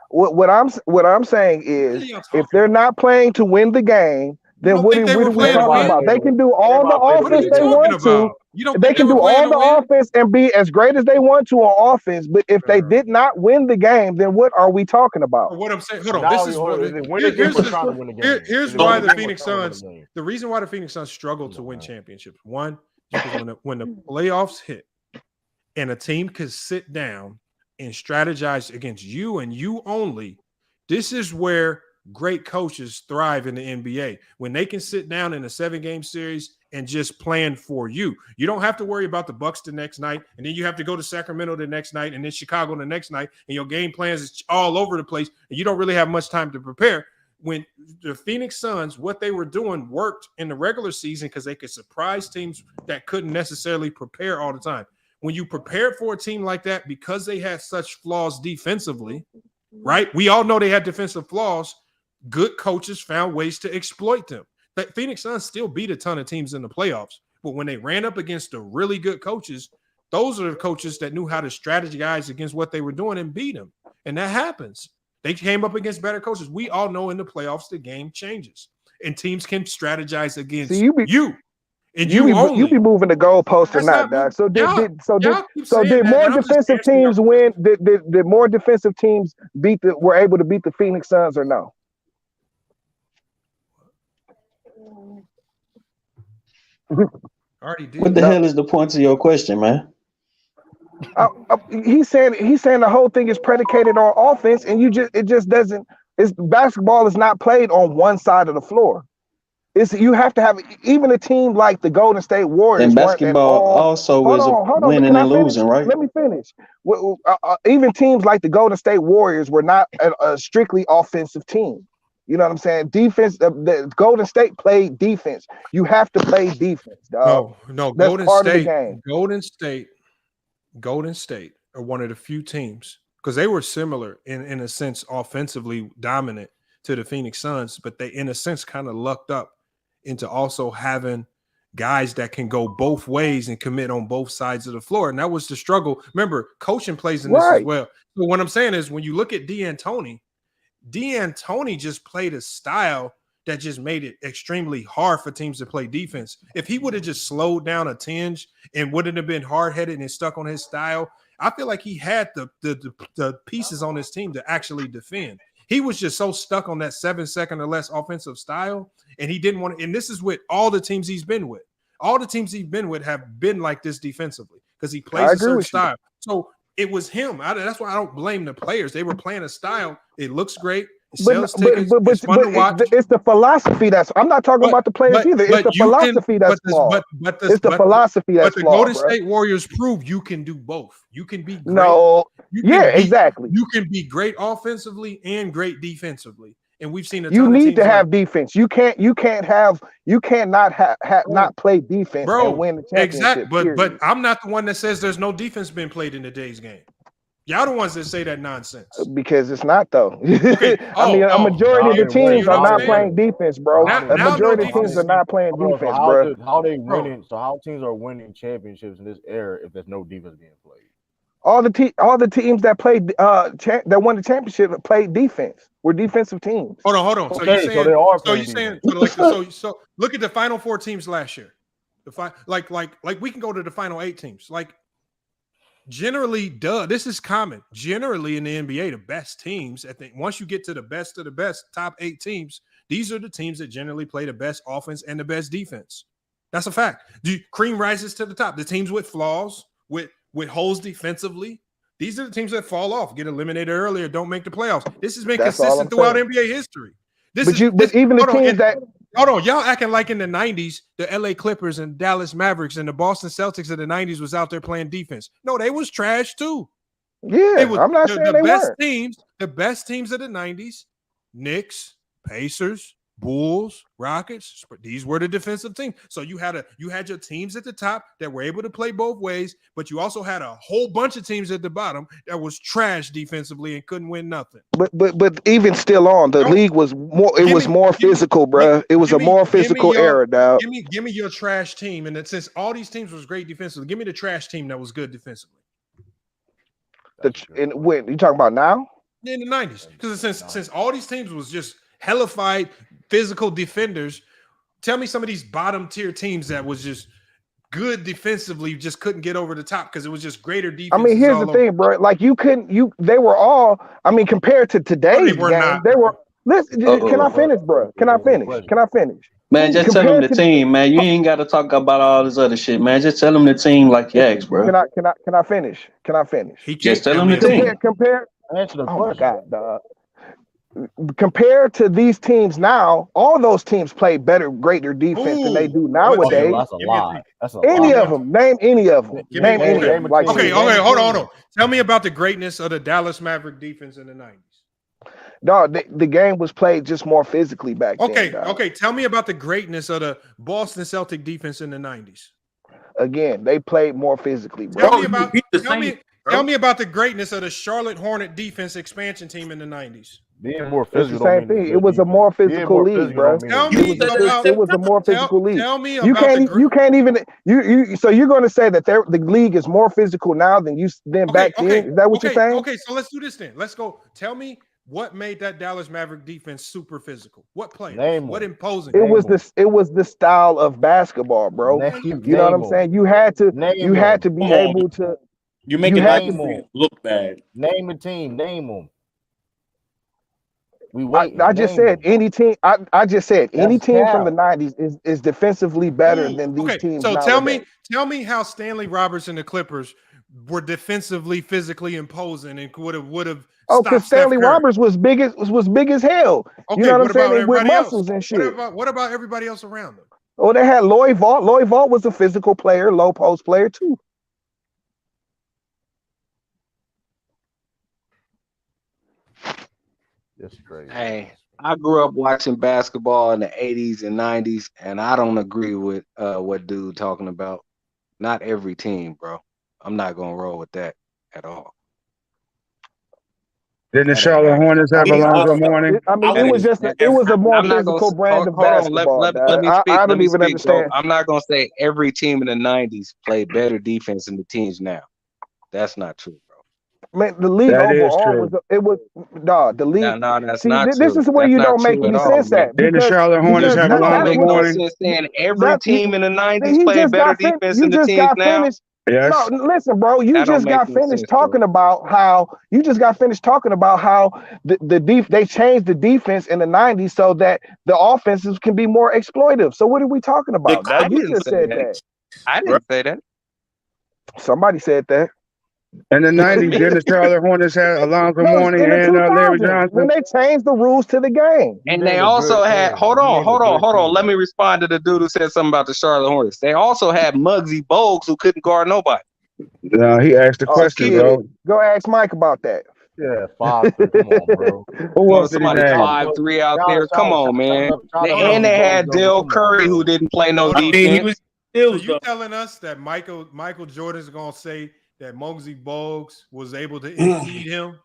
What I'm saying is, if they're not playing to win the game, then what are we talking about? They can do all the offense they want to. They can do all the offense and be as great as they want to on offense. But if they did not win the game, then what are we talking about? What I'm saying, hold on. This is what here's why the Phoenix Suns. The reason why the Phoenix Suns struggle to win championships. One, because when the playoffs hit, and a team can sit down and strategize against you and you only, this is where great coaches thrive in the NBA. When they can sit down in a 7-game series and just plan for you. You don't have to worry about the Bucks the next night, and then you have to go to Sacramento the next night, and then Chicago the next night, and your game plans is all over the place, and you don't really have much time to prepare. When the Phoenix Suns, what they were doing worked in the regular season because they could surprise teams that couldn't necessarily prepare all the time. When you prepared for a team like that, because they had such flaws defensively, right? We all know they had defensive flaws. Good coaches found ways to exploit them. The Phoenix Suns still beat a ton of teams in the playoffs, but when they ran up against the really good coaches, those are the coaches that knew how to strategize against what they were doing and beat them. And that happens. They came up against better coaches. We all know in the playoffs the game changes, and teams can strategize against you. And you be moving the goalpost or not, Doc. So did more defensive teams win? Did more defensive teams were able to beat the Phoenix Suns or no? Already did. What the hell is the point to your question, man? He's saying the whole thing is predicated on offense, and it just doesn't. Basketball is not played on one side of the floor. You have to have even a team like the Golden State Warriors. And basketball also is winning and losing, right? Let me finish. Even teams like the Golden State Warriors were not a strictly offensive team. You know what I'm saying? Defense. The Golden State played defense. You have to play defense, dog. No. That's Golden part of the State. game. Golden State are one of the few teams because they were similar in a sense, offensively dominant to the Phoenix Suns, but they, in a sense, kind of lucked up into also having guys that can go both ways and commit on both sides of the floor. And that was the struggle. Remember, coaching plays in this as well. So what I'm saying is when you look at D'Antoni just played a style that just made it extremely hard for teams to play defense. If he would have just slowed down a tinge and wouldn't have been hard-headed and stuck on his style, I feel like he had the pieces on his team to actually defend. He was just so stuck on that 7-second or less offensive style, and he didn't want to. And this is with all the teams he's been with. All the teams he's been with have been like this defensively because he plays a certain style. So it was him. That's why I don't blame the players. They were playing a style. It looks great. It's the philosophy that's. I'm not talking about the players either. It's the philosophy that's flawed. It's the philosophy that's flawed. But the Golden State Warriors prove you can do both. You can be great. Exactly. You can be great offensively and great defensively, and we've seen. You need to have defense. You cannot not play defense and win the championship. Exactly. But I'm not the one that says there's no defense being played in today's game. Y'all the ones that say that nonsense. Because it's not though. Okay. A majority of the teams are not playing defense, bro. A majority of teams are not playing defense, bro. How they winning? So how teams are winning championships in this era if there's no defense being played? All the teams that played that won the championship played defense. We're defensive teams. Hold on. Okay, so they are. So you're saying so look at the final 4 teams last year. Like we can go to the final 8 teams. Like generally, this is common. Generally in the NBA, the best teams, once you get to the best of the best, top 8 teams, these are the teams that generally play the best offense and the best defense. That's a fact. Cream rises to the top. The teams with flaws, with holes defensively, these are the teams that fall off, get eliminated earlier, don't make the playoffs. This has been consistent throughout NBA history. Hold on, y'all acting like in the 90s, the LA Clippers and Dallas Mavericks and the Boston Celtics of the 90s was out there playing defense. No, they was trash too. Yeah, I'm not saying the they best weren't. teams. The best teams of the 90s, Knicks, Pacers, Bulls, Rockets, these were the defensive teams. So you had your teams at the top that were able to play both ways, but you also had a whole bunch of teams at the bottom that was trash defensively and couldn't win nothing. But even still on, the league was more. It was more physical, bro. It was a more physical era, dog. Give me your trash team, and since all these teams was great defensively, give me the trash team that was good defensively. When you talking about now? In the 90s, because since all these teams was just hellified physical defenders, tell me some of these bottom tier teams that was just good defensively just couldn't get over the top because it was just greater defense. I mean, here's the thing, bro. Like they were all. I mean, compared to today's game, they were. Listen, can I finish, bro? Can I finish? Man, just tell them the team, man. You ain't got to talk about all this other shit, man. Just tell them the team like Yags, bro. Can I finish? Just tell them the team. Compare. Oh my God, dog. Compared to these teams now, all those teams play greater defense than they do nowadays. That's a lie. Any of them? Name any of them. Name any of them. Like, okay, hold on. Tell me about the greatness of the Dallas Maverick defense in the 90s. No, the game was played just more physically back then. Okay. Tell me about the greatness of the Boston Celtic defense in the 90s. Again, they played more physically, bro. Tell me about the greatness of the Charlotte Hornet defense expansion team in the 90s. Being more physical. It's the same thing. It was a more physical league, bro. It was a more physical league. Tell me you can't even. So you're going to say that the league is more physical now than back then? Is that what you're saying? Okay, so let's do this then. Let's go. Tell me what made that Dallas Maverick defense super physical. What players? What imposing? It was the style of basketball, bro. You know what I'm saying? You had to be able to. You're making it look bad. Name a team. Name them. I just said any team. I just said any team from the 90s is defensively better than these teams. So nowadays. tell me how Stanley Roberts and the Clippers were defensively, physically imposing and would have. Oh, because Stanley Roberts was big as hell. Okay, you know what I'm saying? With With muscles and shit. What about everybody else around them? Oh, they had Lloyd Vault. Lloyd Vault was a physical player, low post player too. That's crazy. Hey, I grew up watching basketball in the 80s and 90s, and I don't agree with what dude talking about. Not every team, bro. I'm not gonna roll with that at all. Didn't the Charlotte Hornets have a longer morning? I mean, it was a more physical brand of basketball. Let me speak. I don't even understand. I'm not gonna say every team in the 90s played better defense than the teams now. That's not true. Man, the league overall the league. No, that's see, not this true. is where you don't make any sense at. Didn't the Charlotte Hornets have a longer morning? Saying every team in the 90s played better defense than the teams now. Yes. No, listen, bro. You just got finished talking about how they changed the defense in the 90s so that the offenses can be more exploitive. So what are we talking about? You just said that. I didn't say that. Somebody said that. In the 90s, didn't the Charlotte Hornets have a longer morning and Larry Johnson? When they changed the rules to the game. And they also had, hold on. Let me respond to the dude who said something about the Charlotte Hornets. They also had Muggsy Bogues who couldn't guard nobody. No, he asked the question, bro. Go ask Mike about that. Yeah, 5'3", come on, bro. Who else somebody 5'3" out there? Come on, man. And they had Dell Curry who didn't play no defense. So you telling us that Michael Jordan's gonna say that Muggsy Bogues was able to impede him?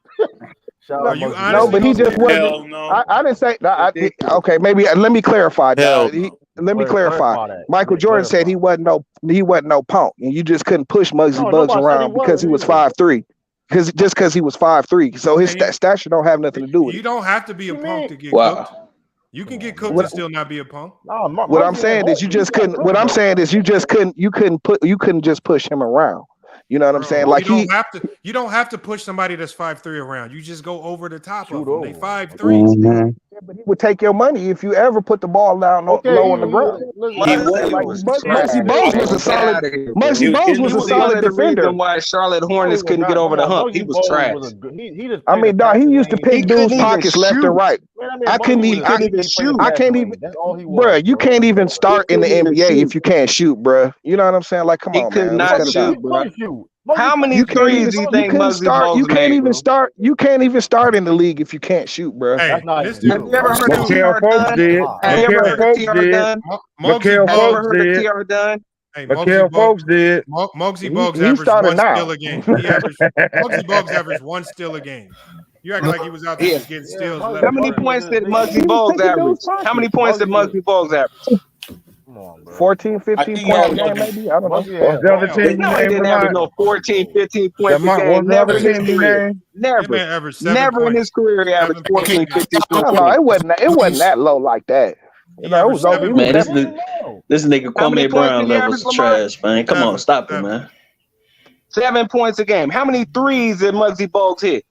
Are you honest? No, but he just wasn't. No. I didn't say that. Okay, maybe let me clarify that. Let me clarify. Michael Jordan said he wasn't no punk, and you just couldn't push Muggsy Bogues around because he was 5'3". Because he was 5'3", so his stature don't have nothing to do with it. You don't have to be a punk to get cooked. You can get cooked and still not be a punk. What I'm saying is you just couldn't. What I'm saying is you couldn't just push him around. You know what I'm saying? Like you don't have to push somebody that's 5'3" around. You just go over the top of them. They 5'3". Mm-hmm. Yeah, but he would take your money if you ever put the ball down low on the ground. Muggsy Bogues was a solid. Muggsy Bogues was a solid defender. Reason why Charlotte Hornets couldn't get over the hump. He was trash. I mean, dog, he used to pick dudes' pockets left and right. I can't even. Bro, you can't even start in the NBA if you can't shoot, bro. You know what I'm saying? Like, come on, man. He could not shoot, bro. How many threes do you think Muggsy Bogues made, bro? You can't even start in the league if you can't shoot, bro. Hey, That's not this even dude, true. Have you ever heard of Mikael TR Folks Dunn? did. Have you ever Mikael heard of Folks TR did. Dunn? Muggsy Mikael Have you ever Folks heard of did. TR Dunn? Hey, Mikael Folks did. Muggsy He Bogues averaged started one now. steal a game. Muggsy Bogues averaged one steal a game. You acting like he was out there Yeah. just getting steals. Muggsy Let How him many run. points did He Muggsy was Bogues taking average? those How many pockets. points did Muggsy Bogues average? Come on, bro. 14, 15 think points a y'all game, looking- maybe. I don't know. Muggsy What's had the other wild. team you No, he named, didn't average Lamont? no 14, 15 points a Lamont, game. what's the Never other in his team you career. named? That Never. man averaged 7 Never in points. his career he averaged 14, 15 No, points a no, game. it wasn't that low like that. He You know, it was averaged over. He 7 was Man, points. this nigga How many Kwame points Brown did he levels average, of Lamont? trash, man. Come on, stop it, Seven. man. 7 points a game. How many threes did Muggsy Bogues hit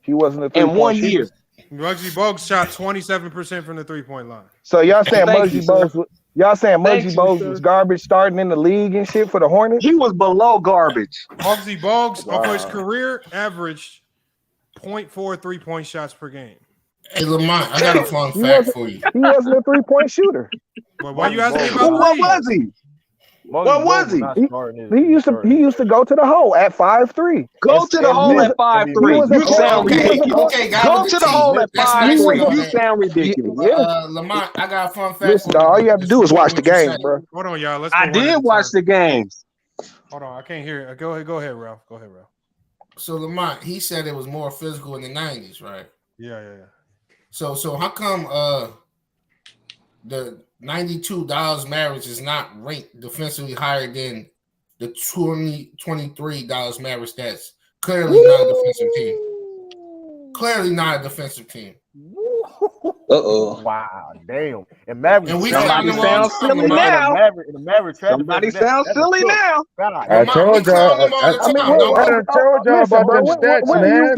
He wasn't a in 3-point 1 shooter. year? Muggsy Bogues shot 27% from the 3-point line. So y'all saying Thank you, Muggsy sir. Bogues? Y'all saying Thank Muggsy you, Bogues sir. was garbage starting in the league and shit for the Hornets? He was below garbage. Muggsy Bogues, for his Wow. career, averaged 0.4 3-point shots per game. Hey, Lamont, I got a fun He fact wasn't. for you. He wasn't a 3-point shooter. But why you asking me Muggsy about Well, what threes? was he? What was he? He used to go to the hole at 5'3". Go to the hole at 5'3". You sound ridiculous. Go to the hole at 5'3". You sound ridiculous. Lamont, I got a fun fact. Listen, dog, all you have to do is watch the games, bro. Hold on, y'all. Let's I go one did at a watch time. the games. Hold on, I can't hear it. Go ahead, Ralph. Go ahead, Ralph. So Lamont, he said it was more physical in the 90s, right? Yeah. So how come the 92 Dallas Mavericks is not ranked defensively higher than the 2023 Dallas Mavericks? That's clearly not a defensive team. Clearly not a defensive team. Uh-oh. Wow, damn. And Maverick. And we Somebody sounds silly now. Somebody sounds silly now. I told y'all. I told y'all about them stats, man.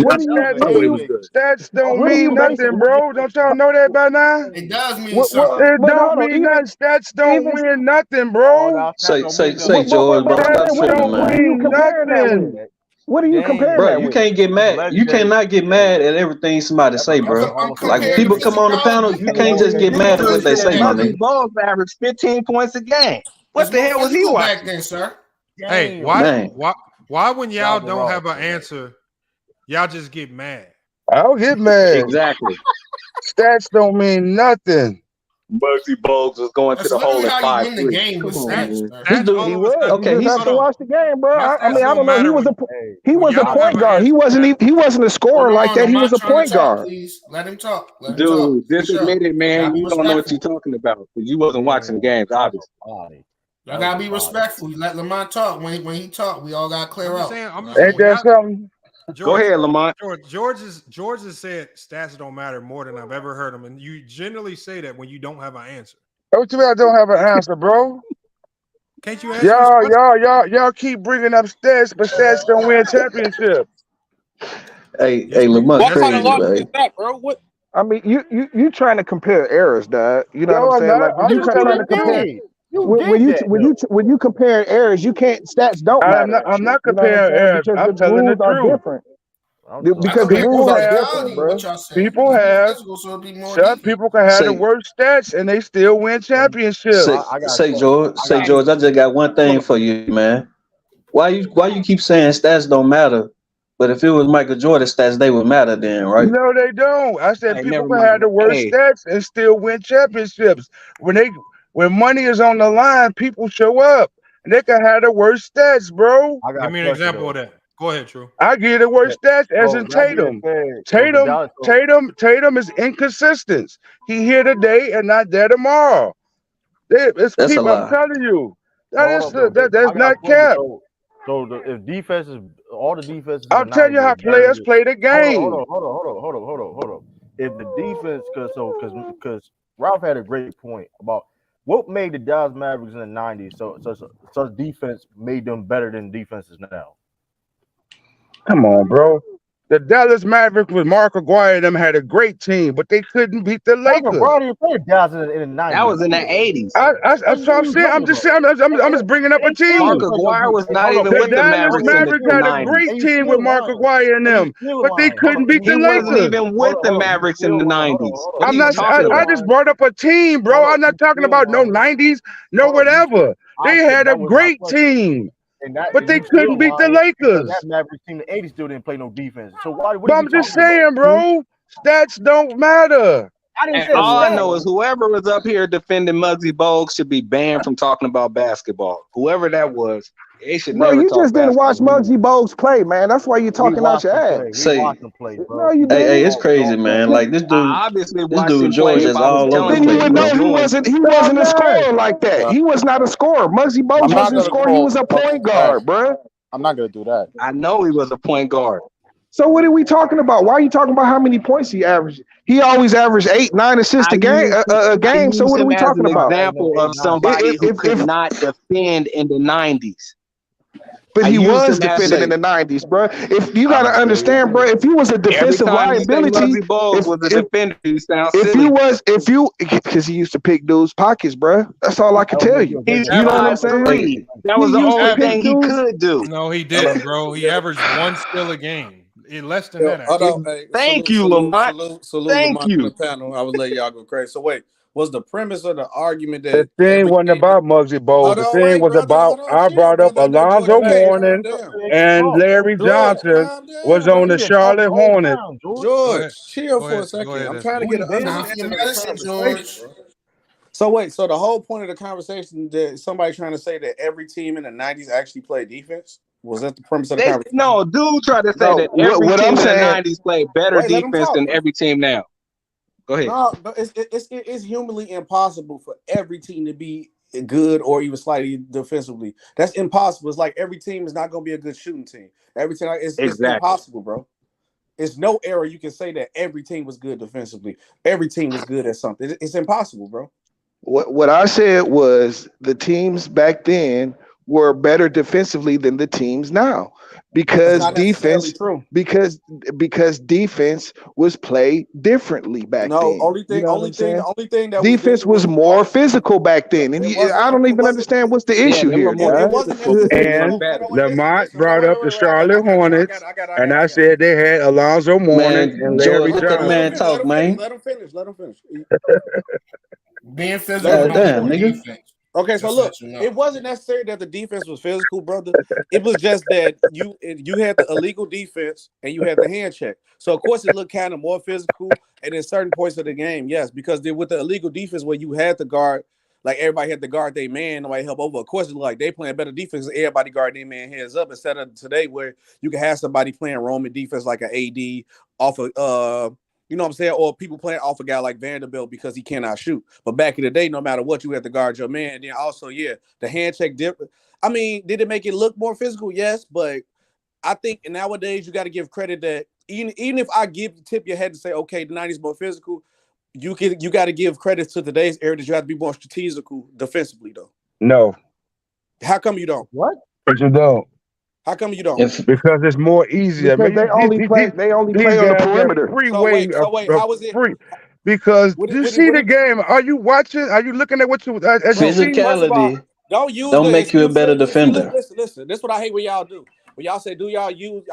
Stats don't mean nothing, bro. Don't y'all know that by now? It does mean something. It don't mean nothing. Stats don't mean nothing, bro. Say, George, bro. Stop tripping, man. What are you comparing Bro, that you with? can't get mad. You cannot get mad at everything somebody say, bro. Like people come on the panel, you can't just get mad at what they say, my Muggsy nigga. Bogues averaged 15 points a game. What the hell was he watching? Back then, sir? Hey, why when y'all don't have an answer, y'all just get mad? I don't get mad. Exactly. Stats don't mean nothing. Muggsy Bogues was going to the hole at 5'3". This dude, he was. Okay, you just have to watch the game, bro. I mean, I don't know. He was a point guard. He wasn't a scorer like that. He was a point guard. Please let him talk. Dude, just admit it, man. You don't know what you're talking about because you wasn't watching the games, obviously. Y'all gotta be respectful. You let Lamont talk. When he talk, we all gotta clear out. Ain't that something? Go ahead, Lamont. George has said stats don't matter more than I've ever heard him, and you generally say that when you don't have an answer. What you mean I don't have an answer, bro? Can't you answer? Y'all keep bringing up stats, but stats don't win championships. Hey, Lamont, What kind of crazy, logic man. is that, bro? What? I mean, you trying to compare errors, dog. You know what I'm saying? Like I'm you trying to compare. When you compare errors, you can't. Stats don't matter. I'm not comparing errors. I'm telling the truth. Different. Because the rules are different, bro. People have some people can have the worst stats and they still win championships. Say, George, I just got one thing for you, man. Why you keep saying stats don't matter? But if it was Michael Jordan stats, they would matter then, right? No, they don't. I said people can have the worst stats and still win championships. When money is on the line, people show up and they can have the worst stats, bro. Give me an example of that. Go ahead, True. I give the worst stats as in Tatum. Tatum is inconsistent. He here today and not there tomorrow. That's a lie. I'm telling you. That's not cap. So if defense is all the defense, I'm telling you how players play the game. Hold on. If the defense, because Ralph had a great point about what made the Dallas Mavericks in the 90s. So defense made them better than defenses now. Come on, bro. The Dallas Mavericks with Mark Aguirre and them had a great team, but they couldn't beat the Lakers. Aguirre played Dallas in the 90s. That was in the 80s. That's what I'm saying. I'm just bringing up a team. Mark Aguirre was not even with the Dallas Mavericks had a great team with Mark Aguirre and them, but they couldn't beat the Lakers. He wasn't even with the Mavericks in the 90s. I just brought up a team, bro. I'm not talking about no 90s, no whatever. They had a great team. But they couldn't beat the Lakers. That Mavericks team, the '80s, still didn't play no defense. So why? But I'm just saying, bro, stats don't matter. I didn't And say all I stats. know is whoever was up here defending Muggsy Bogues should be banned from talking about basketball. Whoever that was, they should Bro, never you talk just didn't watch basketball. Muggsy Bogues play, man. That's why you're talking out your ass. Say, No, you didn't. hey, it's crazy, man. Like this dude, I obviously this watched dude him George play if is I was all over telling the Then you place, would bro. know he wasn't a scorer like that. He was not a scorer. Muggsy Bogues I'm not wasn't a gonna scorer. He was a point guard, bro. I'm not gonna do that. I know he was a point guard. So what are we talking about? Why are you talking about how many points he averaged? He always averaged 8, 9 assists a game. So what are we talking about? Example of somebody who could not defend in the '90s. But I he used was him as defending in the '90s, bro. If you gotta understand, bro, if he was a defensive liability, because he used to pick dudes' pockets, bro. That's all I can tell you. You know what I'm saying? That was the used to only pick thing he dudes. could do. No, he didn't, bro. He averaged 1 steal a game. Less than that. Hold actually. on, hey, Thank salute, you, salute, Lamont. salute Thank Lamont you. to the panel. I was letting y'all go crazy. So wait, was the premise of the argument The that thing wasn't about Muggsy Bogues. The thing was about I brought up Alonzo Mourning and Larry Johnson was on the Charlotte Hornets. George, chill for a second. I'm trying to get an understanding of the conversation, bro. So wait, so the whole point of the conversation that somebody trying to say that every team in the '90s actually played defense? Was that the premise of the conversation? No, dude tried to say No, that every what team I'm in saying- the '90s played better Wait, let him defense talk, than bro. every team now. Go ahead. No, it's humanly impossible for every team to be good or even slightly defensively. That's impossible. It's like every team is not going to be a good shooting team. Every team, it's Exactly. impossible, bro. It's no era you can say that every team was good defensively. Every team was good at something. It's impossible, bro. What I said was the teams back then were better defensively than the teams now because That's not necessarily defense true. because defense was played differently back then. Only thing that defense was more physical back then, and I don't even understand what's the issue here. And Lamont brought up the Charlotte Hornets, and I said they had Alonzo Mourning and Larry Johnson. Let him finish. Being physical, Damn, defense. Okay, so Just look, let you know. it wasn't necessary that the defense was physical, brother. It was just that you had the illegal defense and you had the hand check. So of course it looked kind of more physical, and in certain points of the game, yes, because with the illegal defense where you had the guard, like everybody had to guard their man, nobody help over. Of course, it looked like they playing better defense. Everybody guard their man hands up instead of today where you can have somebody playing Roman defense like an AD off of you know what I'm saying? Or people playing off a guy like Vanderbilt because he cannot shoot. But back in the day, no matter what, you had to guard your man. And then also, yeah, the hand check different. I mean, did it make it look more physical? Yes, but I think nowadays you got to give credit that even if I tip your head to say, okay, the '90s more physical, you got to give credit to today's era that you have to be more strategical defensively, though. No, How come you don't? What? but you don't. How come you don't? Because it's more easier. Because they only play on the perimeter. So wait, how was it? Free. Because What- you what- see what- the game. Are you watching? Are you looking at what you as you see? Physicality Don't don't make you a better defender. Listen. This is what I hate when y'all do. When y'all say, I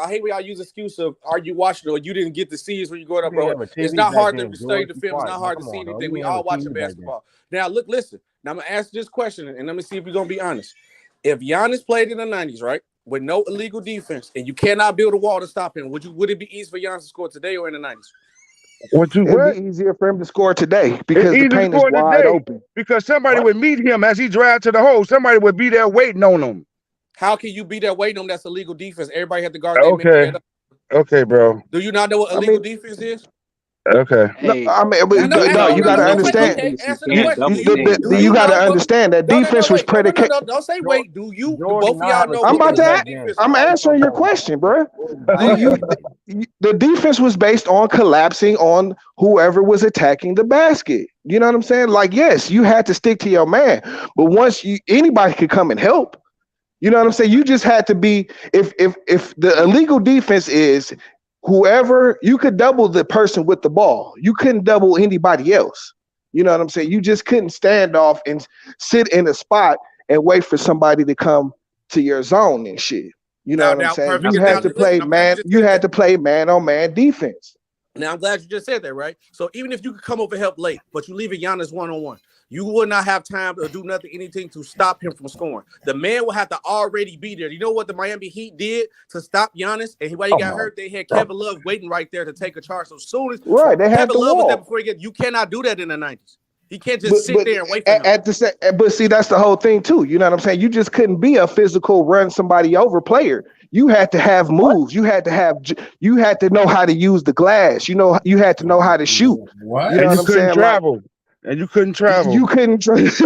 hate when y'all use excuse of, are you watching or you didn't get to see when you growing up, You didn't bro. have a It's TV not back hard then, to study the George. film. It's Quiet, not man. hard to Come see on, dog. anything. You We didn't have all a watching TV back then. basketball. Now, look, listen. Now, I'm going to ask this question, and let me see if you're going to be honest. If Giannis played in the 90s, right, with no illegal defense, and you cannot build a wall to stop him, would it be easy for Giannis to score today or in the 90s? It'd be easier for him to score today because the It's paint is easier wide today open. because somebody would meet him as he drives to the hole. Somebody would be there waiting on him. How can you be there waiting on that's illegal defense? Everybody had to guard their man. Okay, okay, bro. Do you not know what illegal defense is? Okay. No, I mean, you got to understand. Answer the question. You got to understand that defense was predicated. Don't say wait. Do both of y'all know? I'm what about to. I'm answering your question, bro. The defense was based on collapsing on whoever was attacking the basket. You know what I'm saying? Like, yes, you had to stick to your man, but once anybody could come and help. You know what I'm saying? You just had to be. If the illegal defense is whoever, you could double the person with the ball. You couldn't double anybody else. You know what I'm saying? You just couldn't stand off and sit in a spot and wait for somebody to come to your zone and shit. You know what I'm saying? You had to play man. You had to play man on man defense. Now, I'm glad you just said that, right? So even if you could come over and help late, but you leave Giannis one-on-one, you would not have time to do anything to stop him from scoring. The man will have to already be there. You know what the Miami Heat did to stop Giannis? And why he got hurt? They had Kevin Love waiting right there to take a charge. So soon as they had Kevin the Love was there wall. before he get, you cannot do that in the 90s. He can't just sit there and wait for him. But see, that's the whole thing too. You know what I'm saying? You just couldn't be a physical run somebody over player. You had to have moves. You had to know how to use the glass. You had to know how to shoot. What? You know And what you I'm couldn't saying? travel. And you couldn't travel. You couldn't travel. That's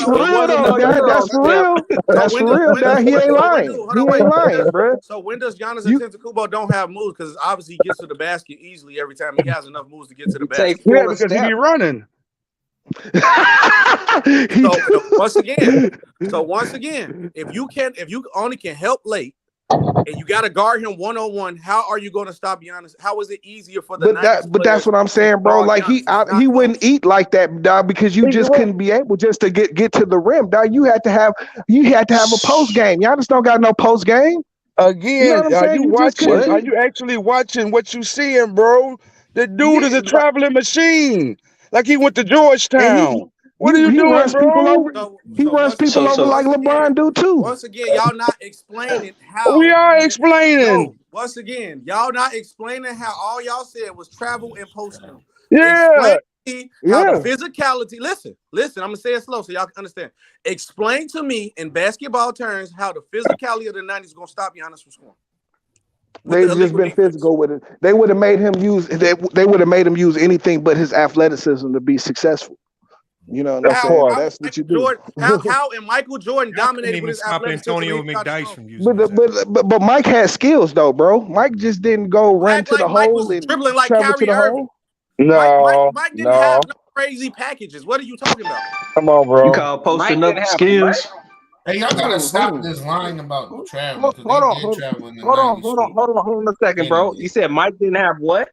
for real, though. That's for real. That's for real. Dad. He ain't lying. He ain't lying, bro. So when does Giannis Antetokounmpo don't have moves? Because obviously he gets to the basket easily every time. He has enough moves to get to the basket. Yeah, because he be running. So once again, if you only can help late, and you got to guard him one-on-one, how are you going to stop Giannis? How is it easier for the But that's what I'm saying, bro. Like he wouldn't eat like that, dog, because you just couldn't be able just to get to the rim, dog. You had to have a post game. Giannis don't got no post game. Again, are you actually watching what you seeing, bro? The dude is a traveling machine. Like he went to Georgetown. What are you doing, bro? He runs people over like LeBron do too. Once again, y'all not explaining how. We are explaining. No, once again, y'all not explaining how. All y'all said was travel and post him. Yeah. Explain how the physicality. Listen. I'm gonna say it slow so y'all can understand. Explain to me in basketball terms how the physicality of the 90s is gonna stop Giannis from scoring. They've just been physical with it. They would have made him use. They would have made him use anything but his athleticism to be successful. You know what I'm saying? That's what you do. How and Michael Jordan dominated with his athleticism. Antonio McDyess from using But Mike had skills though, bro. Mike just didn't go run to the hole and dribbling like travel to Kyrie the Irving. hole. No, Mike didn't have no crazy packages. What are you talking about? Come on, bro. You call posting up skills? Hey, y'all gotta stop this line about traveling. Hold on a second, bro. You said Mike didn't have what?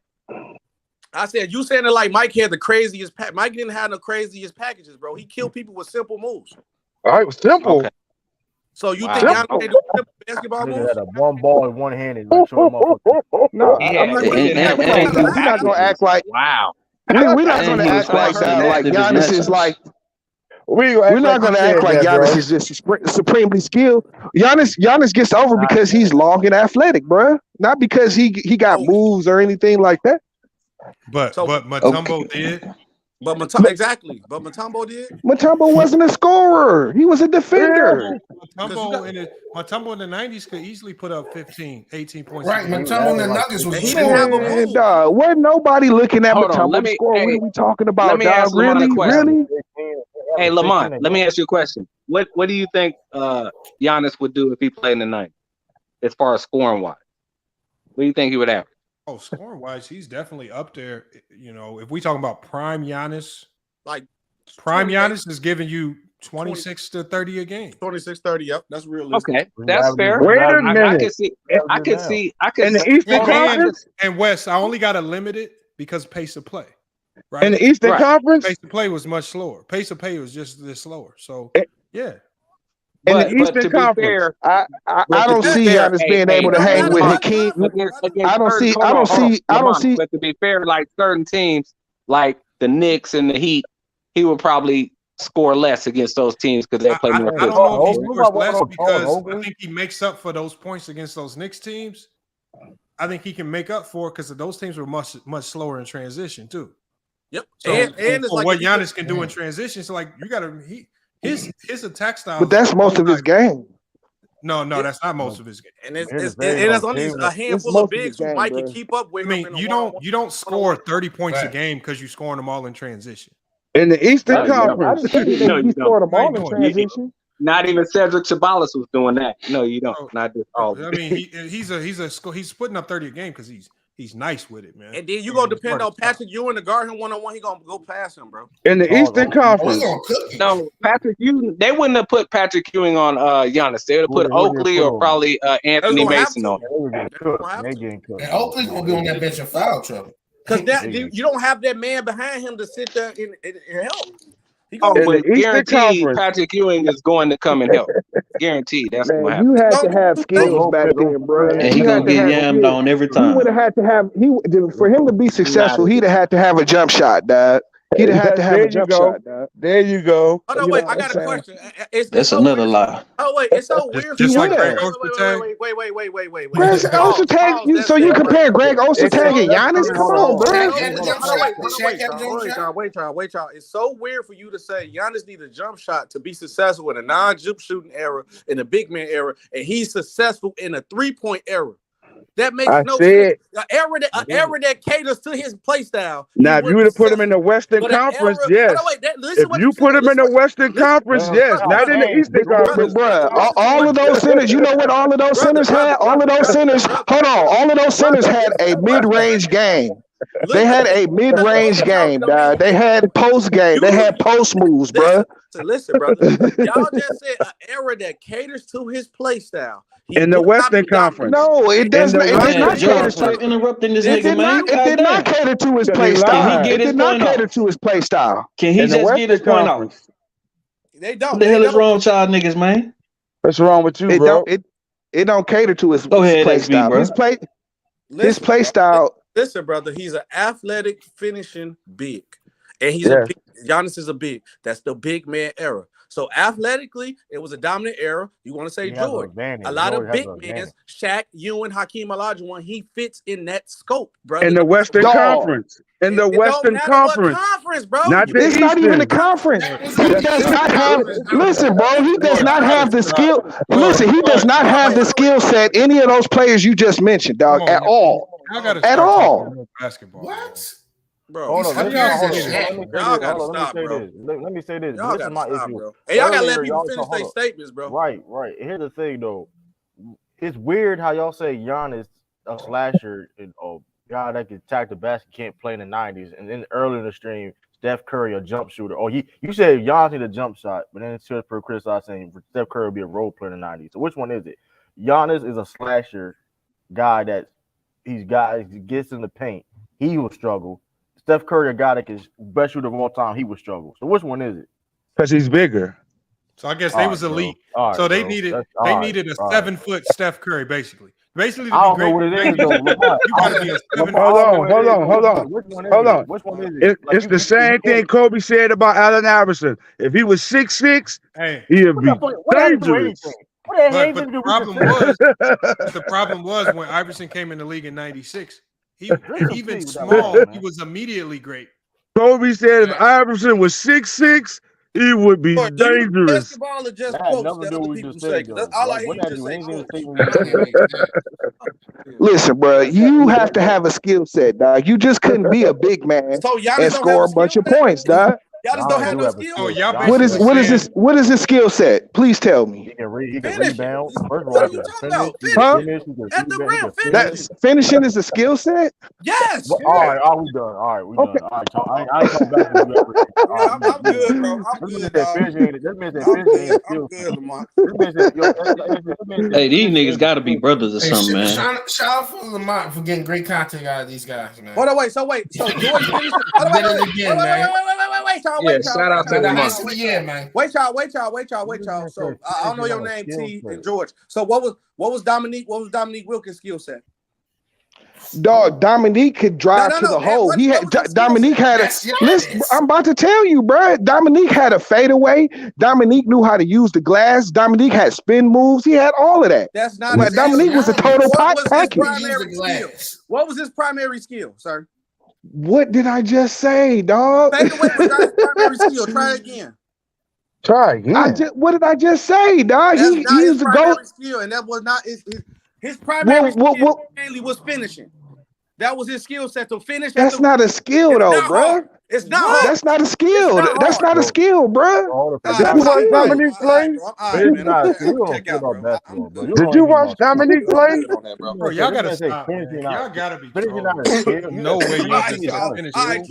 I said you saying it like Mike had the craziest. Mike didn't have the craziest packages, bro. He killed people with simple moves. All right, simple. Okay. So you think Giannis can't do simple basketball moves? Had a one ball in one handed. Like, no, we're not gonna act like We're not gonna act like that. Like Giannis is like. We're not gonna act like Giannis is just supremely skilled. Giannis gets over because he's long and athletic, bro. Not because he got moves or anything like that. But Mutombo did. But Mutombo did. Mutombo wasn't a scorer. He was a defender. Mutombo in the 90s could easily put up 15, 18 points. Right, Mutombo in the Nuggets was he didn't have a move. Wasn't nobody looking at Mutombo score. What are we talking about, let me dog? ask Lamont a question. Really? Hey, Lamont, let me ask you a question. What do you think Giannis would do if he played in the night, as far as scoring wise? What do you think he would average? Oh, scoring wise, he's definitely up there. You know, if we talking about prime Giannis, like prime Giannis is giving you 26 to 30 a game. 26, 30. Yep, that's realistic. Okay, that's fair. Wait a minute. I can see. In the Eastern Conference and West, I only got to limit it because pace of play. Right? In the Eastern Conference, pace of play was much slower. Pace of play was just this slower. So yeah. In the Eastern Conference, I don't see Giannis being able to hang with Hakeem. I don't see. But to be fair, like certain teams, like the Knicks and the Heat, he would probably score less against those teams because they play more. I don't know if he scores less because I think he makes up for those points against those Knicks teams. I think he can make up for it because those teams were much slower in transition too. Yep. So, and it's like what Giannis can do in transition, so like you got to his attack style. But that's most of his game. No, that's not most of his game. And it's only a handful of bigs who Mike can keep up with. I mean, you don't score 30 points a game because you're scoring them all in transition. In the Eastern Conference, he scored them all in transition. Not even Cedric Sabalas was doing that. No, you don't. Not just all. I mean, he's putting up 30 a game because he's nice with it, man. And then you gonna depend on Patrick Ewing to guard him one-on-one. He gonna go past him, bro. In the Eastern Conference, no, Patrick Ewing. They wouldn't have put Patrick Ewing on Giannis. They would have put Oakley or probably Anthony Mason on. And Oakley's gonna be on that bench in foul trouble. Because you don't have that man behind him to sit there and help. He Oh, gonna but In the Eastern guaranteed Conference, Patrick Ewing is going to come and help. Guaranteed, that's going to man, you happen. had to have skills back then, bro. And he You gonna had to get have yammed skills. on every He would time. have had to have for him to be successful. He'd have had to have a jump shot, dog. He'd have had to have There a you jump go. shot, dog. There you go. Oh no, You wait! know I what I'm got a saying? question. It's That's so another weird. lie. Oh wait, it's so weird for Just you. like Greg Wait, Ostertag. wait. Greg Pause. Ostertag. So That's you right. compare Greg It's Ostertag so and Giannis? it's Come so on, bro. weird. Shaq had a jump shot. Shaq had a jump shot. Wait, y'all. It's so weird for you to say Giannis need a jump shot to be successful in a non-jump shooting era, in a big man era, and he's successful in a 3-point era. That makes I no said, sense. An era that caters to his play style. now if you would have put him in the Western But an Conference, era. yes. Hold on, wait. Listen If what you I'm put saying. him in the Western Conference, yes. Not in the Eastern Conference. Bruh, all of those centers, you know what all of those centers had? All of those centers, hold on, all of those centers had a mid-range game. They had a mid-range game, dog. They had post game. They had post moves, bruh. So listen, brother. Y'all just said an era that caters to his play style. In the Western Conference. No, it does not. It did not cater Stop to. interrupting this It nigga, did man. not. It did not cater to his play style. It did not cater to his play style. Can he In the just get his Western point Conference. off? They don't. What the hell is wrong with y'all niggas, man? What's wrong with you, It bro? don't. It don't cater to his Go ahead, play SB, style. bro. His play style. Listen, brother. He's an athletic finishing big, and he's a big. Giannis is a big. That's the big man era. So athletically, it was a dominant era. You want to say Jordan? A lot of big men, Shaq, Ewing, Hakeem Olajuwon. He fits in that scope, brother. In the Western Conference. In the Western Conference. Bro. Not the It's not even a Eastern. conference. He does not have. Listen, bro. He does not have the skill. Listen, he does not have the skill set. Any of those players you just mentioned, dog, at all. At all. Basketball. What? Bro, Hold on, let me say this. Y'all This is my stop, issue. bro. Hey, y'all gotta let Earlier, people y'all finish their statements, bro. Right. Here's the thing, though. It's weird how y'all say Giannis a slasher and guy that can attack the basket, can't play in the 90s, and then earlier in the stream, Steph Curry a jump shooter. Oh, you said Giannis need a jump shot, but then Chipper criticized saying Steph Curry will be a role player in the 90s. So which one is it? Giannis is a slasher guy that he gets in the paint. He will struggle. Steph Curry, a guy that is best shooter of all time, he would struggle. So which one is it? Because he's bigger. So I guess they was elite. So they needed a 7-foot Steph Curry, basically. Basically, to I don't be know great, what it is, though. you gotta be a 7-foot. Hold on. It's the same thing Kobe said about Allen Iverson. If he was 6'6", he'd be dangerous. But the problem was when Iverson came in the league in '96, he even small, he was immediately great. Kobe said if Iverson was 6'6", he would be dangerous. Basketball or just quotes that other people say. That's all I hear you say. Listen, bro, you have to have a skill set, dog. You just couldn't be a big man and score a bunch of points, dog. Y'all don't have no skill. What is his skill set? Please tell me. He can rebound. First of all, he can finish. Finishing is a skill set? Yes. All right, we done. All right, we done. All right, I ain't talking back to you. I'm good, bro. I'm good, dog. Hey, these niggas got to be brothers or something, man. Shout out for Lamont for getting great content out of these guys, man. Hold on, wait. So George finished. Wait, shout out to Lamont. Man. Wait, y'all. So I don't know your name, T and George. So what was Dominique? What was Dominique Wilkins' skill set? Dog, Dominique could drive to the hole. He had Dominique had a listen. I'm about to tell you, bro. Dominique had a fadeaway. Dominique knew how to use the glass. Dominique had spin moves. He had all of that. That's not. Dominique was a total package. What was his primary skill, sir? What did I just say, dog? Fadeaway was not his primary skill. Try again. Try again. What did I just say, dog? That's he not his used to primary go. skill, and that was not his primary skill. Mainly was finishing. That was his skill set to finish. That's not a skill, though, bro. It's not hard. That's not a skill. That's not a skill, bro. Did you watch Dominique play? Did you watch Dominique play? Bro, y'all gotta stop. Y'all gotta be trolling. No way you just finish. All right,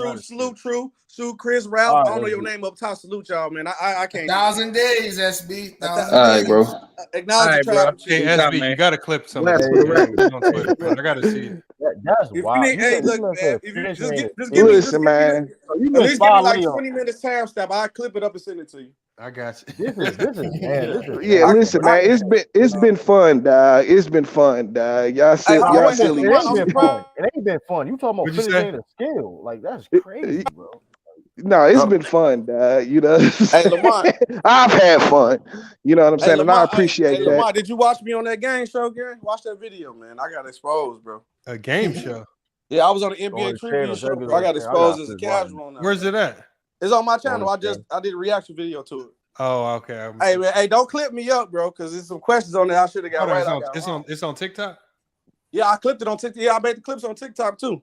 true. Chris, Ralph. I don't know your name up top. Salute y'all, man. I can't. 1,000 days, SB. All right, bro. Acknowledge the tribe. Hey, SB, you gotta clip some of this on Twitter, man. I gotta see it. That's If wild. you need, You hey, said look, you man. said If you finish just man get, is just skill. give me, Listen, man. So you at missed least give me 5 like layups. 20 minutes time stamp. I'll clip it up and send it to you. I got you. This is man. This is Yeah, listen, man. It's been fun, dog. It's been fun, dog. Y'all Hey, y'all wait, hey, silly It as ain't shit. been fun. It ain't been fun. You talking about What'd you finishing say? a skill? Like that's crazy, bro. No, it's been fun, dog. You know what I'm Hey, saying? Lamont. I've had fun. You know what I'm Hey, saying? And I Lamont. Hey, appreciate that. Lamont. Did you watch me on that game show, Gary? Watch that video, man. I got exposed, bro. A game show. Yeah, I was on the Go on NBA his trivia channel. show, Check it bro. I on got his channel. I exposed got as a this watching. casual on that. Where's it at? It's on my Go on channel. his channel. I did a reaction video to it. Oh, okay. Hey, man. Hey, don't clip me up, bro, because there's some questions on there I should have got Hold on, right. it's on TikTok. Yeah, I clipped it on TikTok. Yeah, I made the clips on TikTok too.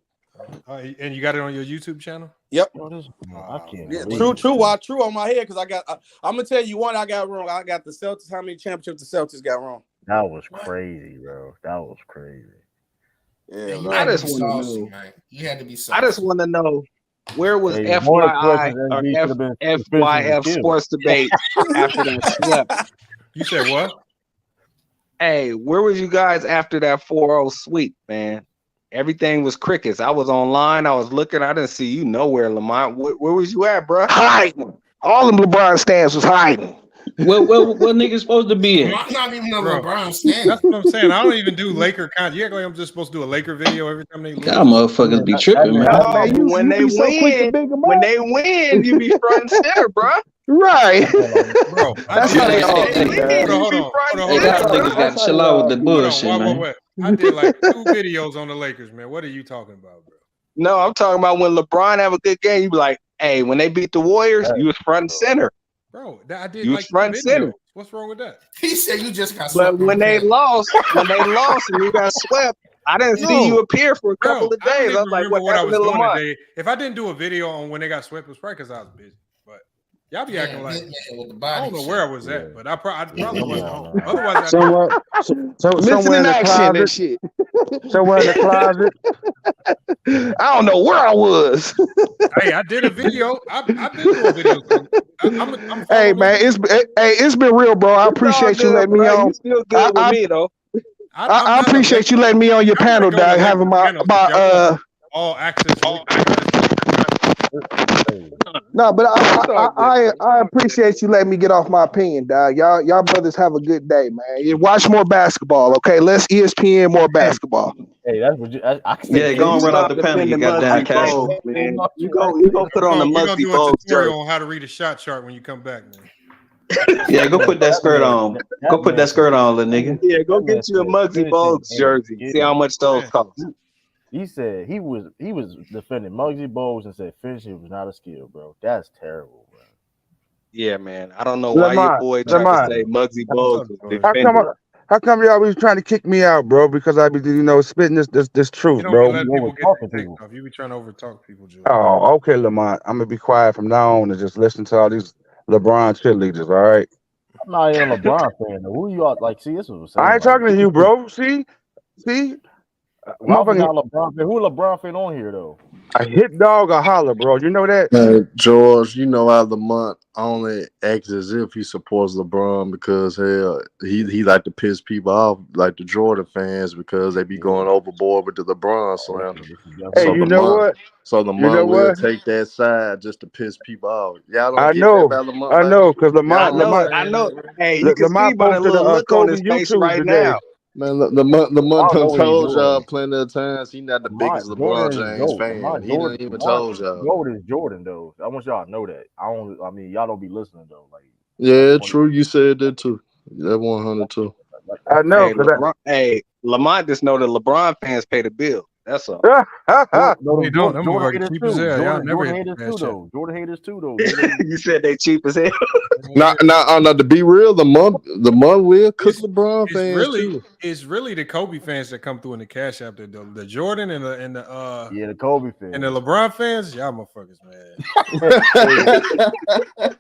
And you got it on your YouTube channel. Yep. I can't Yeah, believe true on my head because I'm gonna tell you one I got wrong. I got the Celtics. How many championships the Celtics got wrong? That was crazy, bro. That was crazy. Yeah, You bro. had to just be wanna saucy, know. man. You had to be I saucy. just want to know where was Hey, one of the FYI questions or SB should have been finishing the FYF skill. sports debate after that swept? You said what? Hey, where was you guys after that 4-0 sweep, man? Everything was crickets. I was online. I was looking. I didn't see you nowhere, Lamont. Where was you at, bro? Hiding. All them LeBron stands was hiding. What niggas supposed to be in? I'm not even a Bro, LeBron stand. That's what I'm saying. I don't even do Laker content. You act like I'm just supposed to do a Laker video every time they lose. Y'all motherfuckers be tripping, man. No, Man, but when you they be so quick to win, big them when up. they win, you be front and center, bro. Right. Bro, That's how they all Hey, think, hey, dog. hold on. Hey, y'all niggas got to chill out with the bullshit, man. Wait. I did like 2 videos on the Lakers, man. What are you talking about, bro? No, I'm talking about when LeBron have a good game. You be like, hey, when they beat the Warriors, you was front and center. Bro, I did You like was front and 2 center. videos. What's wrong with that? He said you just got But swept. when they lost, and you got swept, I didn't see you appear for a couple of I don't days. even I was like, remember what what I happened was to doing Lamont? today. If I didn't do a video on when they got swept, it was probably because I was busy. But y'all be acting like I don't know where I was at, but I probably wasn't home. Otherwise, Missing in action and shit. Somewhere in the closet. I don't know where I was. Hey, I did a video. I've been doing videos. I'm Hey man, it's been real, bro. I appreciate you letting me on. You still good with me though. I appreciate you letting me on your panel, dog. Having my all access. No, but I appreciate you letting me get off my opinion, dog. Y'all brothers have a good day, man. You watch more basketball, okay? Less ESPN, more basketball. Hey, that's what I Yeah, go and run out the panel, you goddamn cat. Man. You go put on the We're gonna Muggsy do a Bogues tutorial jersey. on how to read a shot chart when you come back, man. Yeah, go put that skirt on. Go put that skirt on, little nigga. Yeah, go get you a Muggsy Bogues jersey. See how much those cost. He said he was defending Muggsy Bogues and said finishing was not a skill, bro. That's terrible, bro. Yeah, man. I don't know why your boy tried to say Muggsy Bogues was defending. How come y'all always trying to kick me out, bro? Because I be, spitting this truth, You don't bro. be letting people get their takes off. You be trying to overtalk people, Joe. Oh, okay, Lamont. I'm gonna be quiet from now on and just listen to all these LeBron cheerleaders. All right. I'm not even a LeBron fan. Though. Who you are? Like, see, this was. I ain't talking to you, bro. See. Why we not LeBron fan? Who a LeBron fan on here though? A hit dog or holler, bro. You know that? George, you know, out of the month, only acts as if he supports LeBron because hell, he like to piss people off, like the Jordan fans, because they be going overboard with the LeBron slander. Hey, so you know what? So Lamont will take that side just to piss people off. Y'all don't get that about Lamont. I know, because Lamont. I know. Hey, you can see Lamont by the posted little a look on Kobe his face YouTube right today. now. Man, the month done what he's told y'all doing. plenty of times he not the biggest Jordan LeBron is James dope. fan. He done even told y'all. Jordan is Jordan though. I want y'all to know that. I mean, y'all don't be listening though. Like, yeah, true. You said that too. That 100 too. I know. Hey, Lamont just know that LeBron fans pay the bill. That's all. They don't. Them Jordan motherfuckers haters cheap too. as hell. Y'all never Jordan hit haters that too shit. though. Jordan haters too though. You said they cheap as hell. Now, to be real, the month will cook LeBron fans too. It's really the Kobe fans that come through in the Cash App. The Jordan and the the Kobe fans and the LeBron fans. Y'all motherfuckers, man.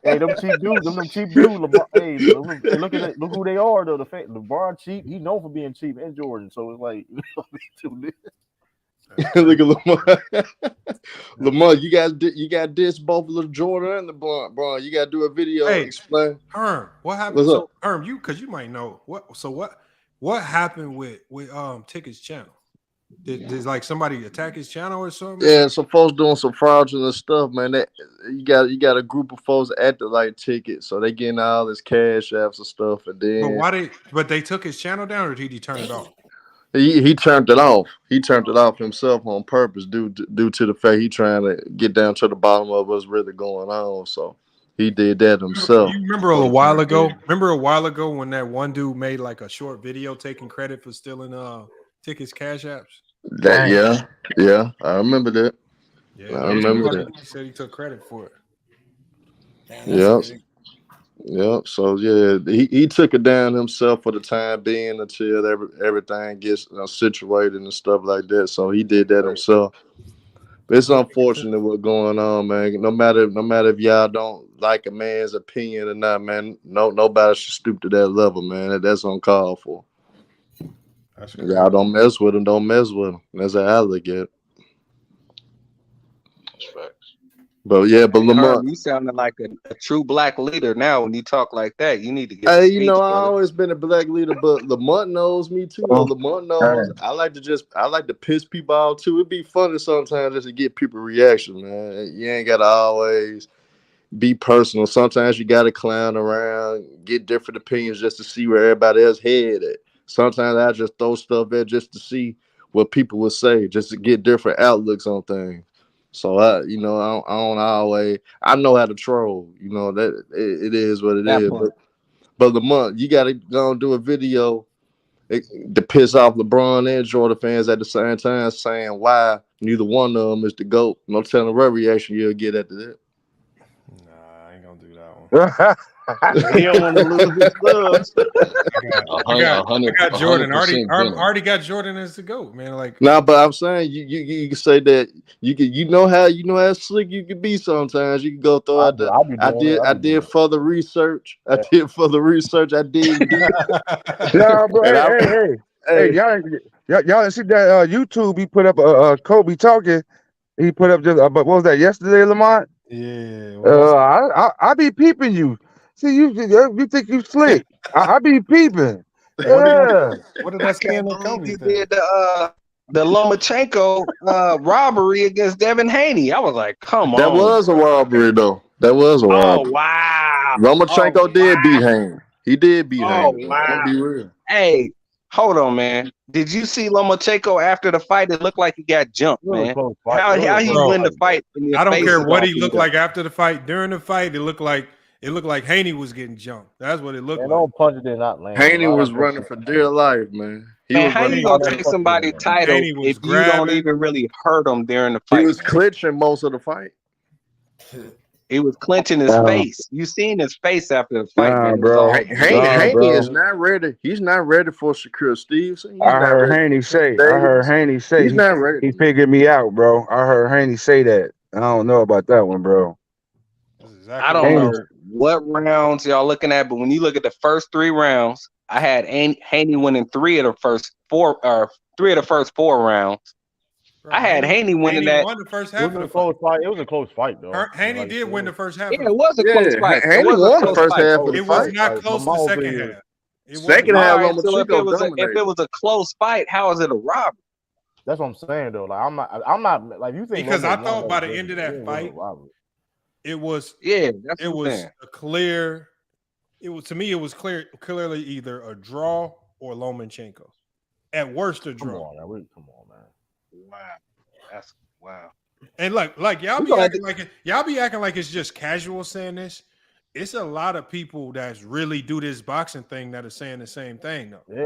Hey, them cheap dudes. Them cheap dudes. LeBron, hey, look at it. Look who they are though. LeBron cheap. He known for being cheap, and Jordan. So it's like. Look at Lamar. Lamar, you got this both of Jordan and LeBron. You got to do a video explain. Herm, what happened? What's so up? Herm, because you might know what. So what happened with Ticket's channel? Did like somebody attack his channel or something? Yeah, some folks doing some fraudulent stuff, man. You got a group of folks at the like ticket, so they getting all this cash apps and stuff, and then But they took his channel down, or did he turn it off? he turned it off. He turned it off himself on purpose, due to the fact he trying to get down to the bottom of what's really going on. So he did that himself. You remember a while ago? Remember a while ago when that one dude made like a short video taking credit for stealing tickets, cash apps? Yeah, I remember that. Yeah, I remember that. He said he took credit for it. Yep. So yeah, he took it down himself for the time being until everything gets situated and stuff like that. So he did that himself. But it's unfortunate what's going on, man. No matter if y'all don't like a man's opinion or not, man. Nobody should stoop to that level, man. That's uncalled for. Y'all don't mess with him. Don't mess with him. That's how I look at it. But yeah, but Lamar, you sounding like a true black leader now when you talk like that. You need to get. Hey, you know, I always been a black leader, but Lamont knows me too. Lamont knows I like to piss people off too. It'd be funny sometimes just to get people reaction, man. You ain't gotta always be personal. Sometimes you gotta clown around, get different opinions just to see where everybody else head at. Sometimes I just throw stuff at just to see what people would say, just to get different outlooks on things. So I don't always. I know how to troll. You know that it is what it is. But Lamont, you gotta go and do a video to piss off LeBron and Jordan fans at the same time, saying why neither one of them is the GOAT. No telling what reaction you'll get after that. Nah, I ain't gonna do that one. He don't want to lose his clubs. I got Jordan. Already got Jordan as the GOAT, man. Like, nah, but I'm saying you can say that you know how slick you can be sometimes. You can go throw out the I did further research. I did further research. I did. Yeah, bro. Hey, y'all see that YouTube? He put up Kobe talking. He put up just but what was that yesterday, Lamont? Yeah. I be peeping you. See, you think you slick. I be peeping. What did I say in the Kobe You thing? did the Lomachenko robbery against Devin Haney. I was like, come on. That was a robbery, though. That was a robbery. Oh, wow. Lomachenko did beat Haney. He did beat Haney. Wow. Let's be real. Hey, hold on, man. Did you see Lomachenko after the fight? It looked like he got jumped, man. How he win the fight? I don't care what he looked like after the fight. During the fight, it looked like Haney was getting jumped. That's what it looked like. Don't punch it did not land. Haney was running for dear life, man. How you gonna take somebody's title if you don't even really hurt him during the fight? He was clinching most of the fight. He was clenching his face. You seen his face after the fight, man. Bro. Haney is not ready. He's not ready for Shakur Stevenson. I heard Haney say he's not ready. He figured me out, bro. I heard Haney say that. I don't know about that one, bro. I don't know what rounds y'all looking at, but when you look at the first 3 rounds, I had Haney winning 3 of the first 4 rounds. Bro, I had Haney winning that. Won the first half of the fight. It was a close fight, though. Haney did win the first half. Yeah, it was a close fight. Haney won the first half of the fight. It was not close the second half. Second half, so if it was a close fight, how is it a robbery? That's what I'm saying, though. Like I'm not like you think. Because I thought by the end of that fight, it was a clear. To me, it was clearly either a draw or Lomachenko. At worst, a draw. Come on, man. Wow, that's wow. And like y'all be acting like it's just casual saying this. It's a lot of people that really do this boxing thing that are saying the same thing though. The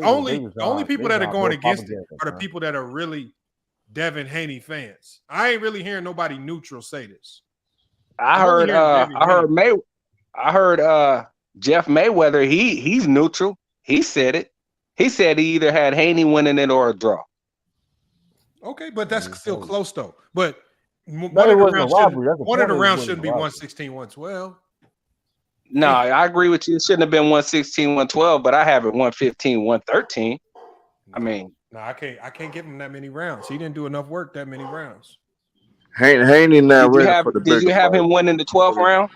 only people that are going against it are the people that are really Devin Haney fans. I ain't really hearing nobody neutral say this. I heard Jeff Mayweather. He's neutral. He said it. He said he either had Haney winning it or a draw. Okay, but that's still close though. But one of the rounds shouldn't be 116, 112. No, I agree with you. It shouldn't have been 116, 112, but I have it 115, 113. I mean, no, I can't give him that many rounds. He didn't do enough work that many rounds. Haney not ready for the Did you have him winning the 12th round?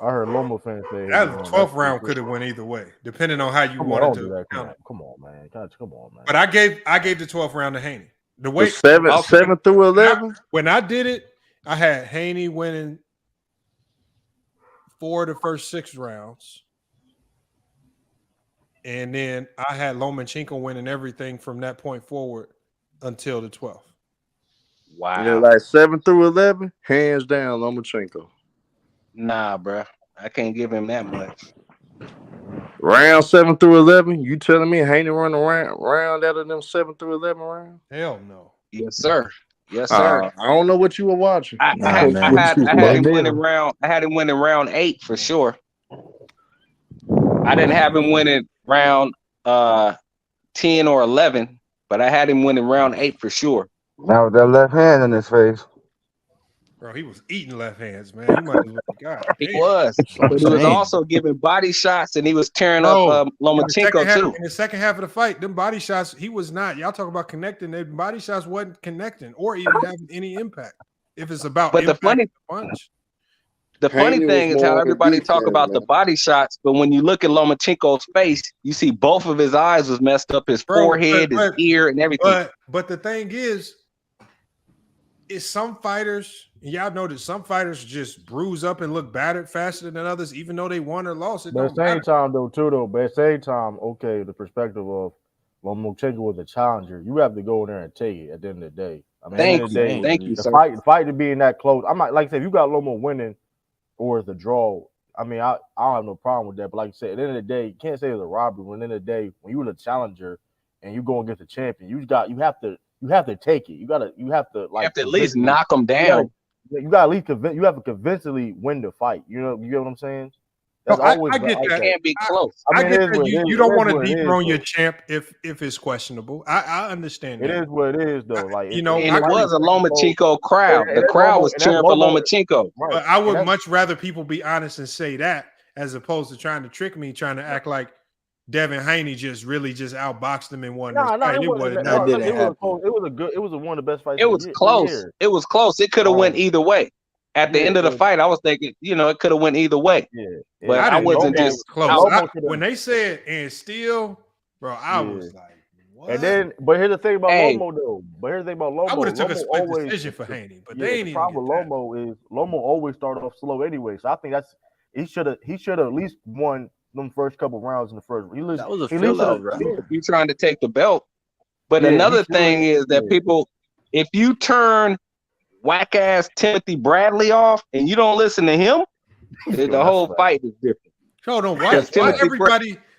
I heard Lomo fans say that 12th round could have went either way, depending on how you wanted to count it. Come on, man. Come on, man. But I gave the 12th round to Haney. The way seven through 11. When I did it, I had Haney winning 4 of the first 6 rounds. And then I had Lomachenko winning everything from that point forward until the 12th. Wow. Yeah, like 7 through 11, hands down, Lomachenko. Nah, bro. I can't give him that much. Round 7 through 11, you telling me Haney run round out of them 7 through 11 rounds? Hell no. Yes, sir. Yes, sir. I don't know what you were watching. I had him winning round 8 for sure. I didn't have him winning round 10 or 11, but I had him winning round 8 for sure. Now with that left hand in his face. Bro, he was eating left hands, man. He might as well God. He was. But he was also giving body shots, and he was tearing up Lomachenko too. In the second half of the fight, them body shots, he was not. Y'all talk about connecting. The body shots wasn't connecting or even having any impact. If it's about but the funny thing is how everybody talk about the body shots, but when you look at Lomachenko's face, you see both of his eyes was messed up, his forehead, his ear, and everything. But the thing is some fighters, y'all know that some fighters just bruise up and look battered faster than others, even though they won or lost. But at the same time, okay, the perspective of Lomachenko was a challenger, you have to go in there and take it at the end of the day. I mean, thank you, sir. The fight to being that close, I'm not, like I said, if you got Lomo winning or it's a draw, I mean, I don't have no problem with that. But like you said, at the end of the day, you can't say it's a robbery. When at the end of the day, when you were the challenger and you go against the champion, you have to take it. You have to at least knock them down. You got at least you have to convincingly win the fight. You know what I'm saying? That's always I get that. Can't be close. I get that. You don't want to dethrone your champ if it's questionable. I understand that. It is what it is, though. Like and it was a Lomachenko crowd. The crowd was cheering for Lomachenko. But I would much rather people be honest and say that as opposed to trying to trick me, trying to act like Devin Haney just outboxed him and won this fight. It was one of the best fights. It was close. It was close. It could have went either way. At the end of the fight, I was thinking, it could have went either way. Yeah. But I wasn't just close. When they said and still, bro, I was like, what? And then, but here's the thing about Lomo, though. I would have took a split decision for Haney, but they ain't even. The problem with Lomo always started off slow anyway. So I think he should have at least won them first couple rounds in the first. That was a fill-out, right? You trying to take the belt. But another thing is that people, if you turn whack-ass Timothy Bradley off and you don't listen to him, the whole fight is different. Hold on,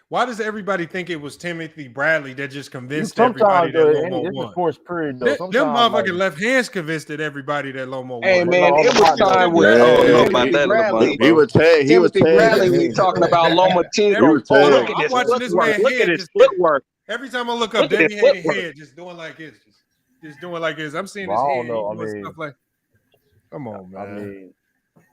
why does everybody think it was Timothy Bradley that just convinced everybody that Lomo won? Forced period, though. Them motherfucking left hands convinced everybody that Lomo won. Hey man, it was time with he was Bradley when you talking about Lomachenko. I'm watching this man head just footwork. Every time I look up, Davey Haney's head just doing like this. Just doing like this. I'm seeing his head. Stuff like, come on, man. I mean,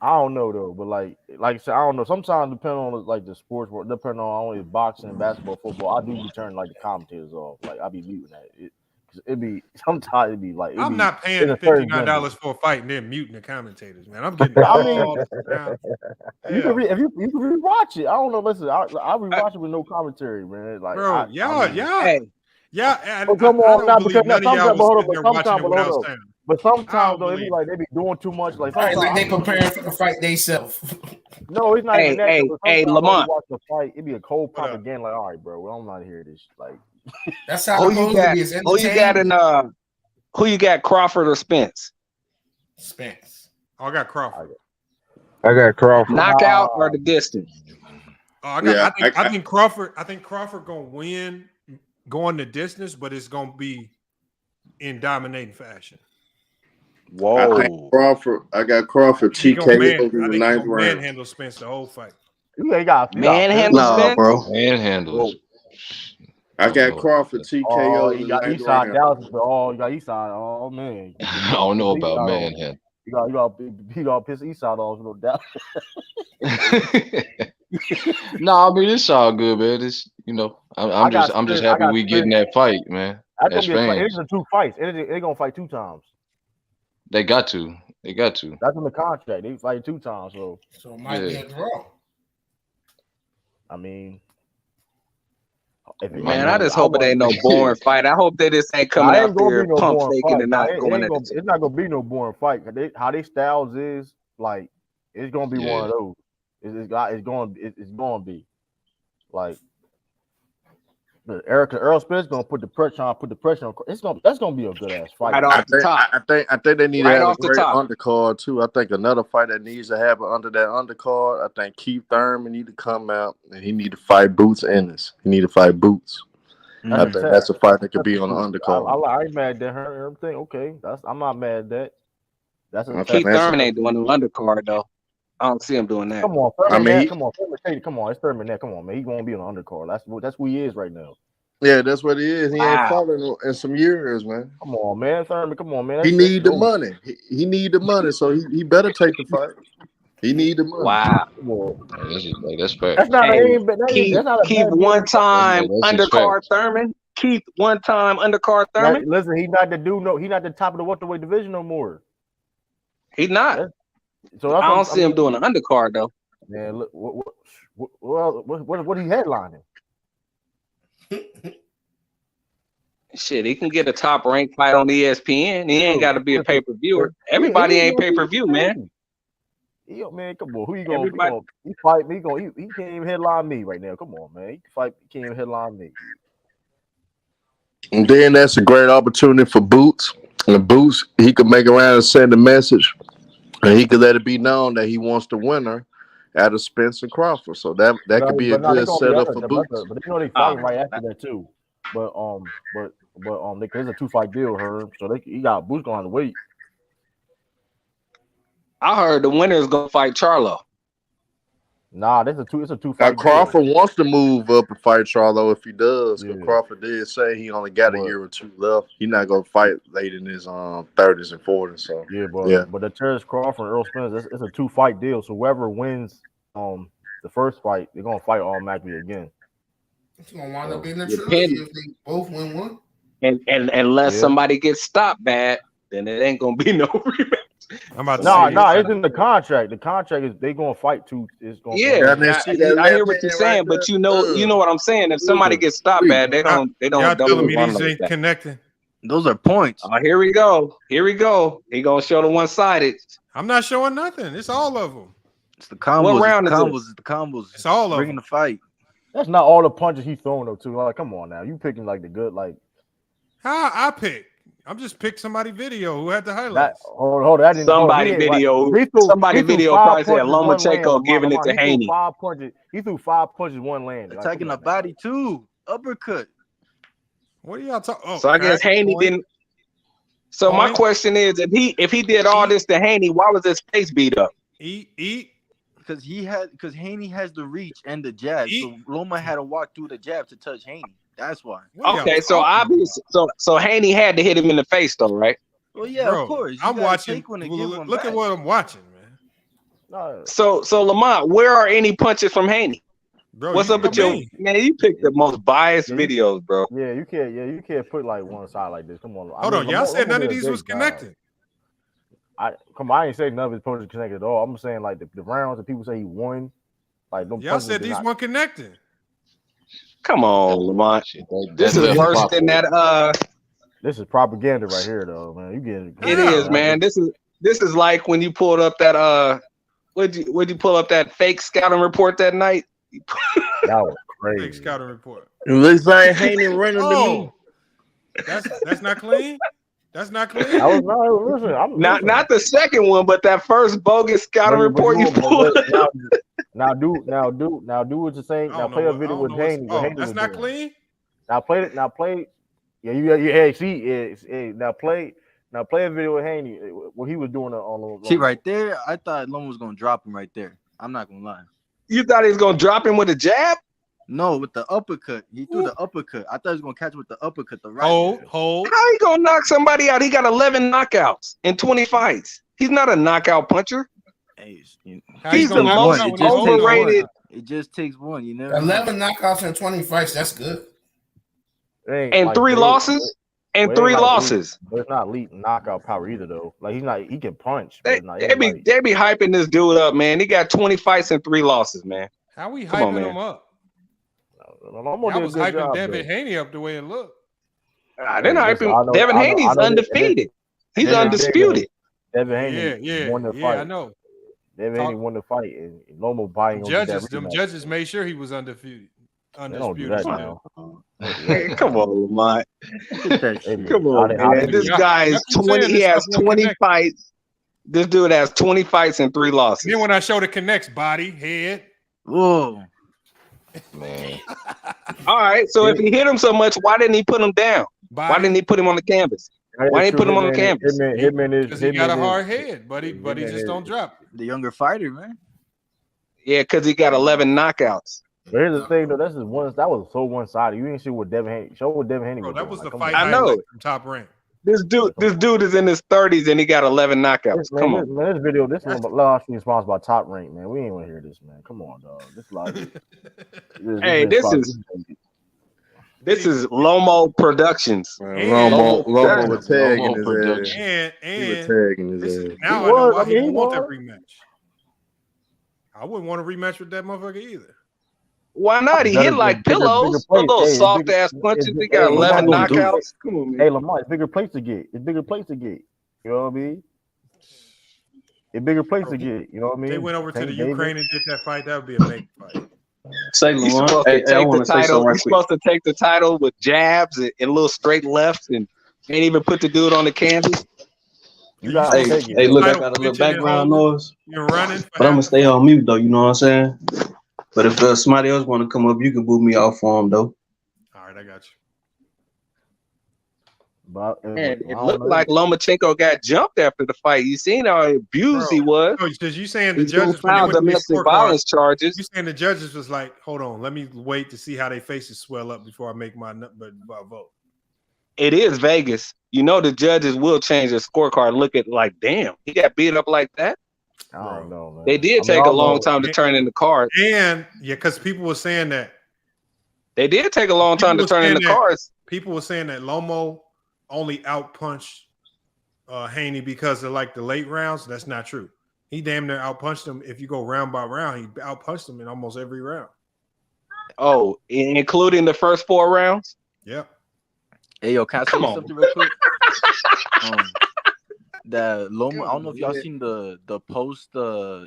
I don't know though, but like I said, I don't know. Sometimes depending on like the sports, depending on only boxing, basketball, football, I do be turning like the commentators off. Like I be muting that. Sometimes it'd be like I'm not paying $59 for a fight and then muting the commentators, man. I'm getting. I mean, you can if you can rewatch it. I don't know. Listen, I rewatch it with no commentary, man. Like, bro, come on, now because but sometimes though, they be doing too much. Like they preparing for the fight themselves. No, it's not even that. Hey, Lamont. Watch the fight, it'd be a cold propaganda. Like, all right, bro, I'm not here. This like. That's how who you got, Crawford or Spence? Spence. Oh, I got Crawford. Knockout or the distance? I think Crawford. I think Crawford gonna win going the distance, but it's gonna be in dominating fashion. Whoa! I got Crawford TKO in the 9th round. Manhandle Spence the whole fight. You ain't got manhandle Spence, bro. Manhandle. I got Crawford TKO. You got Eastside Dallas, but you got Eastside. Oh man, I don't know about manhandle. You got piss Eastside off, no doubt. No, I mean it's all good, man. It's I'm just happy we getting that fight, man. It's 2 fights. They're gonna fight 2 times. They got to. They got to. That's in the contract. They fight 2 times, so it might be a draw. I mean, Man, I just hope it ain't no boring fight. I hope they just ain't coming out there pump faking and not going at it. It's not gonna be no boring fight. How they styles is like it's gonna be one of those. It's going to be like Earl Spence gonna put the pressure on. That's gonna be a good ass fight. Right off the top. I think they need to have a great undercard too. I think another fight that needs to happen under that undercard. I think Keith Thurman need to come out and he need to fight Boots Ennis. He need to fight Boots. I think that's a fight that could be on the undercard. I ain't mad at her. Everything okay. I'm not mad at that. Keith Thurman ain't doing no undercard though. I don't see him doing that. Come on, Thurman. Come on, it's Thurman there. Come on, man. He won't be on the undercard. That's who he is right now. Yeah, that's what he is. He ain't falling in some years, man. Come on, man. Thurman, come on, man. He need the money. He need the money, so he better take the fight. He need the money. Wow. That's fair. That's not Keith one-time undercard Thurman. Keith one-time undercard Thurman. Listen, he's not the dude. No, he's not the top of the welterweight division no more. He's not. So I don't see him doing an undercard though. Man, look, what he headlining? Shit, he can get a top ranked fight on ESPN. He ain't got to be a pay-per-viewer. Everybody ain't pay-per-view, man. Yo, man, come on. Who you gonna he fight me? He can't even headline me right now. Come on, man. He can't even headline me. And then that's a great opportunity for Boots. And Boots, he could make around and send a message. And he could let it be known that he wants the winner out of Spencer Crawford. So that could be a good setup for Boots. But they fight right after that too. But there's a 2-fight deal, Herb. So he got Boots going to wait. I heard the winner is gonna fight Charlo. Nah, it's a 2-fight. Now Crawford wants to move up and fight Charlo if he does. Because Crawford did say he only got a year or 2 left. He's not gonna fight late in his 30s and 40s. So but the Terrence Crawford and Earl Spence, it's a 2-fight deal. So whoever wins the first fight, they're gonna fight automatically again. It's gonna wind up being a trilogy if they both win one. And unless somebody gets stopped bad, then it ain't gonna be no rematch. It's in the contract. The contract is they gonna fight two. It's gonna I hear what you're saying, but you know what I'm saying. If somebody gets stopped bad, they don't. Y'all telling me these ain't connecting? Those are points. Oh, here we go. He gonna show the one-sided. I'm not showing nothing. It's all of them. It's the combos. What round is the combos. It's all of bringing them. The fight. That's not all the punches he's throwing though. Too. Like, come on now, you picking like the good like. How I pick? I'm just pick somebody video who had the highlights. Hold on. Somebody video probably said Lomachenko giving it to Haney. He threw 5 punches, 1 landed. Attacking the body too. Uppercut. What are y'all talking? Oh, so I guess Haney didn't. So my question is, if he did all this to Haney, why was his face beat up? Eat. Because Haney has the reach and the jab. So Loma had to walk through the jab to touch Haney. That's why. Okay, so obviously, so Haney had to hit him in the face, though, right? Well, yeah, of course. I'm watching. Look at what I'm watching, man. So Lamont, where are any punches from Haney? Bro, what's up with your man? You picked the most biased videos, bro. Yeah, you can't put like one side like this. Come on. Hold on, y'all said none of these was connected. I ain't saying none of his punches connected at all. I'm saying like the rounds that people say he won. Like y'all said these weren't connected. Come on, Lamont. This is worse than that. This is propaganda right here, though, man. You get it is, man. This is like when you pulled up that would you pull up that fake scouting report that night? That was crazy. Fake scouting report. It looks like Haney running to me. That's not clean. That's not clean. Not the second one, but that first bogus scouting report you pulled. Now do what you're saying. Now play a video with Haney. That's not clean. Now play. Yeah, see, now play a video with Haney. What he was doing on. See right there, I thought Loma was gonna drop him right there. I'm not gonna lie. You thought he was gonna drop him with a jab? No, with the uppercut. He threw the uppercut. I thought he was gonna catch with the uppercut. The right. Hold. How he gonna knock somebody out? He got 11 knockouts in 20 fights. He's not a knockout puncher. Hey, he's the most overrated. It just takes one, you know. 11 knockouts in 20 fights. That's good. And 3 losses. and But it 3 ain't like losses. but it's not elite knockout power either though. Like he can punch, but They, it's not. they be they be hyping this dude up, man. He got 20 fights and 3 losses, man. How we Come on, hyping man. him up? Lomo I did a was good hyping job, Devin though. Haney up the way it looked. They're not hyping. Devin Haney's undefeated. He's undisputed. Devin Haney won the fight. I know. Devin Haney won the fight, and Lomo probably gonna get that Them rematch. judges made sure he was undefeated. They don't do that now. Hey, come on, Lamont. Hey, Come on, man. This guy is 20. He has 20 fights. This dude has 20 fights and 3 losses. And then when I show the connects, body, head. Whoa. Man. All right. So if he hit him so much, why didn't he put him down? Why didn't he put him on the canvas? Why didn't he put him on the canvas? Because he got a hard head, but he just don't drop it. The younger fighter, man. Yeah, because he got 11 knockouts. But here's the thing, though. That was so one-sided. You didn't see what Devin Haney Bro, that was the doing. fight I know. from Top Rank. This dude is in his 30s and he got 11 knockouts. Come on. Man, this video, this is live stream sponsored by Top Rank, man. We ain't want to hear this, man. Come on, dog. This live. Hey, this is Lomo Productions. Lomo was tagging his ass. And he was tagging his ass. Now I know why he didn't want that rematch. I wouldn't want a rematch with that motherfucker either. Why not? He hit like pillows. Those soft ass punches. He got 11 knockouts. Come on, man. Hey, Lamar, it's bigger plates to get. You know what I mean? It's bigger plates to get. You know what I mean? They went over to the Ukraine and did that fight. That would be a big fight. Say, He's Lamar. supposed to Hey, I take want the to say something title. right He's quick. supposed to take the title with jabs and little straight lefts, and can't even put the dude on the canvas. Hey, look, I got a little background noise. You're running, but I'm gonna stay on mute though. You know what I'm saying? But if somebody else want to come up, you can boot me off for him though. All right, I got you. But Man, it looked like Lomachenko got jumped after the fight. You seen how abused he was? Because you saying the He's been judges when they filed went to domestic scorecard, violence charges. You saying the judges was like, hold on, let me wait to see how their faces swell up before I make my vote. It is Vegas. You know the judges will change their scorecard. Look at like, damn, he got beat up like that. I don't know, man. They did take a long time to turn in the card. And yeah, because people were saying that they did take a long time to turn in the cards. People were saying that Lomo only outpunched Haney because of like the late rounds. That's not true. He damn near outpunched him. If you go round by round, he outpunched him in almost every round. Oh, including the first 4 rounds? Yep. Hey, yo, can I say Come on. something real quick? That Loma, I don't know if y'all seen the post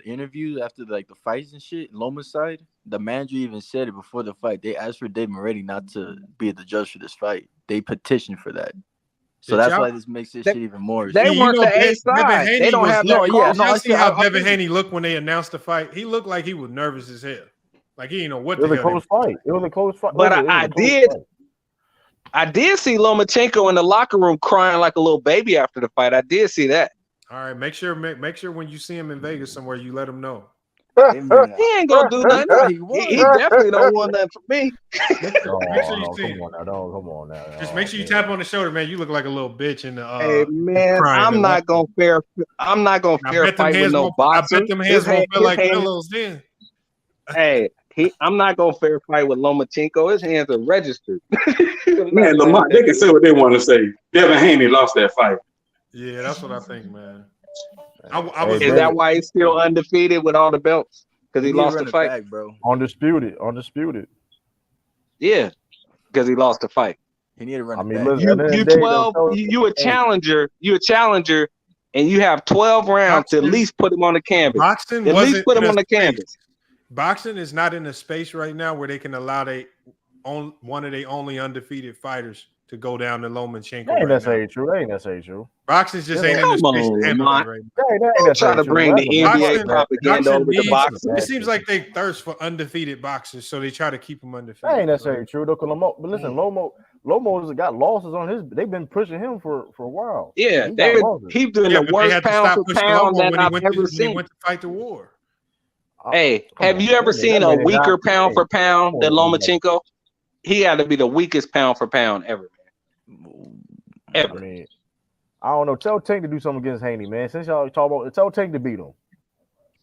interview after like the fights and shit. Loma's side, the manager even said it before the fight. They asked for Dave Moretti not to be the judge for this fight. They petitioned for that. So that's why this makes this shit even more. They weren't the A side. They don't have that. I see how Devin Haney looked when they announced the fight. He looked like he was nervous as hell. Like he didn't know what It was the a hell. close fight. It was a close fight. But I did see Lomachenko in the locker room crying like a little baby after the fight. I did see that. All right, make sure when you see him in Vegas somewhere, you let him know. He ain't gonna do nothing. He definitely don't want nothing from me. Make sure you see him. Come on now. Just make sure you tap on the shoulder, man. You look like a little bitch in the. Hey man, I'm not gonna fair fight with no boxer. I bet them hands won't feel like pillows then. Hey, I'm not gonna fair fight with Lomachenko. His hands are registered. Man, Lamont, they can say what they want to say. Devin Haney lost that fight. Yeah, that's what I think, man. Is that why he's still undefeated with all the belts? Because he lost the fight, back, bro. Undisputed. Yeah, because he lost the fight. He need to run. You a challenger. You a challenger, and you have 12 rounds to at least put him on the canvas. Boxing at least put him on the canvas. Boxing is not in a space right now where they can allow one of their only undefeated fighters to go down to Lomachenko. That ain't necessarily true. Boxing just ain't in the space to handle it right now. Don't try to bring the NBA propaganda over to boxing. It seems like they thirst for undefeated boxers, so they try to keep them undefeated. That ain't necessarily true, though. But listen, Lomo's got losses on his. They've been pushing him for a while. Yeah, he's doing the worst pound for pound that I've ever seen. He went to fight the war. Hey, have you ever seen a weaker pound for pound than Lomachenko? He had to be the weakest pound for pound ever, man. Ever. I mean, I don't know. Tell Tank to do something against Haney, man. Since y'all talk about, tell Tank to beat him.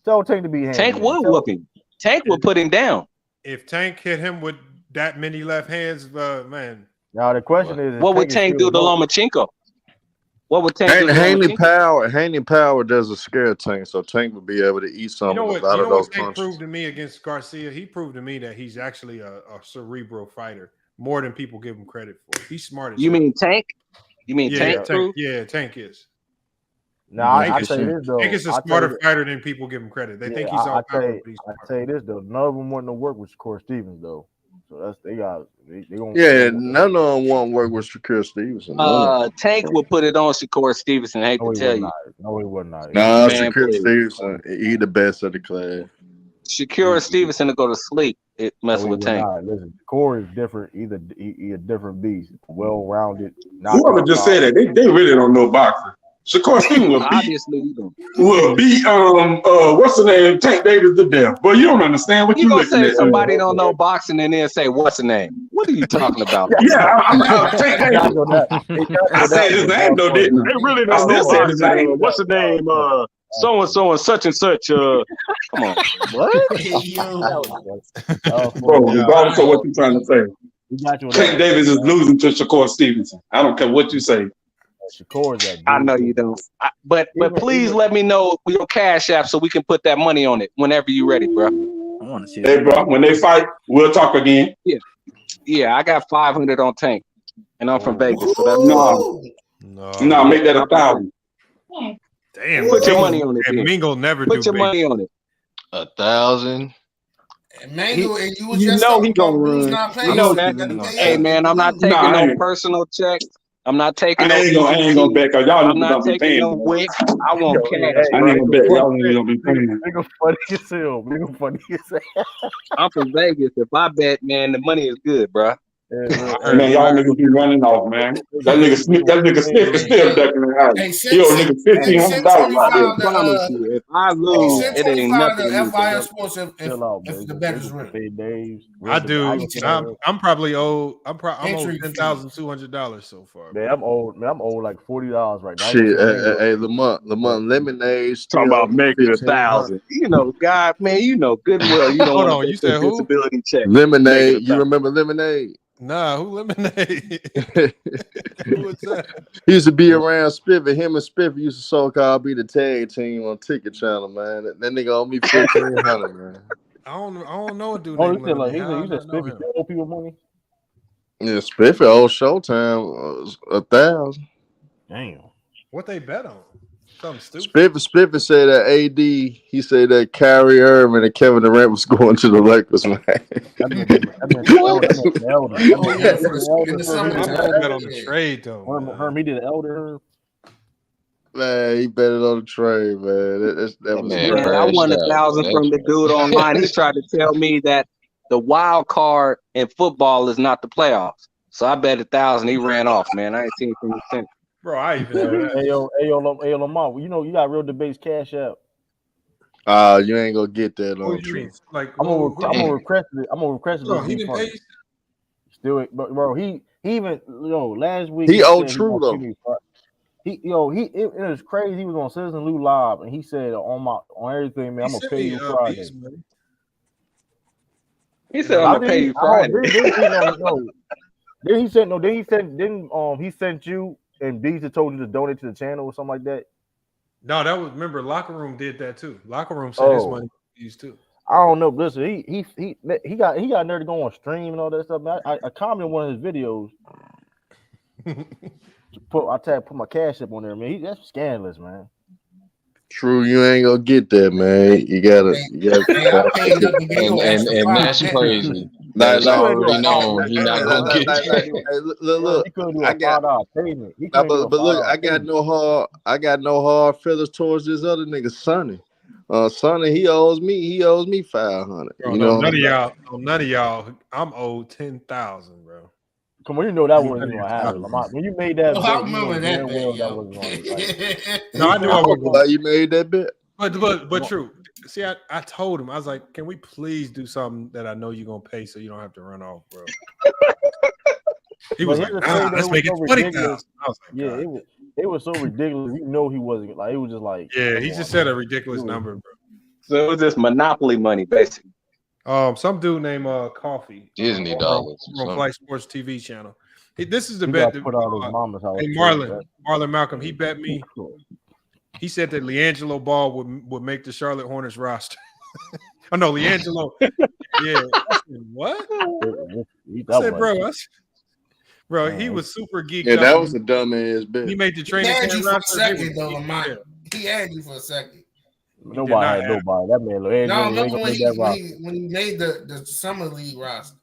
Tell Tank to beat Haney. Tank would whoop him. Tank would put him down. If Tank hit him with that many left hands, man, Now the question is what would Tank do to Lomachenko? What would Tank do to Lomachenko? Haney Power doesn't scare Tank, so Tank would be able to eat some of those Tank punches. proved to me against Garcia? He proved to me that he's actually a cerebral fighter more than people give him credit for. He's smart as You mean Tank? You mean Tank? Yeah, Tank is. No, I say this though. Tank is a smarter fighter than people give him credit. They think he's all powerful. I tell you this though, none of them want to work with Shakur Stevens though. So that's they gonna. Yeah, none of them want to work with Shakur Stevenson. Tank will put it on Shakur Stevenson. I hate to tell you. No, he would not. Nah, Shakur Stevenson, he the best of the class. Shakur Stevenson to go to sleep. It messing with Tank. Listen, Shakur is different. He a different beast. Well-rounded. Whoever just said that, they really don't know boxing. Shakur Stevenson will beat what's the name, Tank Davis to death. But you don't understand what you you're gonna looking say. at. Somebody don't know boxing and then say what's the name? What are you talking about? Yeah, Tank Davis. I said his name though, didn't I? They really don't know boxing. What's the name? So and so and such and such. Come on, what? Bro, regardless of what you're trying to say, Tank Davis is losing to Shakur Stevenson. I don't care what you say. I know you don't. But please let me know your Cash App so we can put that money on it whenever you're ready, bro. I want to see. Hey, bro, when they fight, we'll talk again. Yeah. I got 500 on Tank, and I'm from Vegas, so that's no, make that 1,000. Damn, put your money on it. And Mingle never put your money on it. 1,000. Mango, and you was You just know he gonna run. run. You know that. Hey man, I'm not taking no personal checks. I'm not taking. I ain't gonna bet because y'all I'm not be taking paying. no wick. I want cash. I ain't gonna bet y'all niggas gonna be paying. Nigga funny as hell. Nigga funny as hell. I'm from Vegas. If I bet, man, the money is good, bro. Man, y'all niggas be running off, man. That nigga Smith is still ducking it out. He owe nigga $1,500 out there. I promise you, if I lose, it ain't nothing. FIS Sports if the bet is real. I do. I'm probably owed. I'm owed $10,200 so far. Man, I'm owed like $40 right now. Shit, hey, Lamont Lemonade. Talking about making 1,000. You know, God, man, you know good well. You don't Hold want on, to you said who? disability check. Lemonade. You remember Lemonade? Nah, who Lemonade? Who was that? He used to be around Spiffy. Him and Spiffy used to so-called be the tag team on Ticket Channel, man. That nigga owe me $1,500, man. I don't know a dude. Oh, named Lemonade. he said Spiffy owe people money. Yeah, Spiffy old Showtime 1,000. Damn. What they bet on? Something stupid. Spiffy said that AD. He said that Kyrie Irving and Kevin Durant was going to the Lakers, man. Bet on the trade though. Herm, he did an elder. Man, he bet it on the trade, man. That was Man, I won 1,000 from the dude online. He's trying to tell me that the wild card in football is not the playoffs. So I bet 1,000. He ran off, man. I ain't seen him since. Bro, I even Ayo, Lamar. You know you got Real Debates Cash App. You ain't gonna get that on Truth. Like I'm gonna request it. I'm gonna request it. Bro, he didn't pay. Still, but bro, he even last week he owed True though. It was crazy. He was on Citizen Lou Live and he said on everything, man, I'm gonna pay you Friday. He said I'm gonna pay you Friday. Then he sent you and Beats told you to donate to the channel or something like that. No, that was remember Locker Room did that too. Locker Room sent his money to these too. I don't know. Listen, he got there to go on stream and all that stuff. Man, I commented on one of his videos. Put my cash up on there, man. That's scandalous, man. True, you ain't gonna get that, man. You gotta. And that's crazy. That's already known. He's not gonna get that. Look. But look, I got no hard feelings towards this other nigga, Sonny. Sonny, he owes me 500. Bro, you know, none of y'all. I'm owed 10,000, bro. Come on, you know that wasn't gonna happen. When you made that, I remember that bet. That wasn't gonna No, I knew I was why you made that bet. But true. See, I told him, I was like, can we please do something that I know you're gonna pay so you don't have to run off, bro? He was like, let's make it 20,000. I was like, yeah, it was so ridiculous. You know he wasn't like it was just like he just said a ridiculous number, bro. So it was just monopoly money, basically. Some dude named Coffee Disney dollars from Flight Sports TV channel. This is the He bet. got put out of his mama's house. Hey, too, Marlon Malcolm, he bet me. He said that LiAngelo Ball would make the Charlotte Hornets roster. Oh no, LiAngelo. Yeah. I said, what? I said, bro, he was super geeked Yeah, out. that was a dumbass bet. He made the He training had camp you for a roster. second, though, Lamont. He had you for a second. Nobody had nobody. That man, No, LeAngelo ain't remember gonna when make that roster. when he made the summer league roster.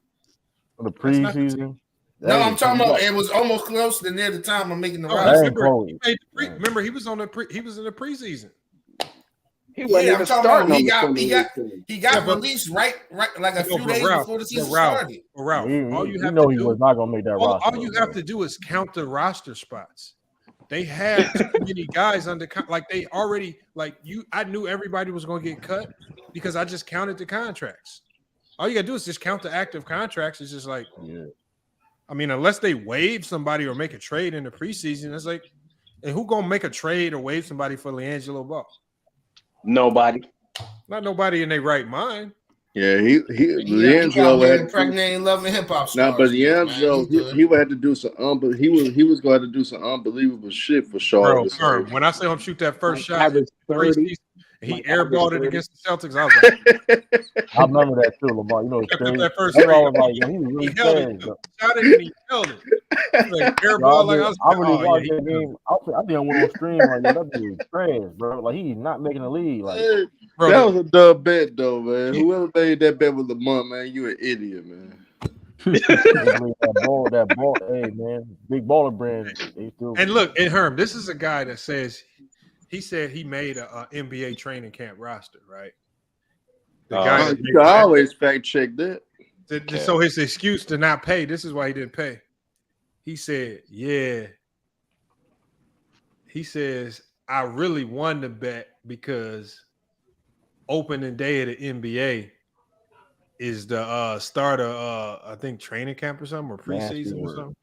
For the preseason. No, I'm talking about it was almost close to near the time of making the Oh, roster. remember, he was in the preseason. Yeah, I'm talking about he got released right like a few days before the season started. Ralph, all you have know to he do, was not gonna make that roster. All you have to do is count the roster spots. They have too many guys under like they already like you. I knew everybody was going to get cut because I just counted the contracts. All you got to do is just count the active contracts. It's just like, I mean, unless they waive somebody or make a trade in the preseason, it's like, and who gonna make a trade or waive somebody for LiAngelo Ball? Nobody. Not nobody in their right mind. Yeah, LiAngelo would impregnating love and hip hop. Nah, but LiAngelo, he would have to do some he was going to have to do some unbelievable shit for Charlotte. Bro, when I saw him shoot that first shot, average 30. He airballed it against the Celtics. I was like, I remember that too, Lamar. You know, it's crazy. That first I was like, he was really held fast, it. bro. Shot it and he held it. Like, airball, like, I really watched that game. I didn't want to stream like that dude is trash, bro. Like he's not making the league. Like, Bro, that was a dumb bet, though, man. Whoever made that bet with Lamont, man, you an idiot, man. that ball, hey man, big baller brand. And look, and Herm, this is a guy that says he said he made a NBA training camp roster, right? The guy You can always fact check that. So his excuse to not pay, this is why he didn't pay. He said, yeah. He says, I really won the bet because opening day of the NBA is the start of I think training camp or something or preseason or something.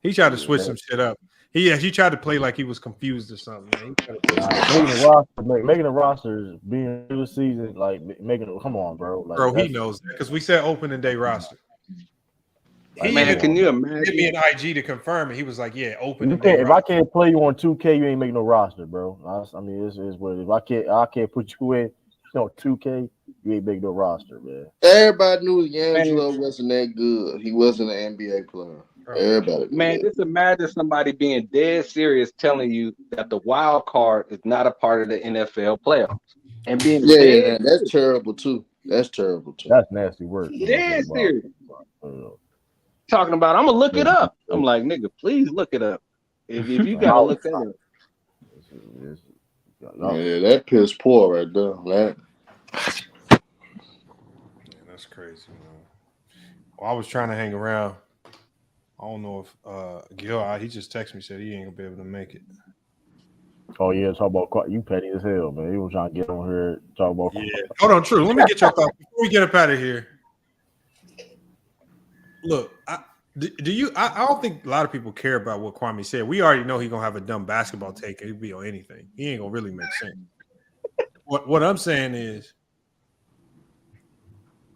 He tried to switch some shit up. He tried to play like he was confused or something. Man. Making the roster is being in the season, like making it. Come on, bro. Like, bro, he knows that because we said opening day roster. Man, can you imagine? Hit me an IG to confirm it. He was like, "Yeah, opening day." Day if roster. I can't play you on 2K, you ain't making no roster, bro. I mean, this is what it is. If I can't put you in 2K, you ain't making no roster, man. Everybody knew LiAngelo wasn't that good. He wasn't an NBA player. Everybody. Man, just imagine somebody being dead serious telling you that the wild card is not a part of the NFL playoffs. And being dead that's terrible too. That's terrible too. That's nasty work. Dead serious. Talking about, I'm gonna look it up. I'm like, nigga, please look it up. If you gotta look that up. Yeah, that piss poor right there. That's crazy, man. Well, I was trying to hang around. I don't know if Gil, he just texted me, said he ain't gonna be able to make it. Oh yeah, talk about you petty as hell, man. He was trying to get on here, talk about. Yeah. Hold on, True. Let me get your thoughts before we get up out of here. Look, I don't think a lot of people care about what Kwame said. We already know he's gonna have a dumb basketball take. He'd be on anything. He ain't gonna really make sense. What I'm saying is,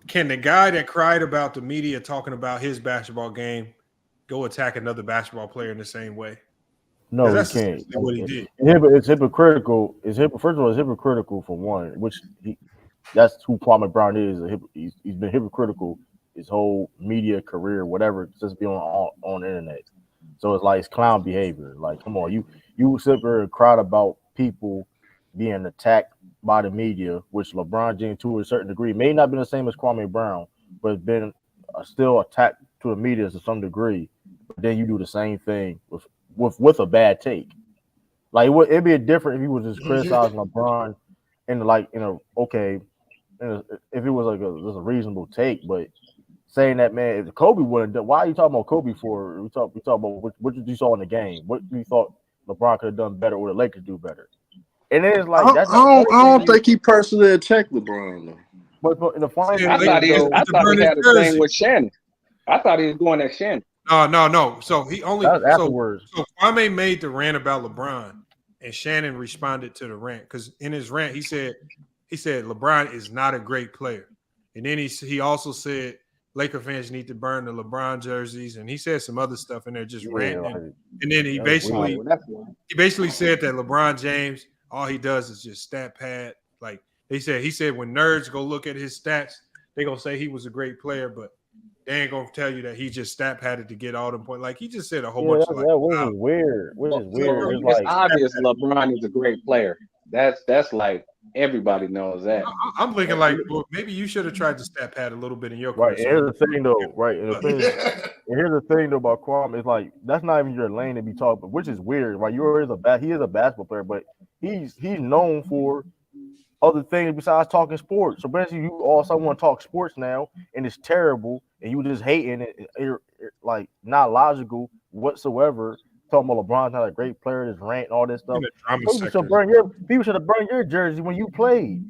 can the guy that cried about the media talking about his basketball game go attack another basketball player in the same way? No, he that's can't. What he did. It's hypocritical. First of all, it's hypocritical for one, which that's who Kwame Brown is. He's been hypocritical his whole media career, whatever, since being on the internet. So it's like it's clown behavior. Like, come on, you sit there and cried about people being attacked by the media, which LeBron James to a certain degree may not be the same as Kwame Brown, but it's been still attacked to the media to some degree. But then you do the same thing with a bad take. Like it'd be different if he was just criticizing LeBron if it was like just a reasonable take, but saying that, man, if Kobe wouldn't done, why are you talking about Kobe for? We talk about what you saw in the game. What you thought LeBron could have done better or the Lakers do better. And then it's like I don't think he personally attacked LeBron though. But in the final, I thought he had a thing with Shannon. I thought he was going at Shannon. No. So he only afterwards. So Kwame made the rant about LeBron, and Shannon responded to the rant because in his rant he said LeBron is not a great player, and then he also said Laker fans need to burn the LeBron jerseys, and he said some other stuff in there, just ranting. Like, and then he basically said that LeBron James, all he does is just stat pad. Like he said when nerds go look at his stats, they gonna say he was a great player, but they ain't gonna tell you that he just stat padded to get all them points. Like he just said a whole bunch of which is weird. It's like obvious LeBron is a great player. That's like everybody knows that. I'm thinking like, well, maybe you should have tried to stat pad a little bit in your career. Right. And here's the thing though, right? And here's the thing though about Kwame, it's like that's not even your lane to be talking, which is weird. Right? He is a basketball player, but he's known for other things besides talking sports. So basically, you also want to talk sports now, and it's terrible, and you just hating it, like not logical whatsoever. Talking about LeBron's not a great player, this rant and all this stuff. People should have burned your jersey when you played.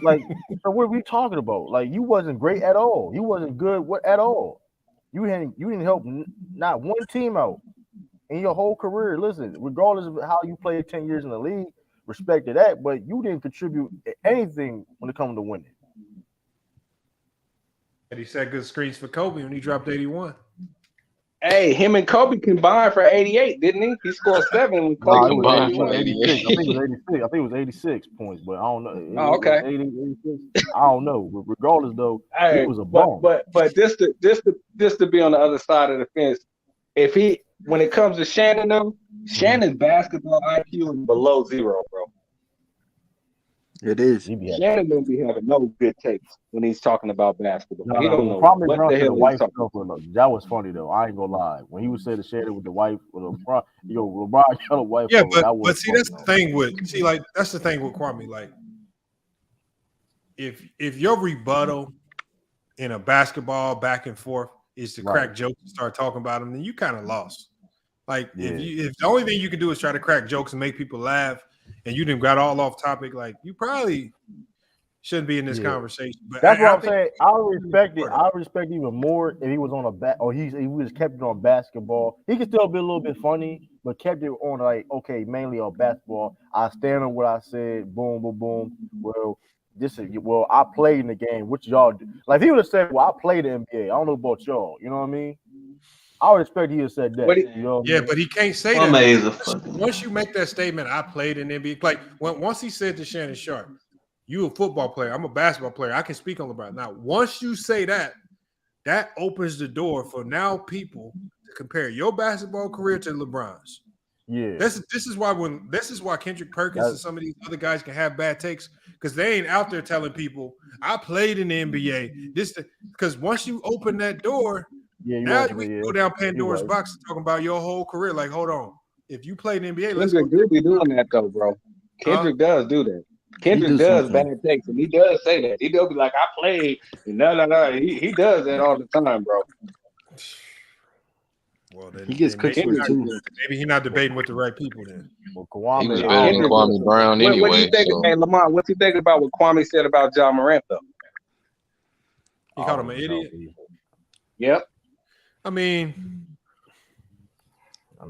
Like, so what are we talking about? Like, you wasn't great at all. You wasn't good at all. You didn't help not one team out in your whole career. Listen, regardless of how you played 10 years in the league, respect to that, but you didn't contribute anything when it comes to winning. And he set good screens for Kobe when he dropped 81. Hey, him and Kobe combined for 88, didn't he? He scored 7 when Kobe combined for 86. I think it was 86 points, but I don't know. Oh, okay. 86. I don't know. But regardless, though, hey, it was a bomb. But just to be on the other side of the fence, when it comes to Shannon, though, Shannon's basketball IQ is below 0, bro. It is. Shannon don't be having no good takes when he's talking about basketball. No, he don't know Kwame what Brown the hell the he's wife talking stuff. That was funny though. I ain't gonna lie. When he was saying to Shannon with the wife, with LeBron, LeBron got a wife. Yeah, over, but see, that's the thing with Kwame. Like, if your rebuttal in a basketball back and forth is to crack jokes and start talking about them, then you kind of lost. Like, if the only thing you can do is try to crack jokes and make people laugh, and you didn't got all off topic, like you probably shouldn't be in this conversation. But that's what I'm saying. I respect it. I respect even more if he was on he was kept it on basketball. He could still be a little bit funny, but kept it on like mainly on basketball. I stand on what I said. Boom, boom, boom. Well, I played in the game. What y'all do? Like if he would have said, "Well, I played the NBA." I don't know about y'all. You know what I mean? I would expect he would have said that. But he can't say that. Once you make that statement, I played in NBA. Like once he said to Shannon Sharp, "You a football player, I'm a basketball player. I can speak on LeBron." Now, once you say that, that opens the door for now people to compare your basketball career to LeBron's. Yeah, this is why Kendrick Perkins and some of these other guys can have bad takes because they ain't out there telling people I played in the NBA. Because once you open that door. Now we can go down Pandora's box and talking about your whole career. Like, hold on, if you played in the NBA, Kendrick do be doing that though, bro. Kendrick does do that. Kendrick does bad takes, and he does say that. He does be like, "I played." No. He does that all the time, bro. Well, then he gets cooked too. Maybe he's not debating with the right people then. He was better than Kwame Brown anyway. What do you think, hey, Lamont? What do you think about what Kwame said about Ja Morant though? He called him an idiot. Yep. I mean, I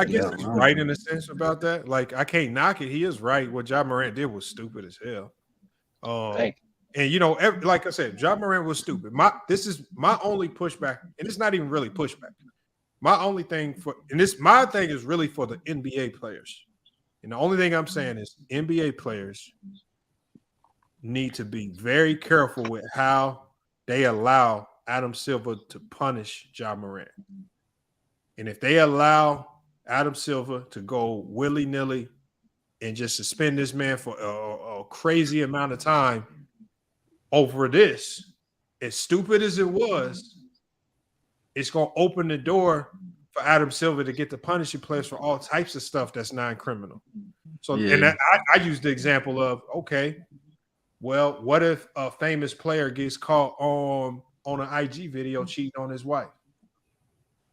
guess he's right in a sense about that. Like, I can't knock it. He is right. What Ja Morant did was stupid as hell. And like I said, Ja Morant was stupid. This is my only pushback, and it's not even really pushback. My only thing my thing is really for the NBA players. And the only thing I'm saying is NBA players need to be very careful with how they allow Adam Silver to punish Ja Morant. And if they allow Adam Silver to go willy-nilly and just suspend this man for a crazy amount of time over this, as stupid as it was, it's going to open the door for Adam Silver to get to punishing players for all types of stuff that's non-criminal. So, and I use the example of, okay, well, what if a famous player gets caught on an IG video cheating on his wife?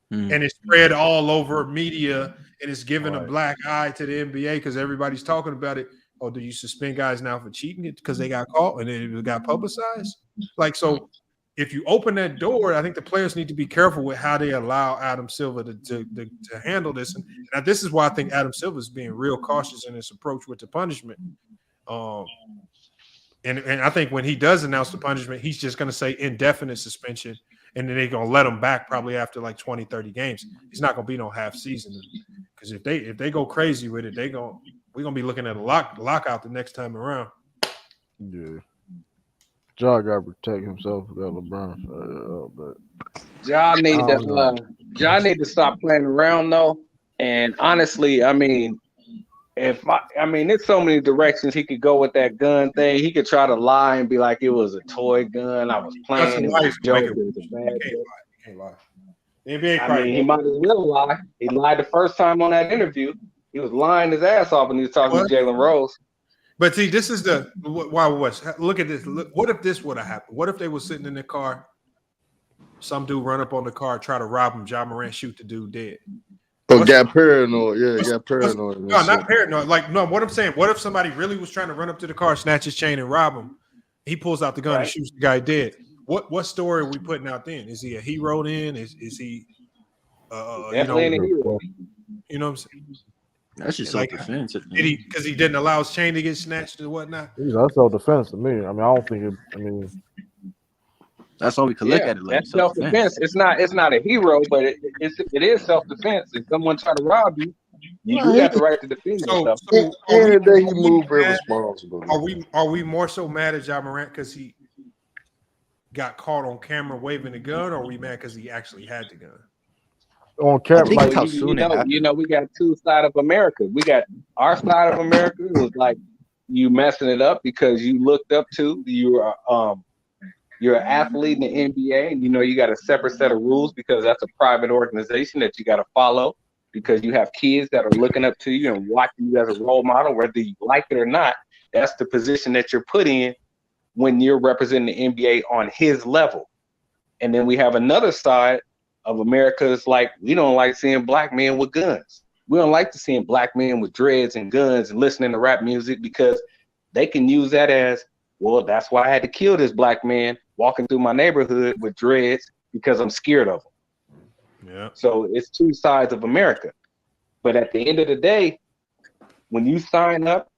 And it's spread all over media and it's giving a black eye to the NBA because everybody's talking about it. Oh, do you suspend guys now for cheating because they got caught and it got publicized? Like, so if you open that door, I think the players need to be careful with how they allow Adam Silver to handle this. And this is why I think Adam Silver is being real cautious in his approach with the punishment. And I think when he does announce the punishment, he's just going to say indefinite suspension, and then they're going to let him back probably after like 20, 30 games. He's not going to be no half season. Because if they go crazy with it, we're going to be looking at a lockout the next time around. Yeah. Ja got to protect himself with that LeBron. But Ja need to stop playing around though. And honestly, I mean, there's so many directions he could go with that gun thing. He could try to lie and be like it was a toy gun. I was playing. It was a joke. It was a bad joke. Can't lie. The NBA I mean, he might as well lie. He lied the first time on that interview. He was lying his ass off when he was talking to Jalen Rose. But see, this is the Wild West. Look at this. Look, what if this would have happened? What if they were sitting in the car? Some dude run up on the car, try to rob him. Ja Morant shoot the dude dead. Oh, got paranoid. Yeah, got paranoid. No, not paranoid. Like, no, what I'm saying, what if somebody really was trying to run up to the car, snatch his chain, and rob him? He pulls out the gun and shoots the guy dead. What story are we putting out then? Is he a hero then? Is he definitely a hero? You know what I'm saying? That's just like, self-defense. Because he didn't allow his chain to get snatched and whatnot. That's self-defense to me. I mean, I don't think it. I mean, that's all we can look at it like. That's self-defense. It's not a hero, but it is self-defense. If someone try to rob you, you do have the right to defend yourself. So any day you move irresponsible. Are we more so mad at Ja Morant because he got caught on camera waving the gun, or are we mad because he actually had the gun? On camera, like, you know, we got two sides of America. We got our side of America was like you messing it up because you looked up to you're an athlete in the NBA, and you know you got a separate set of rules because that's a private organization that you got to follow because you have kids that are looking up to you and watching you as a role model, whether you like it or not. That's the position that you're put in when you're representing the NBA on his level. And then we have another side of America is like, we don't like seeing black men with guns. We don't like to seeing black men with dreads and guns and listening to rap music because they can use that as, well, that's why I had to kill this black man walking through my neighborhood with dreads because I'm scared of him. Yeah. So it's two sides of America. But at the end of the day, when you sign up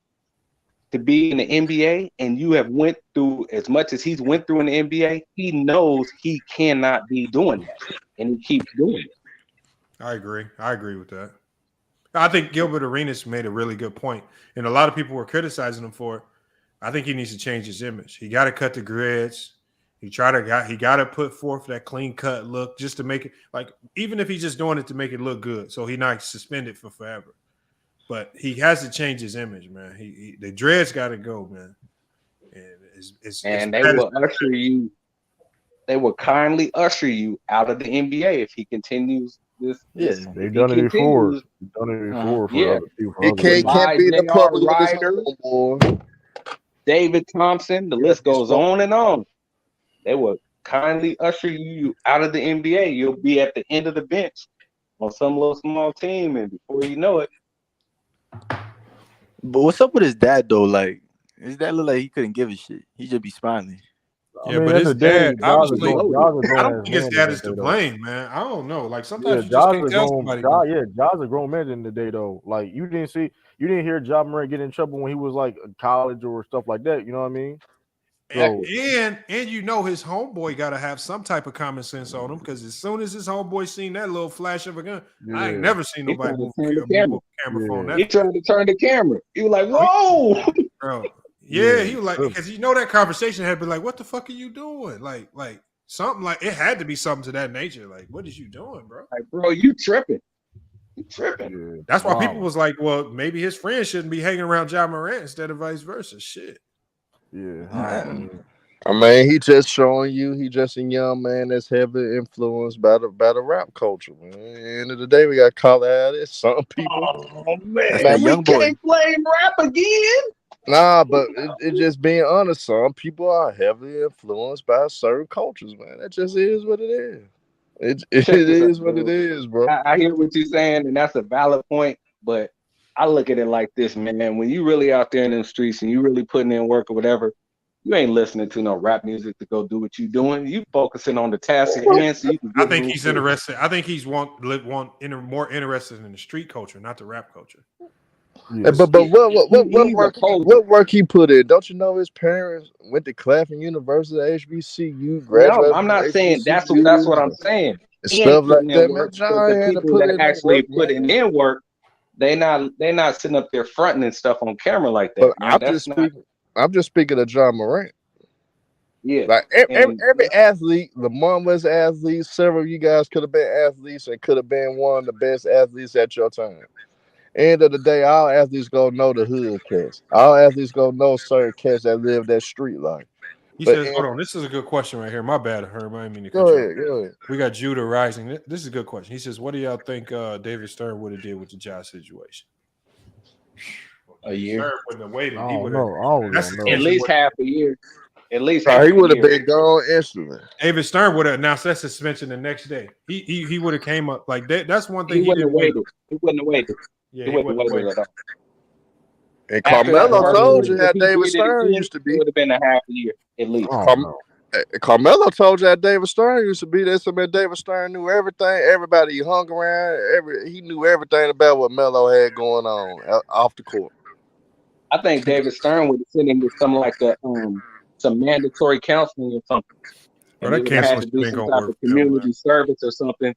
to be in the NBA and you have went through as much as he's went through in the NBA, he knows he cannot be doing that. And he keeps doing it. I agree with that. I think Gilbert Arenas made a really good point, and a lot of people were criticizing him for it. I think he needs to change his image. He got to cut the dreads. He got to put forth that clean cut look just to make it like, even if he's just doing it to make it look good, so he not suspended for forever. But he has to change his image, man. The dreads got to go, man. And they will usher you. They will kindly usher you out of the NBA if he continues this. Yeah, they've done it before. For other people. It can't be the public rider. David Thompson. The list goes on and on. They will kindly usher you out of the NBA. You'll be at the end of the bench on some little small team, and before you know it. But what's up with his dad though? Like, his dad look like he couldn't give a shit. He just be smiling. Yeah, but his dad, obviously, I don't think his dad is to blame, man. I don't know. Like sometimes you just can't tell somebody. Ja's a grown man in the day though. Like you didn't hear Ja Morant get in trouble when he was like in college or stuff like that. You know what I mean? So, and you know his homeboy got to have some type of common sense on him because as soon as his homeboy seen that little flash of a gun, I ain't never seen nobody move a camera phone. He tried to turn the camera. He was like, "Whoa, bro." Yeah, he was like, because you know that conversation had been like, "What the fuck are you doing?" Like something like it had to be something to that nature. Like, what is you doing, bro? Like, bro, you tripping? You tripping? Yeah. That's why people was like, "Well, maybe his friends shouldn't be hanging around Ja Morant instead of vice versa." Shit. Yeah. I mean, he just showing you he just a young man that's heavily influenced by the rap culture. Man. At the end of the day, we got to call it out. It's some people. Oh man, we can't blame rap again. Nah, but it just being honest, some people are heavily influenced by certain cultures, man. That just is what it is. It is what it is, bro. I hear what you're saying, and that's a valid point, but I look at it like this, man. When you really out there in the streets and you really putting in work or whatever, you ain't listening to no rap music to go do what you doing. You focusing on the task at hand. So you can I think he's interested. I think he's more interested in the street culture, not the rap culture. But what work he put in? Don't you know his parents went to Claflin University, HBCU, No, graduated I'm from not saying that's what I'm HBCU, saying. and And stuff like putting in that. Man, work, because John the had to people put that in that actually work, putting man. in work, they not sitting up there fronting and stuff on camera like But that, man. That's not. I'm just speaking of John Morant. Yeah. Like And every athlete, Lamar was an athlete. Several of you guys could have been athletes and could have been one of the best athletes at your time. End of the day, all athletes gonna know the hood cats. All athletes gonna know certain cats that live that street life. He But says, hold on, this is a good question right here. My bad, Herm. I didn't mean to cut go you off. ahead, go ahead. We got Judah Rising. This is a good question. He says, what do y'all think David Stern would have did with the Josh situation? A year. Stern wouldn't have waited. I He don't would know. I don't have. know. at least half a year. At least He half a would have year. been gone instantly. David Stern would have announced that suspension the next day. He would have came up like that. That's one thing He wouldn't have didn't wait. waited. He wouldn't have waited. Yeah, he he wouldn't have wouldn't waited at all. And After that Carmelo first told year, you how if he David did it Stern again, used to it be. would have been a half a year at least. Carmelo told you how David Stern used to be. That's something David Stern knew everything. Everybody he hung around. He knew everything about what Melo had going on off the court. I think David Stern would have sent him to some like some mandatory counseling or something. Bro, And that he would have had canceling to do ain't some gonna type work of for him, man. community service or something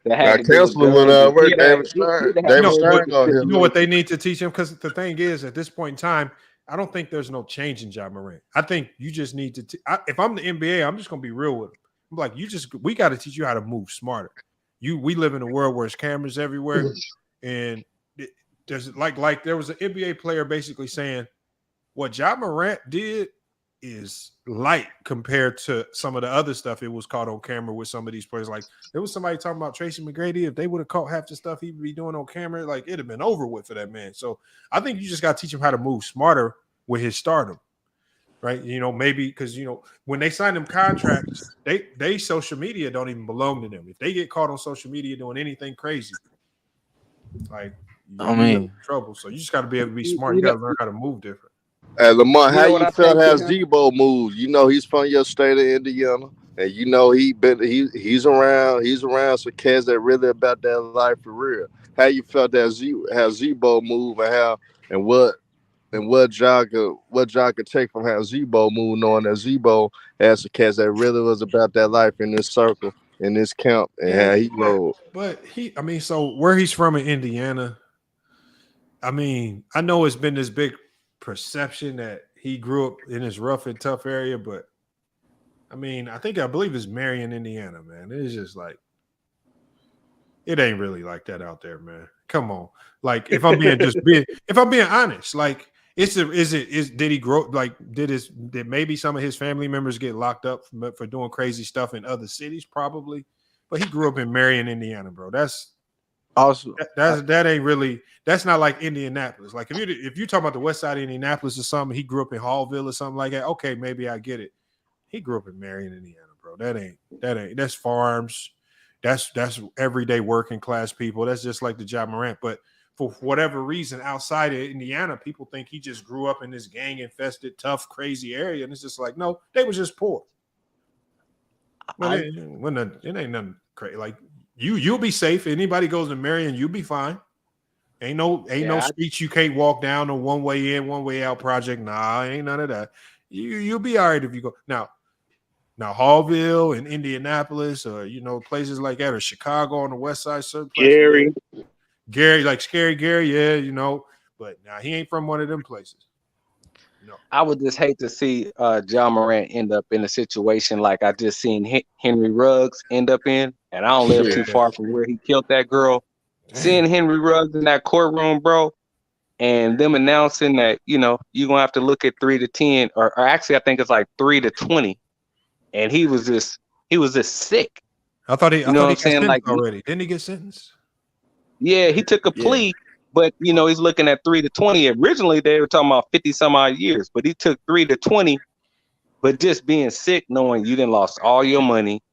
that had Now, to do with counseling would guns. work. David Stern. David Stern gonna You hit know him. what they need to teach him? Because the thing is, at this point in time, I don't think there's no change in Ja Morant. I think you just need to. If I'm the NBA, I'm just gonna be real with him. I'm like, we got to teach you how to move smarter. We live in a world where there's cameras everywhere, and there's like there was an NBA player basically saying what Ja Morant did is light compared to some of the other stuff it was caught on camera with some of these players. Like there was somebody talking about Tracy McGrady. If they would have caught half the stuff he'd be doing on camera, like it'd have been over with for that man. So I think you just got to teach him how to move smarter with his stardom, right? You know, maybe because when they sign them contracts, they social media don't even belong to them. If they get caught on social media doing anything crazy, like I mean, trouble. So you just got to be able to be smart. You got to learn how to move different. Hey, Lamar, You how know what you I felt think how to him? Zebo moved? You know he's from your state of Indiana, and you know he's around some cats that really about that life for real. How you felt that how Zebo moved and what Ja could take from how Zebo moved, knowing that Zebo has some cats that really was about that life in this circle, in this camp, and how he rolled. But so where he's from in Indiana, I mean, I know it's been this big perception that he grew up in this rough and tough area, but I mean, I believe it's Marion, Indiana, man. It's just like it ain't really like that out there, man. Come on. Like if I'm being honest, like did he grow like did maybe some of his family members get locked up for doing crazy stuff in other cities? Probably. But he grew up in Marion, Indiana, bro. That's also that ain't really. That's not like Indianapolis. Like if you talk about the west side of Indianapolis or something, he grew up in Hallville or something like that. Okay, maybe I get it. He grew up in Marion, Indiana, bro. That's farms. That's everyday working class people. That's just like the Ja Morant. But for whatever reason, outside of Indiana, people think he just grew up in this gang infested, tough, crazy area, and it's just like no, they was just poor. It ain't nothing crazy. Like you'll be safe. Anybody goes to Marion, you'll be fine. Ain't no streets you can't walk down, or one way in, one way out project. Nah, ain't none of that. You'll be all right if you go now. Hallville and Indianapolis, or places like that, or Chicago on the west side, certain places. Gary, like Scary Gary, yeah, but now he ain't from one of them places. I would just hate to see Ja Morant end up in a situation like I just seen Henry Ruggs end up in, and I don't live too far from where he killed that girl. Seeing Henry Ruggs in that courtroom, bro, and them announcing that you're gonna have to look at 3 to 10, or actually I think it's like 3 to 20, and he was just sick. I thought he got sentenced like already. Didn't he get sentenced? Yeah, he took a plea, but he's looking at 3 to 20. Originally they were talking about 50 some odd years, but he took 3 to 20. But just being sick, knowing you didn't lost all your money,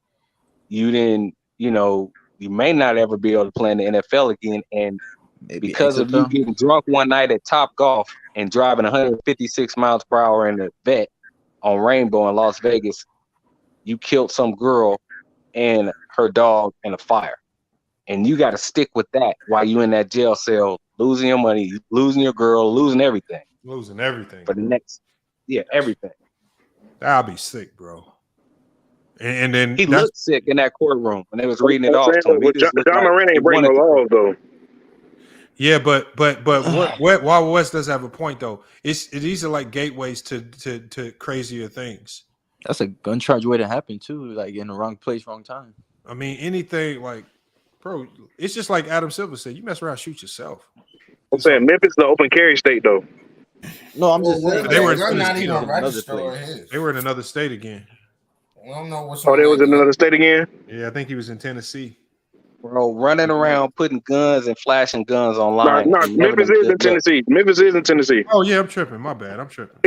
you didn't, you may not ever be able to play in the NFL again, and because of you getting drunk one night at Top Golf and driving 156 miles per hour in the vet on Rainbow in Las Vegas, you killed some girl and her dog in a fire. And you got to stick with that while you in that jail cell losing your money, losing your girl, losing everything. Losing everything. For the next, everything. I'll be sick, bro. And then he looked sick in that courtroom when they was reading it I'm off saying, to him. He just John looked like Moran he ain't breaking no wanted to laws though. Yeah, but what Wild West does have a point though. These are like gateways to crazier things. That's a gun charge waiting to happen too, like in the wrong place, wrong time. I mean, anything like, bro, it's just like Adam Silver said. You mess around, shoot yourself. I'm saying Memphis is the open carry state though. No, I'm just saying They were They're not in even another registered on place. his. They were in another state again. I don't know what's Oh, on they was that in gun. another state again. Yeah, I think he was in Tennessee. Bro, running around putting guns and flashing guns online. No, and never Memphis them is in good looks. Tennessee. Memphis is in Tennessee. Oh yeah, I'm tripping. My bad. I'm tripping.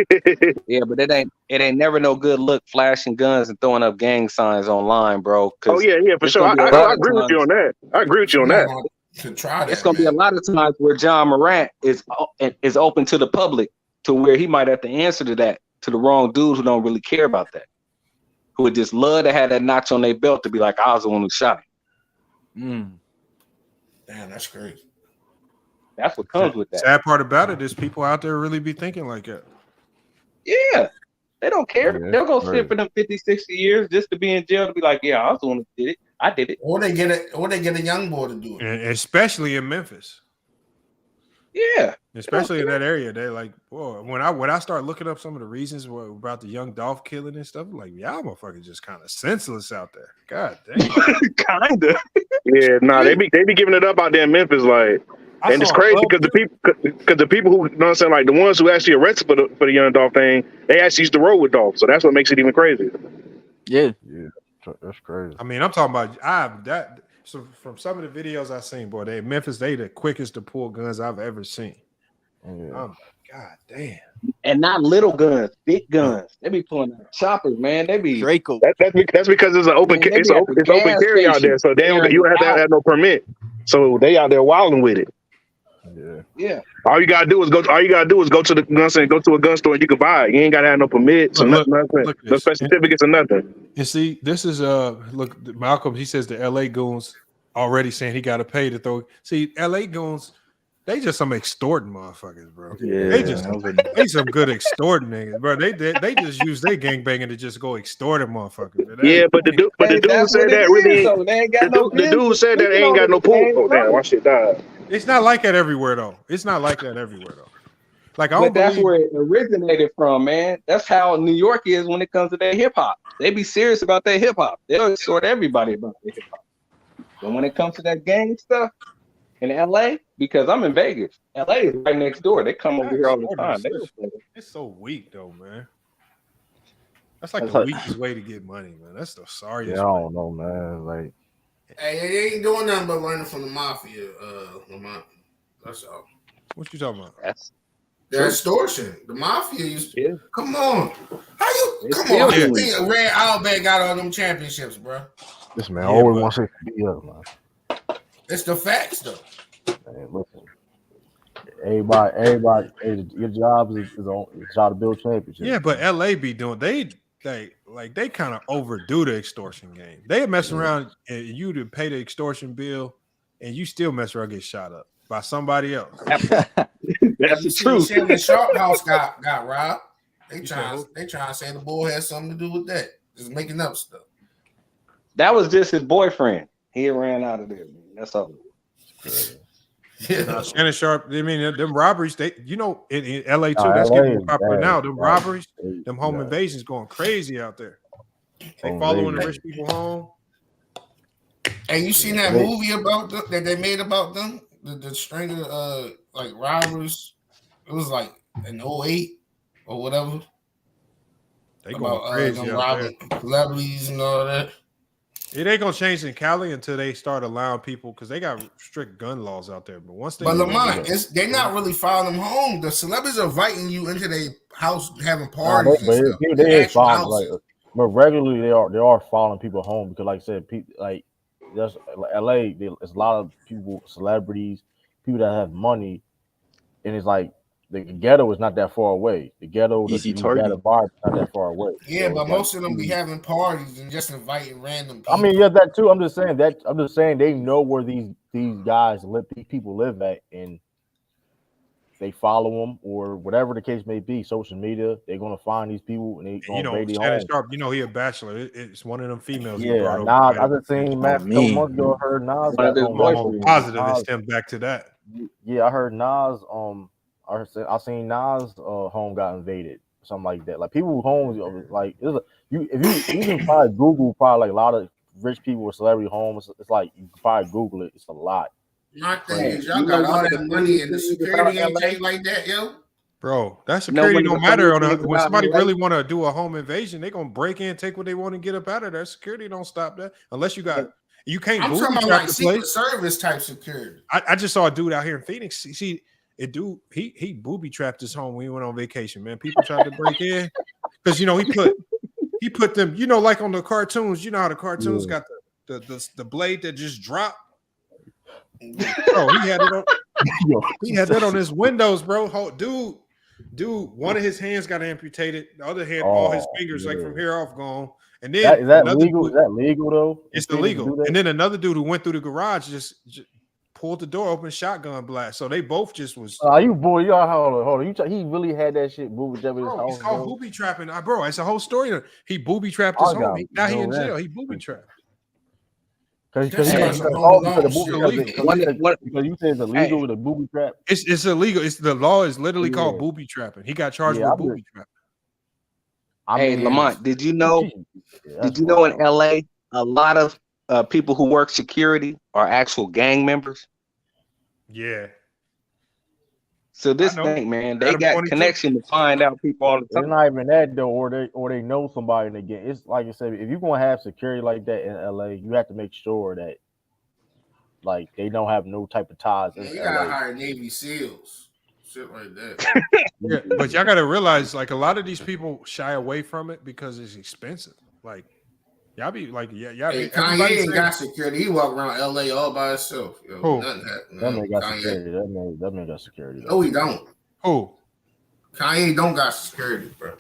Yeah, but it ain't never no good look flashing guns and throwing up gang signs online, bro. Oh yeah, for sure. I agree with you on that. I agree with you on that. To try that, It's gonna be a lot of times where John Morant is open to the public to where he might have to answer to that to the wrong dudes who don't really care about that, who would just love to have that notch on their belt to be like, I was the one who shot him. Damn, that's crazy. That's what comes with that. Sad part about it is people out there really be thinking like that. Yeah, they don't care. Yeah, They'll go right. sit for them 50, 60 years just to be in jail to be like, yeah, I was the one who did it. I did it. Or they get a young boy to do it. And especially in Memphis. Yeah. Especially in that area. They're like, boy, when I start looking up some of the reasons about the young Dolph killing and stuff, like, y'all motherfuckers just kind of senseless out there. God damn. Kinda. Yeah, they be giving it up out there in Memphis, like, and it's crazy because the people who, you know what I'm saying, like the ones who actually arrested for the young Dolph thing, they actually used to roll with Dolph, so that's what makes it even crazier. Yeah, that's crazy. I mean, I'm talking about So from some of the videos I've seen, boy, Memphis, they the quickest to pull guns I've ever seen. Yeah. God damn. And not little guns, big guns. They be pulling out choppers, man. They be Draco. That's because it's an open it's open carry out there, so you don't have no permit. So they out there wilding with it. Yeah. All you gotta do is go to the go to a gun store and you can buy it. You ain't gotta have no permits or nothing. No special certificates or nothing. And see, this is look, Malcolm, he says the LA goons already saying he gotta pay to throw. See, LA goons, they just some extorting motherfuckers, bro. Yeah, they some good extorting niggas, bro. They just use their gangbanging to just go extorting motherfuckers. Man. Yeah, but the dude said that really. The dude said that ain't got no pool. Oh damn, my shit died. It's not like that everywhere though. Like I don't that's believe where it originated from, man. That's how New York is when it comes to their hip hop. They be serious about their hip hop. They'll exhort everybody about their hip hop. But when it comes to that gang stuff in LA, because I'm in Vegas, LA is right next door. They come over here all the time. It's so weak though, man. That's like the weakest way to get money, man. That's the sorriest. Yeah, I don't know, man. Like, Hey, they ain't doing nothing but learning from the mafia. Lamont. That's all. What you talking about? The extortion. The mafia used to. Yeah. Come on. How you think Red Outback got all them championships, bro? this man always wants to be up, man. It's the facts, though. Man, listen. Everybody, your job is your job to build championships. Yeah, but LA be doing they kind of overdo the extortion game. They mess around and you to pay the extortion bill, and you still mess around and get shot up by somebody else. That's the truth. The Sharp House got robbed. They trying to say the boy had something to do with that. Just making up stuff. That was just his boyfriend. He ran out of there, man. That's all. Yeah. Shannon Sharp. I mean, them robberies. They, in LA too. That's getting more popular now. Them robberies, them home invasions, going crazy out there. They following the rich people home. And you seen that movie about that they made about them? The string of like robbers. It was like in 08 or whatever. They going crazy them out robbing celebrities and all that. It ain't gonna change in Cali until they start allowing people, because they got strict gun laws out there. But once they, Lamont, they're not really following them home. The celebrities are inviting you into their house, having parties. But regularly they are following people home because, like I said, like that's LA. There's a lot of people, celebrities, people that have money, and it's like the ghetto is not that far away. The ghetto, the bar is not that far away. Yeah, so but most of them be having parties and just inviting random people. I mean, yeah, that too. I'm just saying they know where these guys live, these people live at, and they follow them or whatever the case may be, social media, they're gonna find these people and they gonna raid their Shannon home. Sharp, he a bachelor. It's one of them females he Yeah, brought over. Nas. I just seen Matt a couple months ago. I heard Nas got home. I'm almost positive it's him back to that. Yeah, I heard Nas. I seen Nas home got invaded, something like that. Like people homes, like if you can probably Google like a lot of rich people with celebrity homes. It's like you can probably Google it. It's a lot. My thing is, y'all got all that money and the security ain't take like that, yo. Bro, that security don't matter when somebody really want to do a home invasion. They gonna break in, take what they want, and get up out of there. Security don't stop that unless you can't. I'm talking about like Secret Service type security. I just saw a dude out here in Phoenix. See, a dude he booby trapped his home when he went on vacation. Man, people tried to break in because he put them. Like on the cartoons. You know how the cartoons got the blade that just dropped. Bro, he had that on his windows, bro. Dude, one of his hands got amputated. The other hand, all his fingers, like from here off, gone. And then is that legal? Is that legal though? It's illegal. And then another dude who went through the garage just pulled the door open, shotgun blast. So they both just was. You boy, hold on. He really had that shit booby trapping his house. It's called booby trapping, bro. It's a whole story. He booby trapped his home. Now he in jail. He booby trapped. Because you said it's illegal to booby trap. It's illegal. The law is literally called booby trapping. He got charged with booby trapping. Hey, Lamont, did you know in LA a lot of people who work security are actual gang members? Yeah. So this thing, man, they got connection to find out people all the time. It's not even that though, or they know somebody in the gang. It's like I said, if you're gonna have security like that in LA, you have to make sure that like they don't have no type of ties. You gotta hire Navy SEALs, shit like that. Yeah, but y'all gotta realize, like a lot of these people shy away from it because it's expensive. Like y'all be like, Kanye ain't got security. He walk around LA all by himself. Yo, nothing happened. That man got security. That man got security. No, he don't. Who? Kanye don't got security, bro.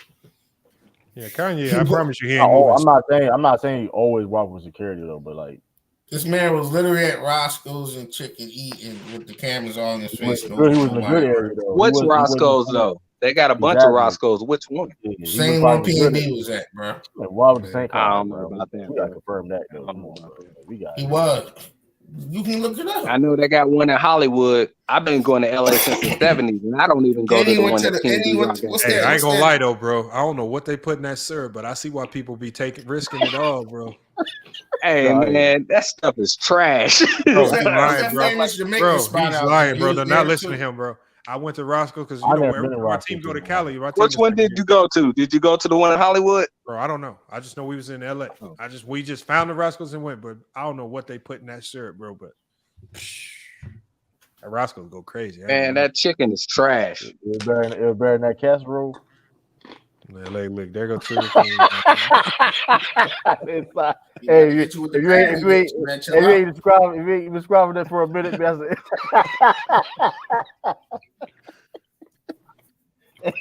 Yeah, Kanye. I promise you, he ain't. I'm not saying he always walk with security though, but like this man was literally at Roscoe's and chicken eating with the cameras all in his face. He was in the good area though. Which Roscoe's though? They got a bunch of Roscoe's. Which one? Same one P&B was at, bro. Why would the same? I don't know about that. We gotta confirm that though. Come on, bro. He was. You can look it up. I know they got one in Hollywood. I've been going to LA since the 70s, and I don't even go to the one that Hey, I ain't gonna lie though, bro. I don't know what they put in that syrup, but I see why people be risking it all, bro. Hey man, that stuff is trash. Bro, he's lying, bro. He's lying, bro. They're not listening to him, bro. I went to Roscoe because my team go to Cali. Which one did you go to? Did you go to the one in Hollywood? Bro, I don't know. I just know we was in LA. We just found the Roscoe's and went, but I don't know what they put in that syrup, bro. But that Roscoe's go crazy. Man, that chicken is trash. It was better than that casserole. Look, there go two. It's like, hey, if you ain't describing that for a minute, man.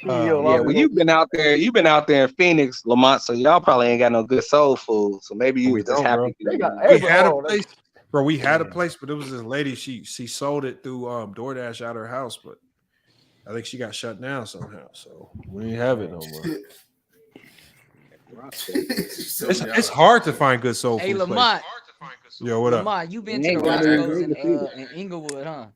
Well, you've been out there in Phoenix, Lamont, so y'all probably ain't got no good soul food. So maybe you was just happy. We had a place, bro. We had a place, but it was this lady. She sold it through DoorDash out her house, but I think she got shut down somehow. So we didn't have it no more. It's hard to find good soul food. Hey, Lamont. Yo, what up? Lamont, you been to the Roscoe's in Inglewood, huh?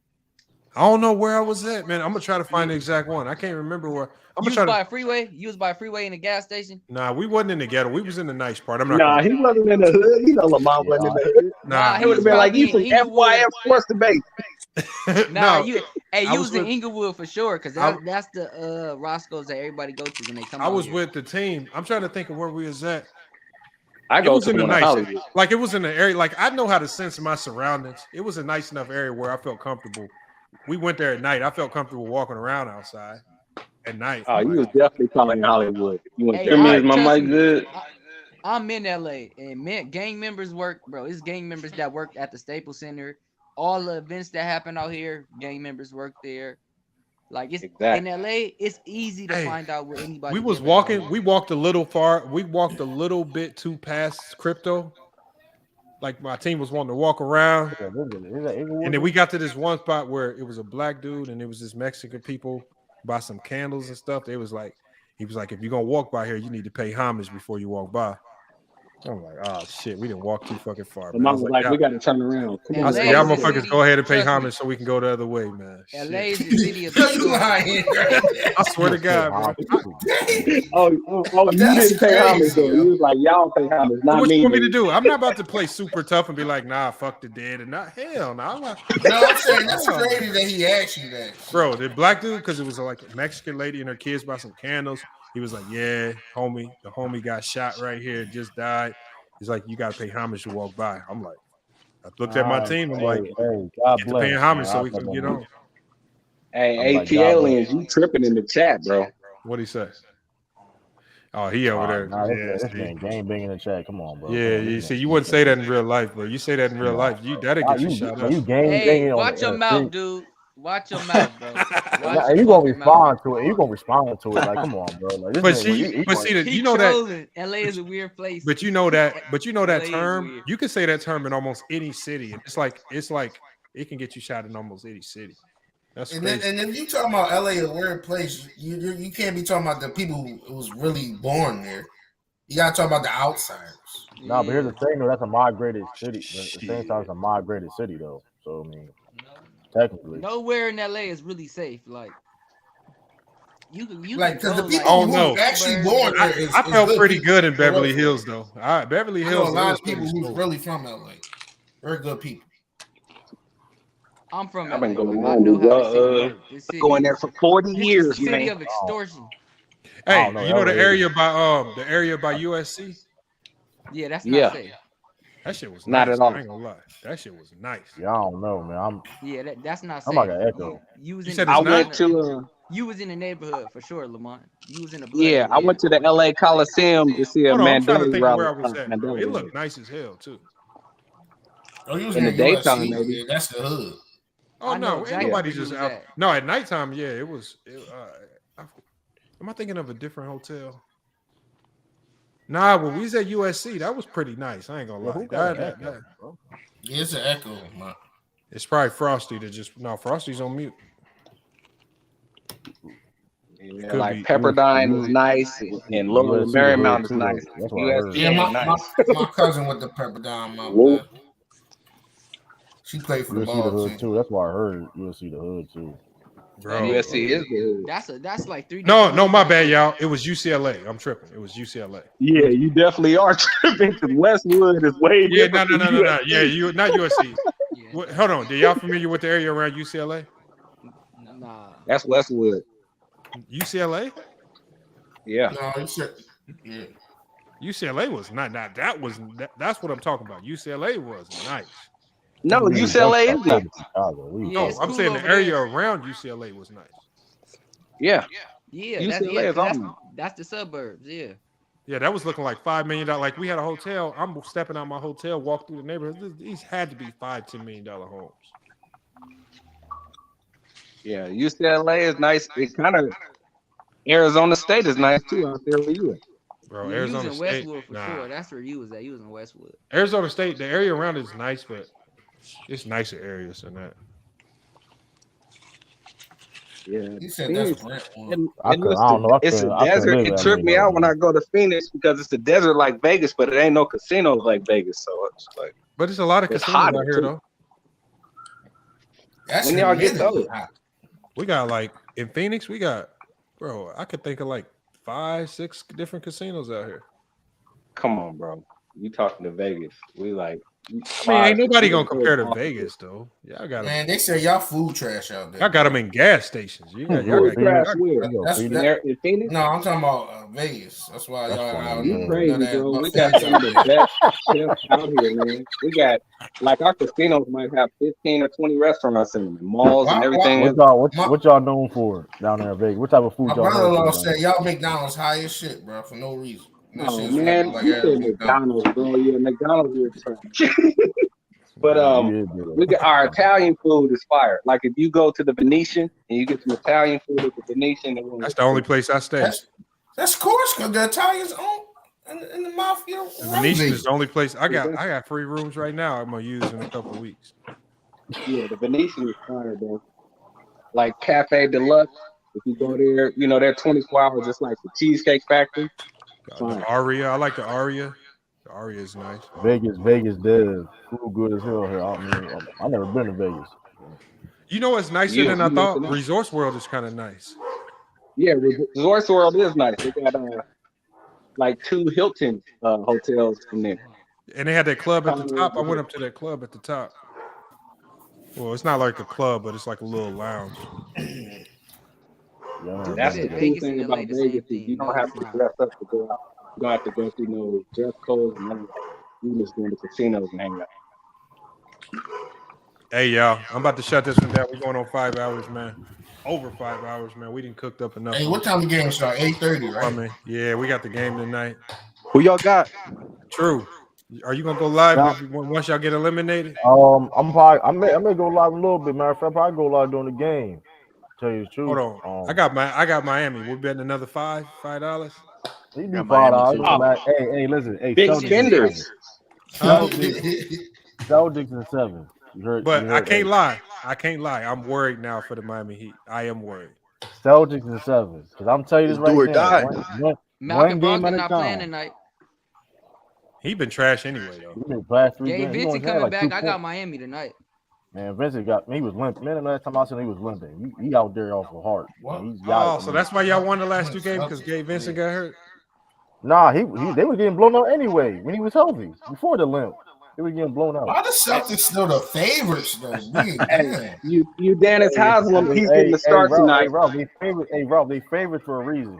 I don't know where I was at, man. I'm gonna try to find the exact one. I can't remember where. You was by a freeway? You was by a freeway in the gas station? Nah, we wasn't in the ghetto. We was in the nice part. He wasn't in the hood. You know, Lamont wasn't in the hood. Nah, he would have been like, you from FYF Sports Debate. You was in Inglewood for sure, because that's the Roscoe's that everybody go to when they come. I was with the team. I'm trying to think of where we was at. I go to the nice, like it was in the area. Like I know how to sense my surroundings. It was a nice enough area where I felt comfortable. We went there at night. I felt comfortable walking around outside at night. Oh, you was definitely calling Hollywood. You went there. Is my mic good? I'm in LA, and gang members work, bro. It's gang members that work at the Staples Center. All the events that happen out here, gang members work there. Like it's in LA, it's easy to find out where anybody. We was walking. We walked a little far. We walked a little bit too past crypto, like my team was wanting to walk around, and then we got to this one spot where it was a black dude and it was this Mexican people buy some candles and stuff. He was like, if you're gonna walk by here, you need to pay homage before you walk by. I'm like, oh shit, we didn't walk too fucking far. The mom was like, we got to turn around. Come I on, said, y'all motherfuckers go ahead and pay homage so we can go the other way, man. LA is the city of extortion. I swear to God, bro. You didn't pay homage though. You was like, y'all pay homage, not What me. you want me to do? I'm not about to play super tough and be like, nah, fuck the dead and not hell. Nah, I'm not. No, I'm saying that's crazy that he asked you that. Bro, the black dude, because it was like a Mexican lady and her kids bought some candles. He was like, yeah, homie, the homie got shot right here, just died. He's like, you got to pay homage to walk by. I'm like, I looked at my team. I'm like, God get to bless, paying homage man. so we can get on. Hey, ATLians, you tripping in the chat, bro. What'd he say? Oh, he over there. Nah, Yeah, this man game bang in the chat. Come on, bro. yeah, you see, you wouldn't say that in real life, bro. You say that in real life, that'll get you shot up. You game Hey, banging on watch the your mouth, dude. Watch your mouth, bro. And you gonna respond to it. You gonna respond to it. Like, come on, bro. Like, But see, you know that LA is a weird place. But you know that term. You can say that term in almost any city. It's like it can get you shot in almost any city. That's crazy. And then you talking about LA, a weird place. You can't be talking about the people who was really born there. You gotta talk about the outsiders. Nah, but here's the thing, though. That's a migrated city. At the same time, it's a migrated city, though. So I mean, technically, nowhere in LA is really safe. Like you like because the go, people who actually born there I felt pretty good in Beverly Hills, though. Beverly I know Hills. a lot of people who's really from LA. Very good people. I'm from I've been LA. going I know how the city going there for 40 years, city man. of extortion. Hey, you know the area by USC? Yeah, that's not safe. That shit was Not nice. at all. I ain't gonna lie. That shit was nice. Yeah, I don't know, man. That's not safe. I'm like an echo. You was You in said the, it's I not? went to you was in the neighborhood for sure, Lamont. You was in the blood yeah, I went to the LA Coliseum to see a Hold on, I'm trying to Mandela think rally. where I was at, bro. It looked nice as hell too. Oh, you was In the daytime, USC? maybe. Yeah, that's the hood. Oh I know no, exactly ain't nobody where you just was out. at. No, at nighttime, yeah, it was. Am I thinking of a different hotel? Nah, when we was at USC, that was pretty nice. I ain't gonna lie. That- Yeah, it's an echo, man. it's probably Frosty that just Frosty's on mute. Yeah, Could like be. Pepperdine is nice, and Lower Marymount is nice. That's what I heard. USC Yeah, ain't nice. my cousin went to Pepperdine up Whoa. there. She played for the You'll see the ball hood team. too. That's why I heard you'll see the hood too. Bro. USC is good. That's like 3. No, my bad, y'all. It was UCLA. I'm tripping. It was UCLA. Yeah, you definitely are tripping because Westwood is way Yeah, different. no. than Yeah, USC. you not USC. Hold on. Are y'all familiar with the area around UCLA? Nah. That's Westwood. UCLA? Yeah. No, yeah. UCLA was not. That's what I'm talking about. UCLA was nice. No, UCLA is nice. No, I'm saying the area around UCLA was nice. Yeah. Yeah, UCLA is awesome. that's the suburbs. Yeah. Yeah, that was looking like $5 million. Like we had a hotel. I'm stepping out my hotel, walk through the neighborhood. These had to be $5-10 million homes. Yeah, UCLA is nice. It kind of Arizona State is nice too out there where you at. Bro, You Arizona was in State. Westwood for sure. That's where you was at. You was in Westwood. Arizona State, the area around it is nice, but it's nicer areas than that. Yeah, He said that's Brentwood. It's a desert. It tripped me out when I go to Phoenix because it's a desert like Vegas, but it ain't no casinos like Vegas. So it's like, but it's a lot of it's casinos hotter out here too. though. That's When y'all get those, We got like in Phoenix, we got, bro, I could think of like 5-6 different casinos out here. come on, bro. You talking to Vegas? We like. I mean, ain't nobody gonna compare to Vegas though. Yeah, I got them. Man, they say y'all food trash out there. I got them in gas stations. You got y'all got That's There in Phoenix? No, I'm talking about Vegas. That's why y'all. You crazy, bro. We got some of the best chefs out here, man. We got like our casinos might have 15 or 20 restaurants in them, malls and everything. What y'all known for down there in Vegas? What type of food My y'all known brother-in-law for? said y'all McDonald's high as shit, bro, for no reason. That Oh shit's man, like you every said McDonald's, bro. Yeah, McDonald's is trash. But we got our Italian food is fire. Like if you go to the Venetian and you get some Italian food at the Venetian, That's the only place I stay. That's course because the Italians own in the Mafia. The Venetian is the only place I got free rooms right now. I'm gonna use in a couple of weeks. Yeah, the Venetian is fire, though. Like Cafe Deluxe. If you go there, you know they're 24 hours, just like the Cheesecake Factory. The Aria, I like the Aria. The Aria is nice. Vegas does food good as hell here. I mean, I've never been to Vegas. You know what's nicer than I thought? Resorts World is kind of nice. Yeah, Resorts World is nice. They got like 2 Hilton hotels in there. And they had that club at the top. I went up to that club at the top. Well, it's not like a club, but it's like a little lounge. That's the cool thing about Vegas. You don't have to dress up to go out. You don't have to go through no dress codes and none of that. You just go to the casinos and hang out. Hey, y'all, I'm about to shut this one down. We're going on 5 hours, man. Over 5 hours, man. We didn't cooked up enough. Hey, what time the game start? 8:30, right? I mean, yeah, we got the game tonight. Who y'all got? True. Are you gonna go live once y'all get eliminated? I may go live a little bit. Matter of fact, I'll probably go live during the game. Tell you the truth. Hold on. I got Miami. We're betting another $5. You do $5. Hey, listen. Hey, big spenders. Celtics and 7. But I can't lie. I'm worried now for the Miami Heat. I am worried. Celtics and 7. Because I'm telling you this right now. Malcolm Brogdon not playing tonight. He been trash anyway, though. Gabe Vincent coming back. I got Miami tonight. Man, Vincent he was limping. Man, the last time I saw him, he was limping. He out there off the heart. So that's why y'all won the last 2 games because Gabe Vincent got hurt. Nah, they were getting blown out anyway when he was healthy. Before the limp, they were getting blown out. Why the Celtics still the favorites though? You Dennis Haslam, he's getting the start tonight. They favorites for a reason.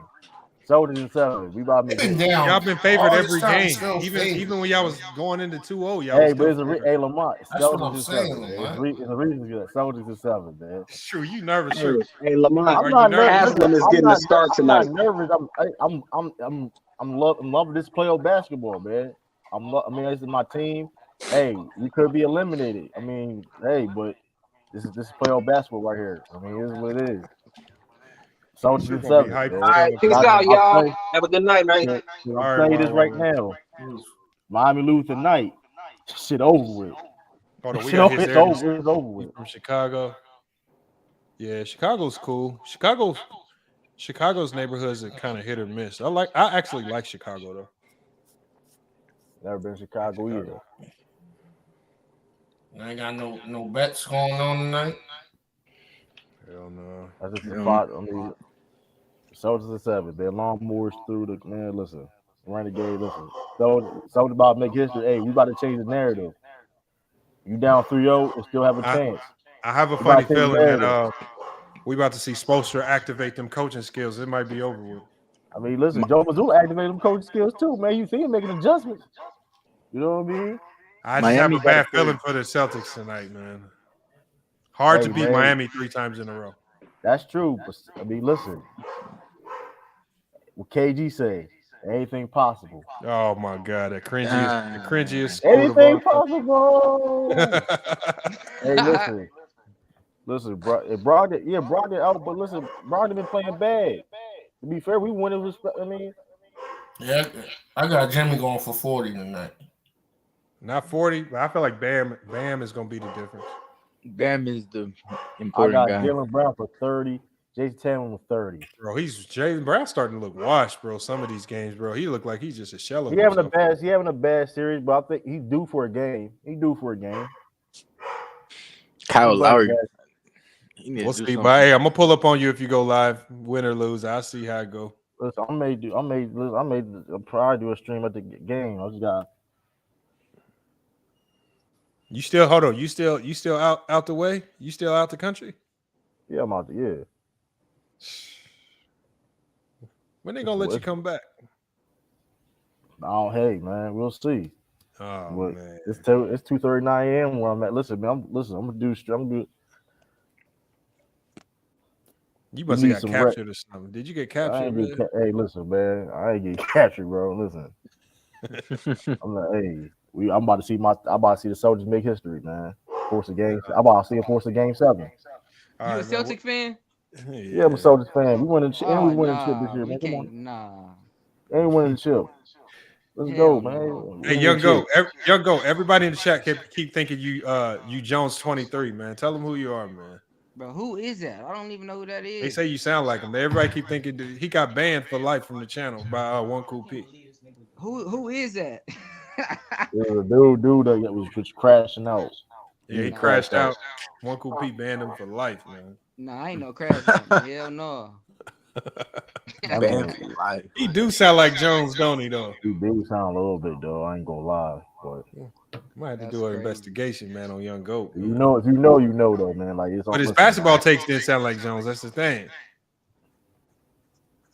Celtics and 7. We about to make y'all been favored every game, even when y'all was going into 2-0. Y'all hey, but Lamont. That's what I'm saying. It's a reason for that. Celtics and 7, man. Sure, you nervous? Hey, Lamont. Haslam is getting the start tonight. I'm not nervous. I'm loving this playoff basketball, man. I mean, this is my team. Hey, we could be eliminated. I mean, hey, but this is playoff basketball right here. I mean, it is what it is. Celtics and 7. All right, peace out, y'all. Have a good night, man. I'll tell you this right now. Miami lose tonight. Shit over with. Oh, no, it's over with. From Chicago. Yeah, Chicago's cool. Chicago's neighborhoods are kind of hit or miss. I actually like Chicago though. Never been to Chicago either. I ain't got no bets going on tonight. Hell no. That's just the spot. I mean, Celtics and 7. They're long moves through the man. Listen, Renegade. Listen, something about to make history. Hey, we about to change the narrative. You down 3-0 and still have a chance. I have a funny feeling that we about to see Spoelstra activate them coaching skills. It might be over with. I mean, listen, Joe Mazzulla activated them coaching skills too, man. You see him making adjustments. You know what I mean? I just have a bad feeling for the Celtics tonight, man. Hard to beat Miami 3 times in a row. That's true. But, I mean, listen. What KG say, anything possible. Oh, my God. The cringiest. Anything possible. Hey, listen, Brogdon out, but listen, Brogdon been playing bad. To be fair, we won it. I mean, yeah, I got Jimmy going for 40 tonight. Not 40, but I feel like Bam is going to be the difference. Bam is the important guy. I got Jaylen Brown for 30. Jason Tatum with 30. Bro, Jaylen Brown starting to look washed, bro. Some of these games, bro, he look like he's just a shell of himself. He having a bad series, but I think he's due for a game. Kyle Lowry. We'll see, but hey, I'm gonna pull up on you if you go live, win or lose. I'll see how it go. Listen, I may probably do a stream at the game. I just got. You still hold on? You still out the way? You still out the country? Yeah, I'm out. Yeah. When they gonna let you come back? Oh, hey man, we'll see. Oh man, it's 2:39 a.m. where I'm at. Listen, man, I'm gonna do. You must have got captured or something. Did you get captured? Hey, listen, man, I ain't get captured, bro. Listen, I'm about to see the Celtics make history, man. Force a game. I'm about to see a force a game 7. You a Celtic fan? Yeah, I'm a Celtics fan. We winning shit this year, man. Come on. Nah. Ain't winning the chip. Let's go, man. Hey, Young Go, everybody in the chat keep thinking you Jones 23, man. Tell them who you are, man. Bro, who is that? I don't even know who that is. They say you sound like him. Everybody keep thinking he got banned for life from the channel by One Cool P. Who is that? Dude that was crashing out. Yeah, he crashed out. One Cool P banned him for life, man. Nah, I ain't no crash out. Hell no. Banned for life. He do sound like Jones, don't he, though? He do sound a little bit, though. I ain't gonna lie, but might have to do an investigation, man, on Young Goat. You know, if you know, though, man. Like, it's but his basketball takes didn't sound like Jones. That's the thing.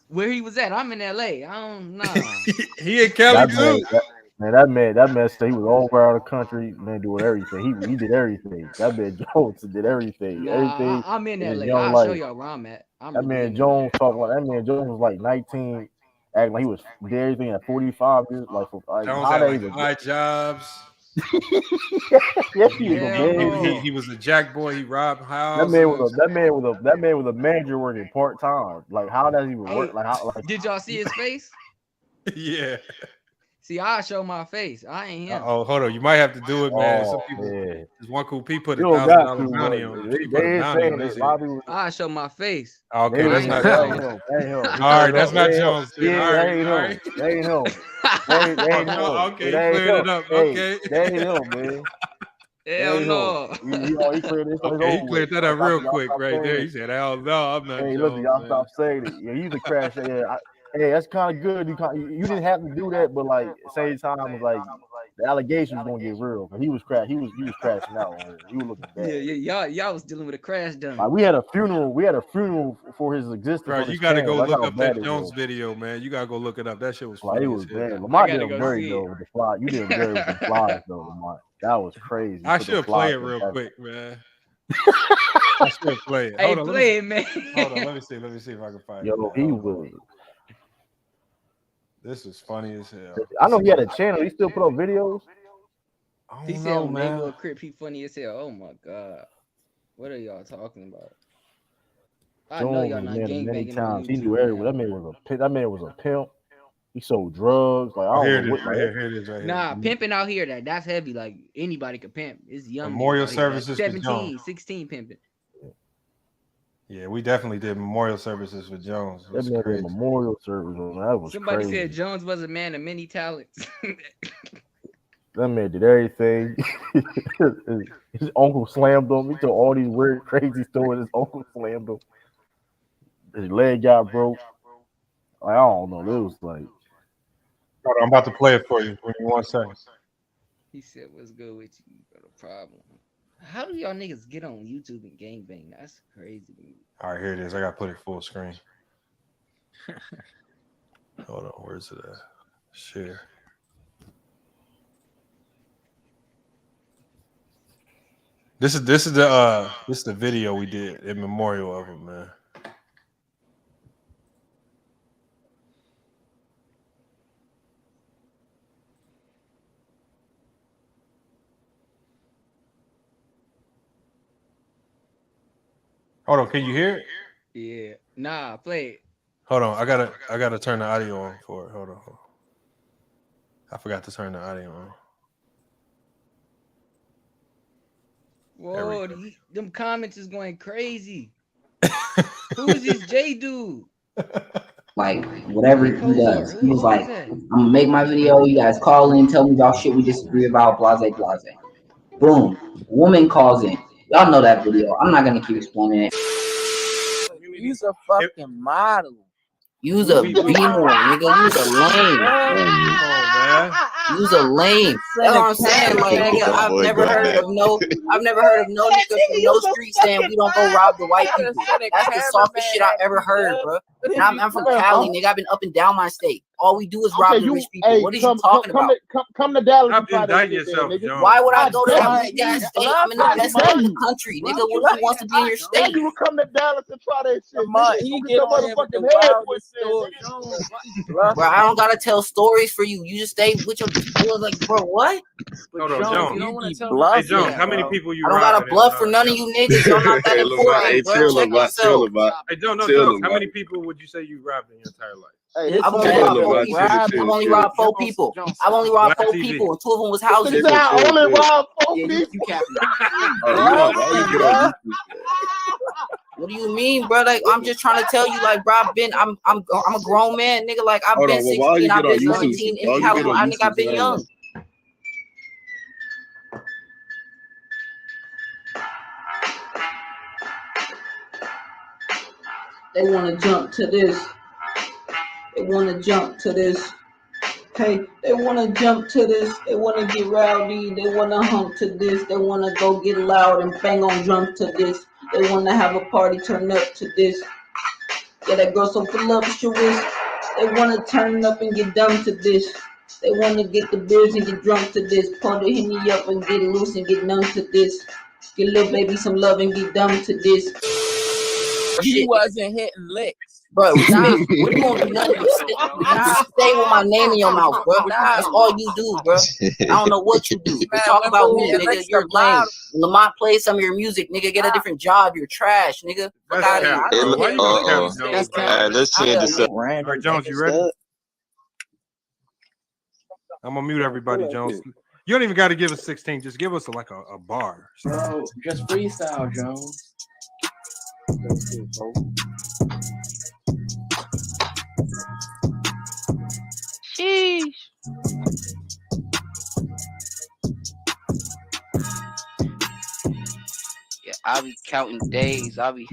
Where he was at? I'm in LA. I don't know. He in Cali too. That man said he was all around the country, man, doing everything. He did everything. That man Jones did everything. Everything. I'm in LA. I'll show y'all where I'm at. That man Jones talking like that man Jones was like 19, acting like he was did everything at 45 years. Like Jones had like high jobs. Yes, he was a jack boy. He robbed houses. That man was a manager working part time. Like, how does he even work? Like, did y'all see his face? Yeah. See, I'll show my face. I ain't him. Oh, hold on. You might have to do it, man. Some people, this One Cool P put $1,000 bounty on him. I'll show my face. Okay, that's not Jones. All right, that's not Jones. That ain't him. Okay, cleared it up. Okay. That ain't him, man. Hell no. He cleared that up real quick right there. He said, hell no, I'm not Jones. Hey, look, y'all stop saying it. Yeah, he's a crash. Hey, that's kind of good. You didn't have to do that, but like at the same time, it was like the allegations gonna get real. He was crashing out. He was looking bad. Yeah, y'all was dealing with a crash dummy. Like, we had a funeral for his existence. Bro, you gotta go look up that Jones video, man. You gotta go look it up. That shit was funny. It was bad. Lamar did very though with the fly. You did very with the flies though, Lamar. That was crazy. I should play it real quick, man. I should play it. Hey, play it, man. Hold on, let me see if I can find it. Yo, he was. This is funny as hell. I know he had a channel. He still put up videos. He said on Neighborhood Crip, he funny as hell. Oh my god, what are y'all talking about? I know y'all not gangbanging on YouTube. He knew everywhere. That man was a pimp. He sold drugs. Like, I don't know what. Here it is right here. Nah, pimping out here, that's heavy. Like, anybody can pimp. It's young. Memorial services. 17, 16 pimping. Yeah, we definitely did memorial services for Jones. That man did memorial service. That was Somebody crazy. said Jones was a man of many talents. That man did everything. His uncle slammed him. He told all these weird, crazy stories. His uncle slammed him. His leg got broke. Like, I don't know. It was like. I'm about to play it for you. Give me 1 second. He said, "What's good with you? You got a problem." How do y'all niggas get on YouTube and gangbang? That's crazy. All right, here it is. I gotta put it full screen. Hold on, where's it at? Share. This is the video we did in memorial of him, man. Hold on, can you hear it? Yeah. Nah, play it. Hold on, I gotta turn the audio on for it. Hold on. I forgot to turn the audio on. Whoa, them comments is going crazy. Who is this J dude? Like, whatever he does. He was like, I'm gonna make my video, you guys call in, tell me y'all shit we disagree about, blase. Boom. Woman calls in. Y'all know that video. I'm not gonna keep explaining it. Use a fucking model. Use a B-more, nigga. Use a lame. Use a lame. That's what I'm saying. Like, nigga, I've never heard of no nigga from no street saying we don't go rob the white people. That's the softest shit I've ever heard, bro. And I'm from Cali, nigga. I've been up and down my state. All we do is rob the rich people. What are you talking about? Come to Dallas. Stop indicting yourself, John. Why would I go to that state? I'm in the best state in the country, nigga. Who wants to be in your state? You would come to Dallas and try that shit. You get on motherfucking head with bro, I don't gotta tell stories for you. You just stay with your like, bro. What? Hold on, Jones. Hey, Jones, how many people you? I don't got a bluff for none of you niggas. Y'all not that important, bro. Check yourself. Hey, Jones, how many people would would you say you robbed in your entire life? Hey, I've only robbed 4 people. I've only robbed 4 people, and 2 of them was houses. I only robbed 4 Yeah, people. you capping. Bruh. What do you mean, bro? Like, I'm just trying to tell you, like, bro, I'm a grown man, nigga. Like, I've been 16, I've been 17 in California. I think I've been young. They want to jump to this. They want to jump to this. Hey, they want to jump to this. They want to get rowdy. They want to hump to this. They want to go get loud and bang on drums to this. They want to have a party, turn up to this. Yeah, that girl so voluptuous. They want to turn up and get dumb to this. They want to get the beers and get drunk to this. Pour the Henny up and get loose and get numb to this. Get little baby some love and get dumb to this. He wasn't hitting licks. Bro, nah, what you gonna do nothing but stay with my name in your mouth, bro. That's all you do, bro. I don't know what you do. You talk about me, nigga. You're lame. Lamont play some of your music, nigga. Get a different job. You're trash, nigga. Fuck out of here. Let's change this up. All right, Jones, you ready? I'm gonna mute everybody, Jones. You don't even got to give us 16. Just give us like a bar. Bro, just freestyle, Jones. Sheesh. Yeah, I be counting days. I be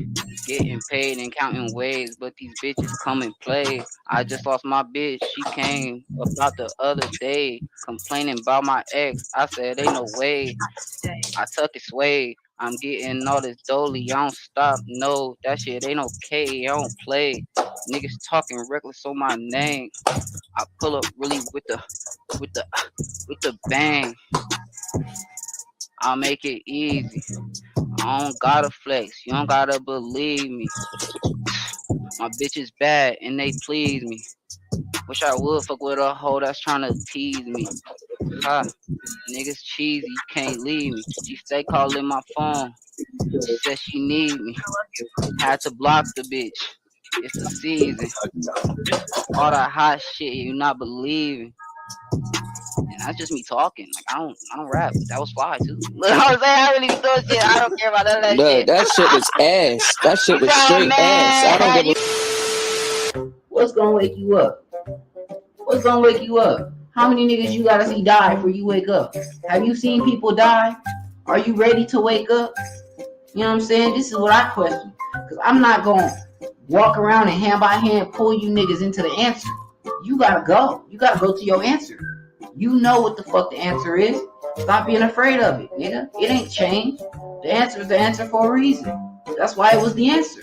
getting paid and counting ways, but these bitches come and play. I just lost my bitch. She came about the other day, complaining about my ex. I said, ain't no way. I tuck it sway. I'm getting all this dolly. I don't stop. No, that shit ain't okay. I don't play. Niggas talking reckless on my name. I pull up really with the bang. I'll make it easy. I don't gotta flex. You don't gotta believe me. My bitch is bad and they please me. Wish I would fuck with a hoe that's trying to tease me. Ha, niggas cheesy, you can't leave me. She stay calling my phone. She said she need me. Had to block the bitch. It's the season. All that hot shit you not believing. And that's just me talking. Like I don't rap. That was fly too. Look, I'm saying I really do shit. I don't care about none of that shit. That shit was ass. That shit was straight ass. I don't give a. What's gonna wake you up? What's gonna wake you up? How many niggas you gotta see die before you wake up? Have you seen people die? Are you ready to wake up? You know what I'm saying? This is what I question. Because I'm not gonna walk around and hand by hand pull you niggas into the answer. You gotta go. You gotta go to your answer. You know what the fuck the answer is. Stop being afraid of it, nigga. It ain't changed. The answer is the answer for a reason. That's why it was the answer.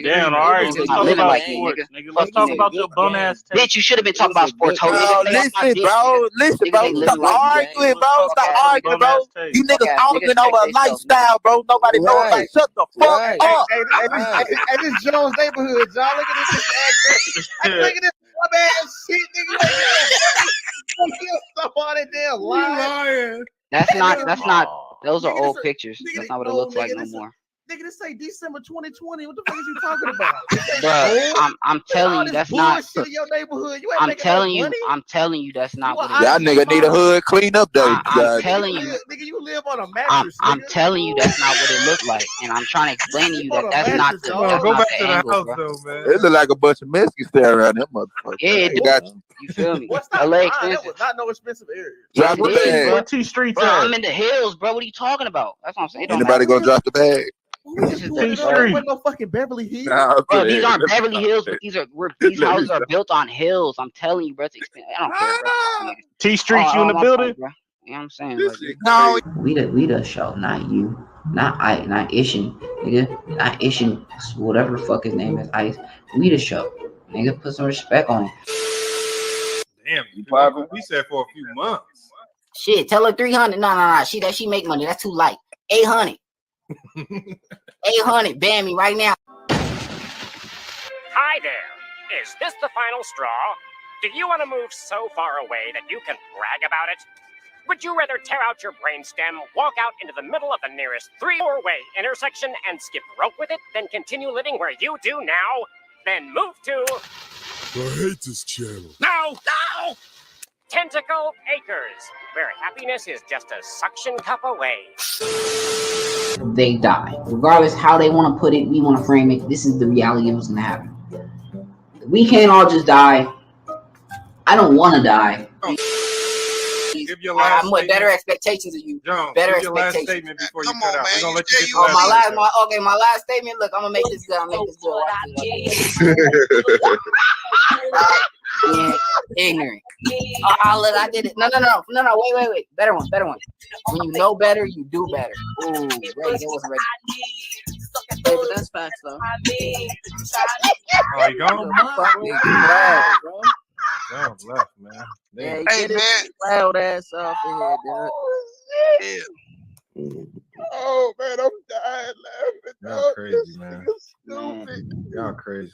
Damn, all right. Let's talk about sports, nigga. Let's talk about your bum ass. Bitch, you should have been talking about sports. Ho. Listen, bro. Listen, bro. Stop arguing, bro. Stop arguing, bro. You niggas arguing over a lifestyle, bro. Nobody know about. Shut the fuck up. Hey, this Jones neighborhood, y'all. Look at this address. Look at this dumb ass shit, nigga. Kill somebody damn lying. That's not. Those are old pictures. That's not what it looks like no more. Nigga, this say December 2020. What the fuck is you talking about? Bro, I'm telling you that's not. In your neighborhood. You ain't I'm telling you that's not what it is. Y'all nigga need a hood clean up though. I'm telling you. Nigga, you live on a mattress. I'm telling you that's not what it looked like, and I'm trying to explain to you that that's not the. Go back to the angle, house bro. though, man. It look like a bunch of Mexicans there around that motherfucker. Yeah, I got you. You feel me? LA expensive. that was not no expensive area. Drop the bag. T Street. Bro, I'm in the hills, bro. What are you talking about? That's what I'm saying. Anybody gonna drop the bag? This is T Street. No fucking Beverly Hills. Bro, these aren't Beverly Hills, but these houses are built on hills. I'm telling you, bro, it's expensive. I don't care, bro. T Street, you in the building? Bro. You know what I'm saying? Like, No, we the show, not you, not Ishin, nigga, not Ishin, whatever the fuck his name is, Ice. We the show, nigga. Put some respect on it. Damn, we said for a few months. Shit, tell her 300. Nah. She make money. That's too light. 800. 800. Ban me right now. Hi there. Is this the final straw? Do you want to move so far away that you can brag about it? Would you rather tear out your brainstem, walk out into the middle of the nearest 3-4-way intersection and skip rope with it, then continue living where you do now? Then move to... I hate this channel. No! Tentacle Acres, where happiness is just a suction cup away. They die. Regardless how they want to put it, we want to frame it. This is the reality of what's going to happen. We can't all just die. I don't want to die. Give your last I'm with better expectations of you. John, Better give your last expectations. statement before you cut out. We're gonna let you get my last statement. Look, I'm gonna make this good. Ignorant. Look, I did it. No. Wait. Better one. When you know better, you do better. Ooh, ready. That wasn't ready. Hey, but that's facts though. Oh, you gone? Bro. John's left, man. Yeah, hey, man. Loud ass off in here, dude. Yeah. Oh man, I'm dying laughing. Y'all crazy, man. Y'all crazy.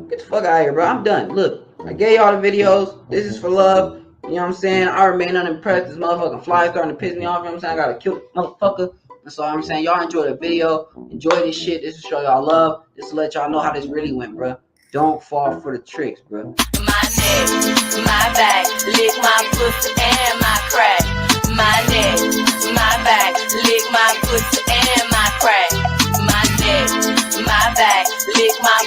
Get the fuck out of here, bro. I'm done. Look, I gave y'all the videos. This is for love. You know what I'm saying? I remain unimpressed. This motherfucking fly starting to piss me off. You know what I'm saying? I gotta kill motherfucker. That's all I'm saying. Y'all enjoy the video. Enjoy this shit. This will show y'all love. This will let y'all know how this really went, bro. Don't fall for the tricks, bro. My neck, my back, lick my pussy and my crack. My neck, my back, lick my pussy and my crack. My neck, my back, lick my.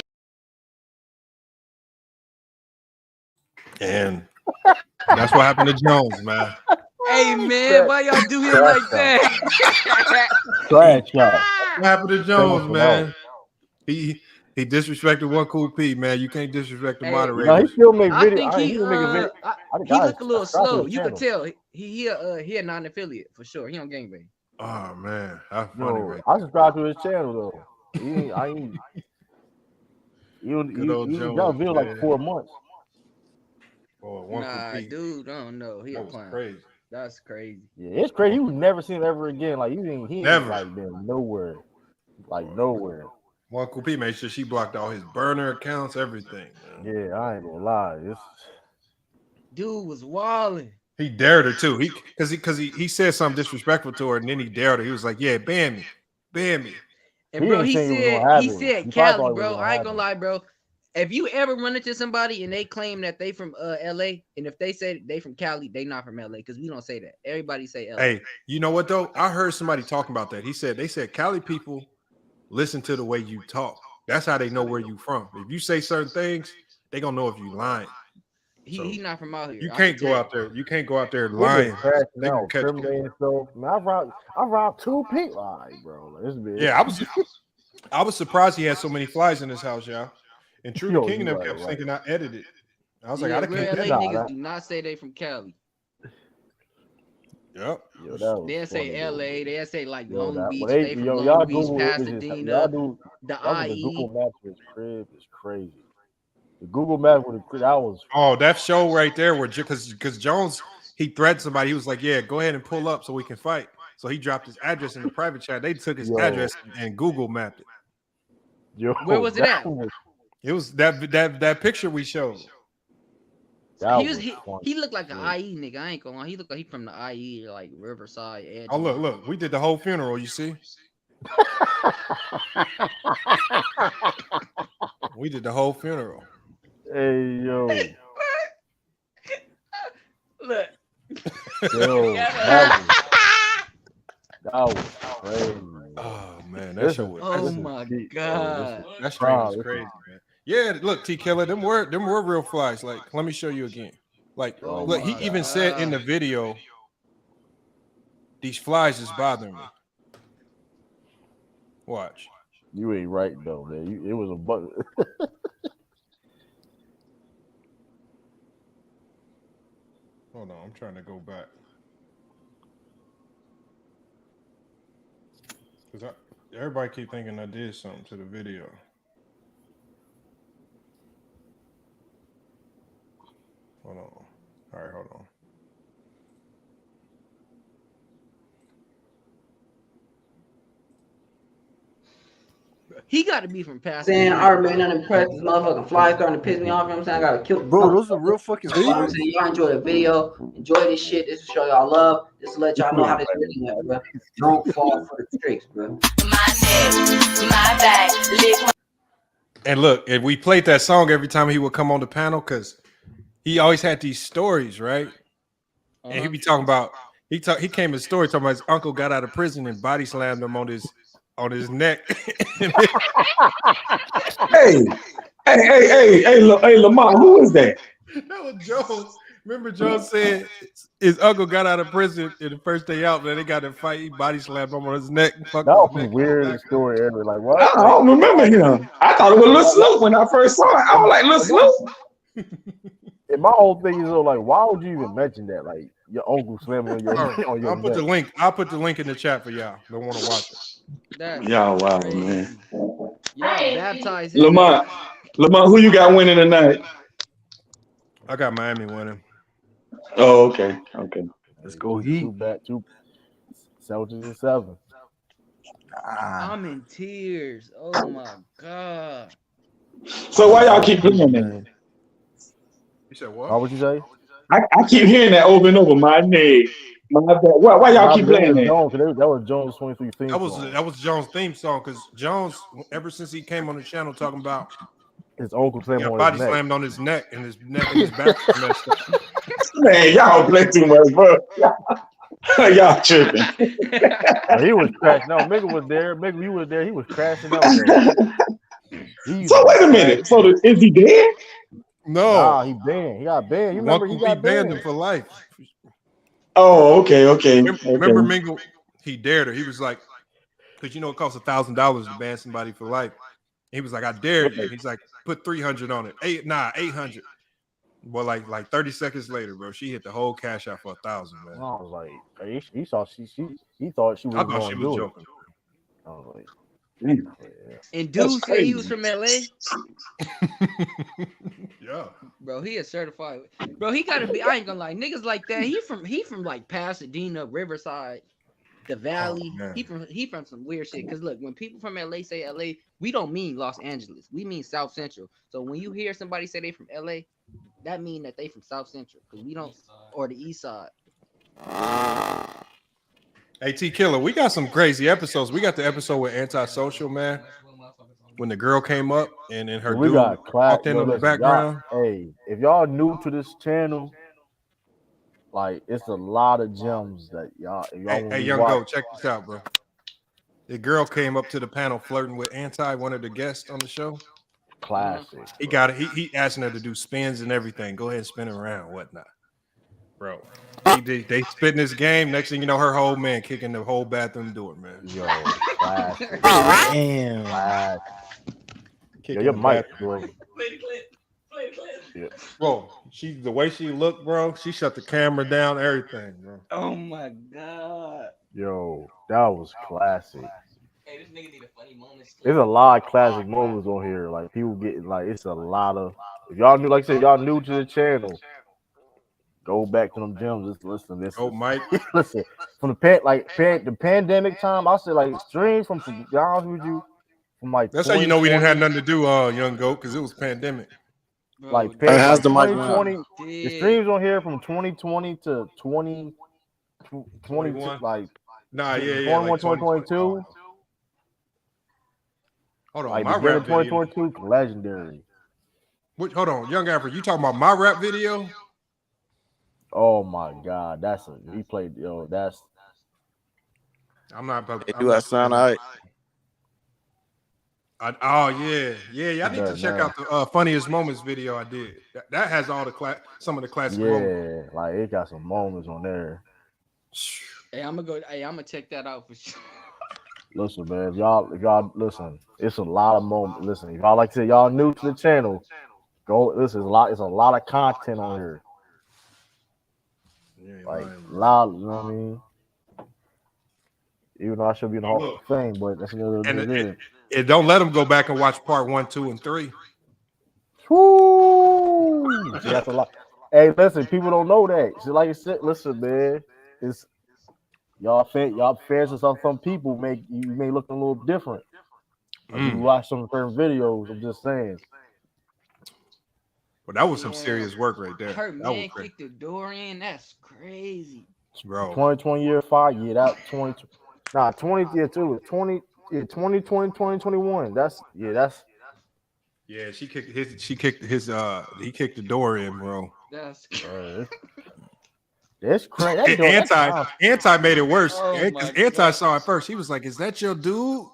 And that's what happened to Jones, man. Hey man, why y'all do him like that? Trash y'all. What happened to Jones, man? He disrespected one cool P, man. You can't disrespect the moderators. No, he still make I video. think he look a little subscribe to slow. his You channel. could tell he a non-affiliate for sure. He on gangbang. Oh man, how funny, right? I subscribe to his channel though. Good old You Jones, got video like man. 4 months. Oh, one Nah, cool P. dude, I don't know. He a That was clown. crazy. That's crazy. Yeah, it's crazy. You would never see him ever again. Like he ain't like been nowhere. Like nowhere. One cool P made sure she blocked all his burner accounts, everything, man. Yeah, I ain't gonna lie. Dude was wilding. He dared her too. Because he said something disrespectful to her, and then he dared her. He was like, "Yeah, ban me." And bro, he said Cali, bro. I ain't gonna lie, bro. If you ever run into somebody and they claim that they from LA, and if they say they from Cali, they not from LA, because we don't say that. Everybody say LA. Hey, you know what though? I heard somebody talking about that. They said Cali people listen to the way you talk. That's how they know where you from. If you say certain things, they gonna know if you lying. He not from out here. You can't go out there. You can't go out there lying. They gonna catch you. Man, I robbed 2 people. All right, bro. This big. Yeah, I was surprised he had so many flies in his house, y'all. And True King and them kept thinking I edited. I was like, I real can't LA edit. niggas do not say they from Cali. Yep. They'll say LA. They'll say like Long Beach. Well, They from Long Beach, Pasadena. The the IE. Google Maps for his crib is crazy. The Google Maps with the that was. Oh, that show right there where because Jones he threatened somebody. He was like, "Yeah, go ahead and pull up so we can fight." So he dropped his address in the private chat. They took his address and Google mapped it. Where was it at? It was that picture we showed. He looked like an IE nigga. I ain't gonna lie. He looked like he from the IE, like Riverside edge. Oh look, we did the whole funeral. You see, we did the whole funeral. Hey yo, look. Yo, that was crazy. Oh man, that show was. Oh my god, that stream was crazy, man. Yeah, look, T Killer, them were real flies. Like, let me show you again. Like, look, he even said in the video, these flies is bothering me. Watch. You ain't right though, man. It was a button. Hold on, I'm trying to go back. Because everybody keep thinking I did something to the video. Hold on. All right, hold on. He got to be from Saying Pasadena. I remain unimpressed. This motherfucking fly starting to piss me off. You know what I'm saying? I gotta kill. Bro, those are real fucking You know what I'm stories. saying? Y'all enjoy the video. Enjoy this shit. This will show y'all love. This will let y'all know how this really went, bro. Don't fall for the tricks, bro. My back, lick my And look, if we played that song every time he would come on the panel, because he always had these stories, right? And he'd be talking about he came in story talking about his uncle got out of prison and body slammed him on his neck. Hey, Lamar, who is that? That was Joe. Remember, Joe said his uncle got out of prison in the first day out, man. They got in a fight. He body slammed him on his neck. That was the weirdest story ever. Like what? I don't remember him. I thought it was Lil Snoop when I first saw it. I was like, Lil Snoop. And my whole thing is like, why would you even mention that? Like your uncle slamming on your on your I'll put neck. the link. I'll put the link in the chat for y'all. Don't want to watch it. Y'all wow, man. Y'all baptized him. Lamar, who you got winning tonight? I got Miami winning. Oh, okay. Let's go Heat. Two Celtics and 7. I'm in tears. Oh my god. So why y'all keep playing that? You said what? Why would you say? I keep hearing that over and over. My neck. Why y'all keep playing that? That was Jones' 23 theme song. That was Jones' theme song because Jones, ever since he came on the channel talking about his uncle slammed on body his neck. slammed on his neck and his neck and his back was messed up. Man, y'all play too much, bro. Y'all tripping. He was crashing out. Mega was there. Mega, you was there. He was crashing out. So wait a minute. So is he dead? No. Nah, he banned. He got banned. You remember he got banned banned him for life. Oh, okay. Remember Mingle? He dared her. He was like, because it costs $1,000 to ban somebody for life. He was like, I dared you. He's like, put 300 on it. 800. Well, like 30 seconds later, bro, she hit the whole cash out for $1,000, man. I was like, he thought she was. I thought she was joking. I was like, and dude said he was from LA. Yeah, bro, he is certified. Bro, he gotta be. I ain't gonna lie, niggas like that. He from like Pasadena, Riverside, the Valley. He from some weird shit. Cause look, when people from LA say LA, we don't mean Los Angeles. We mean South Central. So when you hear somebody say they from LA, that mean that they from South Central. Cause we don't, or the East Side. Hey, T Killer, we got some crazy episodes. We got the episode with Antisocial, man. When the girl came up and then her dude walked in on the background. Hey, if y'all new to this channel, like it's a lot of gems that y'all. Hey, Young Goat, check this out, bro. The girl came up to the panel flirting with one of the guests on the show. Classic. He got it. He asking her to do spins and everything. Go ahead and spin around, whatnot. Bro, they spit in this game. Next thing you know, her whole man kicking the whole bathroom door, man. Yo, classic. Damn. Classic. Yo, your mic, bro. Yeah. Bro, the way she looked, bro, she shut the camera down, everything, bro. Oh my god. Yo, that was classic. Hey, this nigga need a funny moment. There's a lot of classic moments on here. Like people getting like it's a lot of. If y'all new, like I said, y'all new to the channel. Go back to them gems. Just listen. Oh, Mike. Listen. From the pandemic time, I said like stream from to be honest with you, from like that's how you know we didn't have nothing to do, Young Goat, because it was pandemic. Like, how's the mic 2020, the streams on here from 2020 to 2020, like 21, like 2022. Hold on, like my beginning rap video. 2022, legendary. Hold on, Young Africa, you talking about my rap video? Oh my God, he played. Yo, that's. I'm not. Do that sound all right? I need to check out the funniest moments video I did. That has all some of the classic moments. Yeah, like it got some moments on there. Hey, I'm gonna check that out for sure. Listen, man, if y'all listen, it's a lot of moments. Listen, if y'all like to say y'all new to the channel, go listen. It's a lot of content on here. Like loud, you know what I mean? Even though I should be in the Hall of Fame, but that's another. And it don't let them go back and watch part 1, 2, and 3. Woo! See, that's a lot. Hey, listen, people don't know that. See, like I said, listen, man, it's y'all fans of some people may look a little different. If you watch some certain videos, I'm just saying. But that was some serious work right there. Her That man was great. kicked the door in. That's crazy. Bro. 2020 year fight, yeah, that 20. Nah, 20 year too. 20, yeah, 2020, 2021. That's. Yeah, he kicked he kicked the door in, bro. That's That's crazy. Anti made it worse. Oh Because my Anti saw it first. He was like, "Is that your dude?"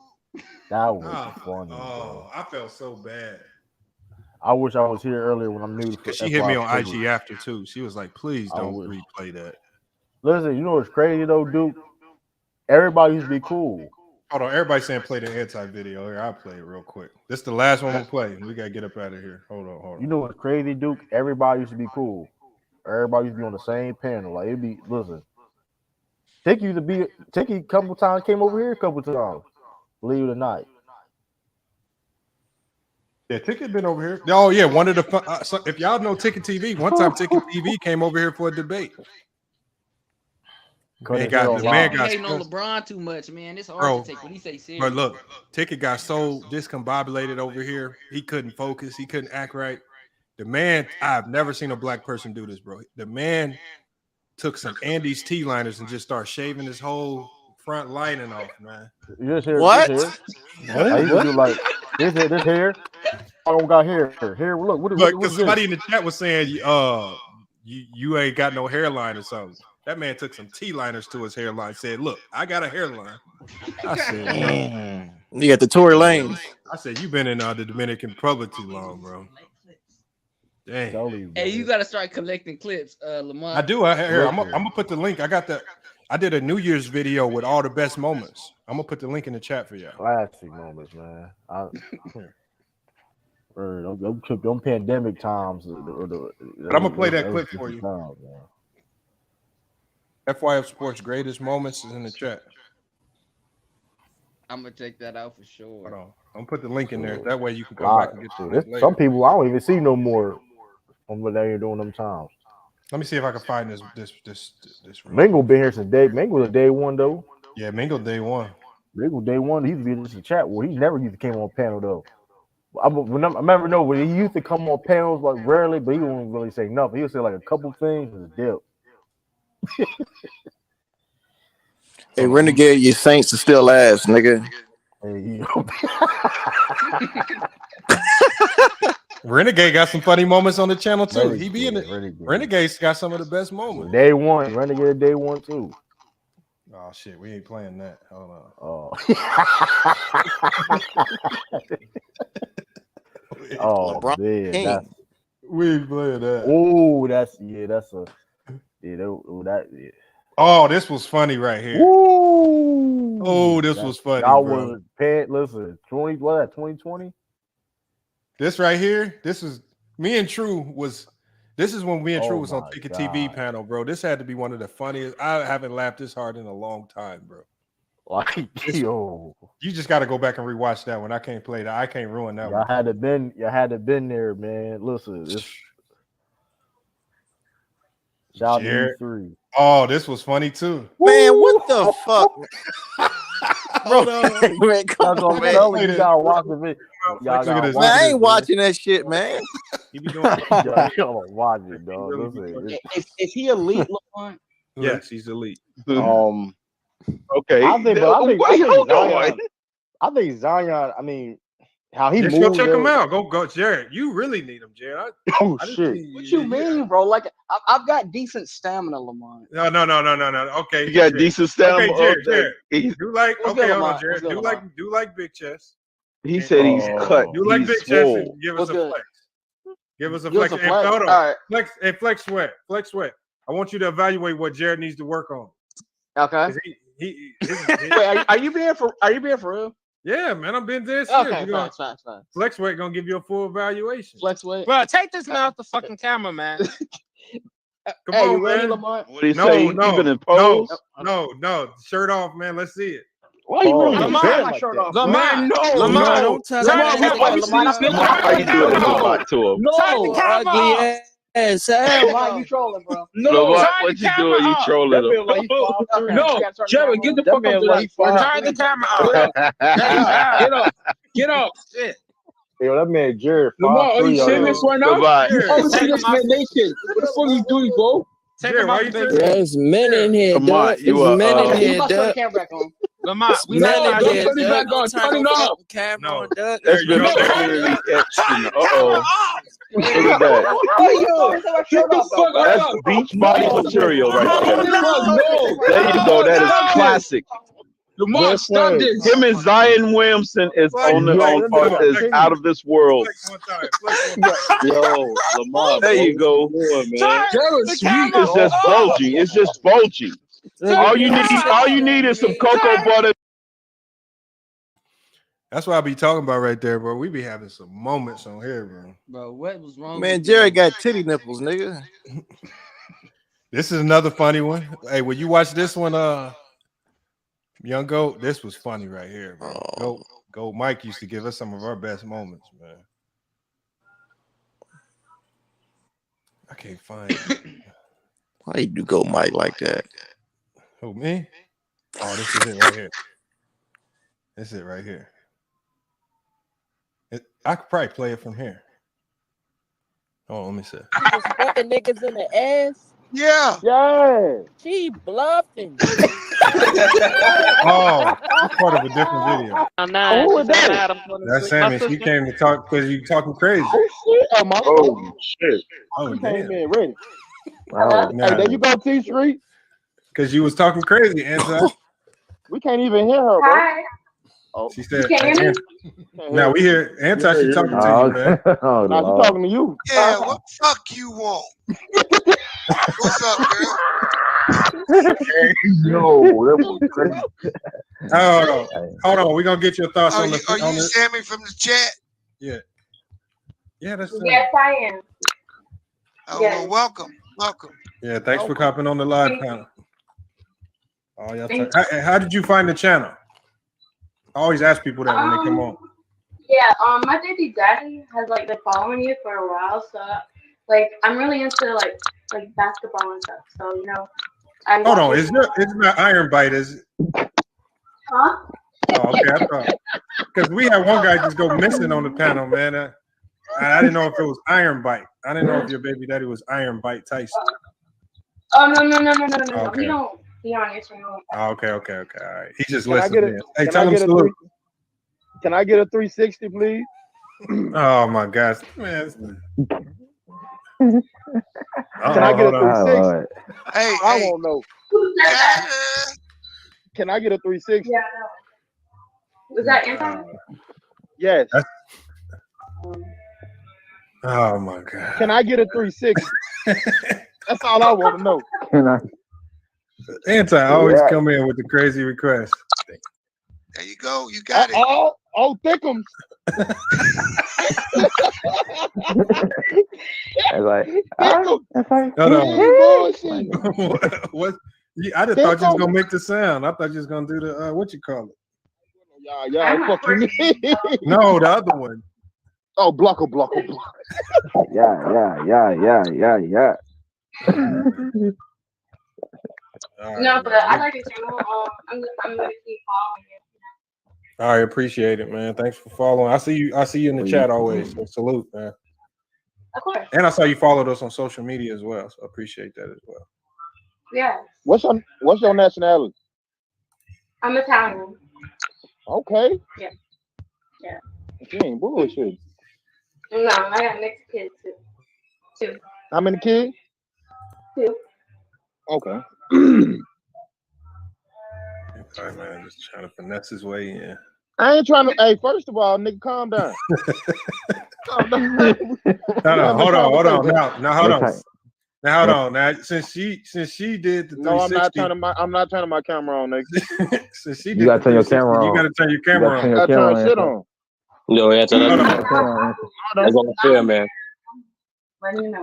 That was funny. Oh, I felt so bad. I wish I was here earlier when I'm new. Because she hit me on IG after too. She was like, "Please don't replay that." Listen, you know what's crazy though, Duke? Everybody used to be cool. Hold on, everybody saying play the Anti video. Here, I'll play it real quick. This is the last one we'll play. We gotta get up out of here. Hold on. You know what's crazy, Duke? Everybody used to be cool. Everybody used to be on the same panel. Like it'd be listen. Tiki a couple times, came over here a couple times. Believe it or not. Yeah, Ticket been over here. Oh yeah, one of the so if y'all know Ticket TV, one time Ticket TV came over here for a debate. Man got hating on LeBron too much, man. It's hard to take when he say serious. But look, Ticket got so discombobulated over here. He couldn't focus. He couldn't act right. The man, I've never seen a black person do this, bro. The man took some Andes T-liners and just started shaving his whole front lining off, man. You just hear what? I used to do like this hair. I don't got hair. Here, look. What because somebody in the chat was saying, you ain't got no hairline or something. That man took some T-liners to his hairline. Said, "Look, I got a hairline." I said, "You got the Tory Lanez." I said, "You been in the Dominican Republic too long, bro." Dang. Hey, you gotta start collecting clips, Lamont. I do. I'm gonna put the link. I did a New Year's video with all the best moments. I'm gonna put the link in the chat for y'all. Classic moments, man. Them pandemic times. But I'm gonna play that clip for you. FYF Sports greatest moments is in the chat. I'm gonna check that out for sure. Hold on. I'm gonna put the link in there. That way you can go back and get to it later. Some people I don't even see no more on what they doing them times. Let me see if I can find this. Mingle been here since day. Mingle was day one though. Yeah, Mingle day one. Mingle day one. He used to be in the chat. Well, he never used to came on panel though. I remember when he used to come on panels like rarely, but he wouldn't really say nothing. He would say like a couple things and a dip. Hey, Renegade, your Saints are still ass, nigga. Renegade got some funny moments on the channel too. He be in it. Renegade's got some of the best moments. Day one, Renegade day one too. Oh shit, we ain't playing that. Hold on. Oh, man, we ain't playing that. Oh, that's Oh, this was funny right here. Ooh. Oh, this was funny. Y'all bro. was paid. Listen, 2020. This right here. This is me and True was. This is when me and True was on Ticket TV panel, bro. This had to be one of the funniest. I haven't laughed this hard in a long time, bro. Like, yo, you just got to go back and rewatch that one. I can't play that. I can't ruin that one. Y'all had to been there, man. Listen, shout out to E3. Oh, this was funny too. Man, what the fuck? Bro, man, come on, man. You gotta watch the video. Man, I ain't watching that shit, man. You be doing y'all watch it, dog. Listen, is he elite, Lamont? Yes, he's elite. Okay. I think Zion. I mean, how he just moved. Go check him out. Go, Jared. You really need him, Jared. Shit. What you mean, bro? Like I've got decent stamina, Lamont. No. Okay, you got decent stamina. Okay, Jared. Do like What's okay, good, hold on, Lamont? Jared. Do like big chest. He said he's cut. Do like he's big swole. chest and give us a flex. Give us a Give flex. us a flex. Hold on. All right. Flex. Hey, flex sweat. I want you to evaluate what Jared needs to work on. Okay. Wait, are you being for real? Yeah, man, I'm being dead Okay, serious. fine. Flex weight gonna give you a full evaluation. Flex weight. Bro, take this man off the fucking camera, man. Come Hey, on, you ready, man. Lamont? What do you say? Even in pose? No. Shirt off, man. Let's see it. Why you running your Lamont, bed like that? Lamont, Lamont, don't touch How you doing that to him? No, ugly ass. Lamont, you trolling, bro. Lamont, what you doing? You trolling him? No, Jared, get the fuck up. Turn the camera off. Get up. Get up. Shit. Yo, that man Jared. Lamar, are you 5'3" seeing this one now? Goodbye. Oh, see this man nation. What the fuck you doing, bro? Jared, why you saying There's men in here, Lamar, Doug. you There's men in are. here, Turn the Doug. camera back on. Lamar, we Men not in watching. here, Turn it Doug. back on. Don't turn Turn it no off. fucking camera on, Doug. That's There you been go. clearly etched. Uh-oh. Look at that. Get the fuck That's up. beach body material right there. No. There you go. That is classic. Lamar, stop this. Him and Zion Williamson is is out of this world. Yo, Lamar. There you go. It's just bulgy. It's just bulgy. All you need is some cocoa butter. That's what I be talking about right there, bro. We be having some moments on here, bro. Bro, what was wrong? Man, with Jerry you? got titty nipples, nigga. This is another funny one. Hey, when you watch this one, Young Goat, this was funny right here, bro. Go Mike used to give us some of our best moments, man. I can't find it. Why you do go Mike like that? Who, me? Oh, this is it right here. This is it right here. I could probably play it from here. Oh, let me see. Just fucking niggas in the ass. Yeah. Yeah. She bluffing. Oh, it's part of a different video. Who is that? That's Sammy. She came to talk because you talking crazy. Oh shit. Oh, We came damn. in ready. Nah. Hey, there you go, T Street. Because you was talking crazy, Anton. We can't even hear her, bro. Hi. Oh. She said, You can't hear me? now we hear Anton, she talking to you, man. Now she talking to you. Yeah, what the fuck you want? What's up, girl? Yo, that was crazy. Hold on. We're going to get your thoughts Are on you, the... are you Sammy from the chat? Yeah. Yeah, that's Yes, I am. Oh, Yes. well, welcome. Welcome. Yeah, thanks for coming on the live panel. Oh, yeah. Thank How did you find the channel? I always ask people that when they come on. Yeah, my baby daddy has like been following you for a while, so like I'm really into like basketball and stuff. So Hold on, it's not Iron Bite, is it? Huh? Oh, okay, I thought because we had one guy just go missing on the panel, man. I didn't know if it was Iron Bite. I didn't know if your baby daddy was Iron Bite Tyson. Oh no! Okay. We don't be on Instagram. Oh, okay. All right, he just Can I listened get in. a- Hey, can tell I him get a salute. Can I get a 360, please? Oh my gosh, man. Can I get a 360? Hey, I won't know. Can I get a 360? Yeah. Was that Anton? Yes. Oh my god. Can I get a 360? That's all I want to know. Can I? Anti always come in with the crazy request. There you go. You got it. Oh, thickums. What? I just thought you was gonna make the sound. I thought you was gonna do the what you call it? Yeah, fuck you mean? No, the other one. Oh, blocker. Yeah. No, but I like your channel. I'm gonna keep following you. I appreciate it, man. Thanks for following. I see you in the chat always. So salute, man. Of course. And I saw you followed us on social media as well. So I appreciate that as well. Yeah. What's your nationality? I'm Italian. Okay. Yeah. She ain't bullshit. No, I got mixed kids too. How many kids? 2. Okay. All right, man. Just trying to finesse his way in. I ain't trying to. Hey, first of all, nigga, calm down. Calm down. No, hold on. Now, hold on. Now, since she did the 360, No, I'm not turning my camera on, nigga. Since she did You gotta turn your camera on. You gotta turn your camera on. I turn shit on. No, that's on fair, man.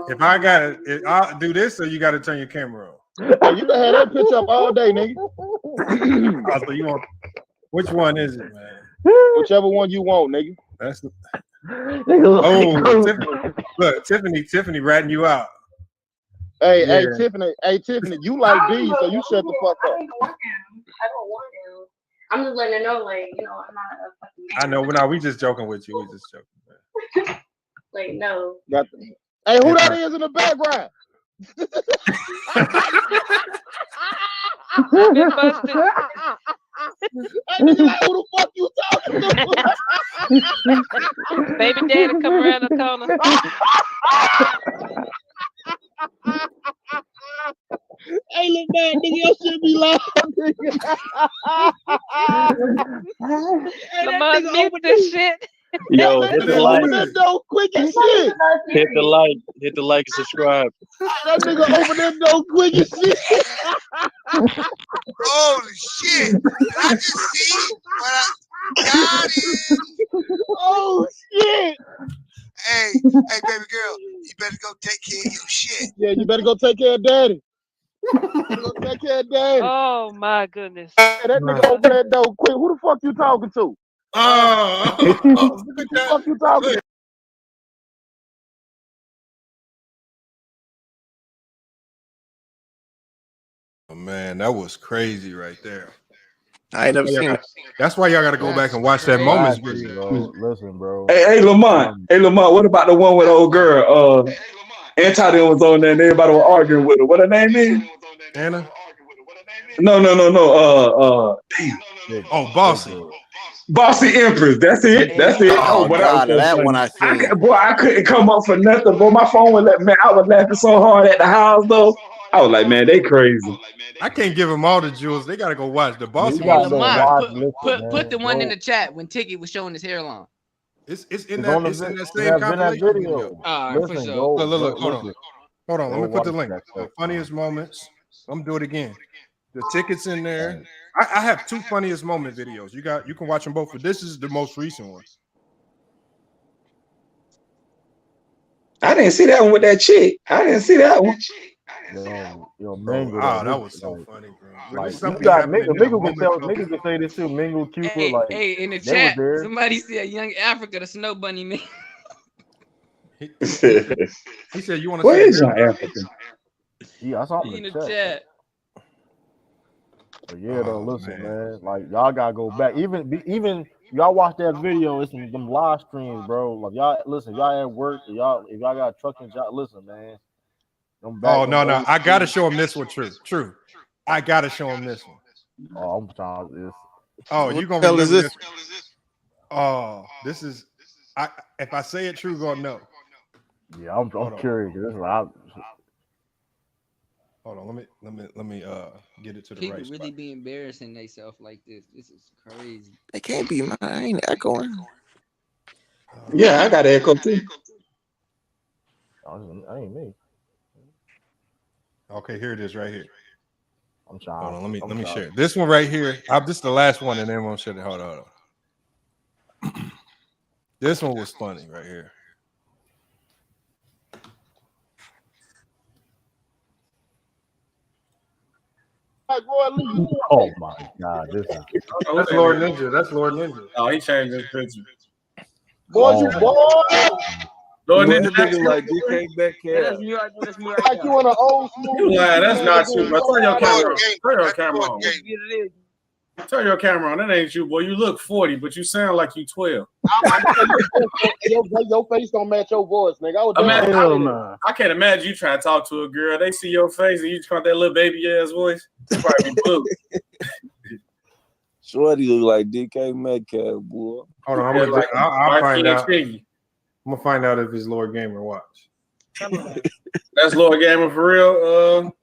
If I got it, I'll do this, or you got to turn your camera on. Hey, you can have that picture up all day, nigga. Oh, so you want? Which one is it, man? Whichever one you want, nigga. That's. Oh, Tiffany ratting you out. Hey, Yeah. Tiffany, you like D, so you shut the fuck up. I don't want him. I'm just letting her know, like, you know, I'm not a fucking. I know, but now we just joking with you. We just joking. Like, no. Hey, who that is in the background? I've been busted. Hey, nigga, like, who the fuck you talking to? Baby daddy come around the corner. Hey, look man, nigga, your shit be loud, nigga. Hey, that Lamont, nigga mute open this shit. Yo, that hit the nigga like, open that door quick as shit. hit the like, and subscribe. That nigga open that door quick as shit. Holy shit! Did I just see what I got him? Oh shit! Hey, baby girl, you better go take care of your shit. Yeah, you better go take care of daddy. Go take care of daddy. Oh my goodness. Hey, that nigga open that door quick. Who the fuck you talking to? Who the fuck you talking to? Oh, man, that was crazy right there. I ain't never seen it. That's why y'all got to go back and watch that Moments video. Listen, bro. Hey, Lamont. Hey, Lamont. What about the one with the old girl? Anti was on there and everybody was arguing with her. What her name is? Anna? No. Damn. Oh, Bossy. Bossy Empress. That's it. Oh, God, that one I seen. I couldn't come up for nothing, boy. My phone was man. I was laughing so hard at the house, though. I was like, man, they crazy. I can't give them all the jewels. They got to go watch the Bossy. You gotta one. Put the one in the chat when Ticket was showing his hairline. It's in that same compilation video. All right, for sure. Look, hold on. Let me put the link. The funniest moments. I'm gonna do it again. The Ticket's in there. I have 2 funniest moment videos. You can watch them both, but this is the most recent one. I didn't see that one with that chick. I didn't see that one. Yo, Mingle. That was so funny, bro. Like, you got Mingle can say this too. Mingle, Cupid, Hey, in the chat, somebody said Young Africa, the Snow Bunny man. He said, "You want to?" Where is Young Africa? Yeah, I saw in the chat. But yeah, though, listen, man. Like, y'all gotta go back. Even y'all watch that video. It's them live streams, bro. Like, y'all listen. Y'all at work. If y'all got a trucking job, listen, man. Oh no! I gotta show him this one. True. I gotta show him this one. Oh, I'm trying this. Oh, you gonna remember this? Oh, this is. If I say it true, gonna know. Yeah, I'm curious. This is Hold on, let me get it to the People right really spot. be embarrassing themselves like this. This is crazy. They can't be mine. I ain't echoing. Yeah, I got echo too. I ain't me. Okay, here it is, right here. I'm trying. Hold on, let me share it. This one right here. This is the last one, and then we'll share it. Hold on. This one was funny right here. Oh my God! This is That's Lord Ninja. That's Lord Ninja. Oh, he changed his picture. Boy, you boy. Lord Ninja Ninja, that's like DK Metcalf. Like you in an old school. you lying. That's not you, bro. Turn your camera on. Turn your That's camera Lord on. Gamer. Turn your camera on. That ain't you, boy. You look 40, but you sound like you 12. Your face don't match your voice, nigga. I can't imagine you trying to talk to a girl. They see your face and you just got that little baby ass voice. It's probably blue. Shorty look like DK Metcalf, boy. Hold on, I'll find out. I'm gonna find out if it's Lord Gamer. Watch. That's Lord Gamer for real.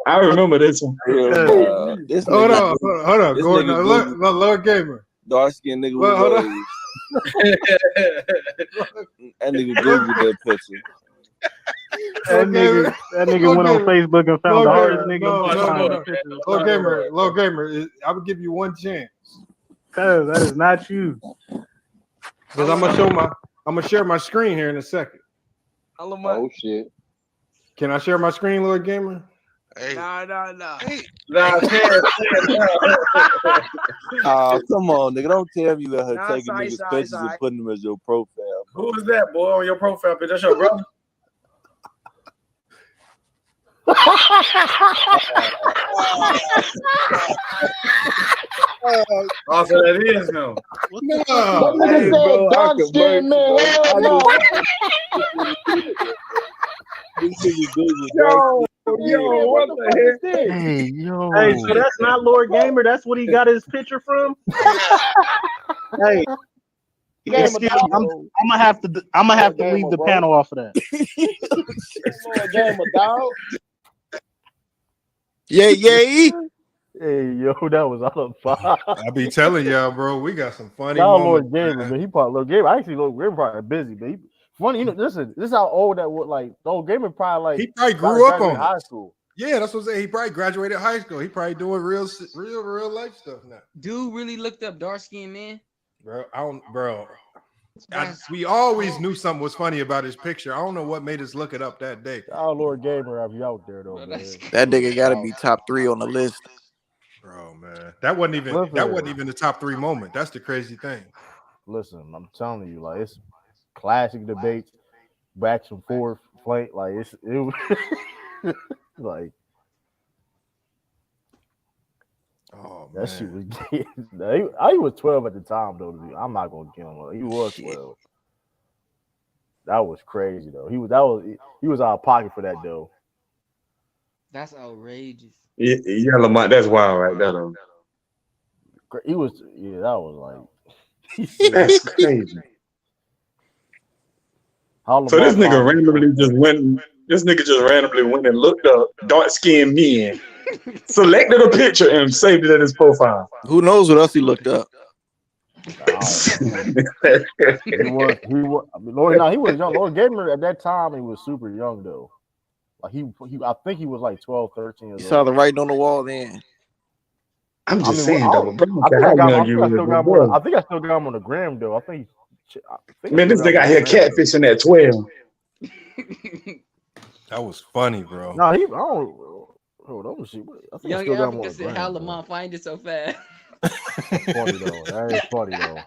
I remember this one. This Hold nigga, on. this Go nigga Lord Gamer. dark skinned nigga with Hold waves. That nigga Googled that picture. That nigga went on Facebook and found the hardest nigga. No. Lord Gamer. I would give you one chance. Cause that is not you. Because I'm gonna share my screen here in a second. Oh shit. Can I share my screen, Lord Gamer? Hey. No. Hey. Nah, Oh, come on, nigga. Don't tell me you let her taking niggas pictures and putting them as your profile. Who is that, boy, on your profile picture? That's your brother? Also, that is him. No. That nigga said dark skinned man. Hell no. Yo, what the heck? Hey, yo. Hey, so that's not Lord Gamer. That's what he got his picture from. Hey, excuse me, I'm gonna have to leave the panel off of that. Lord Gamer, dog. Yeah. Hey, yo, that was out of fire. I be telling y'all, bro, we got some funny Y'all moments. Lord Gamer, man. He probably Lord Gamer. I actually Lord Gamer probably busy, but he funny. You know, this is how old that was. Like Lord Gamer probably like He probably grew up on high it. school. Yeah, that's what I'm saying. He probably graduated high school. He probably doing real life stuff now. Dude really looked up dark skinned man. Bro, we always knew something was funny about his picture. I don't know what made us look it up that day. Y'all Lord Gamer have you out there though, man. That nigga gotta be top 3 on the list. Bro, man. That wasn't even the top 3 moment. That's the crazy thing. Listen, I'm telling you, like it's classic debates, back and forth, fight. Like it was like oh that shit was. I was 12 at the time though. I'm not gonna kill him. He was 12. That was crazy though. He was out of pocket for that though. That's outrageous. Yeah, Lamont, that's wild right there. Though. That was like that's crazy. So this nigga randomly just went. This nigga just randomly went and looked up dark skinned men, selected a picture, and saved it in his profile. Who knows what else he looked up? he was. I mean, he was young. Lord Gamer at that time, he was super young though. Like he I think he was like 12, 13 years old. You saw the writing on the wall then. I'm just saying though, bro. I think I still got him on the gram though. I think man, this nigga out here catfishing at 12. That was funny, bro. No, I don't. Hold on, see. I think Young Africa said, "How Lamont find it so fast?" Funny though. That is funny though.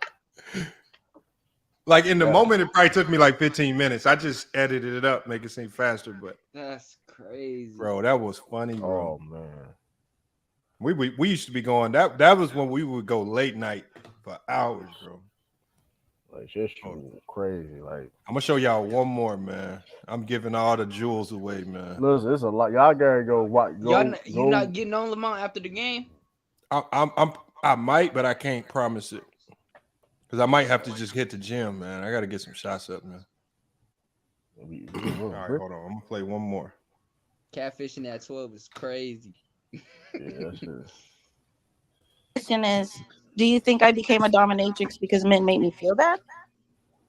Like in the moment, it probably took me like 15 minutes. I just edited it up, make it seem faster. But that's crazy, bro. That was funny, bro. Oh man, we used to be going. That was when we would go late night for hours, bro. Like just crazy. Like I'm gonna show y'all one more, man. I'm giving all the jewels away, man. Listen, it's a lot. Y'all gotta go. You not getting on Lamont after the game? I might, but I can't promise it. Because I might have to just hit the gym, man. I got to get some shots up, man. All right, hold on. I'm going to play one more. Catfishing at 12 is crazy. Question is, do you think I became a dominatrix because men made me feel bad?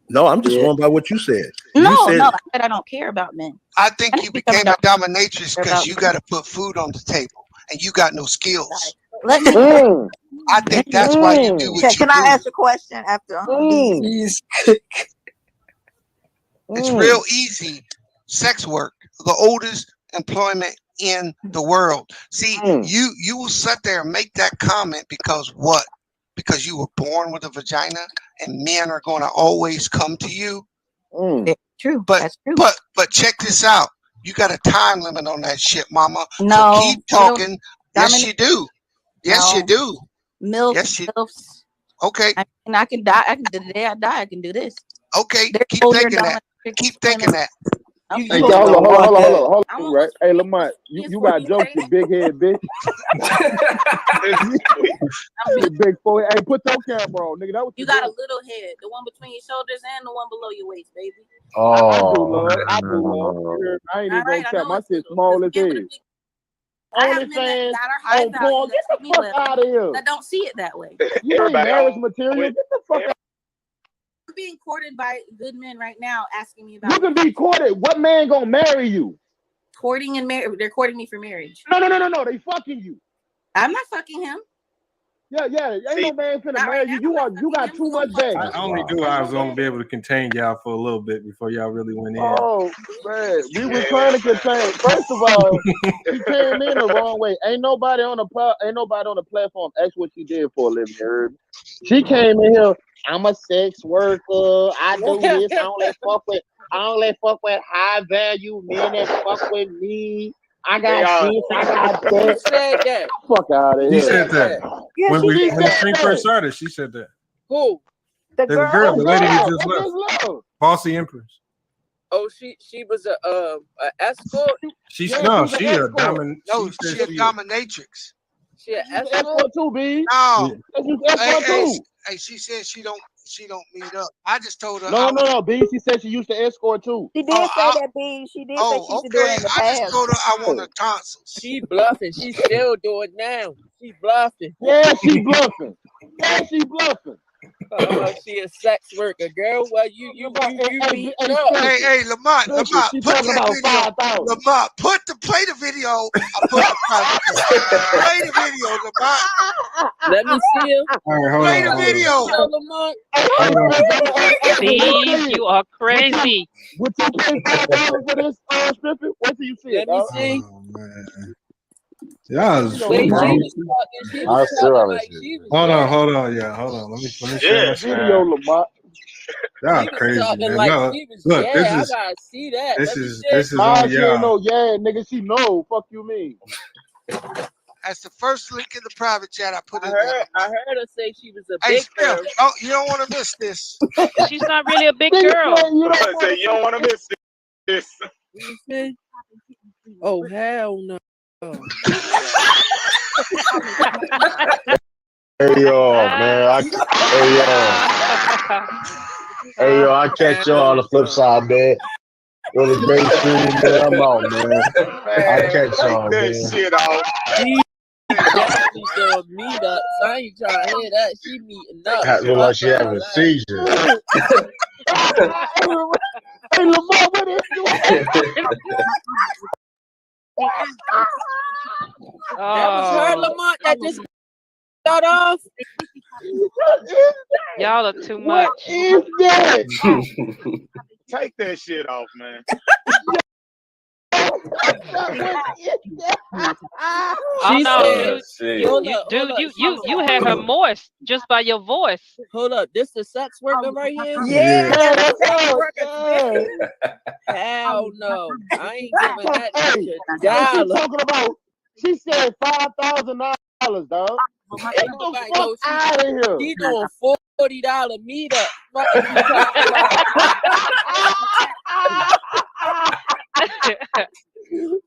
No, I'm just going by what you said. No, I said I don't care about men. I think you became a dominatrix because you got to put food on the table and you got no skills. Let me. I think that's why you do what you do. Can I ask a question after? It's real easy. Sex work, the oldest employment in the world. See, you will sit there and make that comment because what? Because you were born with a vagina and men are going to always come to you. True. But check this out. You got a time limit on that shit, mama. No. So keep talking. Yes, you do. Yes, you do. Milk. Yes, you. Okay. I can die. The day I die, I can do this. Okay. Keep thinking that. Keep thinking that. Hey, hold on, right? Hey, Lamont, you got jokes, you big head bitch. Big forehead. Hey, put your camera on, nigga. That was you got a little head, the one between your shoulders and the one below your waist, baby. I do, Lord. I ain't even gonna tell my shit small as hell. I have men that are high value that take me out of here. that don't see it that way. You ain't marriage material. Get the fuck out. I'm being courted by good men right now, asking me about. You can be courted. What man gonna marry you? Courting and marriage. They're courting me for marriage. No. They fucking you. I'm not fucking him. Yeah. Ain't no man finna marry you. You got too much baggage. I only knew I was gonna be able to contain y'all for a little bit before y'all really went in. Oh man, we was trying to contain. First of all, she came in the wrong way. Ain't nobody on the platform asked what she did for a living. Herb. She came in here. I'm a sex worker. I do this. I only fuck with high value men that fuck with me. I got this. I got Who that. said that? Fuck out of She here. said that Yeah, when she we did when the say stream that. first started. She said that. Who? The The girl. girl, the lady who Girl, just what left, is love? Bossy Empress. Oh, she was a escort. She's Yeah, no, she was an she a escort. dominant. No, She she said a she. dominatrix. She an She was an escort. escort too, B. No, She was an escort too. hey, she said she don't meet up. I just told her. No, B. She said she used to escort too. She did say that, B. She did say she used to do it in the I just past. told her I want her tonsils. She bluffing. She still do it now. She bluffing. Yeah, she bluffing. Yeah, she bluffing. She a sex worker, girl. Well, you beat up. Hey, Lamont, She put talking that about video. 5,000. Lamont, play the video. I put the private chat. Play the video, Lamont. Let me see him. All right, hold Play on. the hold on. video. Steve, you are crazy. Would you pay $5 for this stripping? Wait till you see it, Let me dog. see. Oh man, y'all is Wait, bro. she was talking I saw like that she was Hold on, gay. hold on, yeah, hold on. Let me share my screen. Video, Lamont. Y'all She was crazy, talking man. like No, she was look, gay. this I is gotta see that. this Let me is see. this is Nah, on she ain't y'all. no nigga. She know. Fuck you mean. That's the first link in the private chat. I put I in heard there. her say she was a Hey, big Steph, girl. oh, you don't want to miss this. She's not really a big Nigga girl. said you don't I say you don't want to miss this. Let me see. Oh hell no. Hey yo, man. Hey yo, I catch y'all on the flip side, man. It was a great stream, man. I'm out, man. I catch y'all, Take that man. shit off. She definitely doing meetups. I ain't trying to hear that. She meeting up. Look like she having a seizure. Hey, Lamar, what is you? That was her, Oh, Lamont, that just got off. y'all are too What much. is that? Take that shit off, man. Oh She no, said, you had her moist just by your voice. Hold up, this the sex worker right here? Yeah, Yeah, that's that's sex her. worker. Hell no. I ain't giving that Hey, bitch a she dollar. talking about. She said $5,000, dog. Get Ain't the nobody fuck know out of here. she doing $40 meetup. What is you talking about?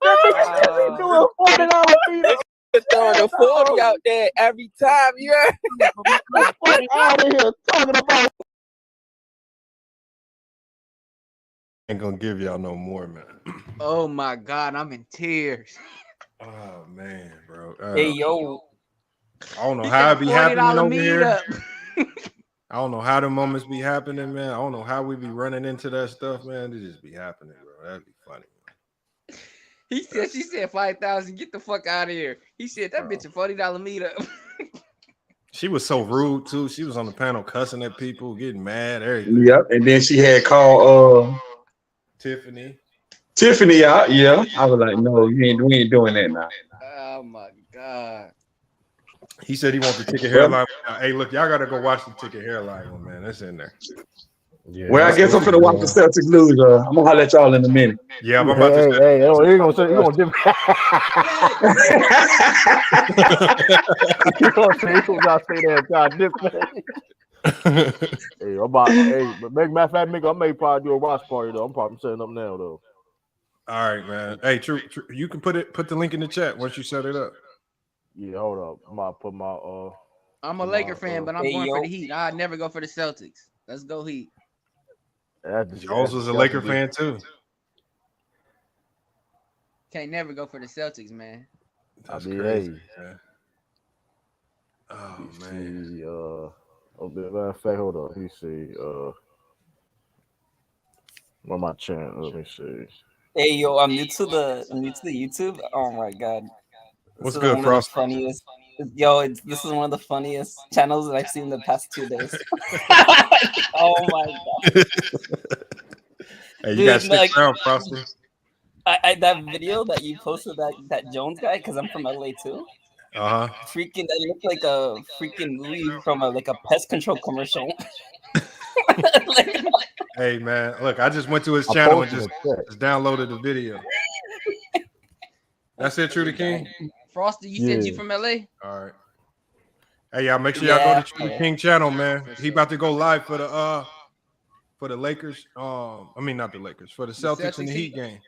That bitch doing $40 feet. Throwing the 40 out there every time, you heard? Get the fuck out of here. Talking about. Ain't gonna give y'all no more, man. Oh my God, I'm in tears. Oh man, bro. Hey yo, I don't know He how said it be happening $40 over here. meetup. I don't know how the moments be happening, man. I don't know how we be running into that stuff, man. It just be happening, bro. That'd be funny. She said 5,000. Get the fuck out of here. He said that bitch a $40 meetup. She was so rude too. She was on the panel cussing at people, getting mad, everything. Yep. And then she had called Tiffany out. Yeah. I was like, no, we ain't doing that now. Oh my God. He said he wants the ticket Well- hairline. Hey, look, y'all gotta go watch the ticket hairline one, man. That's in there. Yeah, Well, I guess I'm finna watch the Celtics lose. I'm gonna holler at y'all in a minute. Yeah, I'm about to. Hey, you gonna say you gonna dip. You gonna say that, God, dip. Hey, I'm about. Hey, but matter of fact, I may probably do a watch party though. I'm probably setting up now though. All right, man. Hey, true. You can put the link in the chat once you set it up. Yeah, hold up. I'm about to put my I'm a Laker fan, but I'm Hey, going yo. for the Heat. I'd never go for the Celtics. Let's go Heat. Jones was a Laker fan too. Can't never go for the Celtics, man. That's hey. crazy. Man. Oh man. Matter of fact, hold up. Let me see. Where my channel? Let me see. hey yo, I'm new to the YouTube. Oh my God. What's This is good, one of the Frost? funniest. Yo, this is one of the funniest channels that I've seen in the past 2 days. Oh my God. Hey, you Dude, gotta stick like, around, Frosty. that video that you posted, that Jones guy, because I'm from LA too. Freaking, that looked like a freaking movie from a pest control commercial. Hey man, look, I just went to his I channel and posted just downloaded the video. That's it, True the King. Frosty, you said you Yeah. from LA? All right. Hey, y'all, make sure y'all go to True the King channel, man. He about to go live for the Lakers. I mean, not the Lakers, for the Celtics and the Heat game.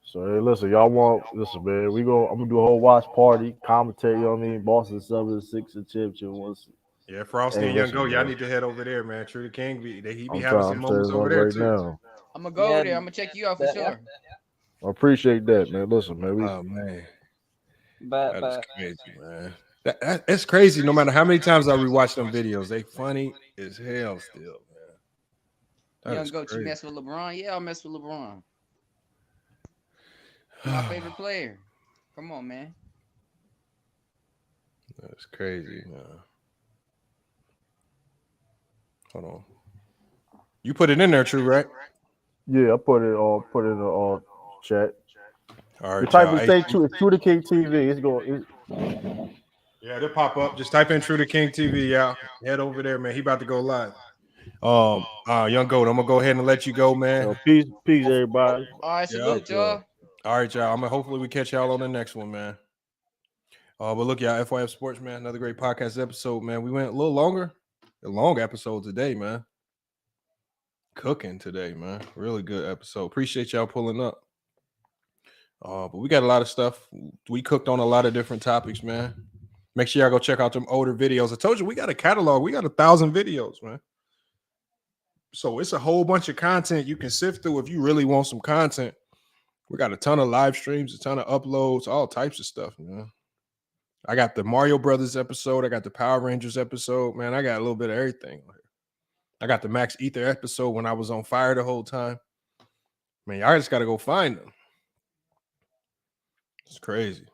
So hey, listen, y'all listen, man. I'm gonna do a whole watch party, commentate. You know what I mean? Boston 7-6 championship. Yeah, Frosty and Young Go, y'all need to head over there, man. True the King, he be having some moments over there too. Now. I'm gonna go over there. I'm gonna check you out for sure. I appreciate that, man. Listen, man. Oh man, but that's crazy, man. It's crazy. No matter how many times I rewatch them videos, they funny as hell still, man. Young Goat, you mess with LeBron? Yeah, I'll mess with LeBron. My favorite player. Come on, man. That's crazy, man. Hold on. You put it in there, True, right? Yeah, I put it in the chat. All right, you type y'all. in say True the King TV. It's going. Yeah, they'll pop up. Just type in True the King TV, y'all. Head over there, man. He about to go live. Young Goat, I'm gonna go ahead and let you go, man. Peace, everybody. All right, salute y'all. All right, y'all. Hopefully we catch y'all on the next one, man. But look, y'all, FYF Sports, man. Another great podcast episode, man. We went a little longer. A long episode today, man. Cooking today, man. Really good episode. Appreciate y'all pulling up. But we got a lot of stuff. We cooked on a lot of different topics, man. Make sure y'all go check out them older videos. I told you we got a catalog. We got 1,000 videos, man. So it's a whole bunch of content you can sift through if you really want some content. We got a ton of live streams, a ton of uploads, all types of stuff, man. I got the Mario Brothers episode. I got the Power Rangers episode, man. I got a little bit of everything. I got the Max Ether episode when I was on fire the whole time. Man, y'all just got to go find them. It's crazy.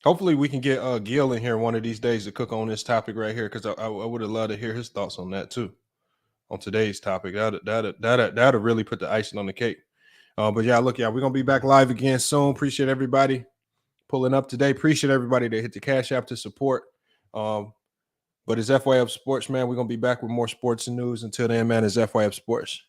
Hopefully we can get Gil in here one of these days to cook on this topic right here, because I would have loved to hear his thoughts on that too. On today's topic, that'll really put the icing on the cake. But yeah, look, we're gonna be back live again soon. Appreciate everybody pulling up today. Appreciate everybody that hit the Cash App to support. But it's FYF Sports, man. We're gonna be back with more sports and news. Until then, man, it's FYF Sports.